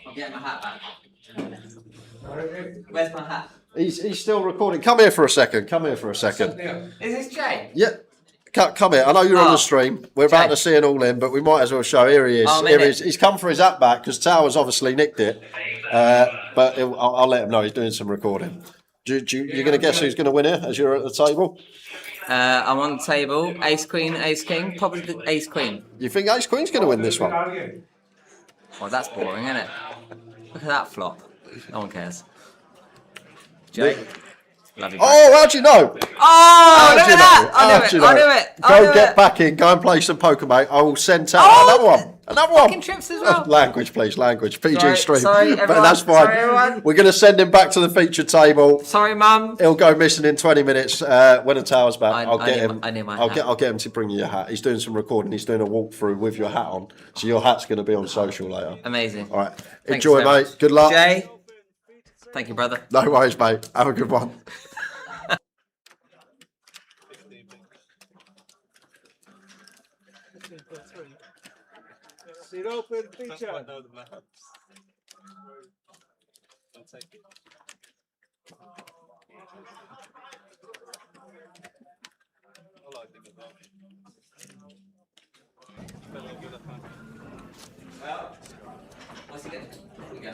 I'll get my hat back. Where's my hat? He's still recording. Come here for a second. Come here for a second. Is this Jay? Yeah. Come here. I know you're on the stream. We're about to see it all in, but we might as well show. Here he is. Here he is. He's come for his app back because Tower's obviously nicked it. But I'll let him know he's doing some recording. You're going to guess who's going to win here as you're at the table? I'm on the table. Ace Queen, Ace King. Probably the Ace Queen. You think Ace Queen's going to win this one? Well, that's boring, isn't it? Look at that flop. No one cares. Jay. Love you, bro. Oh, how'd you know? Oh, look at that! I knew it. Go get back in. Go and play some poker, mate. I will send out another one. Another one. Fucking trips as well. Language, please. Language. PG stream. Sorry, everyone. But that's fine. Sorry, everyone. We're going to send him back to the feature table. Sorry, Mum. He'll go missing in 20 minutes when the tower's back. I'll get him. I'll get him to bring you your hat. He's doing some recording. He's doing a walkthrough with your hat on. So your hat's going to be on social later. Amazing. All right. Thanks Enjoy, so mate. much. Good luck. Jay. Thank you, brother. No worries, mate. Have a good one. Sit open, feature. I know the maps. I'll take it. I like it as well. Well, what's he getting? Here we go.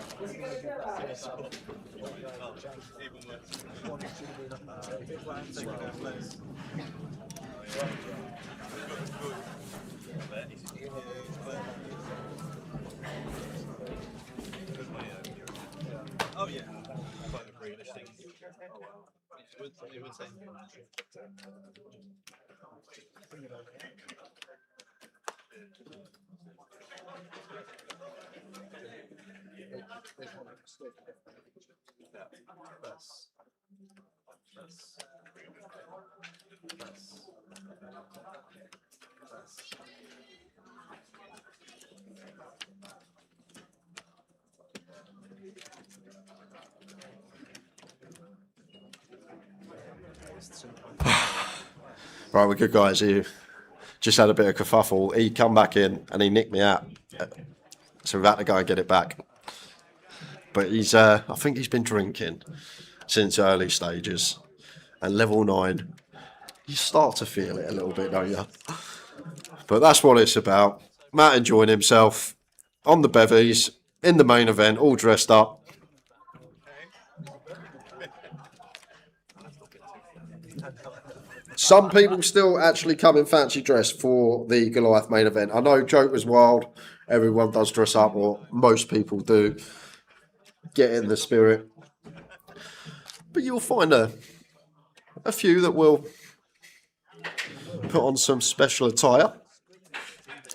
Even worse. Oh yeah, quite a greenish thing. Oh wow. It would say. Right, we're good guys. He just had a bit of kerfuffle. He come back in and he nicked me out. So we've had to go and get it back. But he's, I think he's been drinking since early stages. And level 9, you start to feel it a little bit, don't you? But that's what it's about. Matt enjoying himself on the bevies, in the main event, all dressed up. Some people still actually come in fancy dress for the Goliath main event. I know Joke was wild. Everyone does dress up, or most people do. Get in the spirit. But you'll find a few that will put on some special attire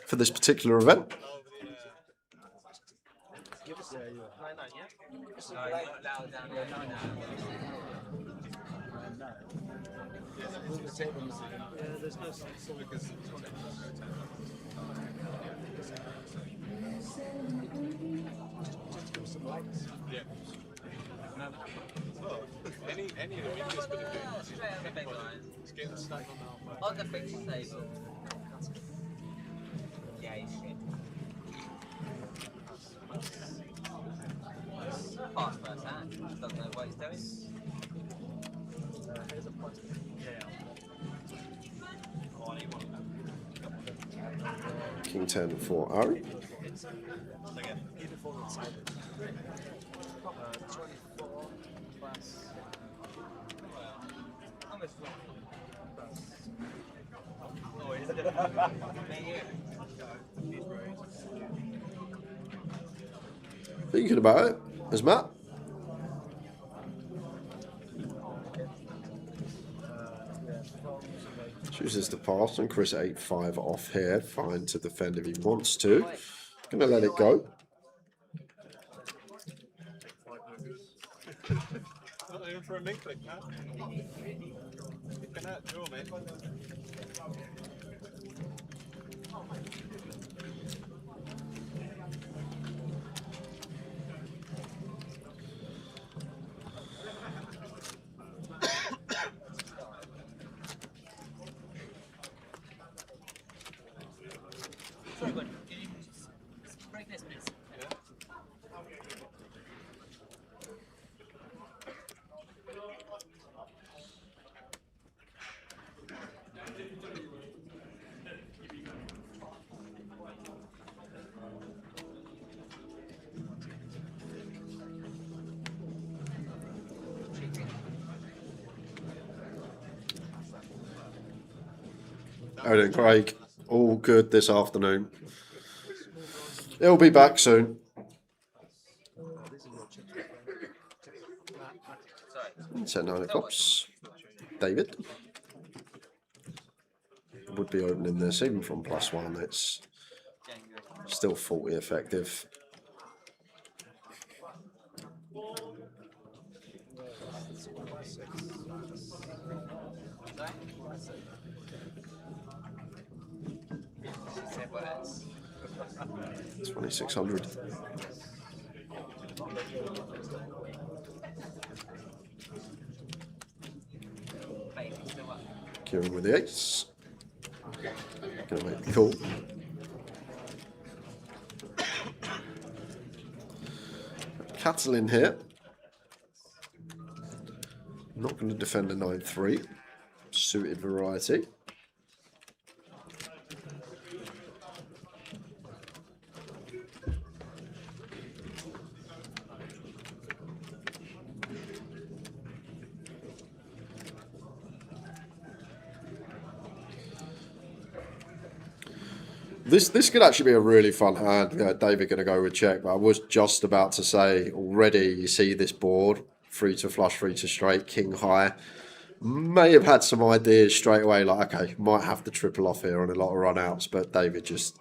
for this particular event. There's no sense because just give us some lights. Yeah. Well, any of the videos could have been. Straight on the big line. It's getting stacked on now. On the fixed table. Yeah, he's shit. Fast first hand. Doesn't know what he's doing. Here's a plastic. Yeah. Oh, I need one. King 10 for Ari. Again, even for the side. 24 plus. How much Oh, is it? Thinking about it, is Matt. Chooses to pass, and Chris 8-5 off here. Fine to defend if he wants to. Gonna let it go. Not even for a mink click, man. You cannot draw, mate. break this, please? Odin Craig, all good this afternoon. He'll be back soon. 10-9 of clubs. David. Would be opening this even from +1. It's still 40 effective. $2,600. Kieran with the ace. Gonna make the call. Catalin here. Not going to defend a 9-3. Suited variety. This could actually be a really fun hand. David going to go with check, but I was just about to say already. You see this board, 3 to flush, 3 to straight, king high. May have had some ideas straight away, like okay, might have to triple off here on a lot of run-outs, but David just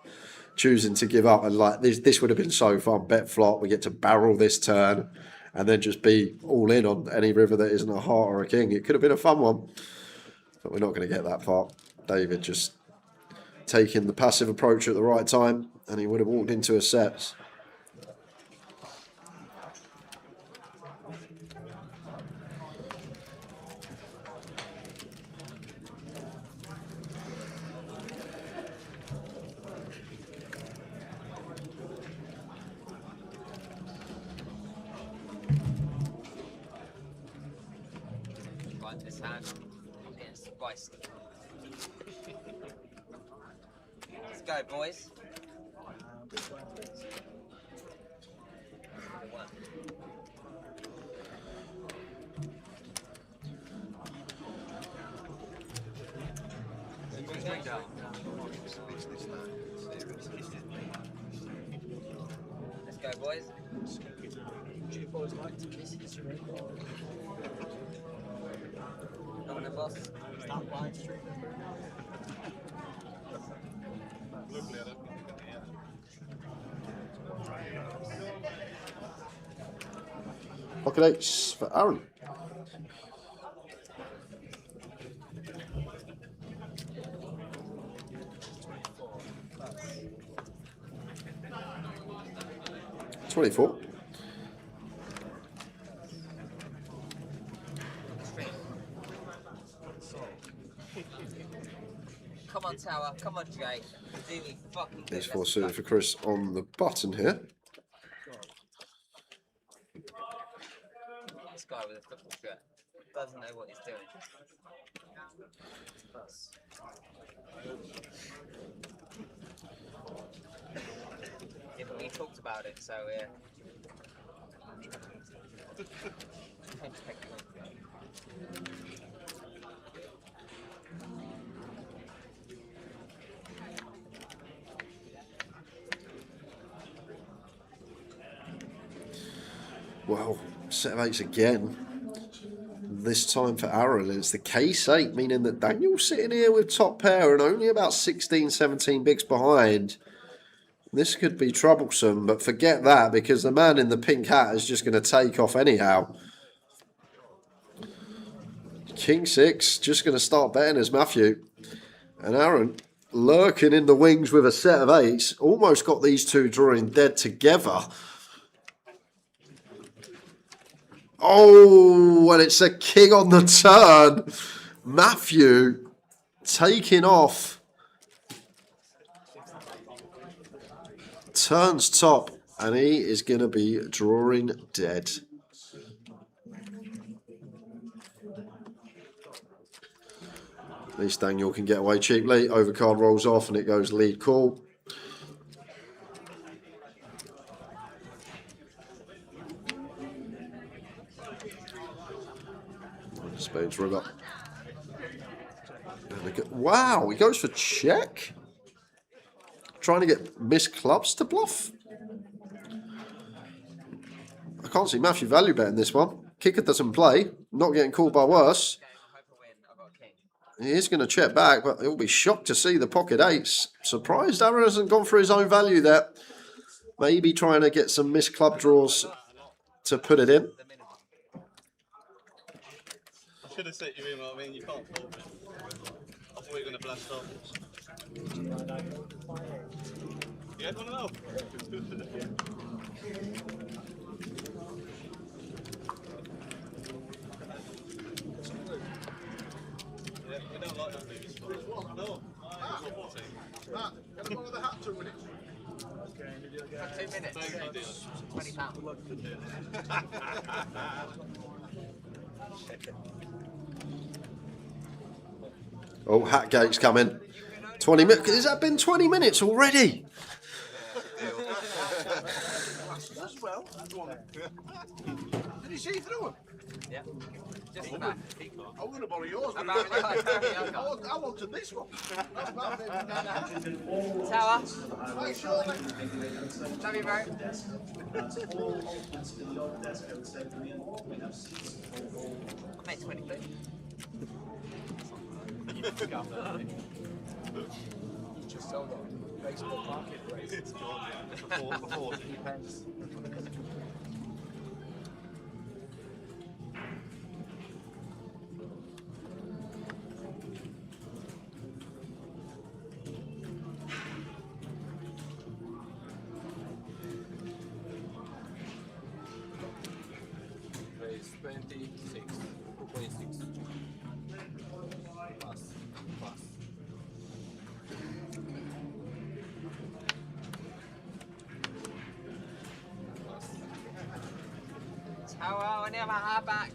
choosing to give up. And like this would have been so fun. Bet flop, we get to barrel this turn, and then just be all in on any river that isn't a heart or a king. It could have been a fun one, but we're not going to get that far. David just taking the passive approach at the right time, and he would have walked into a set. Right, this hand, I'm getting spicy. Let's go, boys. Let's go, boys. Not the boss. Stop blind street. Pocket eights for Aaron. $24. Come on, Tower. Come on, Jake. Do me fucking good. Ace 4 suited for Chris on the button here. This guy with a football shirt doesn't know what he's doing. Yeah, but we talked about it, so yeah. Well, set of eights again. This time for Aaron, it's the case 8, meaning that Daniel's sitting here with top pair and only about 16, 17 bigs behind. This could be troublesome, but forget that because the man in the pink hat is just going to take off anyhow. King 6, just going to start betting as Matthew. And Aaron lurking in the wings with a set of eights. Almost got these two drawing dead together. Oh, and it's a king on the turn. Matthew taking off. Turns top, and he is going to be drawing dead. At least Daniel can get away cheaply. Overcard rolls off, and it goes lead call. Spades river. And Wow, he goes for check. Trying to get missed clubs to bluff. I can't see Matthew value betting this one. Kicker doesn't play. Not getting called by worse. He is going to check back, but he'll be shocked to see the pocket eights. Surprised Aaron hasn't gone for his own value there. Maybe trying to get some missed club draws to put it in. I should have set you in, I mean, you can't fold it. I thought you were going to blast off. You had one of Yeah, we don't like that big spot. No, Matt, get him on with the hat 2 minutes. For 2 minutes. £20. Oh, Hatgate's coming. 20 minutes. Has that been 20 minutes already? As well. Did you see through him? Yeah. Just about. I'm going to borrow yours. I wanted this one. Tower. Hey, Shirley. Love you, bro. Make 20 quid. Just sold on Facebook Marketplace. It's gone for 40 pence. Raise 26. 26. Pass. Pass. Tower, I need my hat back.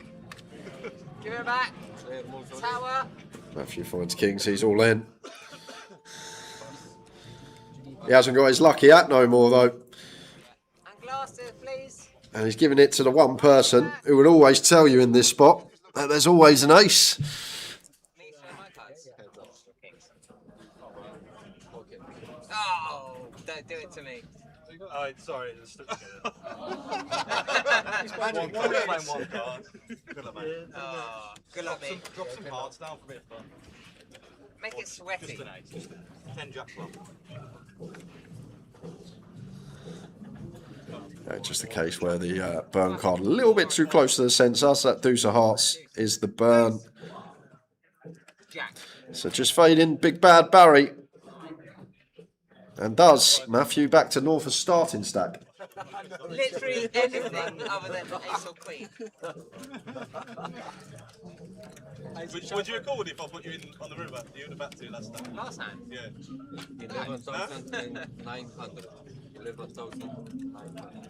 Give it back. Tower. Matthew finds kings, he's all in. He hasn't got his lucky hat no more though. And glasses, please. And he's giving it to the one person who will always tell you in this spot that there's always an ace. Oh, don't do it to me. Oh, sorry, it's stuck together. He's playing one card. Good luck, mate. Oh, good luck, me. Drop some hearts down for a bit of fun. Make it sweaty. Just an 8, just 10 jack flop. Just a case where the burn card a little bit too close to the sensor, so that deuce of hearts is the burn. So just fade in Big Bad Barry. And does Matthew back to Norfolk's starting stack. Literally anything other than ace or queen. Would you have called if I put you in on the river? You would have back to last time. Last time? Yeah. 11,900. 11,900.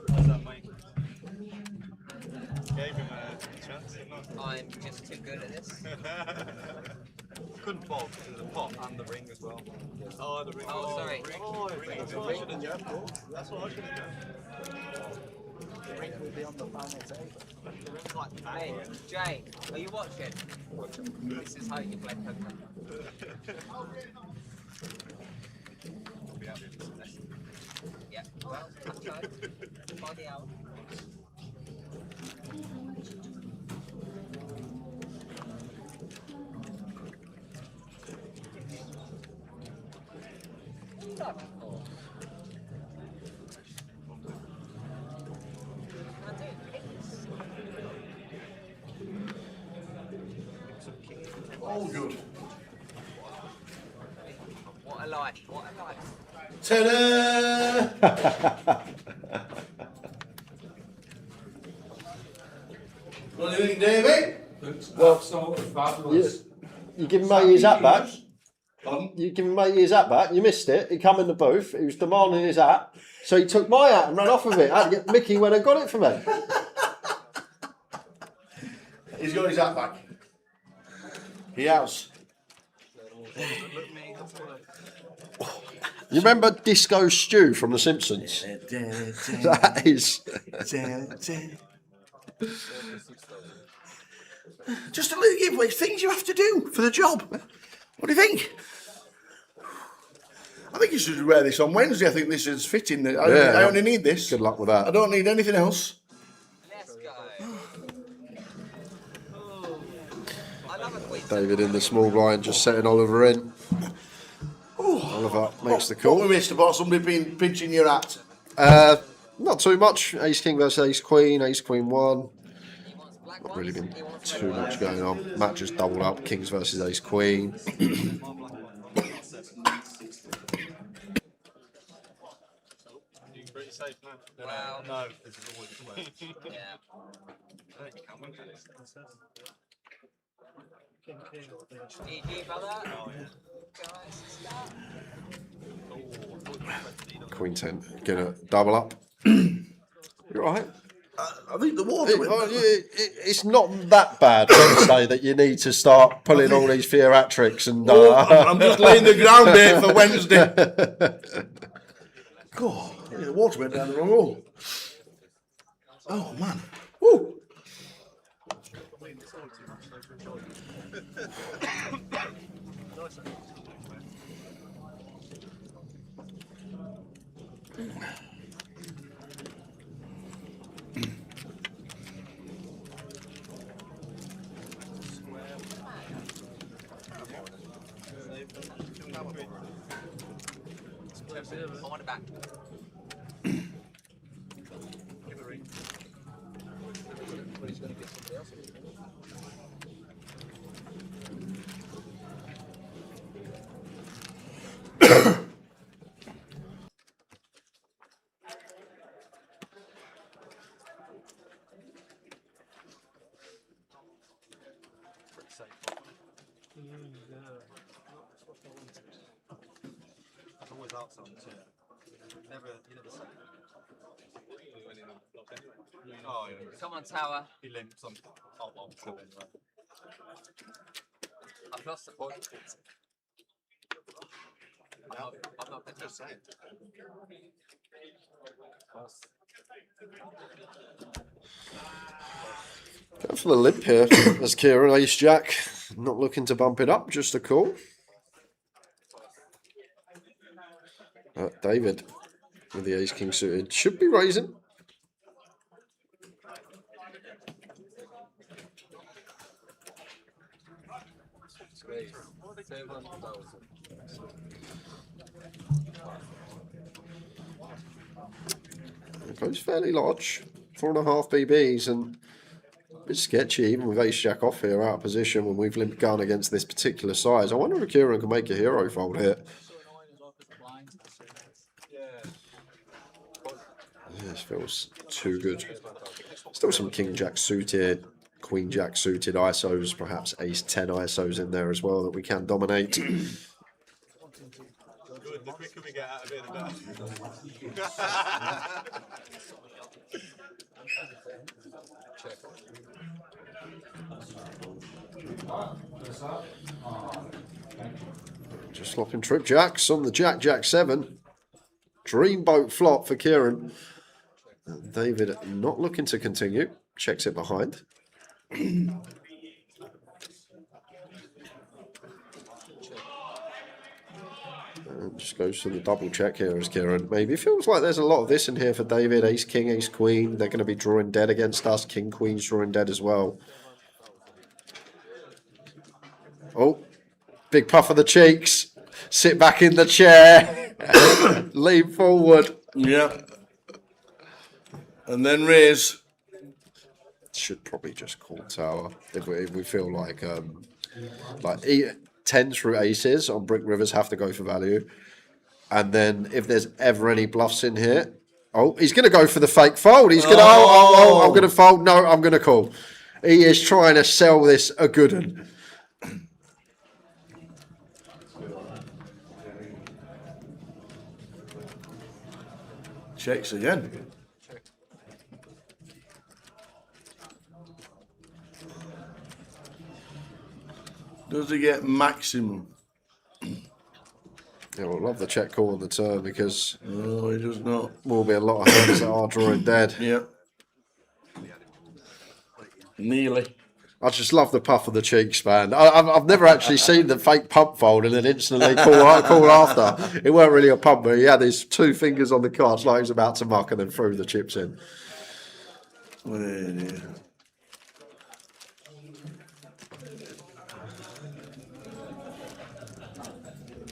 What's that, mate? Gave him a chance, didn't I? I'm just too good at this. Couldn't fold because of the pot and the ring as well. Oh, the ring. Oh, sorry. The ring. That's what I should have done. That's what I should have done. The ring will be on the final table. The ring's like that. Hey, Jay, are you watching? This is how you play poker. Yeah, well, I've tried. Body out. All good. What a life, what a life. Ta-da! What do you think, Davey? You giving mate his hat back? You giving mate his hat back? You missed it. He come in the booth. He was demanding his hat, so he took my hat and ran off with it. I had to get Mickey went and got it for me. He's got his hat back. He has. You remember Disco Stew from The Simpsons? That is. Just a little giveaway, things you have to do for the job. What do you think? I think you should wear this on Wednesday. I think this is fitting. I only need this. Good luck with that. I don't need anything else. Let's go. I love a quiz. David in the small blind, just setting Oliver in. Oliver makes the call. What we missed about somebody being pinching your hat? Not too much. Ace King versus Ace Queen. Ace Queen 1. Not really been too much going on. Match just doubled up. Kings versus Ace Queen. Pretty safe now. Well, no, this is always the way. Yeah. You can win this. GG, brother. Oh, yeah. Queen 10. Gonna double up. You're right. I think the water. It's not that bad to say that you need to start pulling all these theatrics and. I'm just laying the ground here for Wednesday. God, the water went down the wrong hole. Oh man. Woo. I want it back. Always outside the chair. You never say. Oh, yeah. Come on, Tower. He limps on. Oh, well, I'm sure. I've lost the point. No, I'm not Just saying. Go for the limp here. As Kieran, Ace Jack. Not looking to bump it up, just a call. David with the Ace King suited should be raising. It goes fairly large, 4.5 BBs, and a bit sketchy even with Ace Jack off here out of position when we've limped gun against this particular size. I wonder if Kieran can make a hero fold here. This feels too good. Still some King Jack suited, Queen Jack suited ISOs, perhaps Ace 10 ISOs in there as well that we can dominate. Good, the quicker we get out of here, the better. Just flopping trip jacks on the Jack 7. Dreamboat flop for Kieran. David not looking to continue. Checks it behind. And just goes to the double check here as Kieran. Maybe feels like there's a lot of this in here for David. Ace King, Ace Queen. They're going to be drawing dead against us. King Queen's drawing dead as well. Oh, big puff of the cheeks. Sit back in the chair. Lean forward. Yeah. And then raise. Should probably just call Tower if we feel like tens through aces on Brick Rivers have to go for value. And then if there's ever any bluffs in here, oh, he's going to go for the fake fold. He's going to, I'm going to fold. No, I'm going to call. He is trying to sell this a good one. Checks again. Does he get maximum? Yeah, we'll love the check call on the turn because no, he does not. Will be a lot of hands that are drawing dead. Yeah. Nearly. I just love the puff of the cheeks, man. I've never actually seen the fake pump fold and then instantly call after. It weren't really a pump, but he had his 2 fingers on the cards like he was about to muck and then threw the chips in.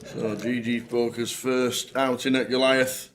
So GG Poker's first outing at Goliath.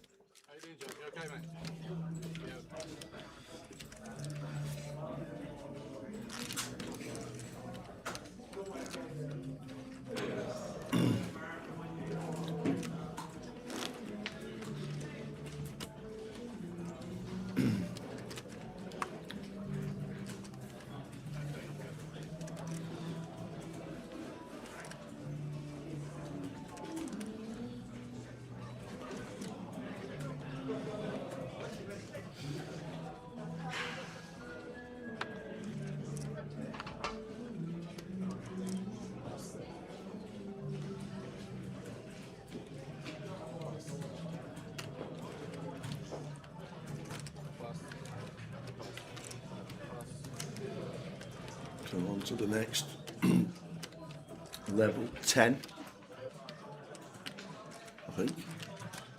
Come on to the next level 10. I think.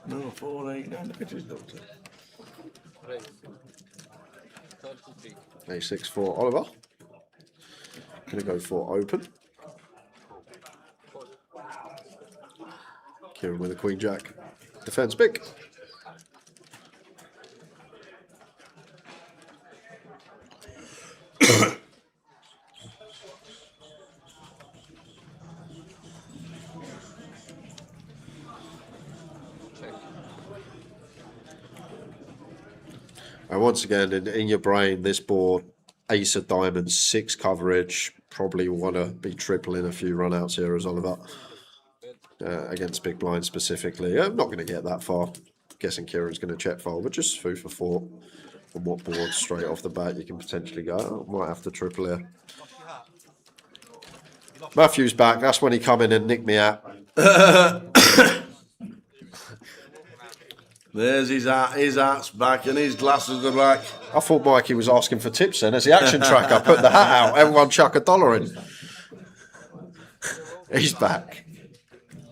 No, 4, 8, 9. Look at his doctor. 8-6 for Oliver. Gonna go for open. Kieran with a Queen Jack. Defense big. And once again, in your brain, this board, ace of diamonds, 6 coverage, probably want to be tripling a few runouts here as Oliver. Against big blind specifically. I'm not going to get that far. Guessing Kieran's going to check fold, but just food for thought. On what board straight off the bat you can potentially go. Might have to triple here. Matthew's back. That's when he come in and nicked me out. There's his hat's back and his glasses are back. I thought Mikey was asking for tips then. As the action tracker, put the hat out. Everyone chuck $1 in. He's back.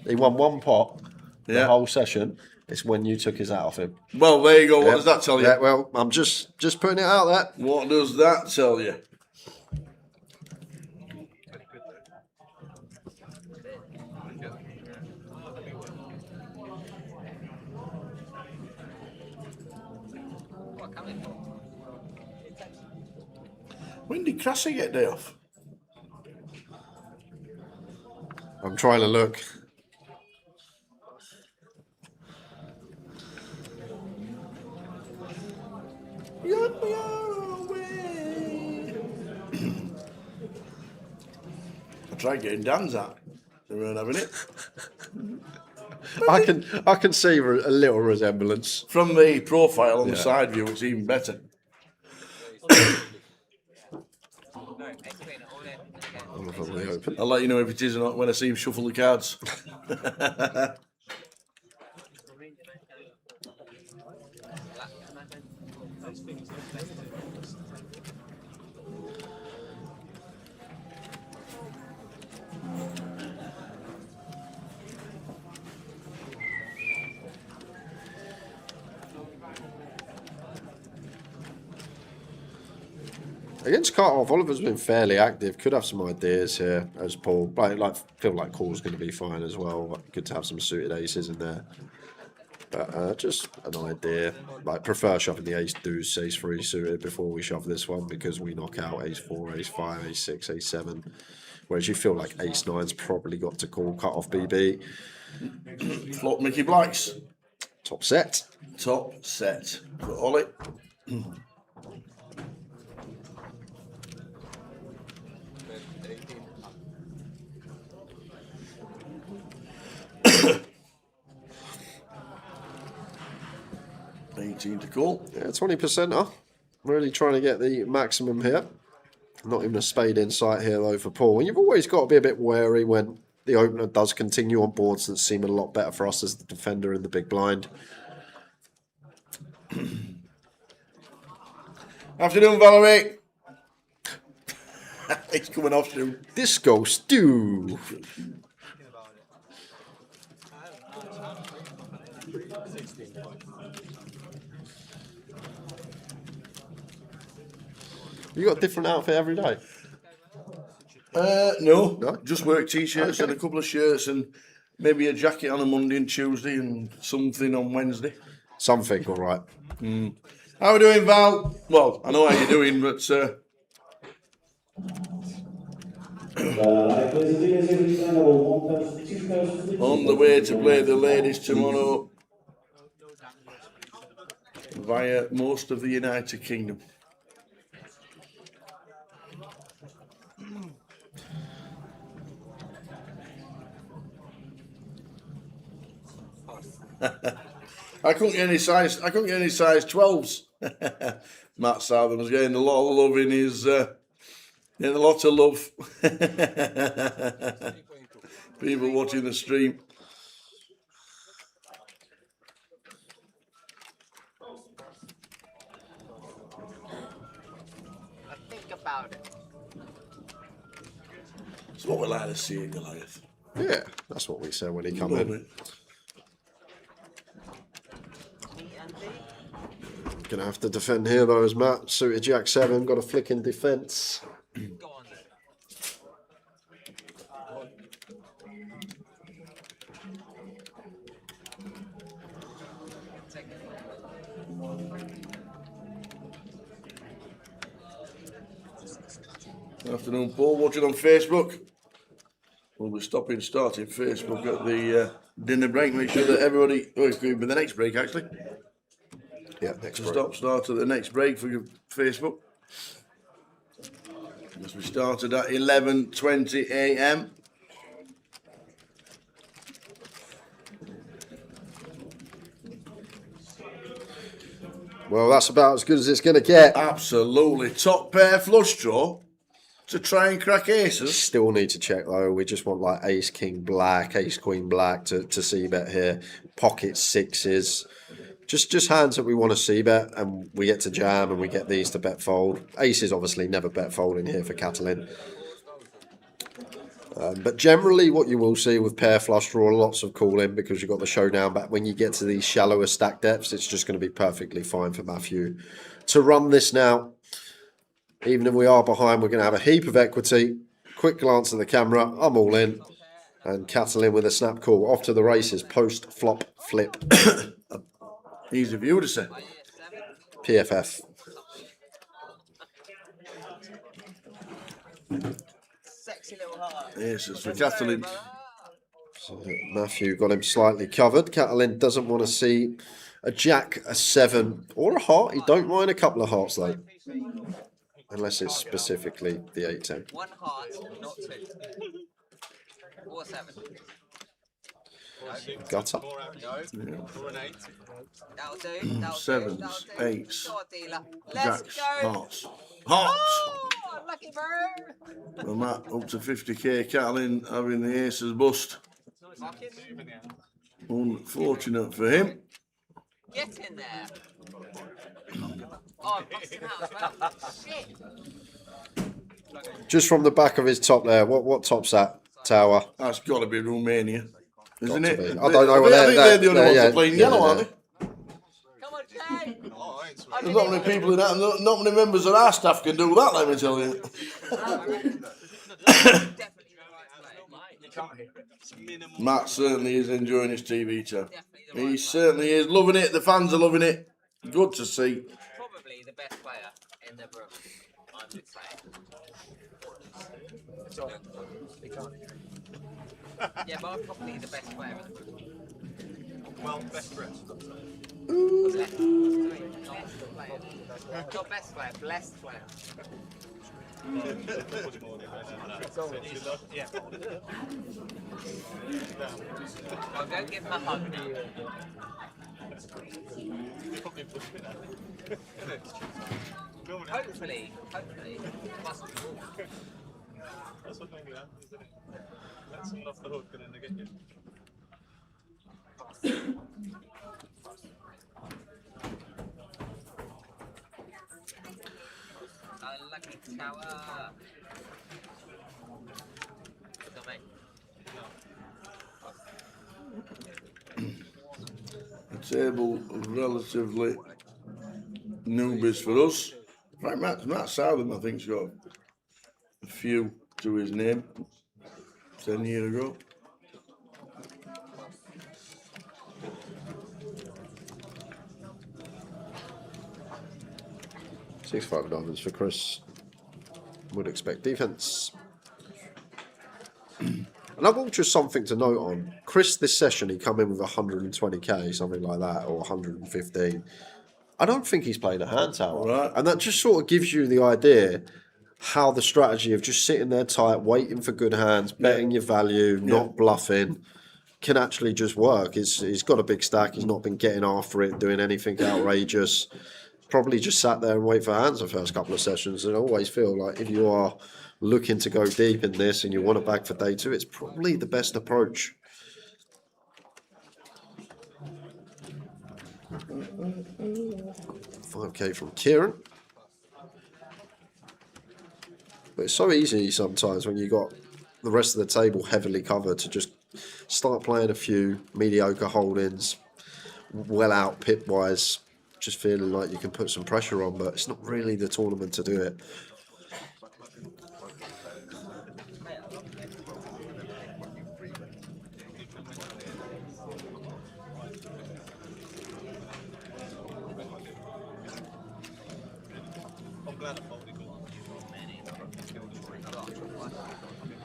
He won 1 pot the whole session. It's when you took his hat off him. Well, there you go. What does that tell you? Yeah, well, I'm just putting it out there. What does that tell you? When did Cressy get day off? I'm trying to look. I tried getting Dan's hat. They weren't having it. I can see a little resemblance. From the profile on the side view, it's even better. I'll let you know if it is or not when I see him shuffle the cards. Against Cartoff, Oliver's been fairly active. Could have some ideas here as Paul. Feel like Paul's going to be fine as well. But good to have some suited aces in there. But just an idea. Like prefer shoving the ace deuce, ace 3 suited before we shove this one because we knock out ace 4, ace 5, ace 6, ace 7. Whereas you feel like ace 9's probably got to call cut off BB. Flop Mickey Blacks. Top set. Top set. For Ollie. 18 to call. Yeah, 20%er. Really trying to get the maximum here. Not even a spade in sight here though for Paul. And you've always got to be a bit wary when the opener does continue on boards that seem a lot better for us as the defender in the big blind. Afternoon, Valerie. It's coming off soon. Disco stew. You got a different outfit every day? No, just work t-shirts Okay. and a couple of shirts and maybe a jacket on a Monday and Tuesday and something on Wednesday. Something, all right. How are we doing, Val? Well, I know how you're doing, but on the way to play the ladies tomorrow via most of the United Kingdom. I couldn't get any size 12s. Matt Southern was getting a lot of love in his getting a lot of love. People watching the stream. Think about it. It's what we like to see in Goliath. Yeah, that's what we said when he come in. Gonna have to defend here though, as Matt suited Jack 7, got a flicking defence. Afternoon, Paul. Watching on Facebook. We'll be starting Facebook at the dinner break. Make sure that everybody. Oh, it's going to be the next break actually. Yeah, next break. Start at the next break for your Facebook. As we started at 11:20 a.m. Well, that's about as good as it's going to get. Absolutely. Top pair flush draw to try and crack aces. Still need to check though. We just want like ace, king, black, ace, queen, black to see bet here. Pocket sixes. Just hands that we want to see bet, and we get to jam and we get these to bet fold. Aces obviously never bet fold in here for Catalin. But generally what you will see with pair flush draw, lots of calling because you've got the showdown back. When you get to these shallower stack depths, it's just going to be perfectly fine for Matthew to run this now. Even if we are behind, we're going to have a heap of equity. Quick glance at the camera. I'm all in. And Catalin with a snap call. Off to the races. Post, flop, flip. Easy view to say. PFF. Sexy little heart. Aces for Catalin. So Matthew got him slightly covered. Catalin doesn't want to see a jack, a 7, or a heart. He don't mind a couple of hearts though. Unless it's specifically the 8-10. One heart, not 2. Or 7. Gutter. No. Or an 8. That'll do. That'll Sevens, do. That'll do. eights, Go on, dealer. Let's jacks, go. hearts. Hearts! Oh, lucky bird. And that up to 50k. Catalin having the aces bust. Unfortunate for him. Get in there. Oh, I'm busting out as well. Shit. Just from the back of his top there. What top's that? Tower. That's got to be Romania, isn't Got it? to be. I don't know what I think they're the only ones yeah, that are playing yellow, aren't they? Come on, Jay. There's not many people in that, not many members of our staff can do that, let me tell you. Matt certainly is enjoying his TV time. He certainly is loving it. The fans are loving it. Good to see. Probably the best player in the room, I would say. Yeah, but I'm probably the best player in the room. Well, best friend. Best player. Not best player, blessed player. Yeah. I'll go give him a hug now. Hopefully. That's what maybe happens, isn't it? Let someone off the hook and then they get you. Unlucky tower. table relatively newbies for us. Right, Matt Southern, I think, has got a few to his name 10 years ago. $6-5 diamonds for Chris. Would expect defense. And I've got just something to note on. Chris, this session, he come in with 120k, something like that, or 115. I don't think he's played a hand tower. Right. And that just sort of gives you the idea how the strategy of just sitting there tight, waiting for good hands, betting your value, not bluffing, can actually just work. He's got a big stack. He's not been getting after it, doing anything outrageous. Probably just sat there and wait for hands the first couple of sessions. And I always feel like if you are looking to go deep in this and you want to bag for day 2, it's probably the best approach. $5k from Kieran. But it's so easy sometimes when you got the rest of the table heavily covered to just start playing a few mediocre holdings, well out pip wise, just feeling like you can put some pressure on, but it's not really the tournament to do it.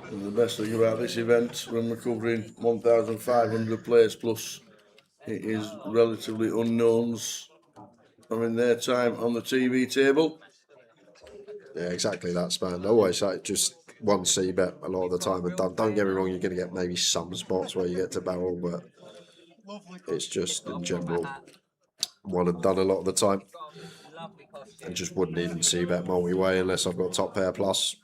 And the best thing about this event, when we're covering 1,500 players plus, it is relatively unknowns having their time on the TV table. Yeah, exactly that, Span. Always like just one C-bet a lot of the time. And don't get me wrong, you're going to get maybe some spots where you get to barrel, but it's just in general one and done a lot of the time. And just wouldn't even C-bet multi-way unless I've got top pair plus.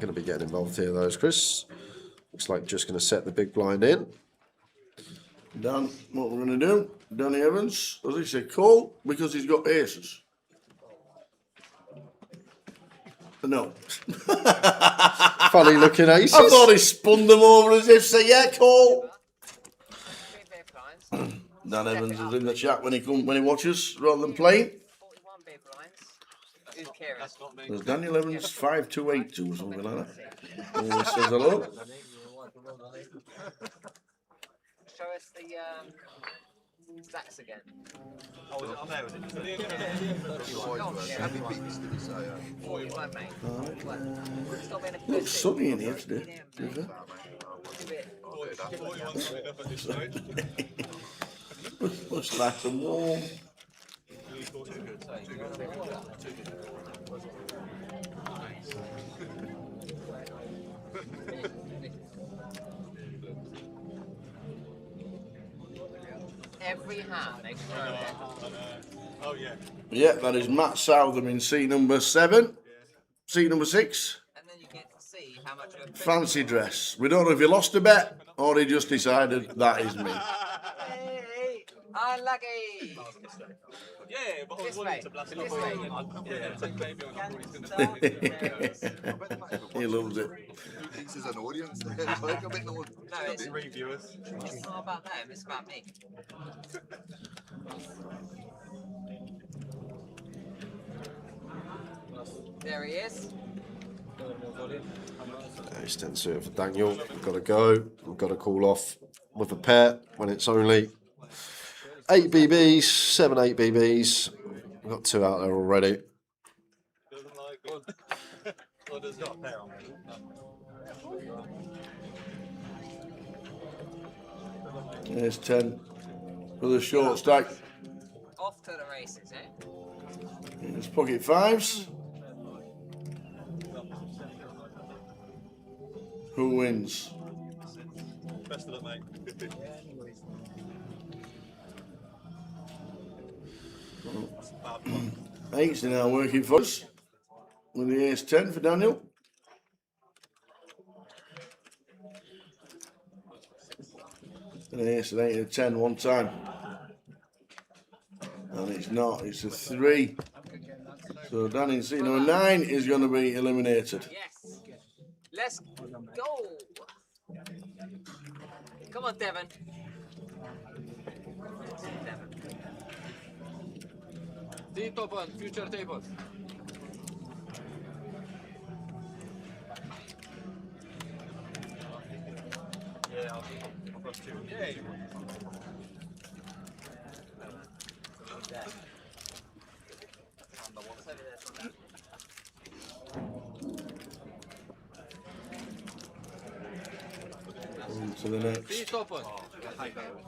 Going to be getting involved here, though, Chris. Looks like just going to set the big blind in. Dan, what we're going to do, Danny Evans, as he said, call because he's got aces. No. Funny looking aces. I thought he spun them over as if say, yeah, call. Dan Evans is in the chat when he watches rather than playing. There's Daniel Evans 5282 or something like that. And he says hello. Show us the stacks again. Oh, was it on there? Was it? How many beats did he say? 41, mate. Stop being a Looks sunny in here today. Looks nice and warm. Every hand they throw it. Oh yeah. Yeah, that is Matt Southam in seat number 7. Seat number 6. And then you get to see how much of a Fancy dress. We don't know if he lost a bet or he just decided that is me. Hey, unlucky. Yeah, but I was wanting to blast it off. Yeah, take baby on. I thought he's going to He loves it. This is an audience. Like a bit more. No, it's reviewers. It's not about them, it's about me. There he is. Ace 10 suited for Daniel. We've got to go. We've got to call off with a pair when it's only 8 BBs, 7, 8 BBs. We've got 2 out there already. Well, there's not a pair on. There's 10 for the short stack. Off to the races, eh? There's pocket 5s. Who wins? Best of luck, mate. 8's now working for us with the ace 10 for Daniel. An ace, an 8 and a 10 one time. And it's not, it's a 3. So Dan in seat number 9 is going to be eliminated. Yes. Let's go. Come on, Devon. Seat open, future tables. Yeah, I've got 2. Yeah. On to the next. Seat open.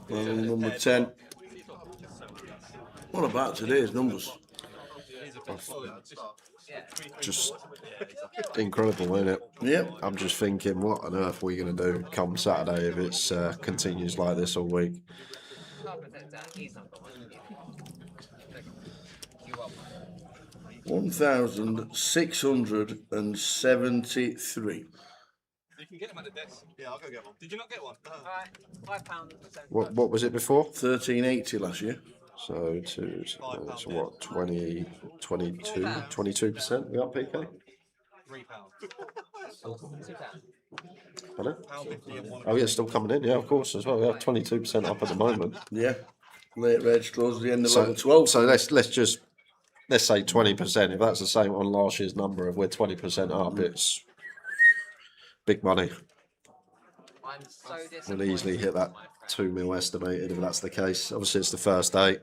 Level number 10. What about today's numbers? Just incredible, isn't it? Yep. I'm just thinking, what on earth are we going to do come Saturday if it's continues like this all week? 1,673. You can get them at the desk. Yeah, I'll go get one. Did you not get one? Alright, £5. What was it before? 1380 last year. So so what? 22%? We up PK? £3. Hello? Oh yeah, still coming in. Yeah, of course as well. We have 22% up at the moment. Yeah. Late reg close the end of level 12. So let's say 20%. If that's the same on last year's number, if we're 20% up, it's big money. I'm so disappointed. We'll easily hit that 2 mil estimated if that's the case. Obviously, it's the first day.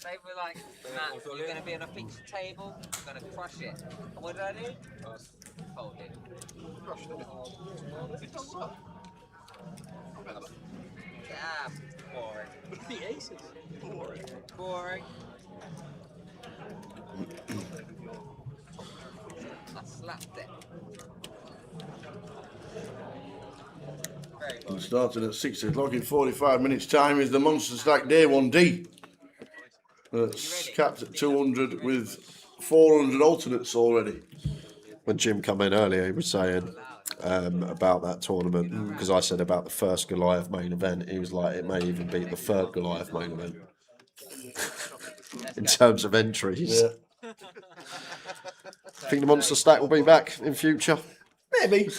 They were like, Matt, you're going to be on a feature table, you're going to crush it. And what did I do? Folded. Yeah, boring. The aces. Boring. Boring. I slapped it. Very And starting at 6 o'clock in 45 minutes time is the Monster Stack Day 1D. It's capped at 200 with 400 alternates already. When Jim come in earlier, he was saying about that tournament, because I said about the first Goliath main event, he was like, it may even be the third Goliath main event in terms of entries. Yeah. Think the Monster Stack will be back in future? Maybe.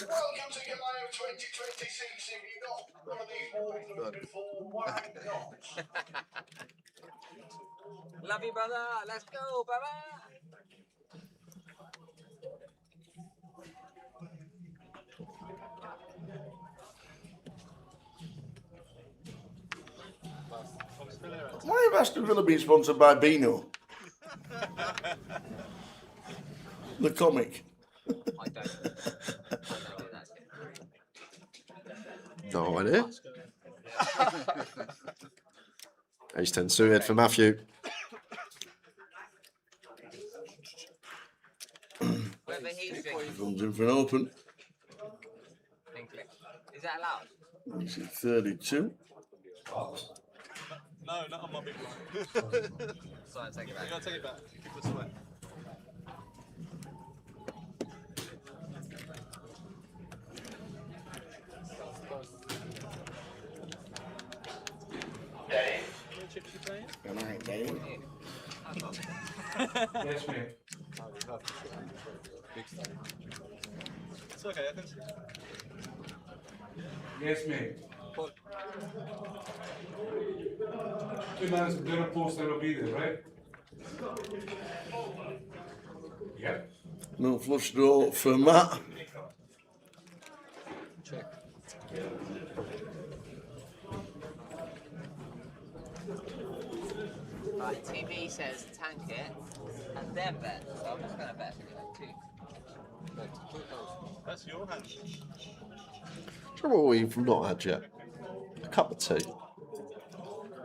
Love you, brother. Let's go, brother. Why have Aston Villa been sponsored by Beano? The comic. I don't. No idea. Ace 10 suited for Matthew. Whether he's drinking. Comes in for an open. Is that allowed? It's at 32. No, not on my big blind. Sorry, take it back. You gotta take it back. Keep the sweat. Am I Dave? Yes, mate. It's okay, I can see. Yes, mate. 2 minutes, I'm gonna post, I will be there, right? Yep. No flush draw for Matt. Check. Right, TV says tank it, and then bet. So I'm just gonna bet anyway, too. That's your hand. Do you remember what we've not had yet? A cup of tea.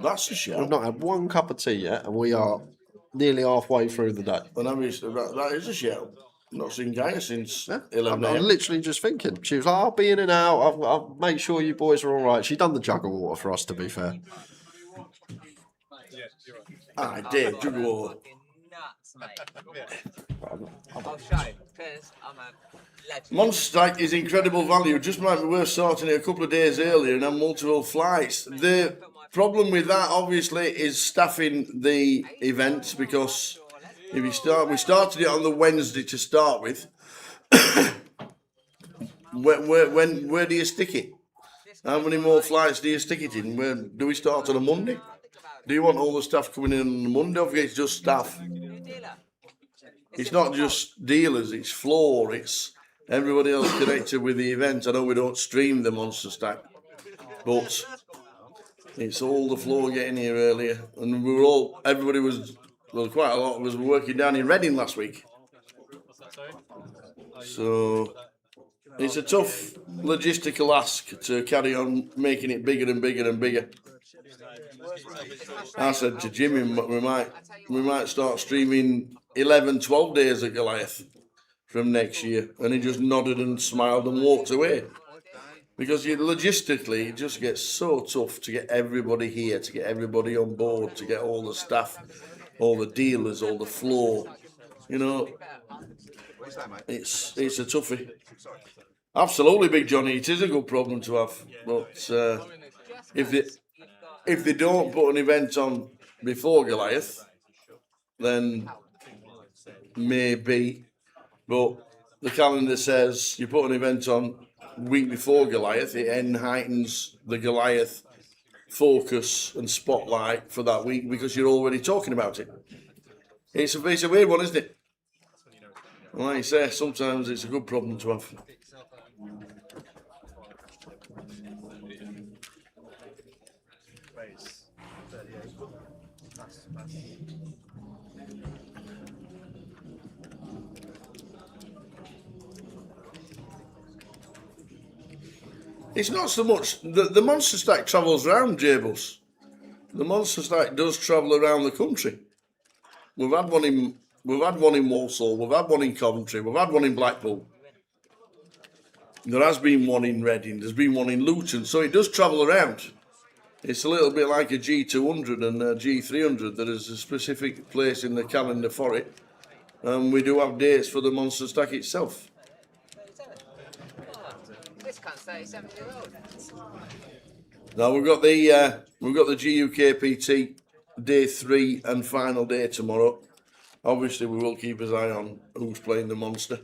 That's a shout. We've not had one cup of tea yet, and we are nearly halfway through the day. And obviously that is a shout. Not seen Gaia since 11 I'm a.m. literally just thinking. She was like, I'll be in and out. I'll make sure you boys are all right. She done the jug of water for us, to be fair. Yeah, you're right. I did, jug of water. Nuts, mate. Yeah. I'll show, because because I'm a legend. Monster Stack is incredible value. Just might be worth sorting it a couple of days earlier and have multiple flights. The problem with that, obviously, is staffing the events because if we started it on the Wednesday to start with. Where do you stick it? How many more flights do you stick it in? Where do we start on a Monday? Do you want all the staff coming in on a Monday? Or it's just staff. It's not just dealers. It's floor. It's everybody else connected with the event. I know we don't stream the Monster Stack, but it's all the floor getting here earlier, and everybody was, well, quite a lot of us were working down in Reading last week. So it's a tough logistical ask to carry on making it bigger and bigger and bigger. I said to Jimmy, we might start streaming 11, 12 days at Goliath from next year. And he just nodded and smiled and walked away. Because logistically, it just gets so tough to get everybody here, to get everybody on board, to get all the staff, all the dealers, all the floor. You know, it's a toughie. Absolutely, Big Johnny. It is a good problem to have, but if they don't put an event on before Goliath, then maybe. But the calendar says you put an event on week before Goliath, it heightens the Goliath focus and spotlight for that week because you're already talking about it. It's a weird one, isn't it? Like you say, sometimes it's a good problem to have. It's not so much the Monster Stack travels around, J-Bus. The Monster Stack does travel around the country. We've had one in Walsall, we've had one in Coventry, we've had one in Blackpool. There has been one in Reading, there's been one in Luton, so it does travel around. It's a little bit like a G200 and a G300. There is a specific place in the calendar for it, and we do have dates for the Monster Stack itself. This cunt's 37 years old. Now we've got the GUKPT day 3 and final day tomorrow. Obviously, we will keep an eye on who's playing the Monster,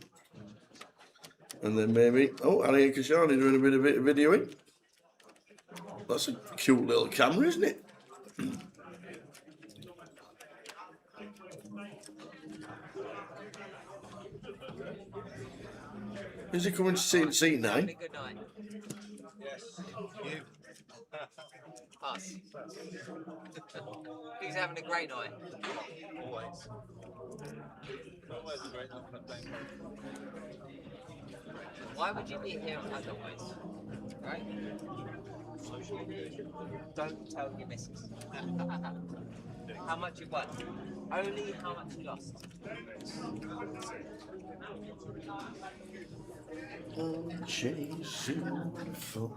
and then maybe Harry and Kashani doing a bit of videoing. That's a cute little camera, isn't it? Is he coming to see seat 9? Good night. Yes. You. Us. He's having a great night. Always. Always a great night when I'm playing poker. Why would you be here otherwise? Right? Social obligation. Don't tell your missus. How much you won? Only how much you lost. Chasing foes.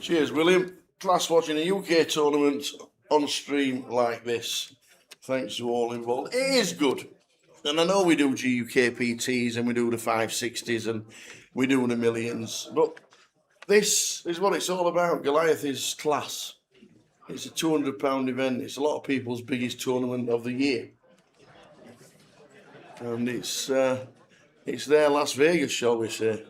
Cheers, William. Class watching a UK tournament on stream like this. Thanks to all involved. It is good. And I know we do GUKPTs and we do the 560s and we do the millions, but this is what it's all about. Goliath is class. It's a £200 event. It's a lot of people's biggest tournament of the year. And it's their Las Vegas, shall we say.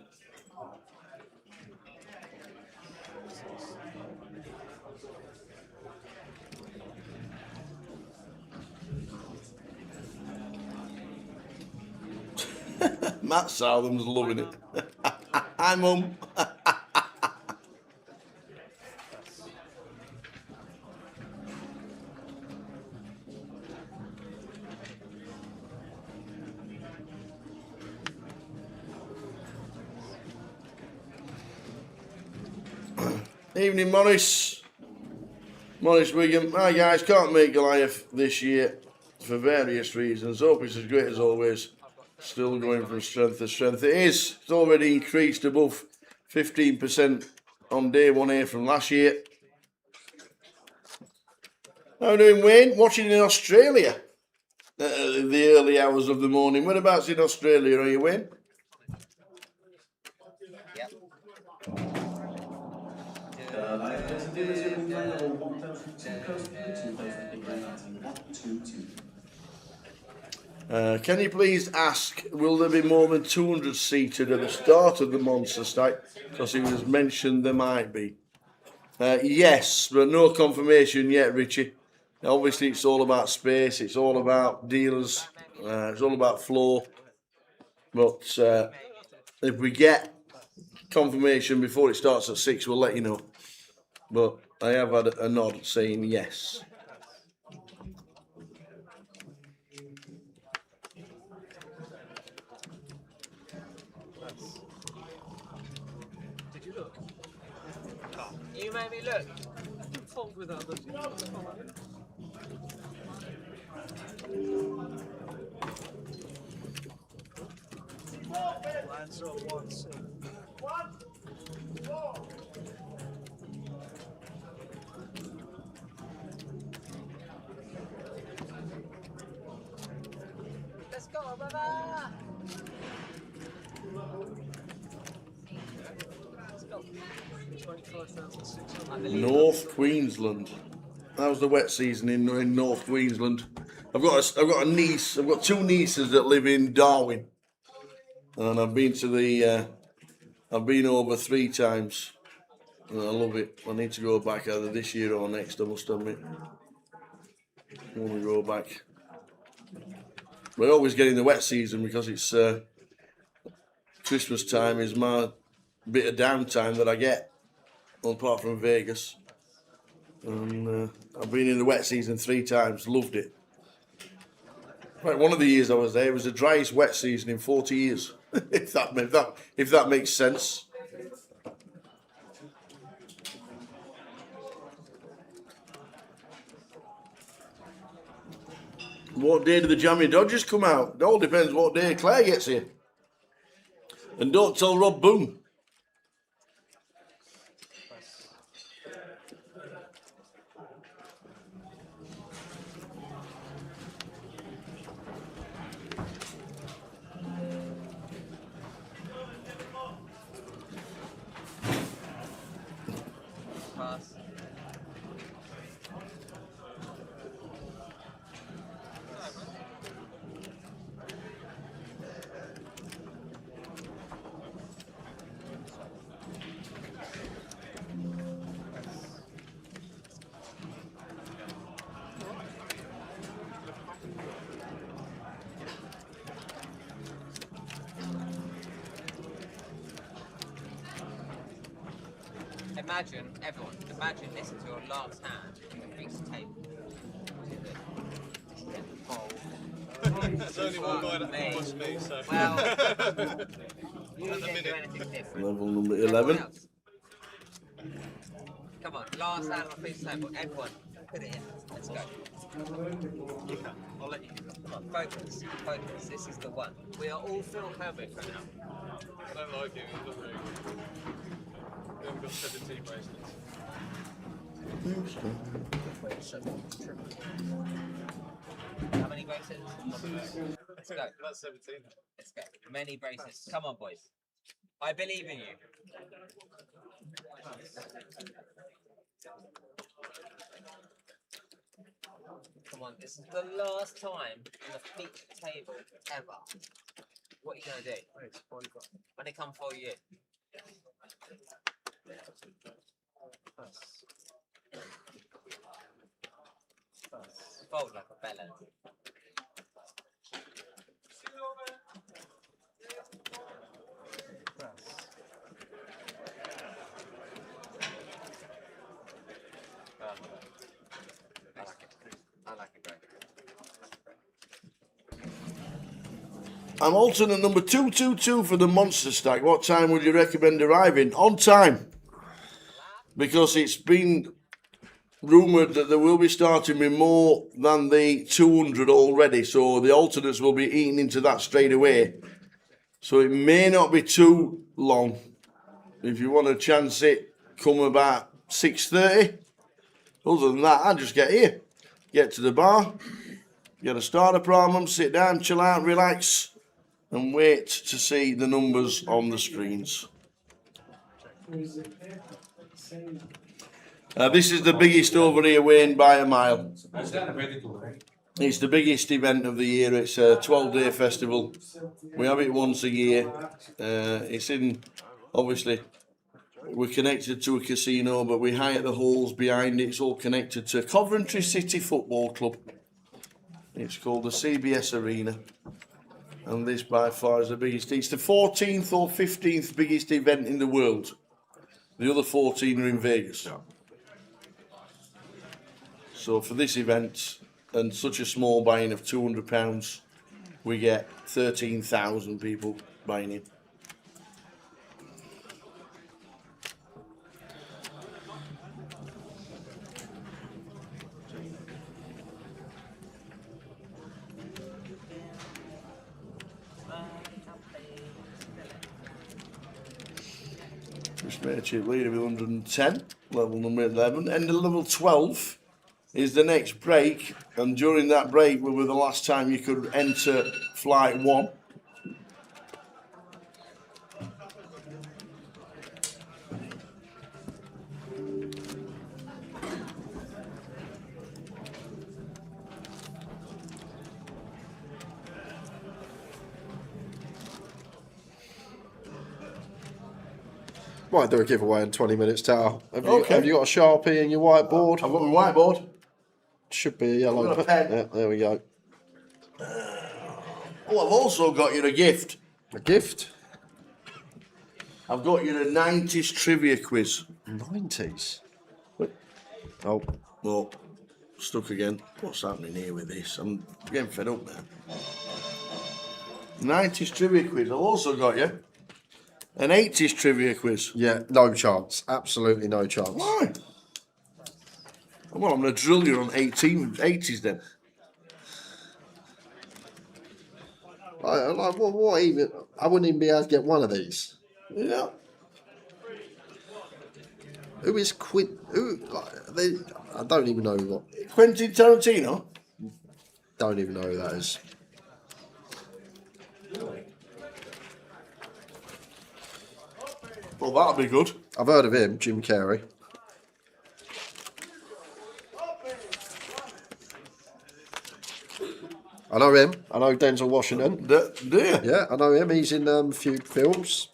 Matt Southern's loving it. Hi, Mum. Evening, Morris. Morris Wigan, hi guys, can't make Goliath this year for various reasons. Hope it's as great as always. Still going from strength to strength. It is. It's already increased above 15% on day 1A from last year. How are you doing, Wayne? Watching in Australia. The early hours of the morning. Whereabouts in Australia are you, Wayne? Can you please ask, will there be more than 200 seated at the start of the Monster Stack? Because it was mentioned there might be. Yes, but no confirmation yet, Richie. Obviously, it's all about space. It's all about dealers. It's all about flow. But if we get confirmation before it starts at 6, we'll let you know. But I have had a nod saying yes. Did you look? You made me look. Fault with others. Lines up 1, 6. Let's go, brother! Let's go. 25,600. North Queensland. That was the wet season in North Queensland. I've got a niece. I've got 2 nieces that live in Darwin, and I've been to the. I've been over 3 times, and I love it. I need to go back either this year or next. I must admit. I want to go back. We're always getting the wet season because it's Christmas time is my bit of downtime that I get, apart from Vegas. And I've been in the wet season 3 times, loved it. Right, one of the years I was there, it was the driest wet season in 40 years, if that makes sense. What day do the Jammy Dodgers come out? It all depends what day Claire gets here. And don't tell Rob Boone. Pass. Imagine this is your last hand in a big table. There's only one guy that can push me, so. Well, you didn't do anything different. Level number 11. Come on, last hand on a big table. Everyone, put it in. Let's go. You can. I'll let you. Come on, focus. Focus. This is the one. We are all Phil Herbert for now. I don't like him, he doesn't really. We haven't got 17 bracelets. How many bracelets? Let's go. That's 17. Let's go. Many bracelets. Come on, boys. I believe in you. Come on, this is the last time on the feature table ever. What are you going to do? When they come for you? Fold like a bellend. I like it, great. I'm alternate number 222 for the Monster Stack. What time would you recommend arriving? On time. Because it's been rumoured that they will be starting with more than the 200 already, so the alternates will be eating into that straight away. So it may not be too long. If you want to chance it, come about 6:30. Other than that, I just get here, get to the bar, get a starter problem, sit down, chill out, relax, and wait to see the numbers on the screens. This is the biggest over here, Wayne, by a mile. It's the biggest event of the year. It's a 12-day festival. We have it once a year. It's in, obviously, we're connected to a casino, but we hire the halls behind it. It's all connected to Coventry City Football Club. It's called the CBS Arena. And this by far is the biggest. It's the 14th or 15th biggest event in the world. The other 14 are in Vegas. So for this event and such a small buy-in of £200, we get 13,000 people buying in. Chip leader with 110, level number 11. End of level 12 is the next break, and during that break will be the last time you could enter flight 1. Might do a giveaway in 20 minutes, Tao. Have you got a Sharpie and your whiteboard? I've got my whiteboard. Should be a yellow pen. Yeah, there we go. Oh, I've also got you a gift. A gift? I've got you a 90s trivia quiz. 90s? Oh, well, stuck again. What's happening here with this? I'm getting fed up now. 90s trivia quiz. I've also got you an 80s trivia quiz. Yeah, no chance. Absolutely no chance. Why? Well, I'm going to drill you on 80s then. What even? I wouldn't even be able to get one of these. Yeah. Who is Quint? I don't even know what. Quentin Tarantino? Don't even know who that is. Well, that'll be good. I've heard of him, Jim Carrey. I know him. I know Denzel Washington. Do you? Yeah, I know him. He's in a few films.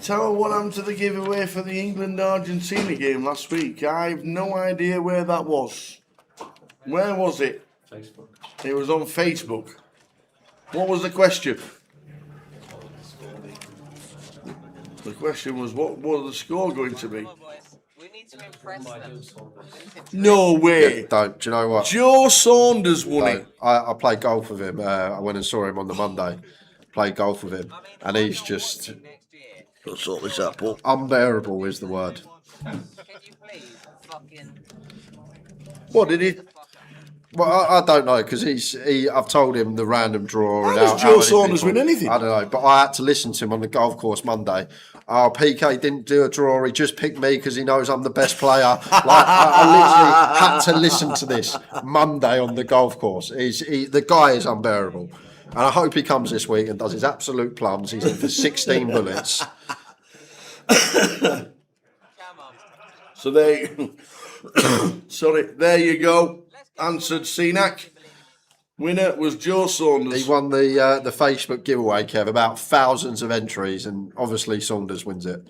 Tell me what happened to the giveaway for the England-Argentina game last week. I've no idea where that was. Where was it? Facebook. It was on Facebook. What was the question? The question was, what was the score going to be? We need to impress them. No way. Yeah, don't. Do you know what? Joe Saunders won it. I played golf with him. I went and saw him on the Monday. Played golf with him. And he's just... Got to sort this out, Paul. Unbearable is the word. Can you please fucking... What did he... Well, I don't know, because I've told him the random draw. How and does Joe Saunders win anything? I don't know, but I had to listen to him on the golf course Monday. PK didn't do a draw. He just picked me because he knows I'm the best player. I literally had to listen to this Monday on the golf course. The guy is unbearable. And I hope he comes this week and does his absolute plums. He's in for 16 bullets. So there you go. Answered Cenac. Winner was Joe Saunders. He won the Facebook giveaway, Kev, about thousands of entries, and obviously Saunders wins it.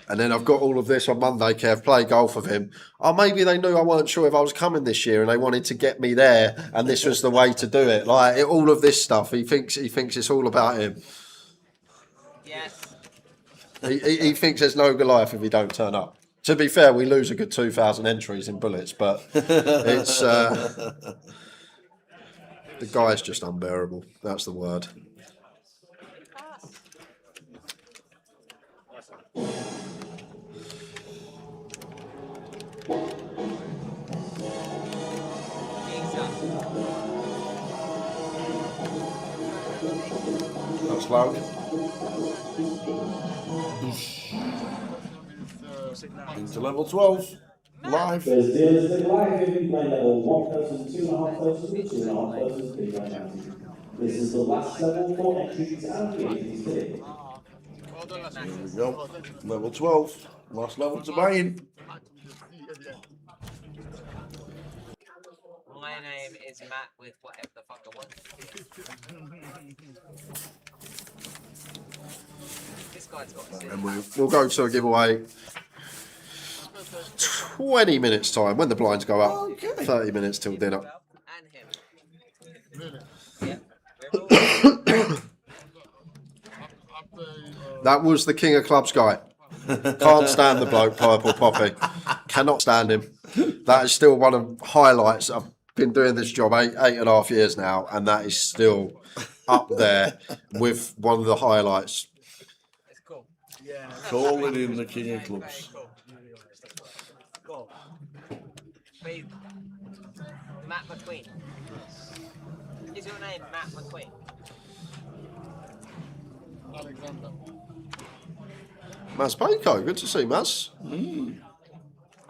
And then I've got all of this on Monday, Kev, play golf with him. Oh, maybe they knew I weren't sure if I was coming this year and they wanted to get me there, and this was the way to do it. All of this stuff, he thinks it's all about him. Yes. He thinks there's no Goliath if he don't turn up. To be fair, we lose a good 2,000 entries in bullets, but it's The guy's just unbearable. That's the word. That's loud. Into level 12. Live. There's dealers in live giving play level 1,000, 2,500 and 2,500 big blind ante. This is the last level for entries and VATs today. Here we go. Level 12. Last level to buy in. My name is Matt with whatever the fuck I want. This guy's got a And we'll go to a giveaway 20 minutes time when the blinds go up. Okay. 30 minutes till dinner. and him. That was the King of Clubs guy. Can't stand the bloke, Purple Poppy. Cannot stand him. That is still one of the highlights. I've been doing this job 8.5 years now, and that is still up there with one of the highlights. It's cool. Yeah. Calling in the King of Clubs. Cool. Matt McQueen. Is your name Matt McQueen? Alexander. Maz Paco, good to see Maz.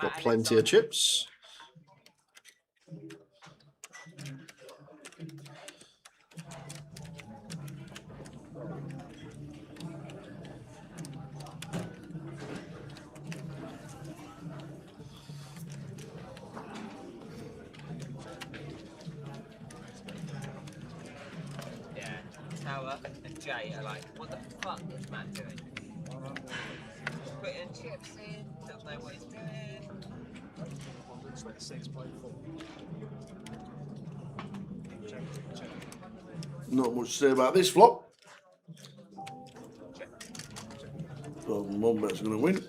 Got plenty of chips. Yeah. Tower and Jay are like, what the fuck is Matt doing? Putting chips in, doesn't know what he's doing. Looks like 6 by 4. Not much to say about this flop. So one bet's going to win.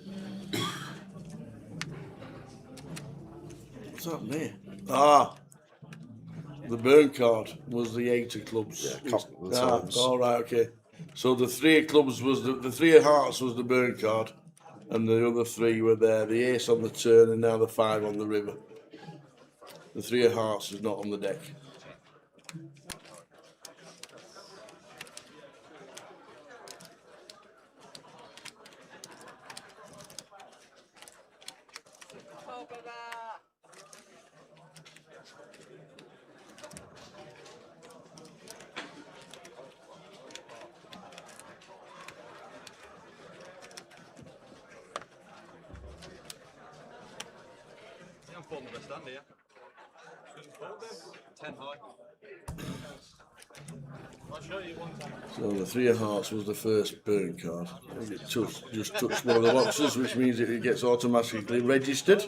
What's happened there? Ah, the burn card was the 8 of clubs. Yeah, a couple of times. All right, okay. So the 3 of clubs was the 3 of hearts was the burn card, and the other 3 were there. The ace on the turn, and now the 5 on the river. The 3 of hearts is not on the deck. I'm folding the best hand here. 10 high. I'll show you one time. So the 3 of hearts was the first burn card. I think it just touched one of the boxes, which means it gets automatically registered.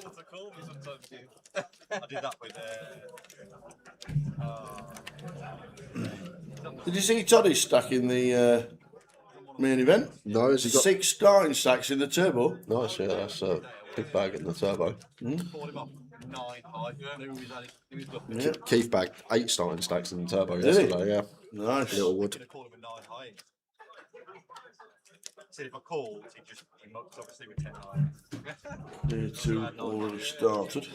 I did that with. Did you see Toddy stack in the main event? No, has he got 6 starting stacks in the turbo? Nice, yeah, that's a big bag in the turbo. Yeah. Keith bagged 8 starting stacks in the turbo Did he? yesterday, yeah. Nice. Little wood. Said if I called, he mucked obviously with 10 high. There 2 already started.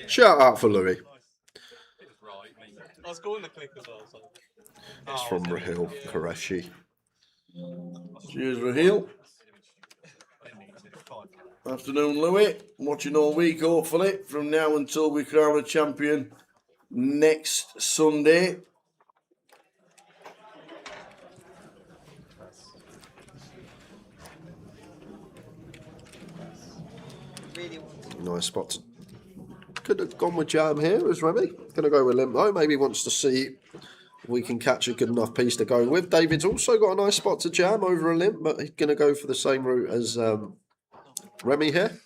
Shout out for Louis. I was calling the click as well, so. It's from Rahil Qureshi. Cheers, Rahil. Afternoon, Louis. Watching all week, hopefully, from now until we crown a champion next Sunday. Nice spot. Could have gone with jam here as Remy. Going to go with limp though. Maybe wants to see if we can catch a good enough piece to go with. David's also got a nice spot to jam over a limp, but he's going to go for the same route as Remy here.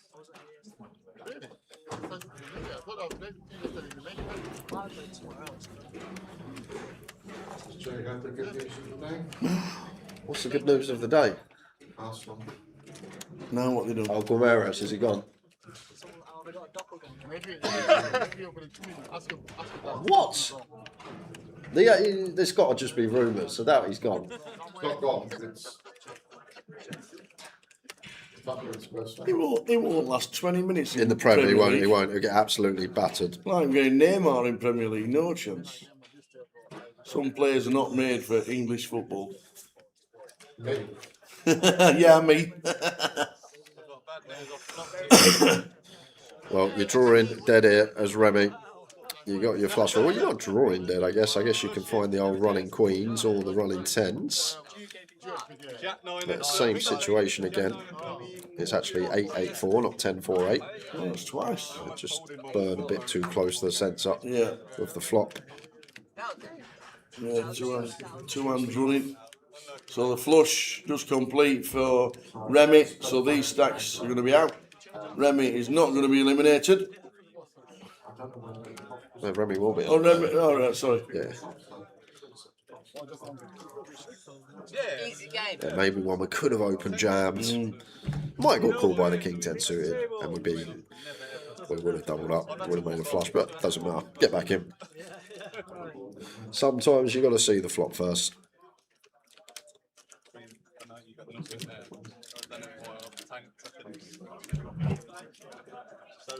Good news of the day. What's the good news of the day? Arsenal. Now what they do? Oh, Goliath, is he gone? What? There's got to just be rumours, so that he's gone. It's not gone. It won't last 20 minutes In the Premier, he League. won't. He'll get absolutely battered. Like getting Neymar in Premier League, no chance. Some players are not made for English football. Yeah, me. Well, you're drawing dead here as Remy. You got your flush. Well, you're not drawing dead, I guess. I guess you can find the old running queens or the running tens. But same situation again. It's actually 8-8-4, not 10-4-8. Oh, it's twice. It just burned a bit too close to the centre with the flop. Yeah, two hands running. So the flush just complete for Remy. So these stacks are going to be out. Remy is not going to be eliminated. No, Remy will be. Oh, Remy. Oh, right, sorry. Yeah. Easy game. Yeah, maybe one we could have opened jams. Might have got called by the King 10 suited and we would have doubled up, would have made a flush, but doesn't matter. Get back in. Sometimes you got to see the flop first.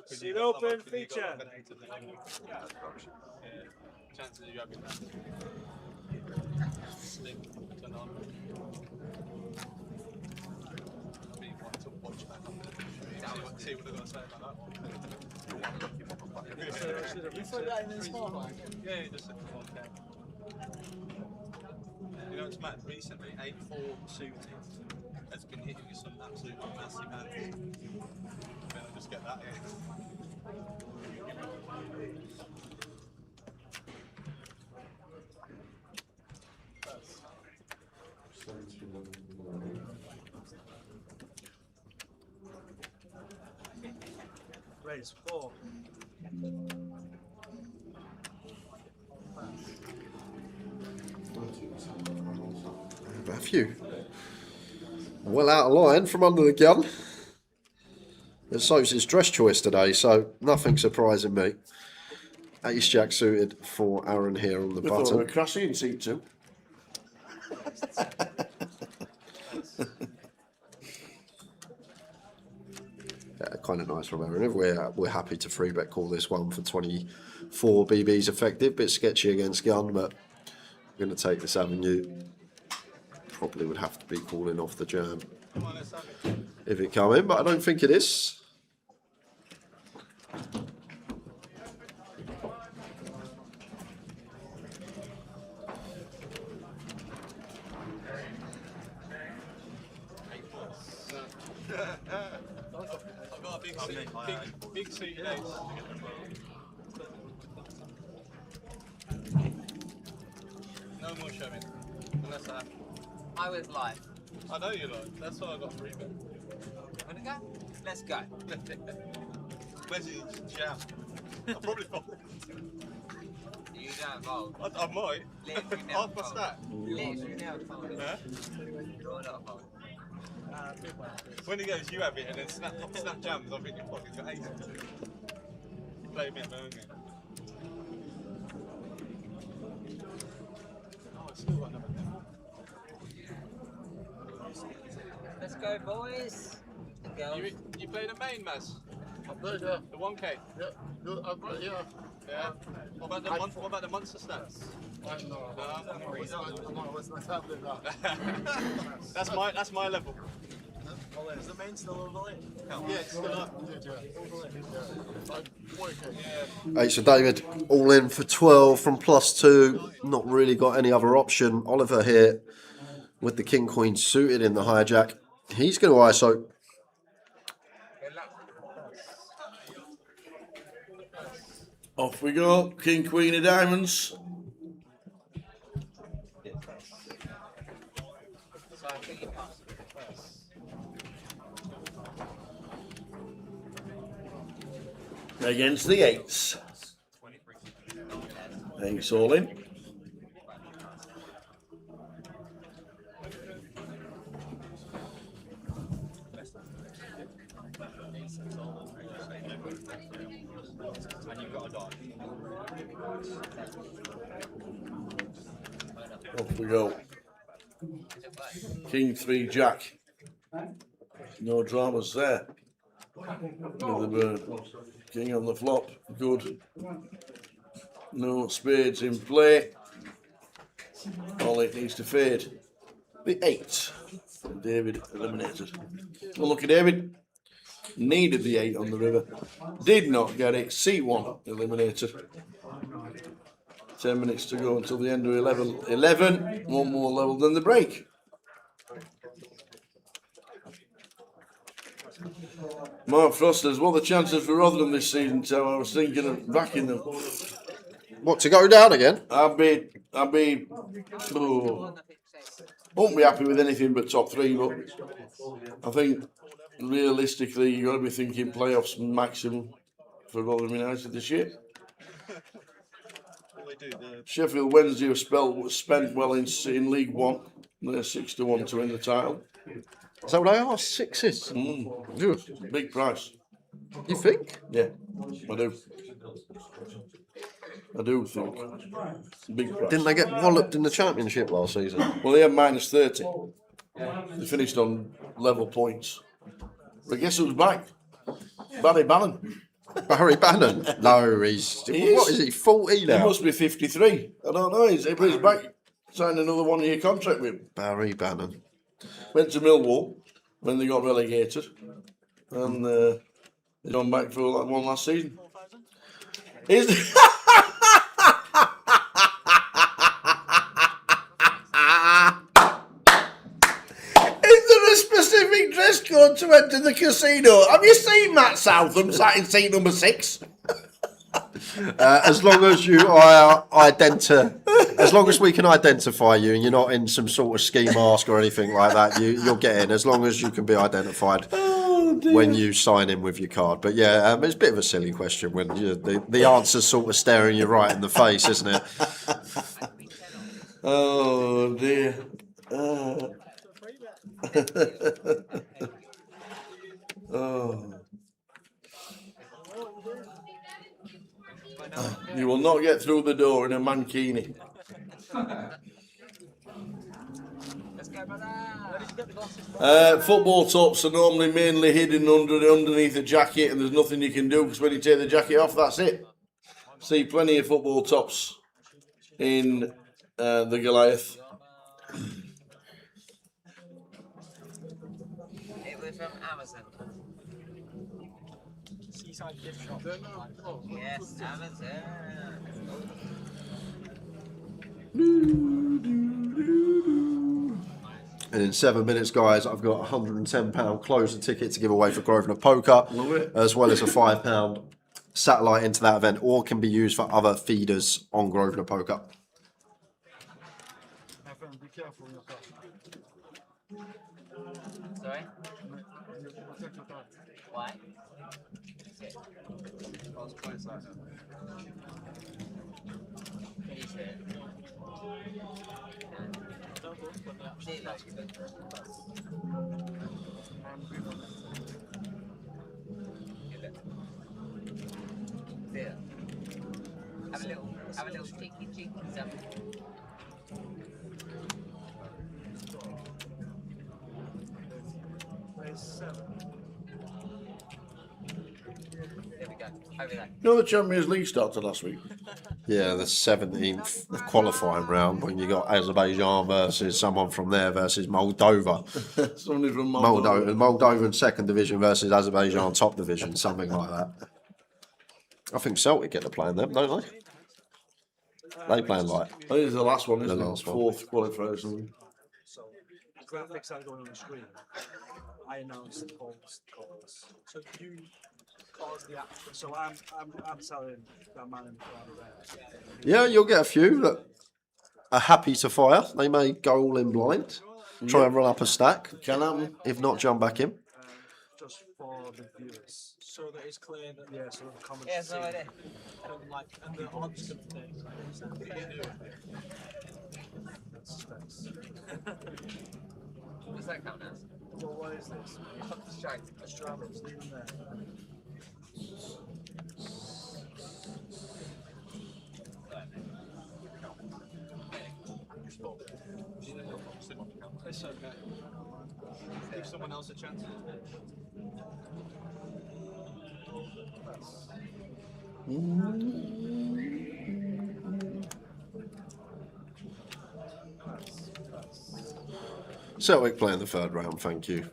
Seat open, feature. Chances of you having that slim turn on. I mean, want to watch that. See what they're going to say about that. You put that in the small one? Yeah, just a small cap. You know, it's mad. Recently, 8-4 suited has been hitting with some absolute massive hands. Then I just get that in. Raise 4. Matthew. Well out of line from under the gun. And so's his dress choice today, so nothing surprising me. Ace Jack suited for Aaron here on the We thought we button. were crashing in seat 2. Yeah, kind of nice from Aaron. We're happy to free bet call this one for 24 BBs effective. Bit sketchy against gun, but we're going to take this avenue. Probably would have to be calling off the jam if it come in, but I don't think it is. I've got a big seat ace. No more shoving. Unless I was live. I know you like. That's why I got free bet. Wanna go? Let's go. Where's your jam? I'll probably fold. You don't fold. I might. Literally never Half my fold. stack. Literally never fold. Huh? You're not fold. When he goes, you have it, and then snap jams, I think your pocket's got 8. Play a bit, don't you? Oh, I still got another 10. Let's go, boys. And girls. You played a main, Maz? I played, yeah. The 1K? Yeah. Yeah. Yeah. What about the monster stats? That's my level. Is the main still overlaid? Yeah, it's still up. Hey, so David, all in for 12 from +2. Not really got any other option. Oliver here with the King Queen suited in the hijack. He's going to ISO. Off we go. King Queen of Diamonds. Against the 8s. 8s all in. And you've got a dot. Off we go. King 3 Jack. No dramas there. With the burn. King on the flop. Good. No spades in play. All it needs to fade. The 8. David eliminated. Well, look at David. Needed the 8 on the river. Did not get it. C1 eliminated. 10 minutes to go until the end of 11. One more level than the break. Mark Frost says, what are the chances for Rotherham this season? So I was thinking of backing them. What, to go down again? Won't be happy with anything but top 3, but I think realistically you've got to be thinking playoffs maximum for Rotherham United this year. Sheffield Wednesday have spent well in League One. They're 6-1 to win the title. Is that what they are? 6s? Big price. You think? Yeah, I do. I do think. Big price. Didn't they get walloped in the Championship last season? Well, they had minus 30. They finished on level points. But guess who's back? Barry Bannon. Barry Bannon? No, he's... What is he, 40 now? He must be 53. I don't know. He's back. Signed another 1-year contract with him. Barry Bannon. Went to Millwall when they got relegated. And they've gone back for one last season. Is there a specific dress code to enter the casino? Have you seen Matt Southam sat in seat number 6? As long as as long as we can identify you and you're not in some sort of ski mask or anything like that, you'll get in. As long as you can be identified when you sign in with your card. But yeah, it's a bit of a silly question when the answer's sort of staring you right in the face, isn't it? Oh dear. Oh. You will not get through the door in a mankini. Football tops are normally mainly hidden underneath a jacket, and there's nothing you can do because when you take the jacket off, that's it. See plenty of football tops in the Goliath. It was from Amazon. Seaside gift shop. Yes, Amazon. And in 7 minutes, guys, I've got £110 closing ticket to give away for Grosvenor Poker, as well as a £5 satellite into that event, or can be used for other feeders on Grosvenor Poker. Be careful in your car. Sorry? Why? Can you see it? See it like you There. Have a little cheeky stuff. There we go. Over there. You know the Champions League started last week? Yeah, the 17th qualifying round when you got Azerbaijan versus someone from there versus Moldova. Somebody from Moldova. Moldovan second division versus Azerbaijan top division, something like that. I think Celtic get to play in them, don't they? They playing like. I think it's the last one, isn't The it? last one. Fourth qualifier or something. So the graphics are going on the screen. I announced the calls. So you cause the action. So I'm selling that man in front of there. Yeah, you'll get a few that are happy to fire. They may go all in blind, try and run up a stack. Can happen. If not, jump back in. Just for the viewers. So that it's clear that So the comments. Yeah, so it is. and the odds can think. That's specs. What's that count as? Well, what is this? Strike. Australians, leave them there. It's okay. Give someone else a chance. Celtic playing the third round, thank you.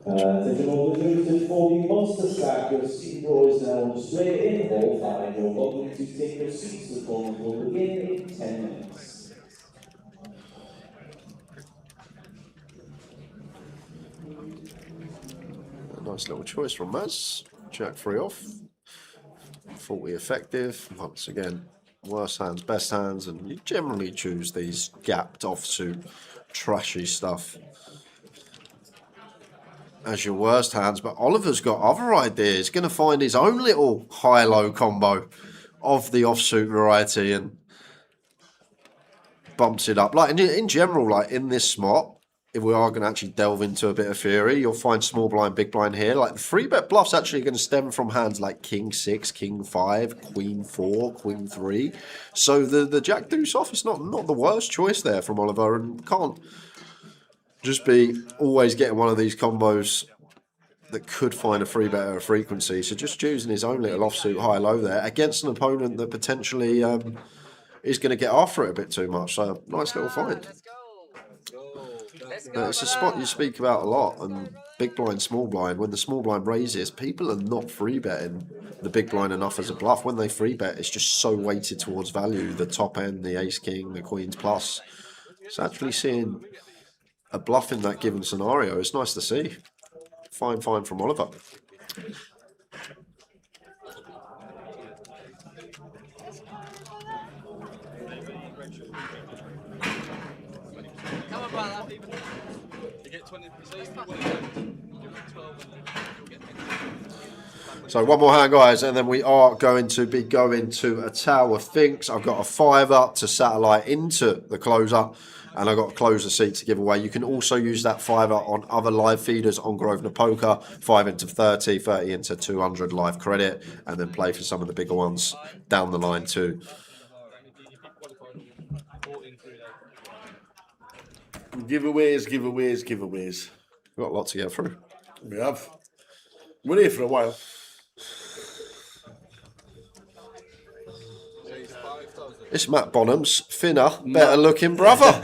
Attention all visitors for the Monster Stack. Your seat draw is now straight in hall 5. You're welcome to take your seats. The tournament will begin in 10 minutes. A nice little choice from Maz. Jack 3 off. 40 effective. Once again, worst hands, best hands, and you generally choose these gapped offsuit, trashy stuff as your worst hands. But Oliver's got other ideas. Going to find his own little high-low combo of the offsuit variety and bumps it up. Like in general, like in this spot, if we are going to actually delve into a bit of theory, you'll find small blind, big blind here. Like the 3-bet bluff's actually going to stem from hands like King 6, King 5, Queen 4, Queen 3. So the Jack Deuce off is not the worst choice there from Oliver, and can't just be always getting one of these combos that could find a 3-bet at a frequency. So just choosing his own little offsuit high-low there against an opponent that potentially is going to get after it a bit too much. So nice little find. But it's a spot you speak about a lot, and big blind, small blind. When the small blind raises, people are not free betting the big blind enough as a bluff. When they free bet, it's just so weighted towards value. The top end, the ace king, the queens plus. So actually seeing a bluff in that given scenario is nice to see. Fine from Oliver. Come on, brother. You get 20%. So one more hand, guys, and then we are going to be going to a tower thinks. I've got a 5-er to satellite into the closer, and I've got a closer seat to give away. You can also use that 5-er on other live feeders on Grosvenor Poker, 5 into 30, 30 into 200 live credit, and then play for some of the bigger ones down the line too. Giveaways. We've got a lot to get through. We have. We're here for a while. It's Matt Bonham's thinner, better looking brother.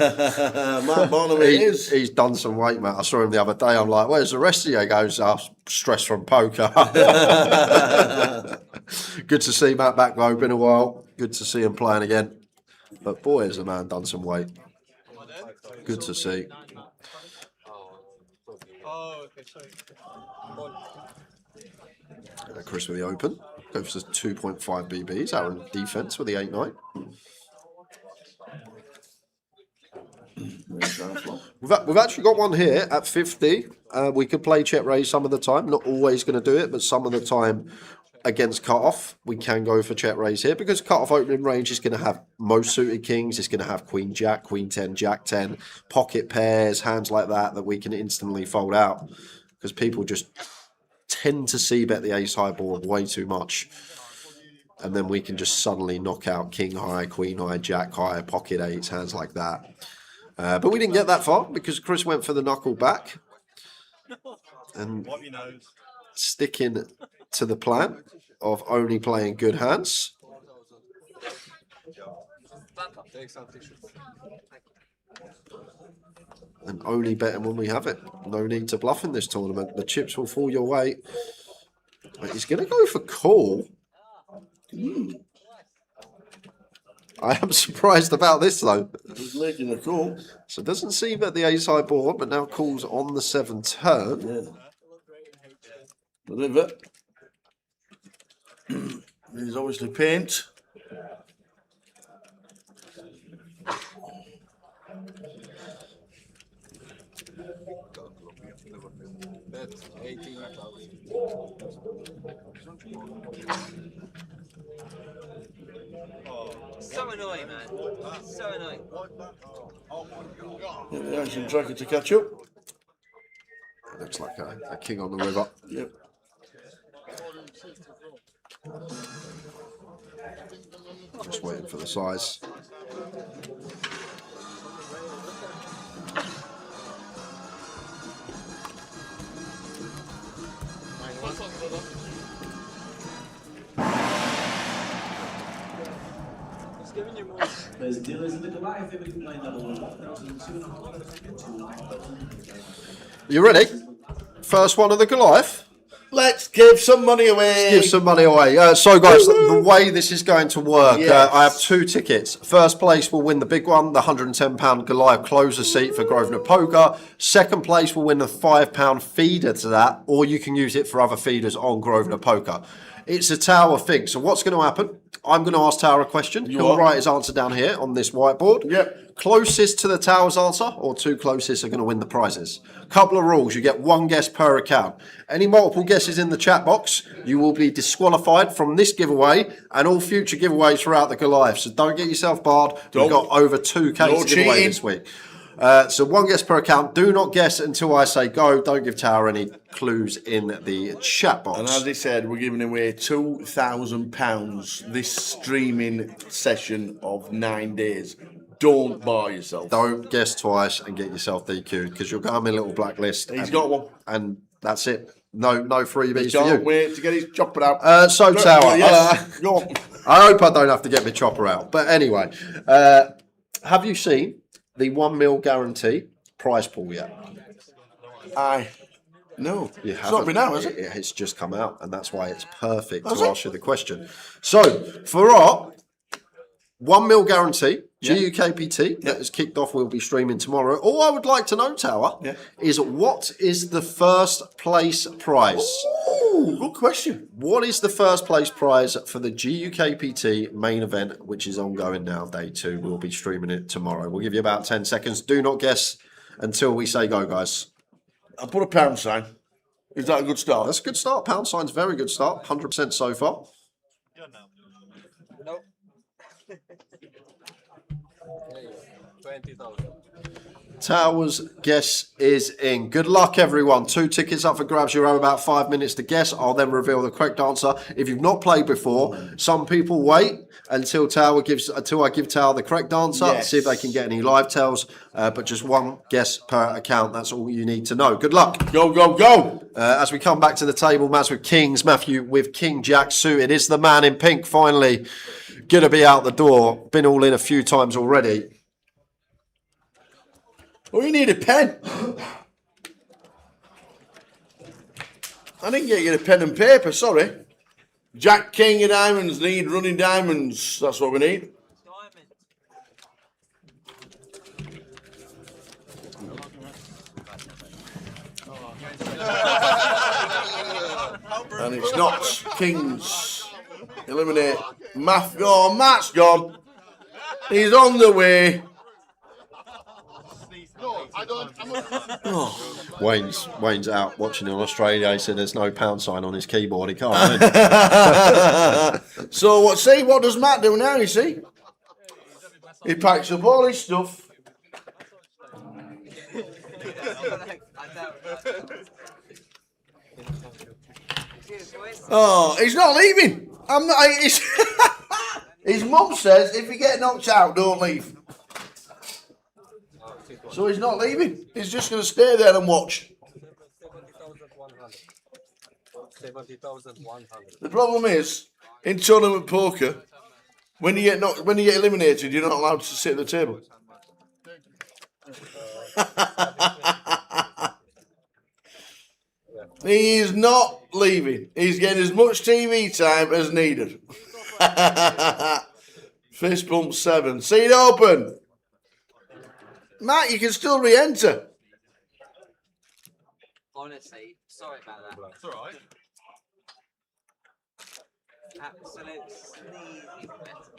Matt Bonham is. He's done some weight, Matt. I saw him the other day. I'm like, where's the rest of you? He goes, stress from poker. Good to see Matt back though. Been a while. Good to see him playing again. But boy, has the man done some weight. Good to see. Chris with the open. Goes for 2.5 BBs. Aaron defense with the 8-9. We've actually got one here at 50. We could play check raise some of the time. Not always going to do it, but some of the time against cut-off, we can go for check raise here because cut-off opening range is going to have most suited kings. It's going to have Queen Jack, Queen 10, Jack 10, pocket pairs, hands like that we can instantly fold out because people just tend to see bet the ace high board way too much, and then we can just suddenly knock out king high, queen high, jack high, pocket eights, hands like that. But we didn't get that far because Chris went for the knuckle back and sticking to the plan of only playing good hands. And only betting when we have it. No need to bluff in this tournament. The chips will fall your way. But he's going to go for call. I am surprised about this though. He's making a call. So it doesn't seem at the ace high board, but now calls on the 7 turn. Yeah. The river. He's obviously paint. So annoying, man. So annoying. Yeah, the action tracker to catch up. Looks like a king on the river. Yep. Just waiting for the size. There's dealers in the Goliath in the line level 1,200. You ready? First one of the Goliath. Let's give some money away. Let's give some money away. So, guys, the way this is going to work, Yes. I have 2 tickets. First place will win the big one, the £110 Goliath closer seat for Grosvenor Poker. Second place will win the £5 feeder to that, or you can use it for other feeders on Grosvenor Poker. It's a Tower thing. So what's going to happen? I'm going to ask Tower a question. He'll write his answer down here on this whiteboard. Yep. Closest to the Tower's answer, or 2 closest, are going to win the prizes. Couple of rules. You get 1 guess per account. Any multiple guesses in the chat box, you will be disqualified from this giveaway and all future giveaways throughout the Goliath. So don't get yourself barred. We've got over 2K to give away this week. So 1 guess per account. Do not guess until I say go. Don't give Tower any clues in the chat box. And as I said, we're giving away £2,000 this streaming session of 9 days. Don't bar yourself. Don't guess twice and get yourself DQ'd because you'll go on my little blacklist. He's got one. And that's it. No freebies for Can't you. wait to get his chopper out. So Tower, Yes. Go on. I hope I don't have to get my chopper out. But anyway, have you seen the 1 mil guarantee prize pool yet? No. You It's haven't. not been out, has it? It's just come out, and that's why it's perfect Has to it? ask you the question. So, for our 1 mil guarantee, Yeah. GUKPT, that is kicked off, we'll be streaming tomorrow. All I would like to know, Tower, is what is the first place prize? Ooh, good question. What is the first place prize for the GUKPT main event, which is ongoing now, day 2? We'll be streaming it tomorrow. We'll give you about 10 seconds. Do not guess until we say go, guys. I'll put a pound sign. Is that a good start? That's a good start. Pound sign's a very good start. 100% so far. Nope. 20,000. Tower's guess is in. Good luck, everyone. 2 tickets up for grabs. You have about 5 minutes to guess. I'll then reveal the correct answer. If you've not played before, some people wait until I give Tower the correct answer, Yes. see if they can get any live tells. But just 1 guess per account. That's all you need to know. Good luck. Go, go, go. As we come back to the table, Maz with Kings, Matthew with King Jack suited. Is the man in pink finally going to be out the door? Been all in a few times already. Oh, you need a pen. I didn't get you a pen and paper, sorry. Jack King of Diamonds need running diamonds. That's what we need. And it's not Kings. Eliminate. Matt's gone. He's on the way. Wayne's out watching in Australia. He said there's no pound sign on his keyboard. He can't. So what does Matt do now, you see? He packs up all his stuff. Oh, he's not leaving. I'm not. His mum says if you get knocked out, don't leave. So he's not leaving. He's just going to stay there and watch. 70,100. The problem is, in tournament poker, when you get eliminated, you're not allowed to sit at the table. He is not leaving. He's getting as much TV time as needed. Fist bump 7. Seat open. Matt, you can still re-enter. Honestly, sorry about that. It's alright. Absolute sneezing mess.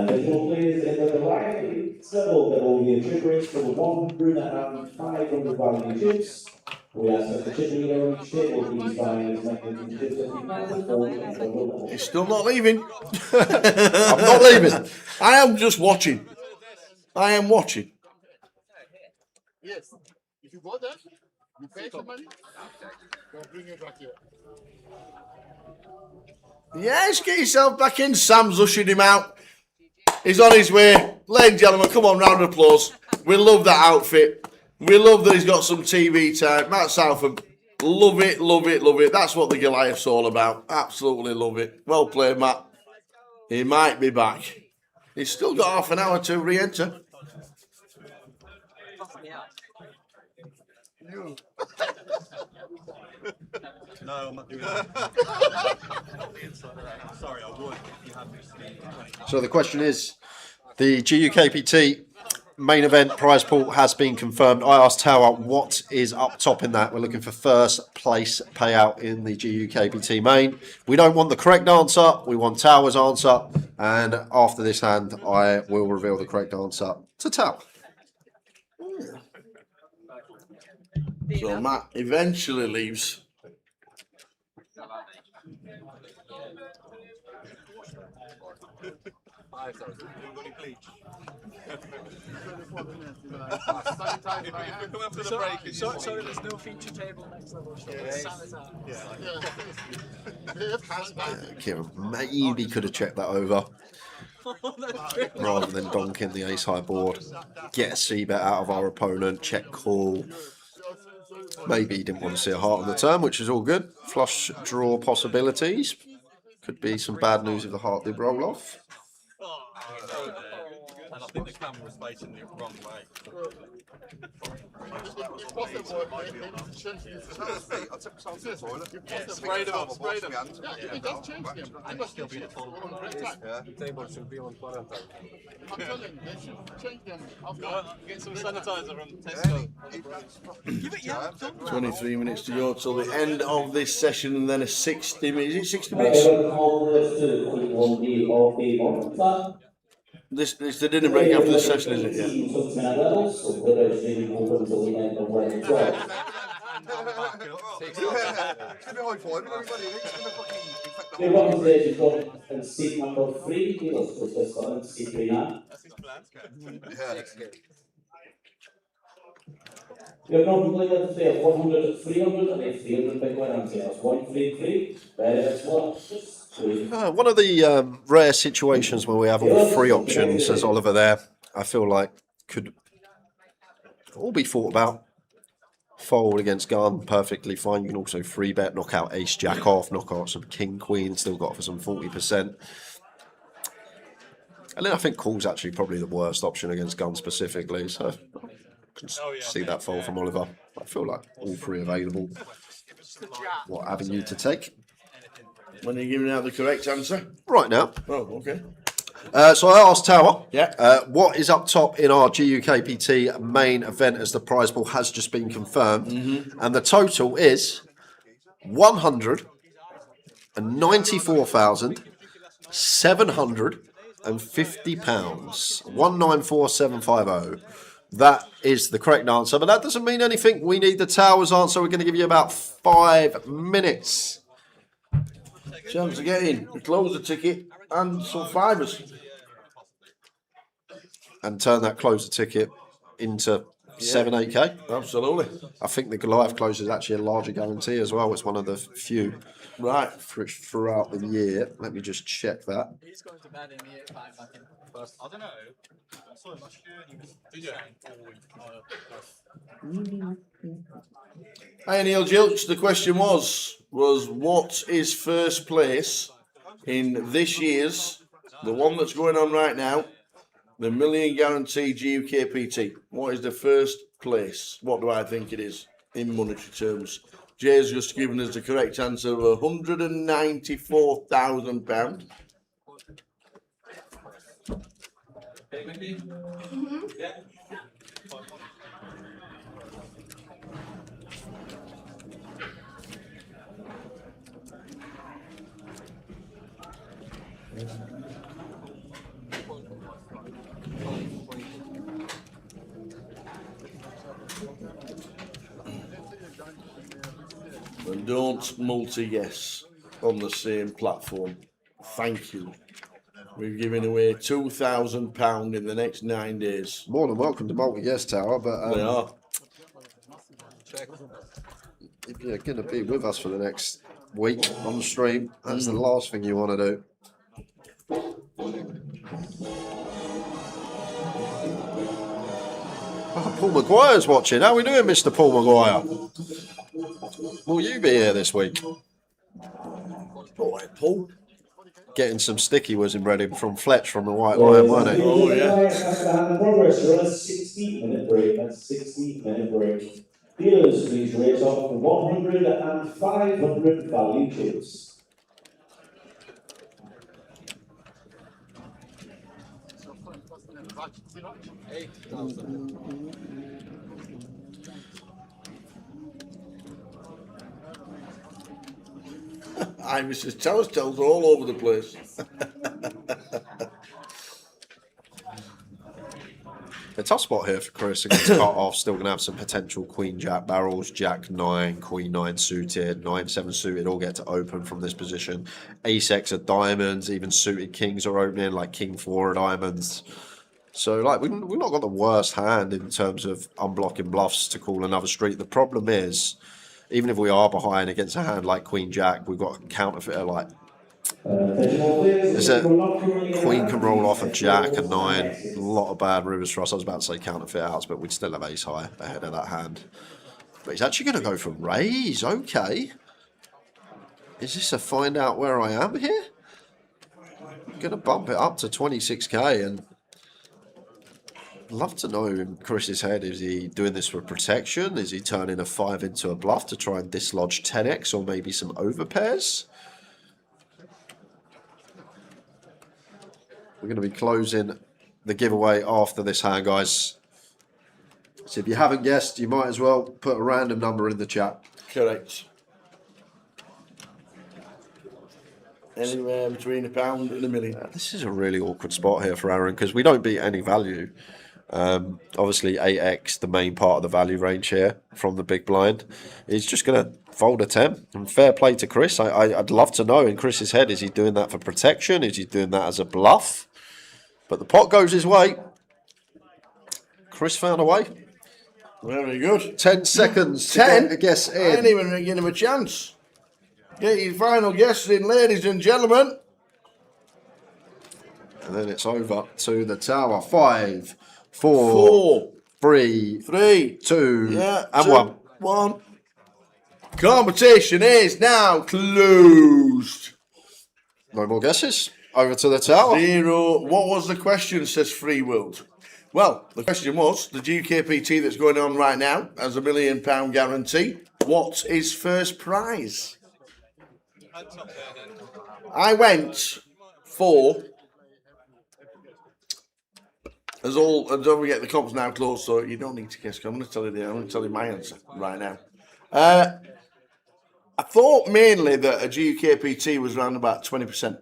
Visual players in the Goliath, several that will be a chip race for 100 and 500 value chips. We ask that the chip leader on each table please buy as many chips as you can for He's still not leaving. I'm not leaving. I am just watching. I am watching. Yes. If you got that, you pay some money, they'll bring it back here. Yes, get yourself back in. Sam's ushing him out. He's on his way. Ladies and gentlemen, come on, round of applause. We love that outfit. We love that he's got some TV time. Matt Southam, love it, love it, love it. That's what the Goliath's all about. Absolutely love it. Well played, Matt. He might be back. He's still got half an hour to re-enter. No, I'm not doing that. Sorry, I would if you hadn't seen. So the question is, the GUKPT main event prize pool has been confirmed. I asked Tower what is up top in that. We're looking for first place payout in the GUKPT main. We don't want the correct answer. We want Tower's answer. And after this hand, I will reveal the correct answer to Tower. So Matt eventually leaves. So there's no feature table next level. Kieran maybe could have checked that over rather than donking the ace high board. Get a c-bet out of our opponent, check call. Maybe he didn't want to see a heart on the turn, which is all good. Flush draw possibilities. Could be some bad news if the heart did roll off. And I think the camera was facing the wrong way. Sprayed him up, sprayed him. And he'll still be the full. The table should be on quarantine. I'm telling you, they should change them. Get some sanitizer from Tesco. Give it, yeah. 23 minutes to go till the end of this session, and then a 60 minutes. Is it 60 minutes? This the dinner break after the session, is it? Yeah. And seat number 3 kilos, which is seat 3 now. We have now completed the play of 100, 300, and 300 big one sales. 133, that's what. One of the rare situations where we have all three options, says Oliver there, I feel like could all be thought about. Fold against gun, perfectly fine. You can also free bet, knock out ace jack off, knock out some king queen, still got for some 40%. And then I think call's actually probably the worst option against gun specifically, so I can see that fold from Oliver. I feel like all three available. What avenue to take? When are you giving out the correct answer? Right now. Oh, okay. So I asked Tower, yeah, what is up top in our GUKPT main event as the prize pool has just been confirmed, and the total is £194,750, 194,750. That is the correct answer, but that doesn't mean anything. We need the Tower's answer. We're going to give you about 5 minutes. Chance to get in, close the ticket, and some fivers. And turn that closer ticket into 7-8k. Absolutely. I think the Goliath close is actually a larger guarantee as well. It's one of the few throughout the year. Let me just check that. He's going to bed in the 8-5 back in first. I don't know. I saw him last year. He was Hi Neil Gilch, the question was what is first place in this year's, the one that's going on right now, the $1 million guarantee GUKPT? What is the first place? What do I think it is in monetary terms? Jay's just given us the correct answer of £194,000. And don't multi-guess on the same platform. Thank you. We're giving away £2,000 in the next 9 days. More than welcome to multi-guess, Tower, but they are. If you're going to be with us for the next week on the stream. That's the last thing you want to do. Oh, Paul Maguire's watching. How are we doing, Mr. Paul Maguire? Will you be here this week? All right, Paul. Getting some sticky was in ready from Fletch from the White Lion, wasn't he? Oh, yeah. Progress, we're on a 60-minute break. That's 60-minute break. Dealers, please raise off the 100 and 500 value chips. Mrs. Tells are all over the place. A tough spot here for Chris against cut off. Still going to have some potential Queen Jack barrels, Jack 9, Queen 9 suited, 9-7 suited, all get to open from this position. Ace-X of diamonds, even suited kings are opening, like King 4 of diamonds. So, like, we've not got the worst hand in terms of unblocking bluffs to call another street. The problem is, even if we are behind against a hand like Queen Jack, we've got a counterfeiter like there's a Queen can roll off a Jack, a 9. A lot of bad rivers for us. I was about to say counterfeit outs, but we'd still have ace high ahead of that hand. But he's actually going to go for raise. Okay. Is this a find out where I am here? I'm going to bump it up to 26k and love to know in Chris's head, is he doing this for protection? Is he turning a 5 into a bluff to try and dislodge 10x or maybe some overpairs? We're going to be closing the giveaway after this hand, guys. So if you haven't guessed, you might as well put a random number in the chat. Correct. Anywhere between £1 and £1 million. This is a really awkward spot here for Aaron because we don't beat any value. Obviously 8x, the main part of the value range here from the big blind. He's just going to fold a 10. And fair play to Chris. I'd love to know in Chris's head, is he doing that for protection? Is he doing that as a bluff? But the pot goes his way. Chris found a way. Very good. 10 seconds to 10? get a guess in. I ain't even giving him a chance. Get your final guesses in, ladies and gentlemen. And then it's over to the tower. 5, 4, 3, 2, and 1. 1. Competition is now closed. No more guesses. Over to the tower. 0. What was the question, says Free World? Well, the question was, the GKPT that's going on right now has £1 million guarantee. What is first prize? I went for... don't forget the comp's now closed, so you don't need to guess. I'm going to tell you my answer right now. I thought mainly that a GUKPT was around about 20%.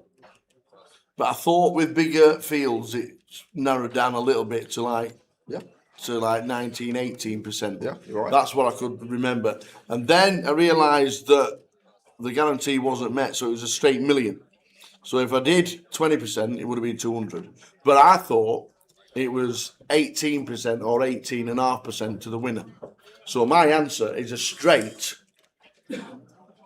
But I thought with bigger fields, it narrowed down a little bit to like 19, 18%. Yeah, you're right. That's what I could remember. And then I realised that the guarantee wasn't met, so it was a straight million. So if I did 20%, it would have been 200. But I thought it was 18% or 18.5% to the winner. So my answer is a straight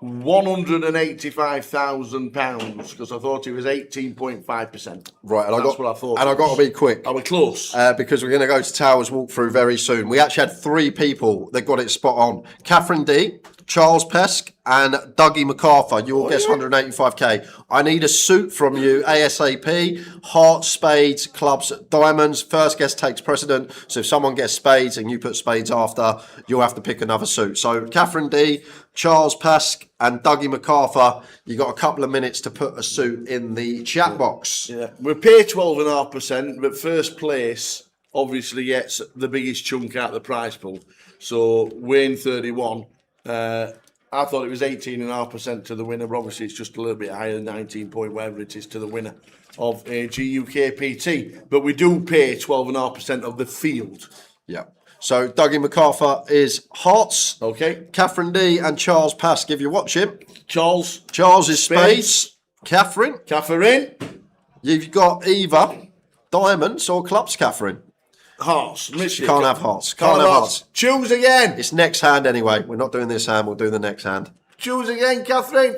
£185,000 because I thought it was 18.5%. Right, and That's what I thought. And I got to be quick. I was close. Because we're going to go to Towers walkthrough very soon. We actually had 3 people that got it spot on. Catherine D, Charles Pesk, and Dougie MacArthur. You all guess 185k. I need a suit from you ASAP. Hearts, spades, clubs, diamonds. First guess takes precedent. So if someone gets spades and you put spades after, you'll have to pick another suit. So Catherine D, Charles Pesk, and Dougie MacArthur, you got a couple of minutes to put a suit in the chat box. Yeah, we pay 12.5%, but first place obviously gets the biggest chunk out of the prize pool. So Wayne 31. I thought it was 18.5% to the winner, but obviously it's just a little bit higher than 19 point whatever it is to the winner of a GUKPT. But we do pay 12.5% of the field. Yeah. So Dougie MacArthur is hearts. Okay. Catherine D and Charles Pass, if you're watching. Charles is spades. Catherine. You've got either diamonds or clubs, Catherine. Hearts. Can't have hearts. Can't have hearts. Choose again. It's next hand anyway. We're not doing this hand. We'll do the next hand. Choose again, Catherine.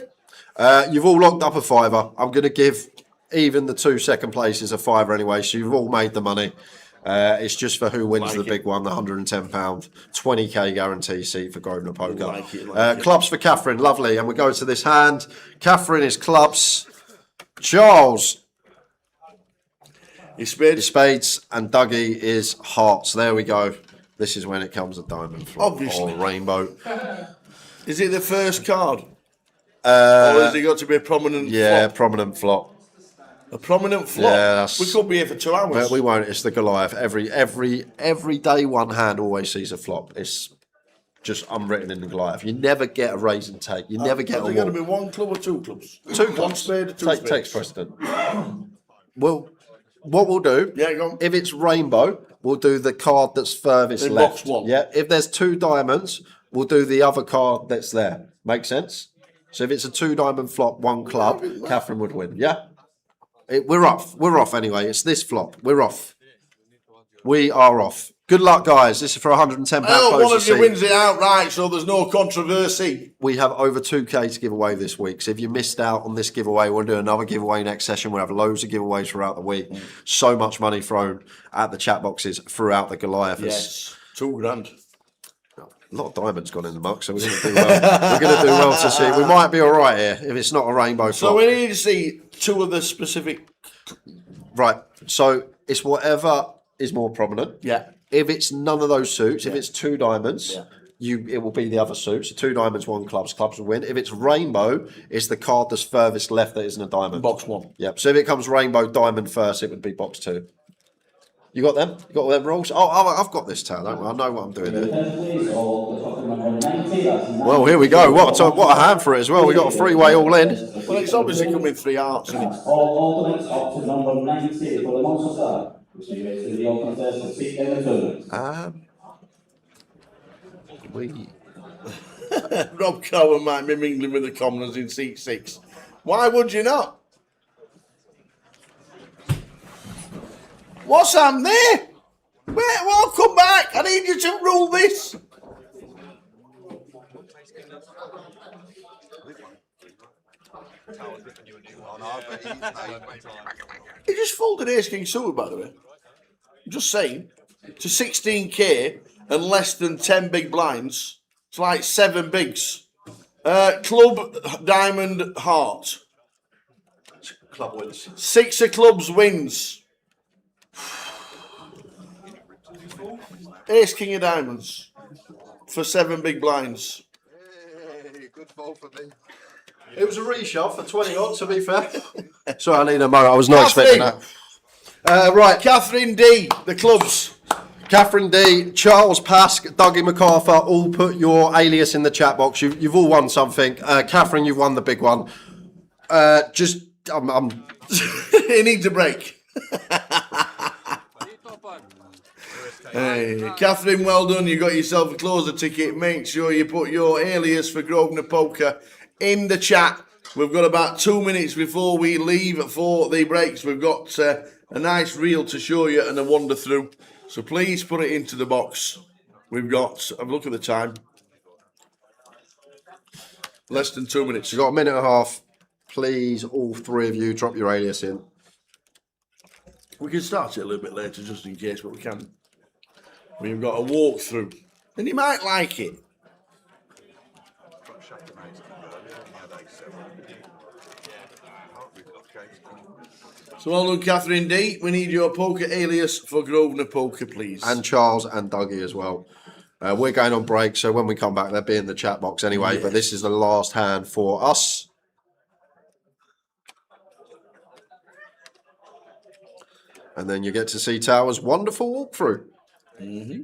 You've all locked up a fiver. I'm going to give even the 2 second places a fiver anyway, so you've all made the money. It's just for who wins the big one, the £110, 20k guarantee seat for Grosvenor Poker. Clubs for Catherine, lovely. And we go to this hand. Catherine is clubs. Charles is spades, and Dougie is hearts. There we go. This is when it comes a diamond flop. Obviously. Or rainbow. Is it the first card? Or has it got to be a prominent flop? Prominent flop. A prominent flop? Yeah, we could be here for 2 hours. But we won't. It's the Goliath. Every day one hand always sees a flop. It's just unwritten in the Goliath. You never get a raise and take. You never get a Is it going to be 1 club or 2 clubs? 2 clubs. 1 spade or 2 spades? Takes precedent. Well, what we'll do, go on. If it's rainbow, we'll do the card that's furthest In left. box 1. Yeah. If there's 2 diamonds, we'll do the other card that's there. Make sense? So if it's a 2 diamond flop, 1 club, Catherine would win. Yeah? We're off. We're off anyway. It's this flop. We're off. We are off. Good luck, guys. This is for £110. Oh, one of you wins it outright, so there's no controversy. We have over 2k to give away this week. So if you missed out on this giveaway, we'll do another giveaway next session. We'll have loads of giveaways throughout the week. So much money thrown at the chat boxes throughout the Goliath. Yes, £2,000. A lot of diamonds gone in the muck, so we're going to do well. We're going to do well to see. We might be all right here if it's not a rainbow flop. So we need to see 2 of the specific. Right. So it's whatever is more prominent. Yeah. If it's none of those suits, if it's 2 diamonds, it will be the other suits. So 2 diamonds, 1 clubs. Clubs will win. If it's rainbow, it's the card that's furthest left that isn't a diamond. Box 1. Yep. So if it comes rainbow diamond first, it would be box 2. You got them? You got all them rules? Oh, I've got this, Tal. Don't worry. I know what I'm doing here. Well, here we go. What a hand for it as well. We got a 3-way all in. Well, it's obviously coming 3 hearts, isn't it? All alternates up to number 90 for the monster star. Which is to the open test of 6 in the tournament. Rob Cowan might be mingling with the commoners in seat 6. Why would you not? What's happened there? Well, come back. I need you to rule this. He just folded Ace King suited, by the way. I'm just saying. To 16k and less than 10 big blinds. It's like 7 bigs. Club, diamond, heart. Club wins. 6 of clubs wins. Ace King of diamonds. For 7 big blinds. Hey, good ball for me. It was a reshot for 20 odd, to be fair. Sorry, I need a moment. I was not expecting that. Right. Catherine D, the clubs. Catherine D, Charles Pask, Dougie MacArthur, all put your alias in the chat box. You've all won something. Catherine, you've won the big one. He needs a break. Hey, Catherine, well done. You got yourself a closer ticket. Make sure you put your alias for Grosvenor Poker in the chat. We've got about 2 minutes before we leave for the breaks. We've got a nice reel to show you and a wander through. So please put it into the box. We've got, have a look at the time. Less than 2 minutes. You've got a minute and a half. Please, all 3 of you, drop your alias in. We can start it a little bit later just in case, but we can. We've got a walkthrough. And you might like it. So well done, Catherine D. We need your poker alias for Grosvenor Poker, please. And Charles and Dougie as well. We're going on break, so when we come back, they'll be in the chat box anyway. Yeah. But this is the last hand for us. And then you get to see Tower's wonderful walkthrough. Mm-hmm.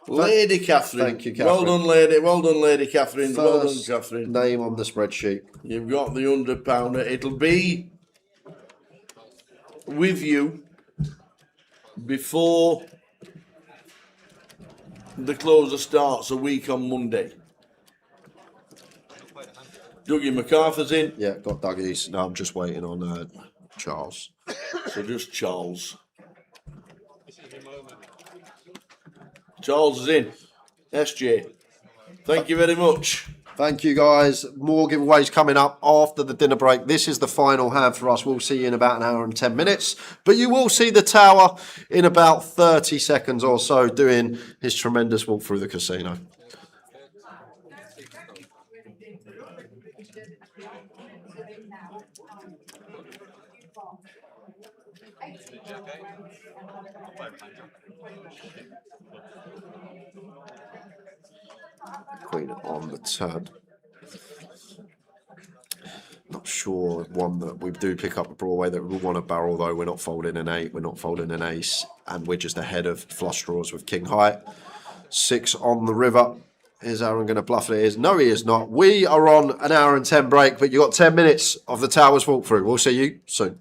Lady Catherine. Thank you, Catherine. Well done, lady. Well done, Lady Catherine. First well done, Catherine. Name on the spreadsheet. You've got the £100. It'll be with you before the closer starts a week on Monday. Dougie MacArthur's in. Yeah, got Dougie's. No, I'm just waiting on Charles. So just Charles. Charles is in. SJ. Thank you very much. Thank you, guys. More giveaways coming up after the dinner break. This is the final hand for us. We'll see you in about an hour and 10 minutes. But you will see the tower in about 30 seconds or so doing his tremendous walk through the casino. Queen on the turn. Not sure one that we do pick up a Broadway that we want to barrel, though. We're not folding an 8, we're not folding an ace, and we're just ahead of flush draws with king high. 6 on the river. Is Aaron going to bluff it? No, he is not. We are on an hour and 10 break, but you've got 10 minutes of the Towers walkthrough. We'll see you soon.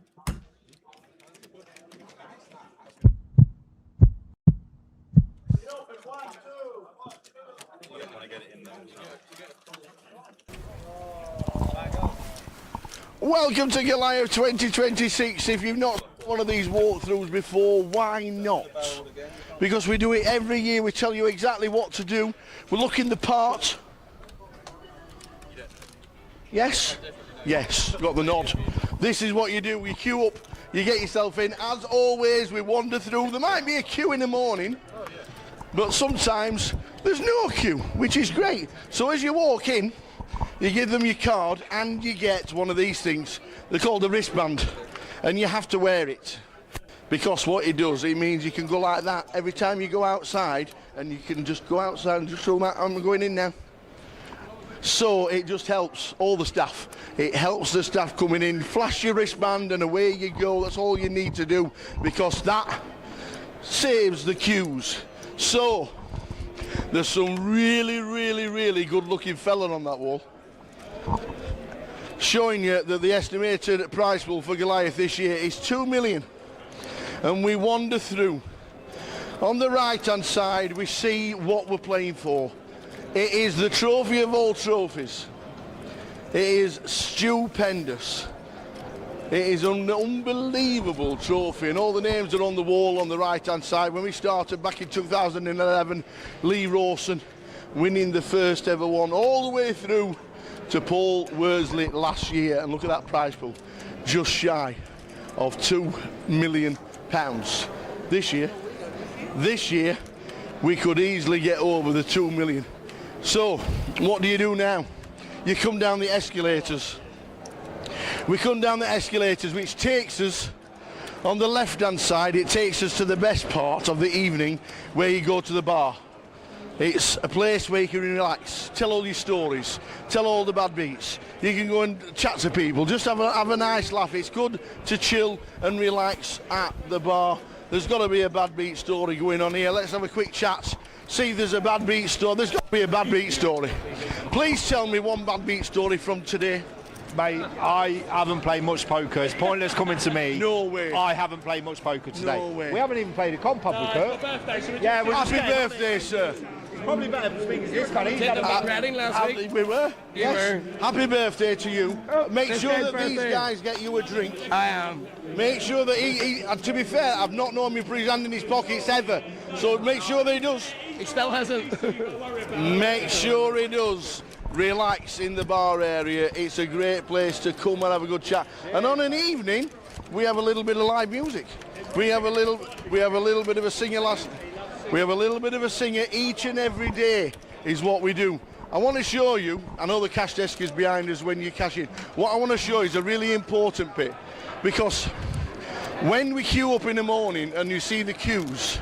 Welcome to Goliath 2026. If you've not done one of these walkthroughs before, why not? Because we do it every year. We tell you exactly what to do. We're looking the part. Yes? Yes, got the nod. This is what you do. We queue up, you get yourself in. As always, we wander through. There might be a queue in the morning, but sometimes there's no queue, which is great. So as you walk in, you give them your card and you get one of these things. They're called a wristband, and you have to wear it, because what it does, it means you can go like that every time you go outside, and you can just go outside and just show that I'm going in now. So it just helps all the staff. It helps the staff coming in. Flash your wristband and away you go. That's all you need to do, because that saves the queues. So there's some really good looking fella on that wall, showing you that the estimated prize pool for Goliath this year is 2 million. And we wander through. On the right hand side we see what we're playing for. It is the trophy of all trophies. It is stupendous. It is an unbelievable trophy, and all the names are on the wall on the right hand side. When we started back in 2011, Lee Rawson winning the first ever one, all the way through to Paul Worsley last year. And look at that prize pool, just shy of £2 million. This year we could easily get over the 2 million. So what do you do now? You come down the escalators. We come down the escalators, which takes us, on the left hand side, it takes us to the best part of the evening, where you go to the bar. It's a place where you can relax, tell all your stories, tell all the bad beats. You can go and chat to people, just have a nice laugh. It's good to chill and relax at the bar. There's got to be a bad beat story going on here. Let's have a quick chat, see if there's a bad beat story. There's got to be a bad beat story. Please tell me one bad beat story from today. Mate, I haven't played much poker. It's pointless coming to me. No way. I haven't played much poker today. No way. We haven't even played a comp, have we, Kurt? Yeah, happy birthday, sir. Probably better to speak as this kind of We were. Yes. Happy birthday to you. Make sure that these guys get you a drink. I am. Make sure that he and to be fair, I've not known him put his hand in his pockets ever. So make sure that he does. He still hasn't. Make sure he does. Relax in the bar area. It's a great place to come and have a good chat. And on an evening, we have a little bit of live music. We have a little bit of a singer We have a little bit of a singer each and every day is what we do. I want to show you, I know the cash desk is behind us when you cash in. What I want to show you is a really important bit, because when we queue up in the morning and you see the queues,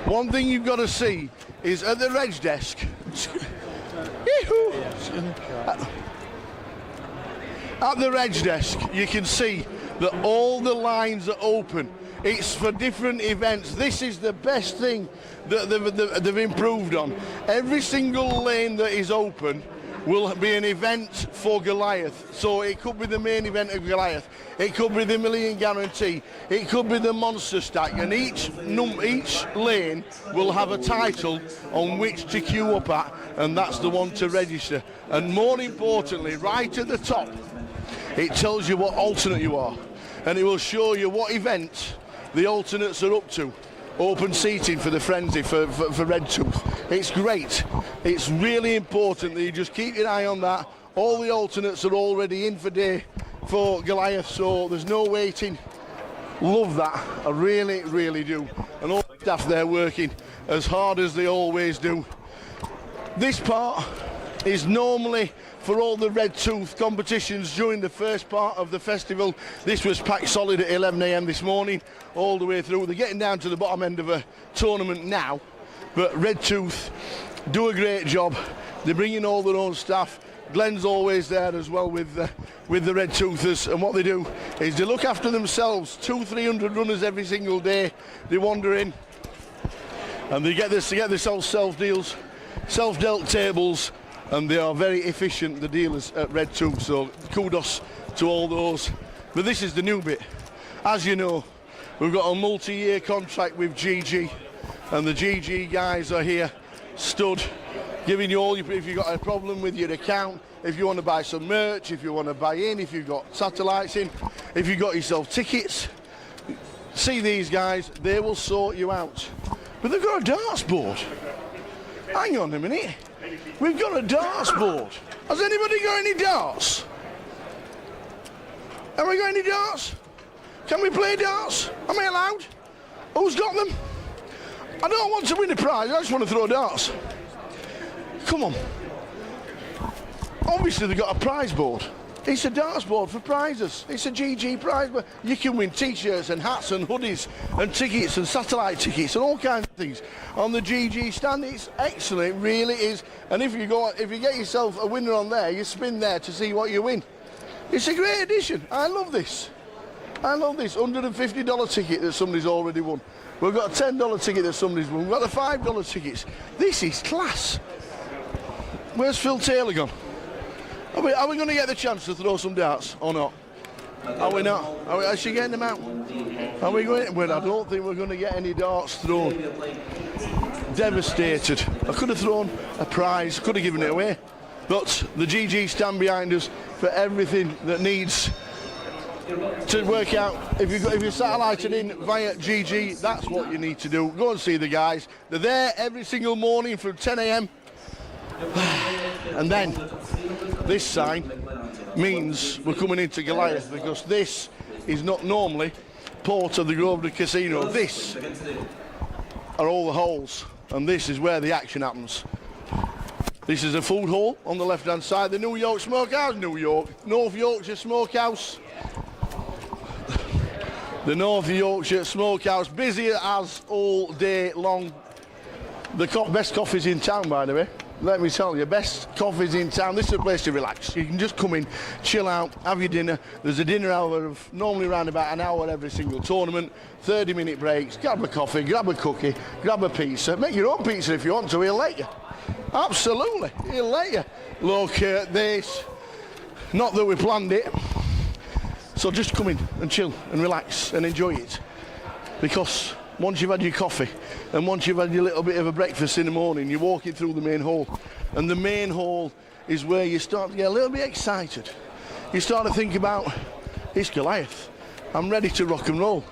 one thing you've got to see is at the reg desk, at the reg desk, you can see that all the lines are open. It's for different events. This is the best thing that they've improved on. Every single lane that is open will be an event for Goliath. So it could be the main event of Goliath. It could be the million guarantee. It could be the monster stack. And each lane will have a title on which to queue up at, and that's the one to register. And more importantly, right at the top, it tells you what alternate you are, and it will show you what event the alternates are up to. open seating for the frenzy for Red Tooth. It's great. It's really important that you just keep your eye on that. All the alternates are already in for day for Goliath, so there's no waiting. Love that, I really, really do. And all the staff there working as hard as they always do. This part is normally for all the Red Tooth competitions during the first part of the festival. This was packed solid at 11 a.m. this morning, all the way through. They're getting down to the bottom end of a tournament now, but Red Tooth do a great job. They bring in all their own staff. Glenn's always there as well with the Red Toothers, and what they do is they look after themselves. 200-300 runners every single day. They wander in and they get themselves self-deals, self-dealt tables, and they are very efficient, the dealers at Red Tooth, so kudos to all those. But this is the new bit. As you know, we've got a multi-year contract with GG, and the GG guys are here, stood, giving you all, if you've got a problem with your account, if you want to buy some merch, if you want to buy in, if you've got satellites in, if you've got yourself tickets, see these guys, they will sort you out. But they've got a darts board. Hang on a minute. We've got a darts board. Has anybody got any darts? Have we got any darts? Can we play darts? Am I allowed? Who's got them? I don't want to win a prize, I just want to throw darts. Come on. Obviously they've got a prize board. It's a darts board for prizes. It's a GG prize board. You can win t-shirts and hats and hoodies and tickets and satellite tickets and all kinds of things on the GG stand. It's excellent, it really is. And if you get yourself a winner on there, you spin there to see what you win. It's a great addition. I love this. I love this $150 ticket that somebody's already won. We've got a $10 ticket that somebody's won. We've got the $5 tickets. This is class. Where's Phil Taylor gone? Are we going to get the chance to throw some darts or not? Are we not? Is she getting them out? Are we going? Well, I don't think we're going to get any darts thrown. Devastated. I could have thrown a prize, could have given it away. But the GG stand behind us for everything that needs to work out. If you're satellited in via GG, that's what you need to do. Go and see the guys. They're there every single morning from 10 a.m. And then this sign means we're coming into Goliath, because this is not normally Port of the Grosvenor Casino. This are all the holes, and this is where the action happens. This is a food hall on the left hand side, the New York Smokehouse, North Yorkshire Smokehouse. The North Yorkshire Smokehouse, busy as all day long. The best coffee's in town, by the way. Let me tell you, best coffee's in town. This is a place to relax. You can just come in, chill out, have your dinner. There's a dinner hour of normally around about an hour every single tournament. 30-minute breaks. Grab a coffee, grab a cookie, grab a pizza. Make your own pizza if you want to. He'll let you. Absolutely, he'll let you. Look at this. Not that we planned it. So just come in and chill and relax and enjoy it. Because once you've had your coffee and once you've had your little bit of a breakfast in the morning, you're walking through the main hall. And the main hall is where you start to get a little bit excited. You start to think about, it's Goliath. I'm ready to rock and roll.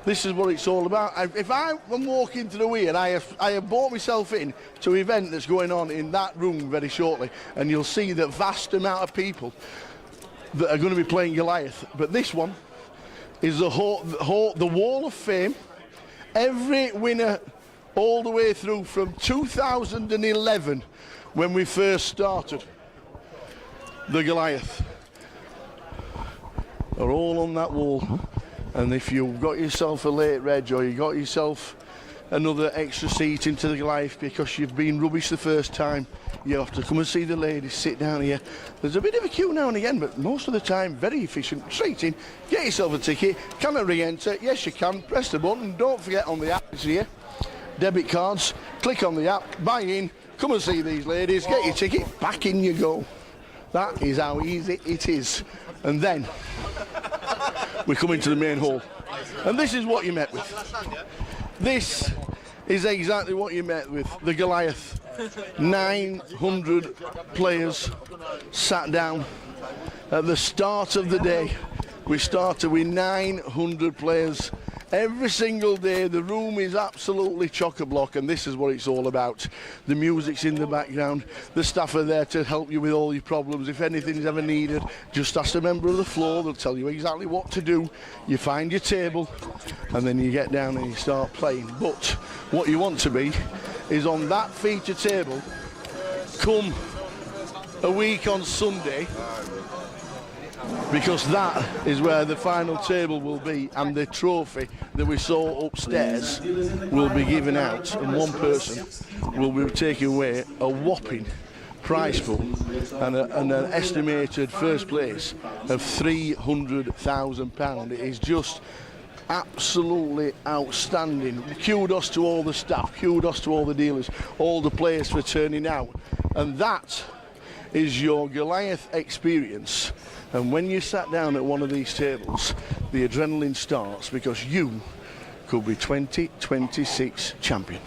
This is what it's all about. If I'm walking through here, I have bought myself in to an event that's going on in that room very shortly, and you'll see the vast amount of people that are going to be playing Goliath. But this one is the Wall of Fame. Every winner all the way through from 2011, when we first started the Goliath, are all on that wall. And if you've got yourself a late reg, or you got yourself another extra seat into the Goliath because you've been rubbish the first time, you have to come and see the ladies, sit down here. There's a bit of a queue now and again, but most of the time very efficient. Straight in, get yourself a ticket. Can I re-enter? Yes you can. Press the button. Don't forget on the app it's here, debit cards, click on the app, buy in, come and see these ladies, get your ticket, back in you go. That is how easy it is. And then we come into the main hall, and this is what you met with. This is exactly what you met with, the Goliath. 900 players sat down at the start of the day. We started with 900 players Every single day, the room is absolutely chock-a-block, and this is what it's all about. The music's in the background, the staff are there to help you with all your problems. If anything's ever needed, just ask a member of the floor, they'll tell you exactly what to do. You find your table, and then you get down and you start playing. But what you want to be is on that feature table come a week on Sunday, because that is where the final table will be, and the trophy that we saw upstairs will be given out, and one person will be taking away a whopping prize pool and an estimated first place of £300,000. It is just absolutely outstanding. Kudos to all the staff, kudos to all the dealers, all the players for turning out, and that is your Goliath experience. And when you sat down at one of these tables, the adrenaline starts, because you could be 2026 champion.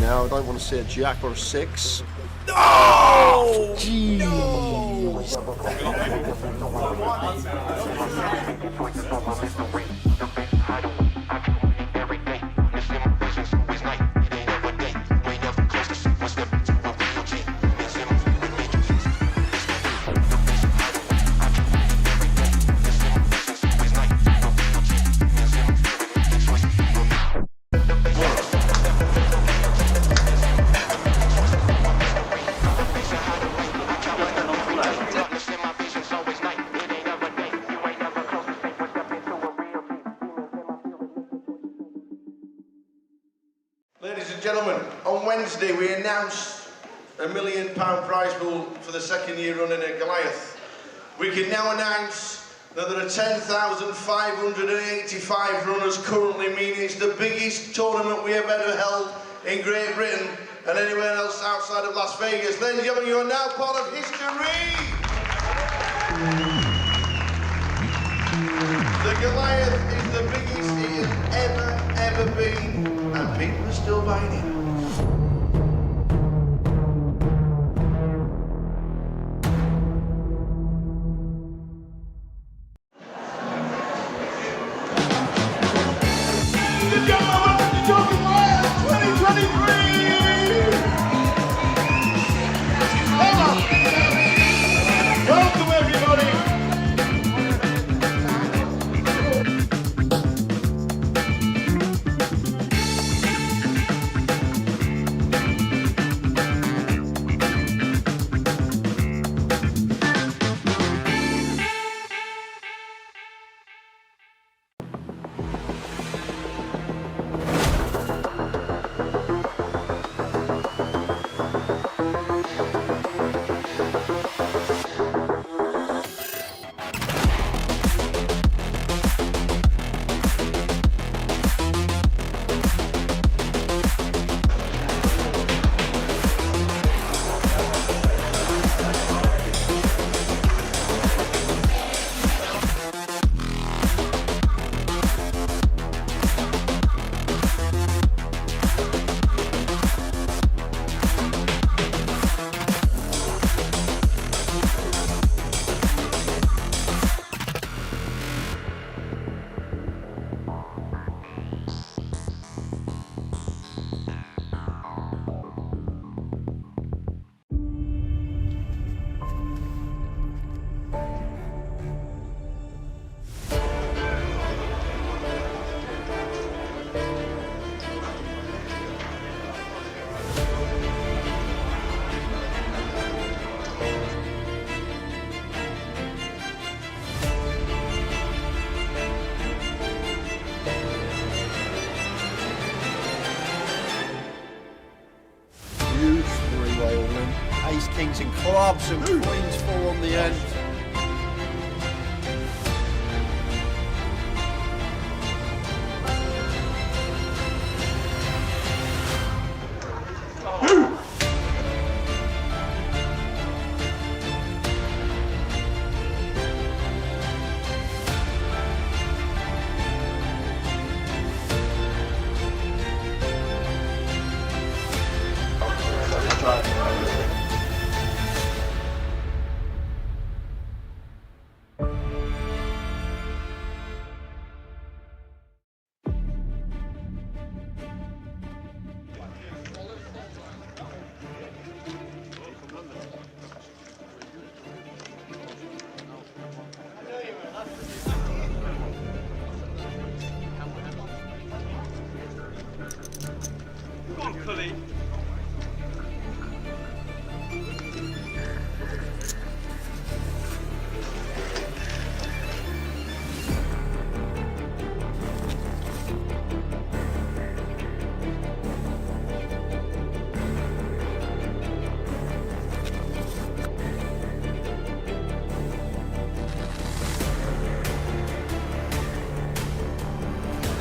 Now I don't want to see a jack or a 6. Oh! Jeez. Ladies and gentlemen, on Wednesday we announced £1 million prize pool for the second year running at Goliath. We can now announce that there are 10,585 runners currently, meaning it's the biggest tournament we have ever held in Great Britain and anywhere else outside of Las Vegas. Ladies and gentlemen, you are now part of history! The Goliath is the biggest it has ever been, and people are still buying it. Welcome everybody! some coins full on the end.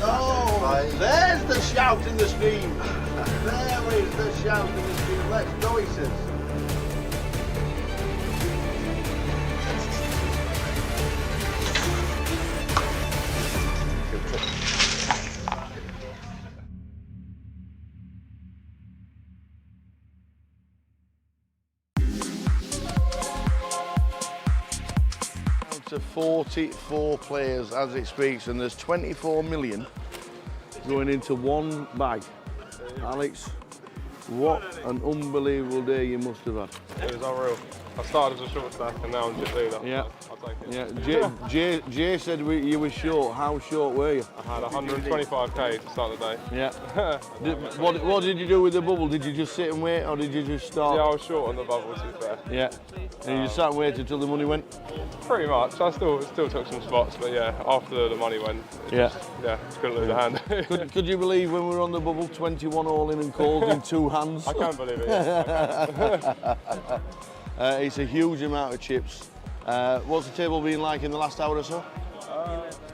Oh, there's the shout and the scream. There is the shout and the scream. Let's go, he says. Down to 44 players as it speaks, and there's 24 million going into one bag. Alex, what an unbelievable day you must have had. It was unreal. I started as a short stack and now I'm just leader. Yeah. I'll take it. Yeah. Jay said you were short. How short were you? I had 125k to start the day. Yeah. What did you do with the bubble? Did you just sit and wait, or did you just start? Yeah, I was short on the bubble, to be fair. Yeah. And you just sat and waited until the money went? Pretty much. I still took some spots, but yeah, after the money went, just couldn't lose a hand. Could you believe when we were on the bubble, 21 all in and calls in 2 hands? I can believe it, yeah. It's a huge amount of chips. What's the table been like in the last hour or so?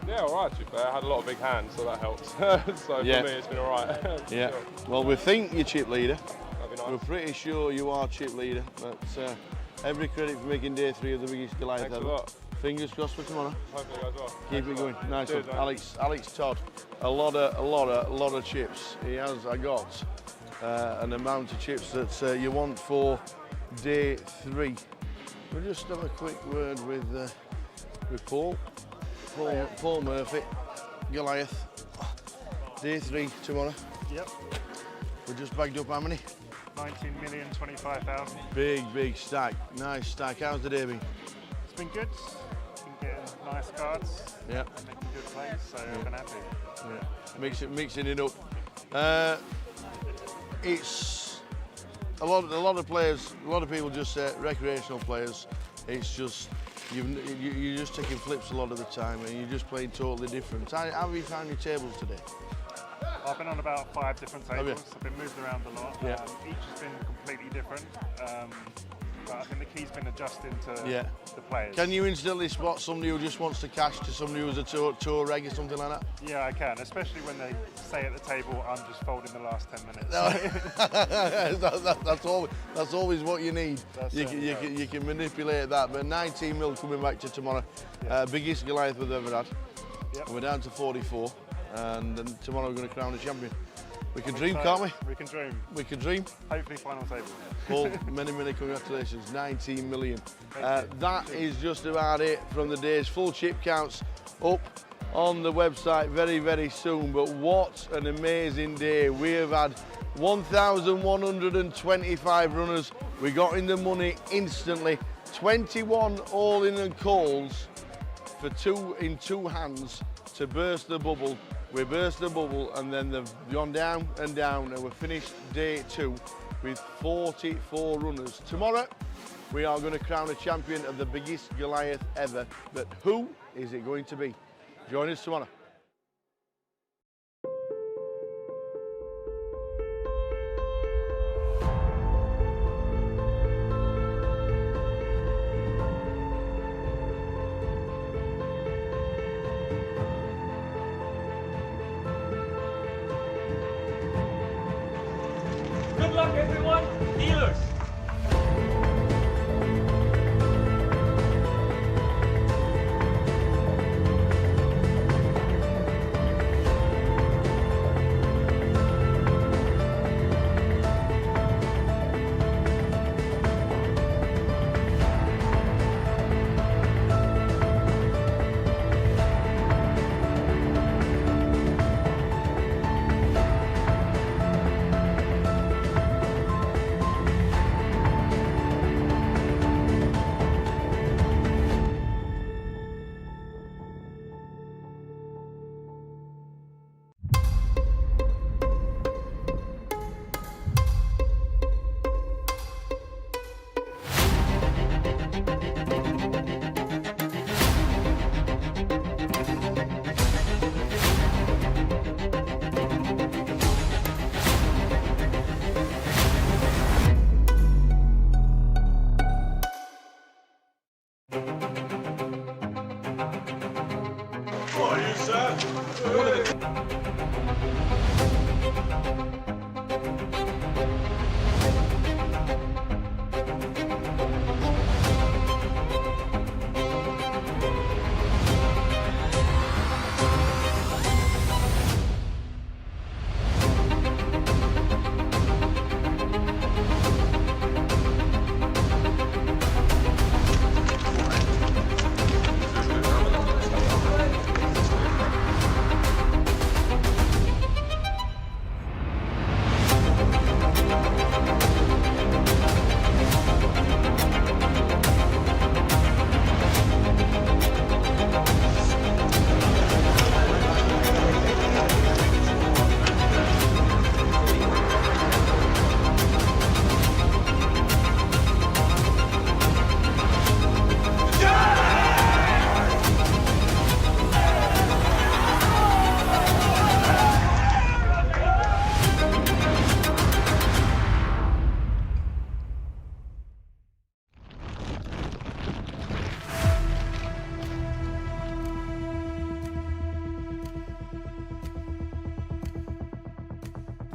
Yeah, all right, to be fair. I had a lot of big hands, so that helps. So for me, it's been all right. Yeah. Sure. Well, we think you're chip leader. That'd be nice. We're pretty sure you are chip leader, but every credit for making day 3 of the biggest Goliath Thanks ever. a lot. Fingers crossed for tomorrow. Hopefully it goes well. Keep it going. Nice Cheers, one. mate. Alex Todd, a lot of chips. He has. I got an amount of chips that you want for day 3. We'll just have a quick word with Paul Murphy, Goliath. Day 3 tomorrow. Yep. We just bagged up how many? 19,025,000. Big stack. Nice stack. How's the day been? It's been good. Been getting nice cards. Yeah. And making good plays, so I've been happy. Yeah. Mixing it up. It's a lot of players. A lot of people just say recreational players. It's just you're just taking flips a lot of the time, and you're just playing totally different. How have you found your tables today? I've been on about 5 different Have you? tables. I've been moved around a lot. Yeah. Each has been completely different. But I think the key's been adjusting to the players. Can you instantly spot somebody who just wants to cash to somebody who's a tour reg or something like that? Yeah, I can, especially when they say at the table, I'm just folding the last 10 minutes. That's always what you need. You can manipulate that. But 19 mil coming back to tomorrow. Biggest Goliath we've ever had. Yep. We're down to 44, and then tomorrow we're going to crown a champion. We can dream, can't we? We can dream. We can dream. Hopefully final table. Paul, many congratulations. 19 million. That is just about it from the days. Full chip counts up on the website very soon. But what an amazing day. We have had 1,125 runners. We got in the money instantly. 21 all in and calls for 2 in 2 hands to burst the bubble. We burst the bubble, and then they've gone down and down, and we're finished day 2 with 44 runners. Tomorrow, we are going to crown a champion of the biggest Goliath ever. But who is it going to be? Join us tomorrow. What are you, sir?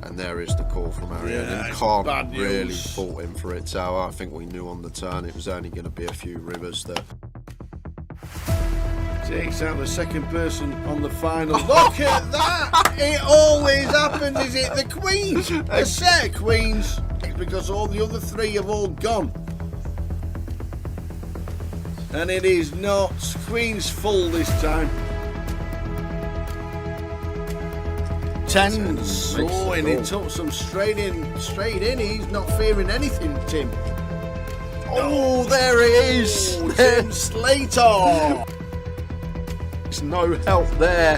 And there is the call from Ariel. Yeah, And it's can't bad really news. fault him for it, Tower. I think we knew on the turn it was only going to be a few rivers that. Takes out the second person on the final. Look at that! It always happens. Is it the queens? A set of queens. Because all the other three have all gone. And it is not queens full this time. Tens. Oh, and he took some straight in. He's not fearing anything, Tim. Oh, there it is. Oh, Tim Slater. There's no help there.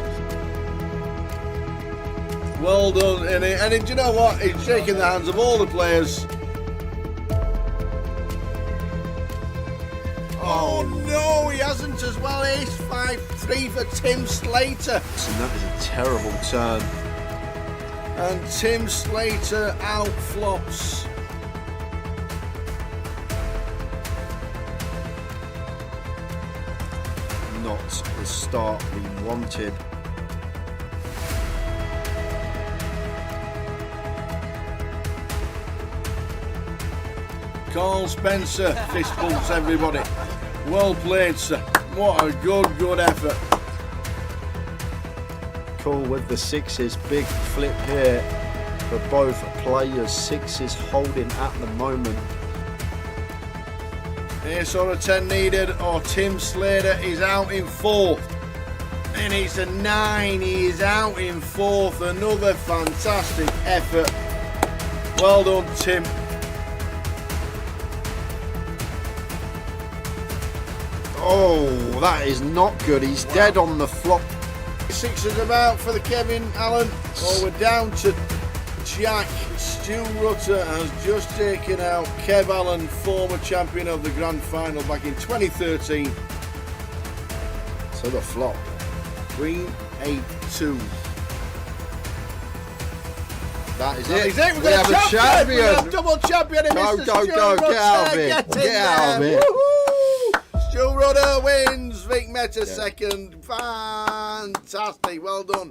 Well done, and do you know what? He's shaking the hands of all the players. Oh no, he hasn't as well. Ace 5-3 for Tim Slater. And that is a terrible turn. And Tim Slater outflops. Not the start we wanted. Carl Spencer fist bumps everybody. Well played, sir. What a good effort. Cool with the sixes. Big flip here for both players. Sixes holding at the moment. Ace or a 10 needed, or Tim Slater is out in fourth. And it's a 9. He is out in fourth. Another fantastic effort. Well done, Tim. Oh, that is not good. He's dead on the flop. Sixes about for the Kevin Allen. Oh, we're down to Jack. Stu Rutter has just taken out Kev Allen, former champion of the grand final back in 2013. So the flop. Queen 8-2. That is That it. is it. We've We got have a champion. We have double champion in Go, Mr. go, Stu go. Rutter. Get out of here. Get in Get out of there. here. Woohoo! Stu Rutter wins. Vic Meta second. Fantastic. Well done.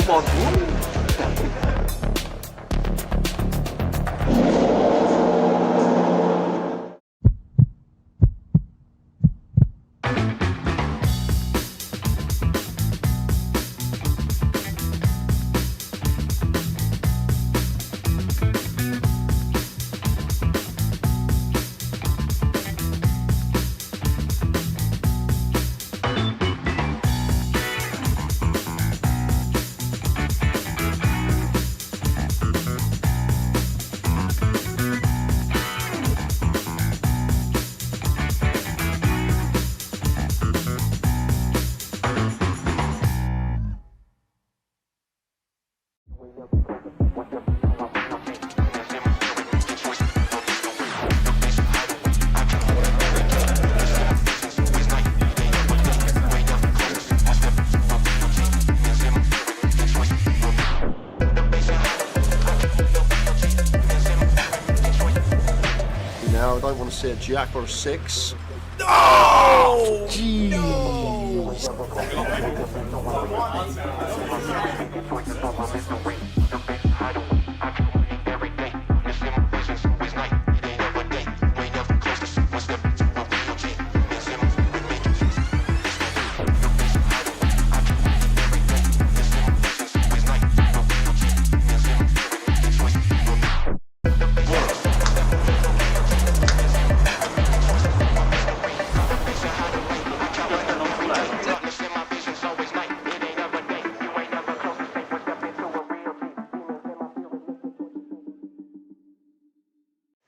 Come on. Now I don't want to see a jack or a 6. Oh! Jeez.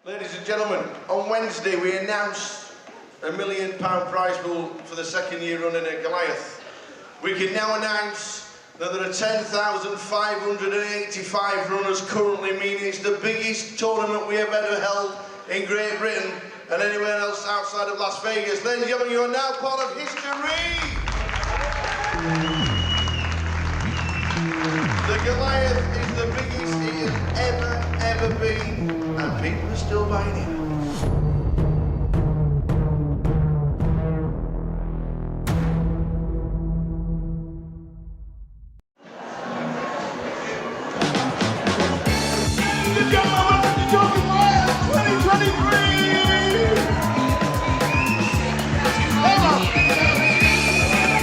Ladies and gentlemen, on Wednesday we announced a £1 million prize pool for the second year running at Goliath. We can now announce that there are 10,585 runners currently, meaning it's the biggest tournament we have ever held in Great Britain and anywhere else outside of Las Vegas. Ladies and gentlemen, you are now part of history! The Goliath is the biggest it has ever been, and people are still buying it.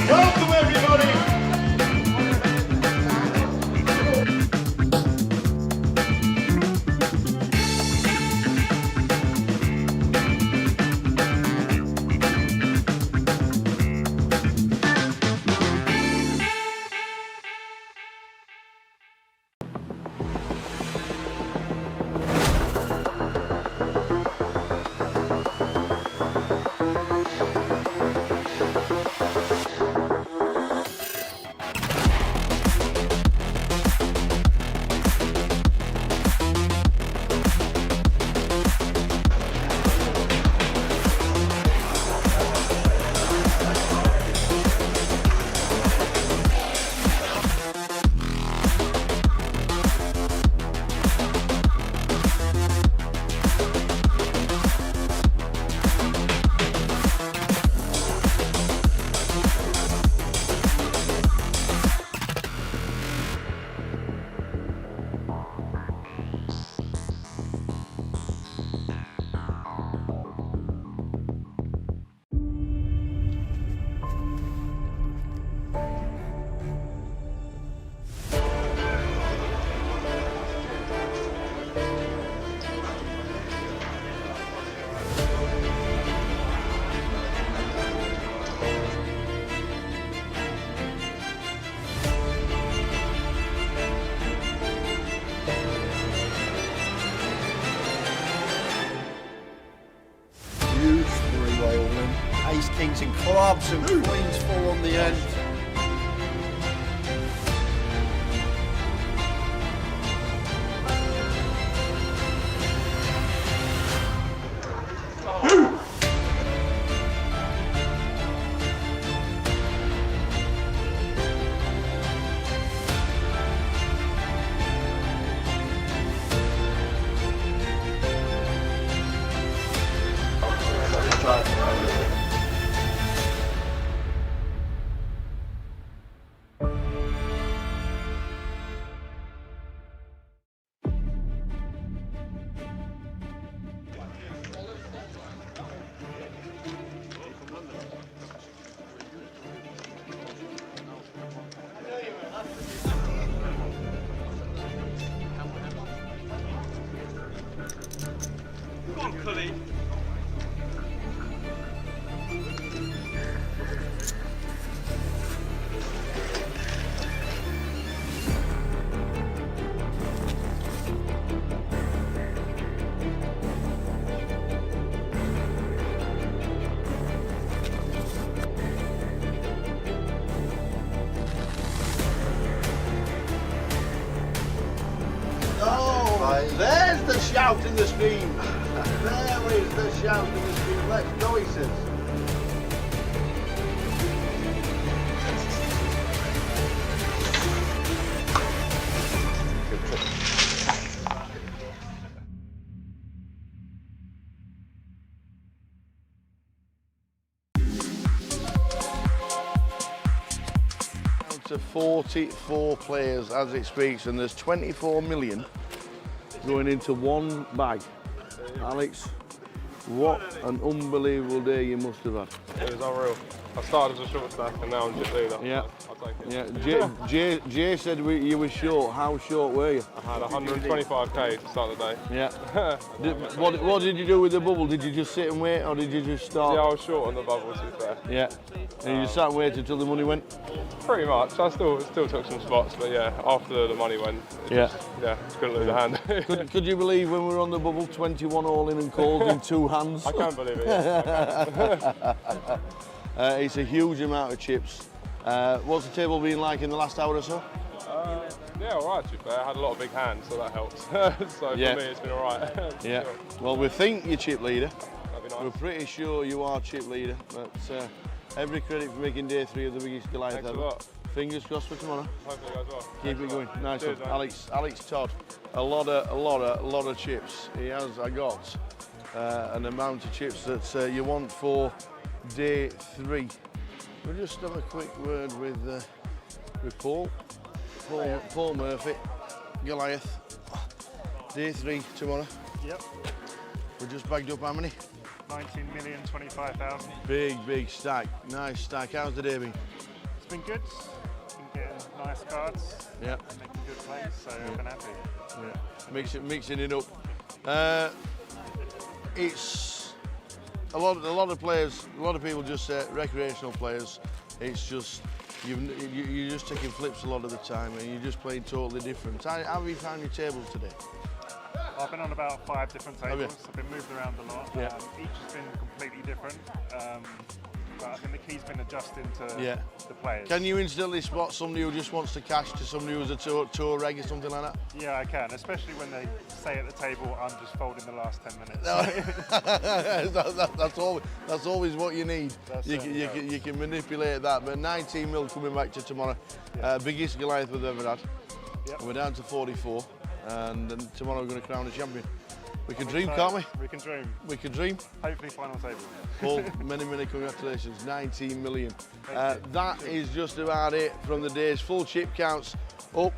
Welcome everybody! Ace, kings and clubs and queens full on the end. Cully. Oh, there's the shout and the scream. There is the shout and the scream. Let's go, he says. Down to 44 players as it speaks, and there's 24 million going into one bag. Alex, what an unbelievable day you must have had. It was unreal. I started as a short stack and now I'm just leader. Yeah. I'll take it. Yeah, Jay said you were short. How short were you? I had 125k to start the day. Yeah. What did you do with the bubble? Did you just sit and wait, or did you just start? Yeah, I was short on the bubble, to be fair. Yeah. And you just sat and waited until the money went? Pretty much. I still took some spots, but yeah, after the money went, just couldn't lose a hand. Could you believe when we were on the bubble, 21 all in and calls in 2 hands? I can't believe it, yeah. It's a huge amount of chips. What's the table been like in the last hour or so? Yeah, all right, to be fair. I had a lot of big hands, so that helps. So for me, it's been all right. Yeah. Well, we think you're chip leader. That'd be nice. We're pretty sure you are chip leader, but every credit for making day 3 of the biggest Goliath Thanks ever. a lot. Fingers crossed for tomorrow. Hopefully it goes well. Keep it going. Nice Cheers, one. mate. Alex Todd. A lot of chips. I got an amount of chips that you want for day 3. We'll just have a quick word with Paul Murphy, Goliath. Day 3 tomorrow. Yep. We just bagged up how many? 19,025,000. Big stack. Nice stack. How's the day been? It's been good. Been getting nice cards. Yeah. Making good plays, so I've been happy. Yeah. Mixing it up. It's a lot of players. A lot of people just say recreational players. It's just you're just taking flips a lot of the time, and you're just playing totally different. How have you found your tables today? I've been on about 5 different tables. I've been moved around a lot. Yeah. Each has been completely different. But I think the key's been adjusting to the players. Can you instantly spot somebody who just wants to cash to somebody who's a tour reg or something like that? Yeah, I can, especially when they say at the table, I'm just folding the last 10 minutes. That's always what you need. You can manipulate that. But 19 mil coming back to tomorrow. Biggest Goliath we've ever had. Yep. We're down to 44, and then tomorrow we're going to crown a champion. We can dream, can't we? We can dream. We can dream. Hopefully final table. Paul, many congratulations. 19 million. That is just about it from the day's full chip counts up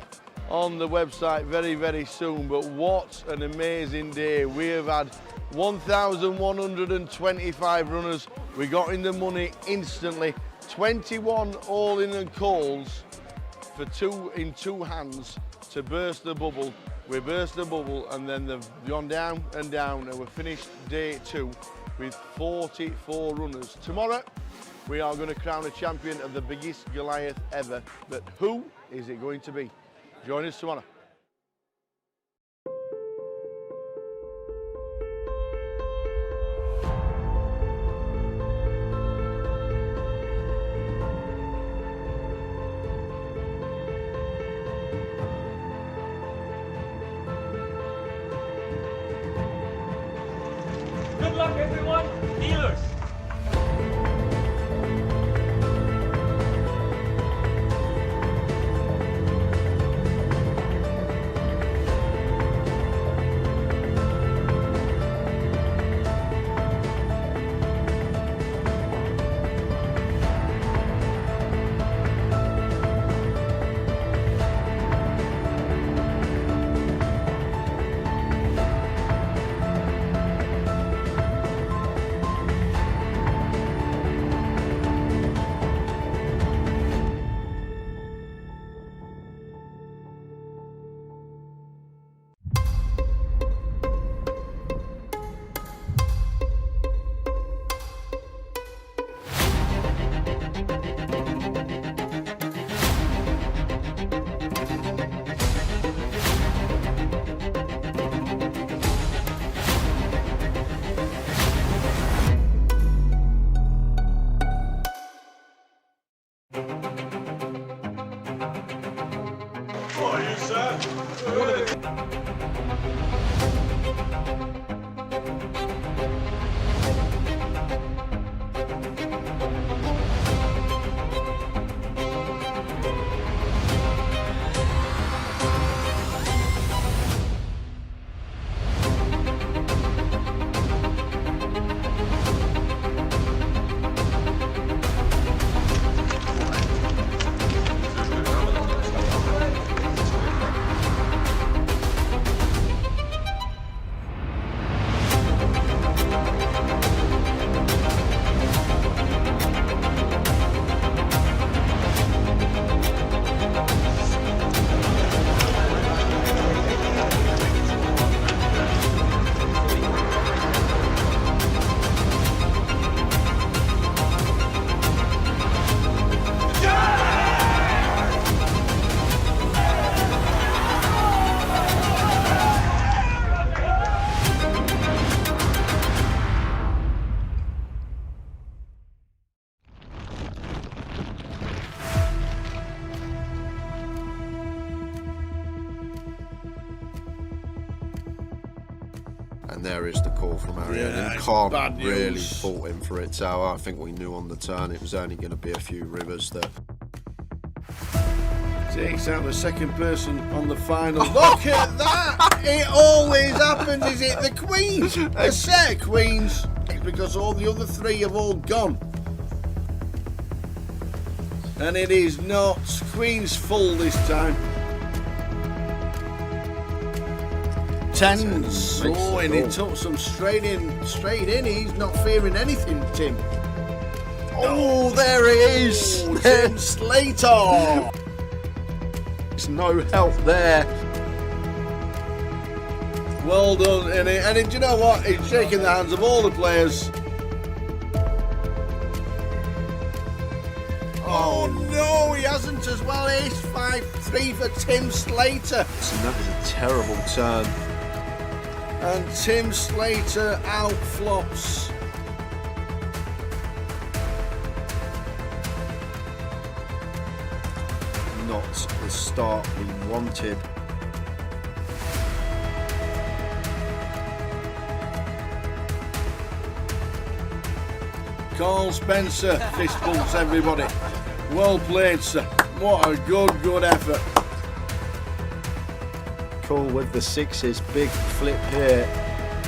on the website very soon. But what an amazing day. We have had 1,125 runners. We got in the money instantly. 21 all in and calls for 2 in 2 hands to burst the bubble. We burst the bubble, and then they've gone down and down, and we've finished day 2 with 44 runners. Tomorrow, we are going to crown a champion of the biggest Goliath ever. But who is it going to be? Join us tomorrow. Good luck, everyone. Dealers. And there is the call from Ariane. Yeah, And Cobb bad news. really fought in for it, so I think we knew on the turn it was only going to be a few rivers that takes out the second person on the final. Look at that! It always happens. Is it the queens? A set of queens. It's because all the other three have all gone. And it is not queens full this time. Tens. Oh, and he took some straight in. He's not fearing anything, Tim. Oh, there it is. Oh, Tim Slater. There's no help there. Well done, and do you know what? He's shaking the hands of all the players. Oh no, he hasn't as well. Ace 5-3 for Tim Slater. And that was a terrible turn. And Tim Slater outflops. Not the start we wanted. Carl Spencer fist bumps everybody. Well played, sir. What a good effort. Cool with the sixes. Big flip here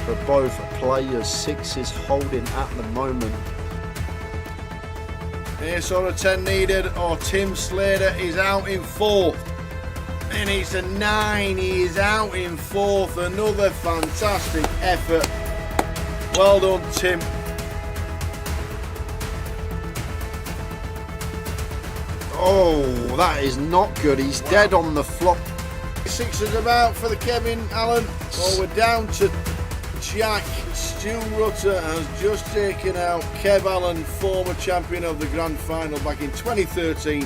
for both players. Sixes holding at the moment. Ace or a 10 needed, or Tim Slater is out in fourth. And it's a 9. He is out in fourth. Another fantastic effort. Well done, Tim. Oh, that is not good. He's dead on the flop. Sixes about for the Kevin Allen. Oh, we're down to Jack. Stu Rutter has just taken out Kev Allen, former champion of the grand final back in 2013.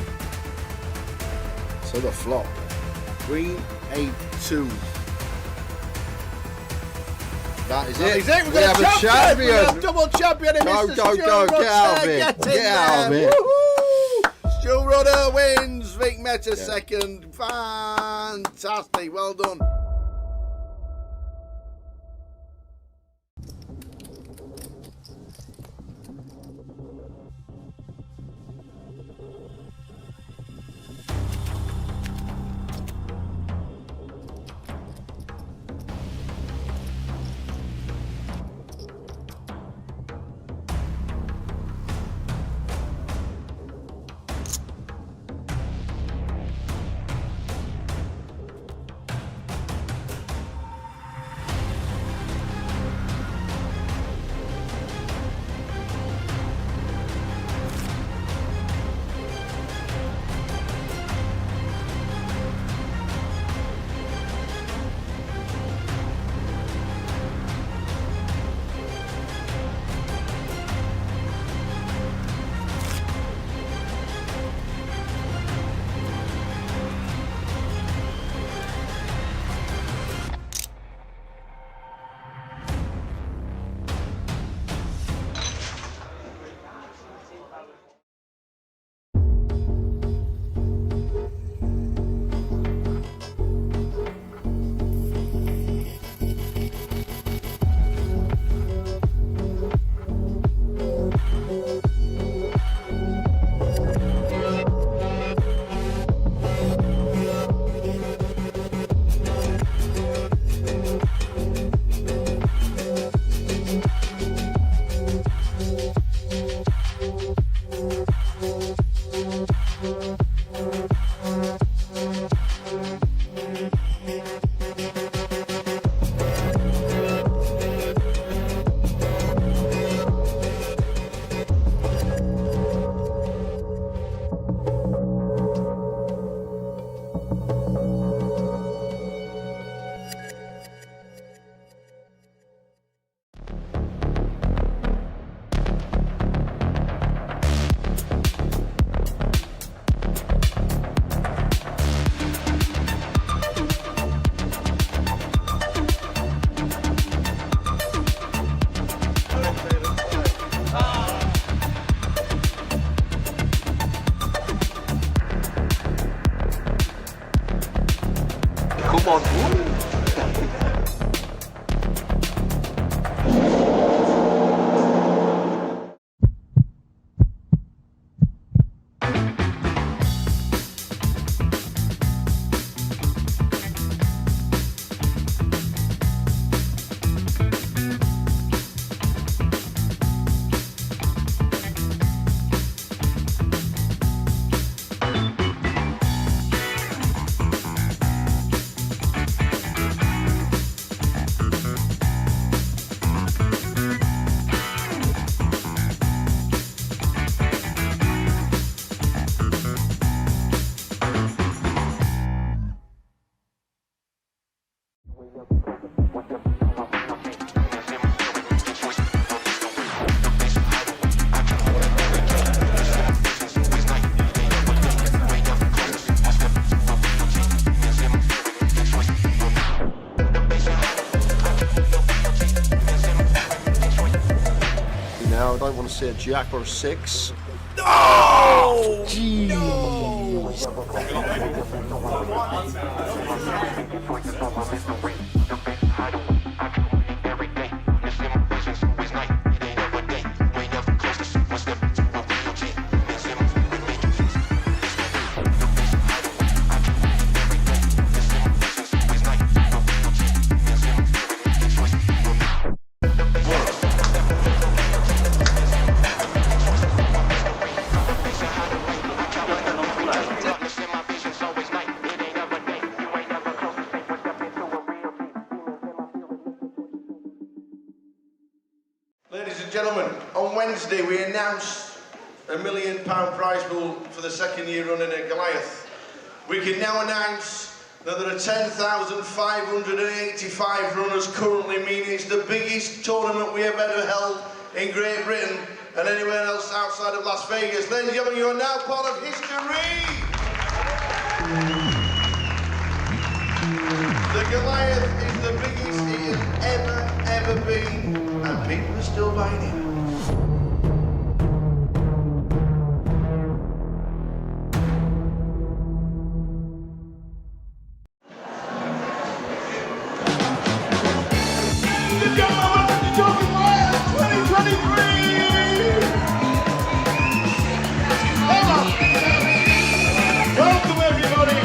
So the flop. Queen 8-2. That is That it. is it. We have a champion. We have double champion. Go, Mr. go, Stu go. Rutter. Get out of here. Get out of here. Woohoo! Stu Rutter wins. Vic Meta second. Fantastic. Well done. Come on. Now I don't want to see a jack or a 6. Oh! Jeez. Ladies and gentlemen, on Wednesday we announced a £1 million prize pool for the second year running at Goliath. We can now announce that there are 10,585 runners currently, meaning it's the biggest tournament we have ever held in Great Britain and anywhere else outside of Las Vegas. Ladies and gentlemen, you are now part of history! The Goliath is the biggest it has ever been, and people are still buying it. Welcome everybody!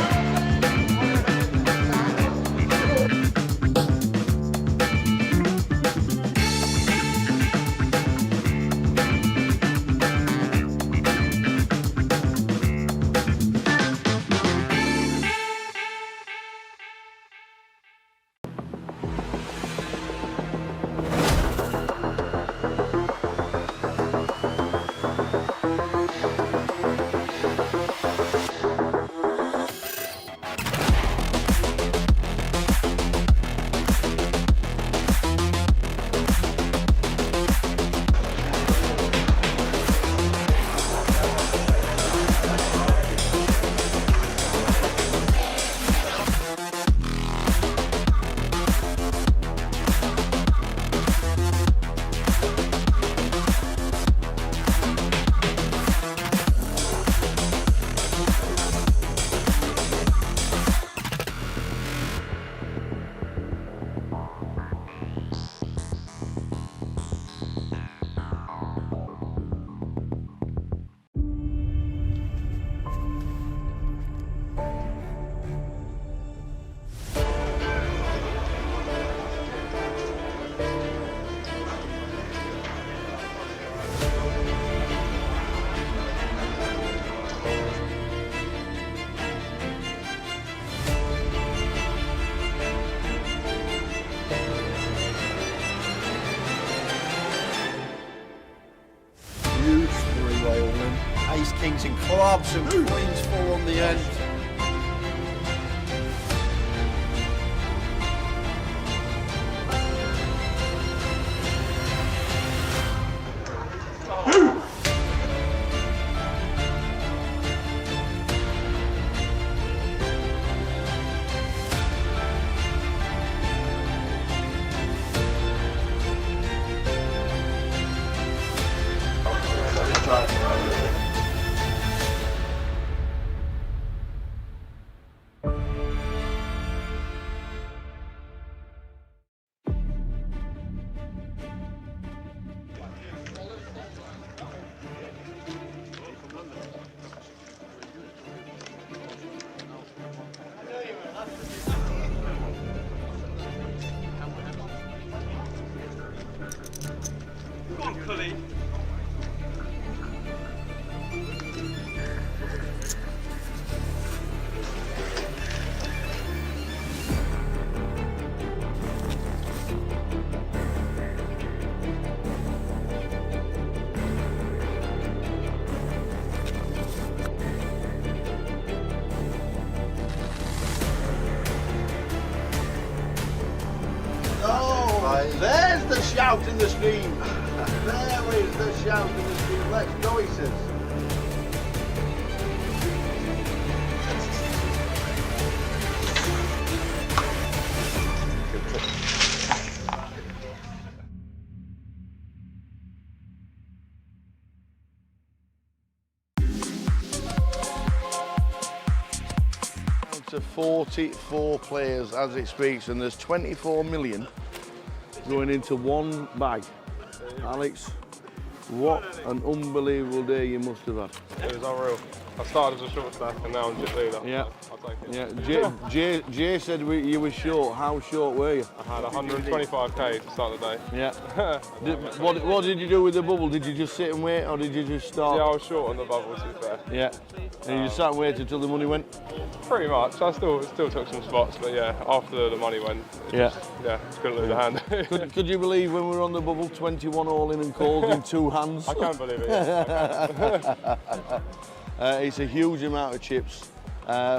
Huge three-way win. Ace, kings and clubs and queens full on the end. There's the shout and the scream. There is the shout and the scream. Let's go, he says. To 44 players as it speaks, and there's 24 million going into one bag. Alex, what an unbelievable day you must have had. It was unreal. I started as a short stack and now I'm just leader. Yeah. I'll take it. Yeah, Jay said you were short. How short were you? I had 125k to start the day. Yeah. What did you do with the bubble? Did you just sit and wait, or did you just start? Yeah, I was short on the bubble, to be fair. Yeah. And you just sat and waited until the money went? Pretty much. I still took some spots, but yeah, after the money went, just couldn't lose a hand. Could you believe when we were on the bubble, 21 all in and called in 2 hands? I can't believe it. Yeah. It's a huge amount of chips.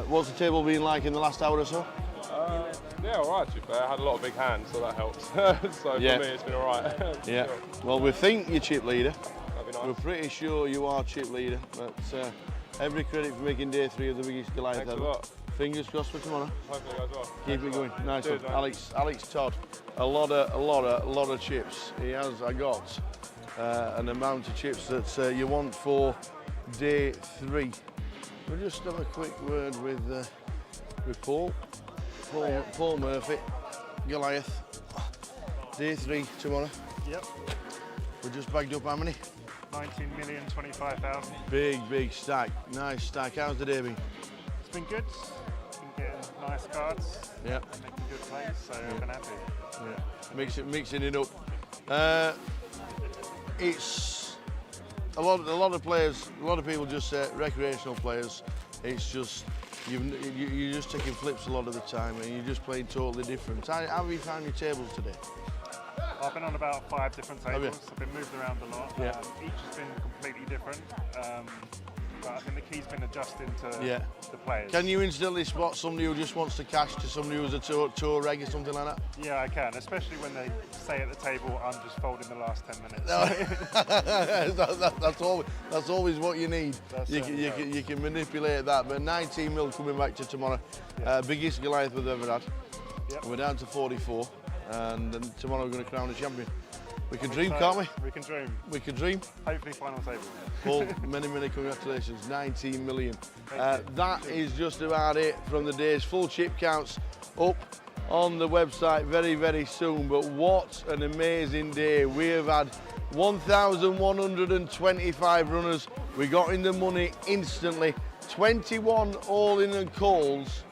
What's the table been like in the last hour or so? Yeah, all right, to be fair. I had a lot of big hands, so that helps. So for me, it's been all right. Yeah. Well, we think you're chip leader. That'd be nice. We're pretty sure you are chip leader, but every credit for making day 3 of the biggest Goliath Thanks ever. a lot. Fingers crossed for tomorrow. Hopefully it goes well. Keep it going. Nice Cheers, one. mate. Alex Todd. A lot of chips. I got an amount of chips that you want for day 3. We'll just have a quick word with Paul Murphy, Goliath. Day 3 tomorrow. Yep. We just bagged up how many? 19,025,000. Big stack. Nice stack. How's the day been? It's been good. Been getting nice cards. Yeah. Making good plays, so I've been happy. Yeah. Mixing it up. It's a lot of players. A lot of people just say recreational players. It's just you're just taking flips a lot of the time, and you're just playing totally different. How have you found your tables today? I've been on about 5 different tables. I've been moved around a lot. Yeah. Each has been completely different. But I think the key's been adjusting to the players. Can you instantly spot somebody who just wants to cash to somebody who's a tour reg or something like that? Yeah, I can, especially when they say at the table, I'm just folding the last 10 minutes. That's always what you need. You can manipulate that. But 19 mil coming back to tomorrow. Biggest Goliath we've ever had. Yep. We're down to 44, and then tomorrow we're going to crown a champion. We can dream, can't we? We can dream. We can dream. Hopefully final table. Paul, many congratulations. 19 million. That is just about it from the days. Full chip counts up on the website very soon. But what an amazing day. We have had 1,125 runners. We got in the money instantly. 21 all in and calls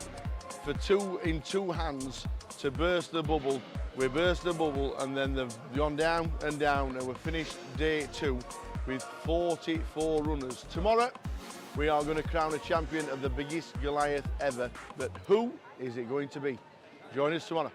for 2 in 2 hands to burst the bubble. We burst the bubble, and then they've gone down and down, and we've finished day 2 with 44 runners. Tomorrow, we are going to crown a champion of the biggest Goliath ever. But who is it going to be? Join us tomorrow.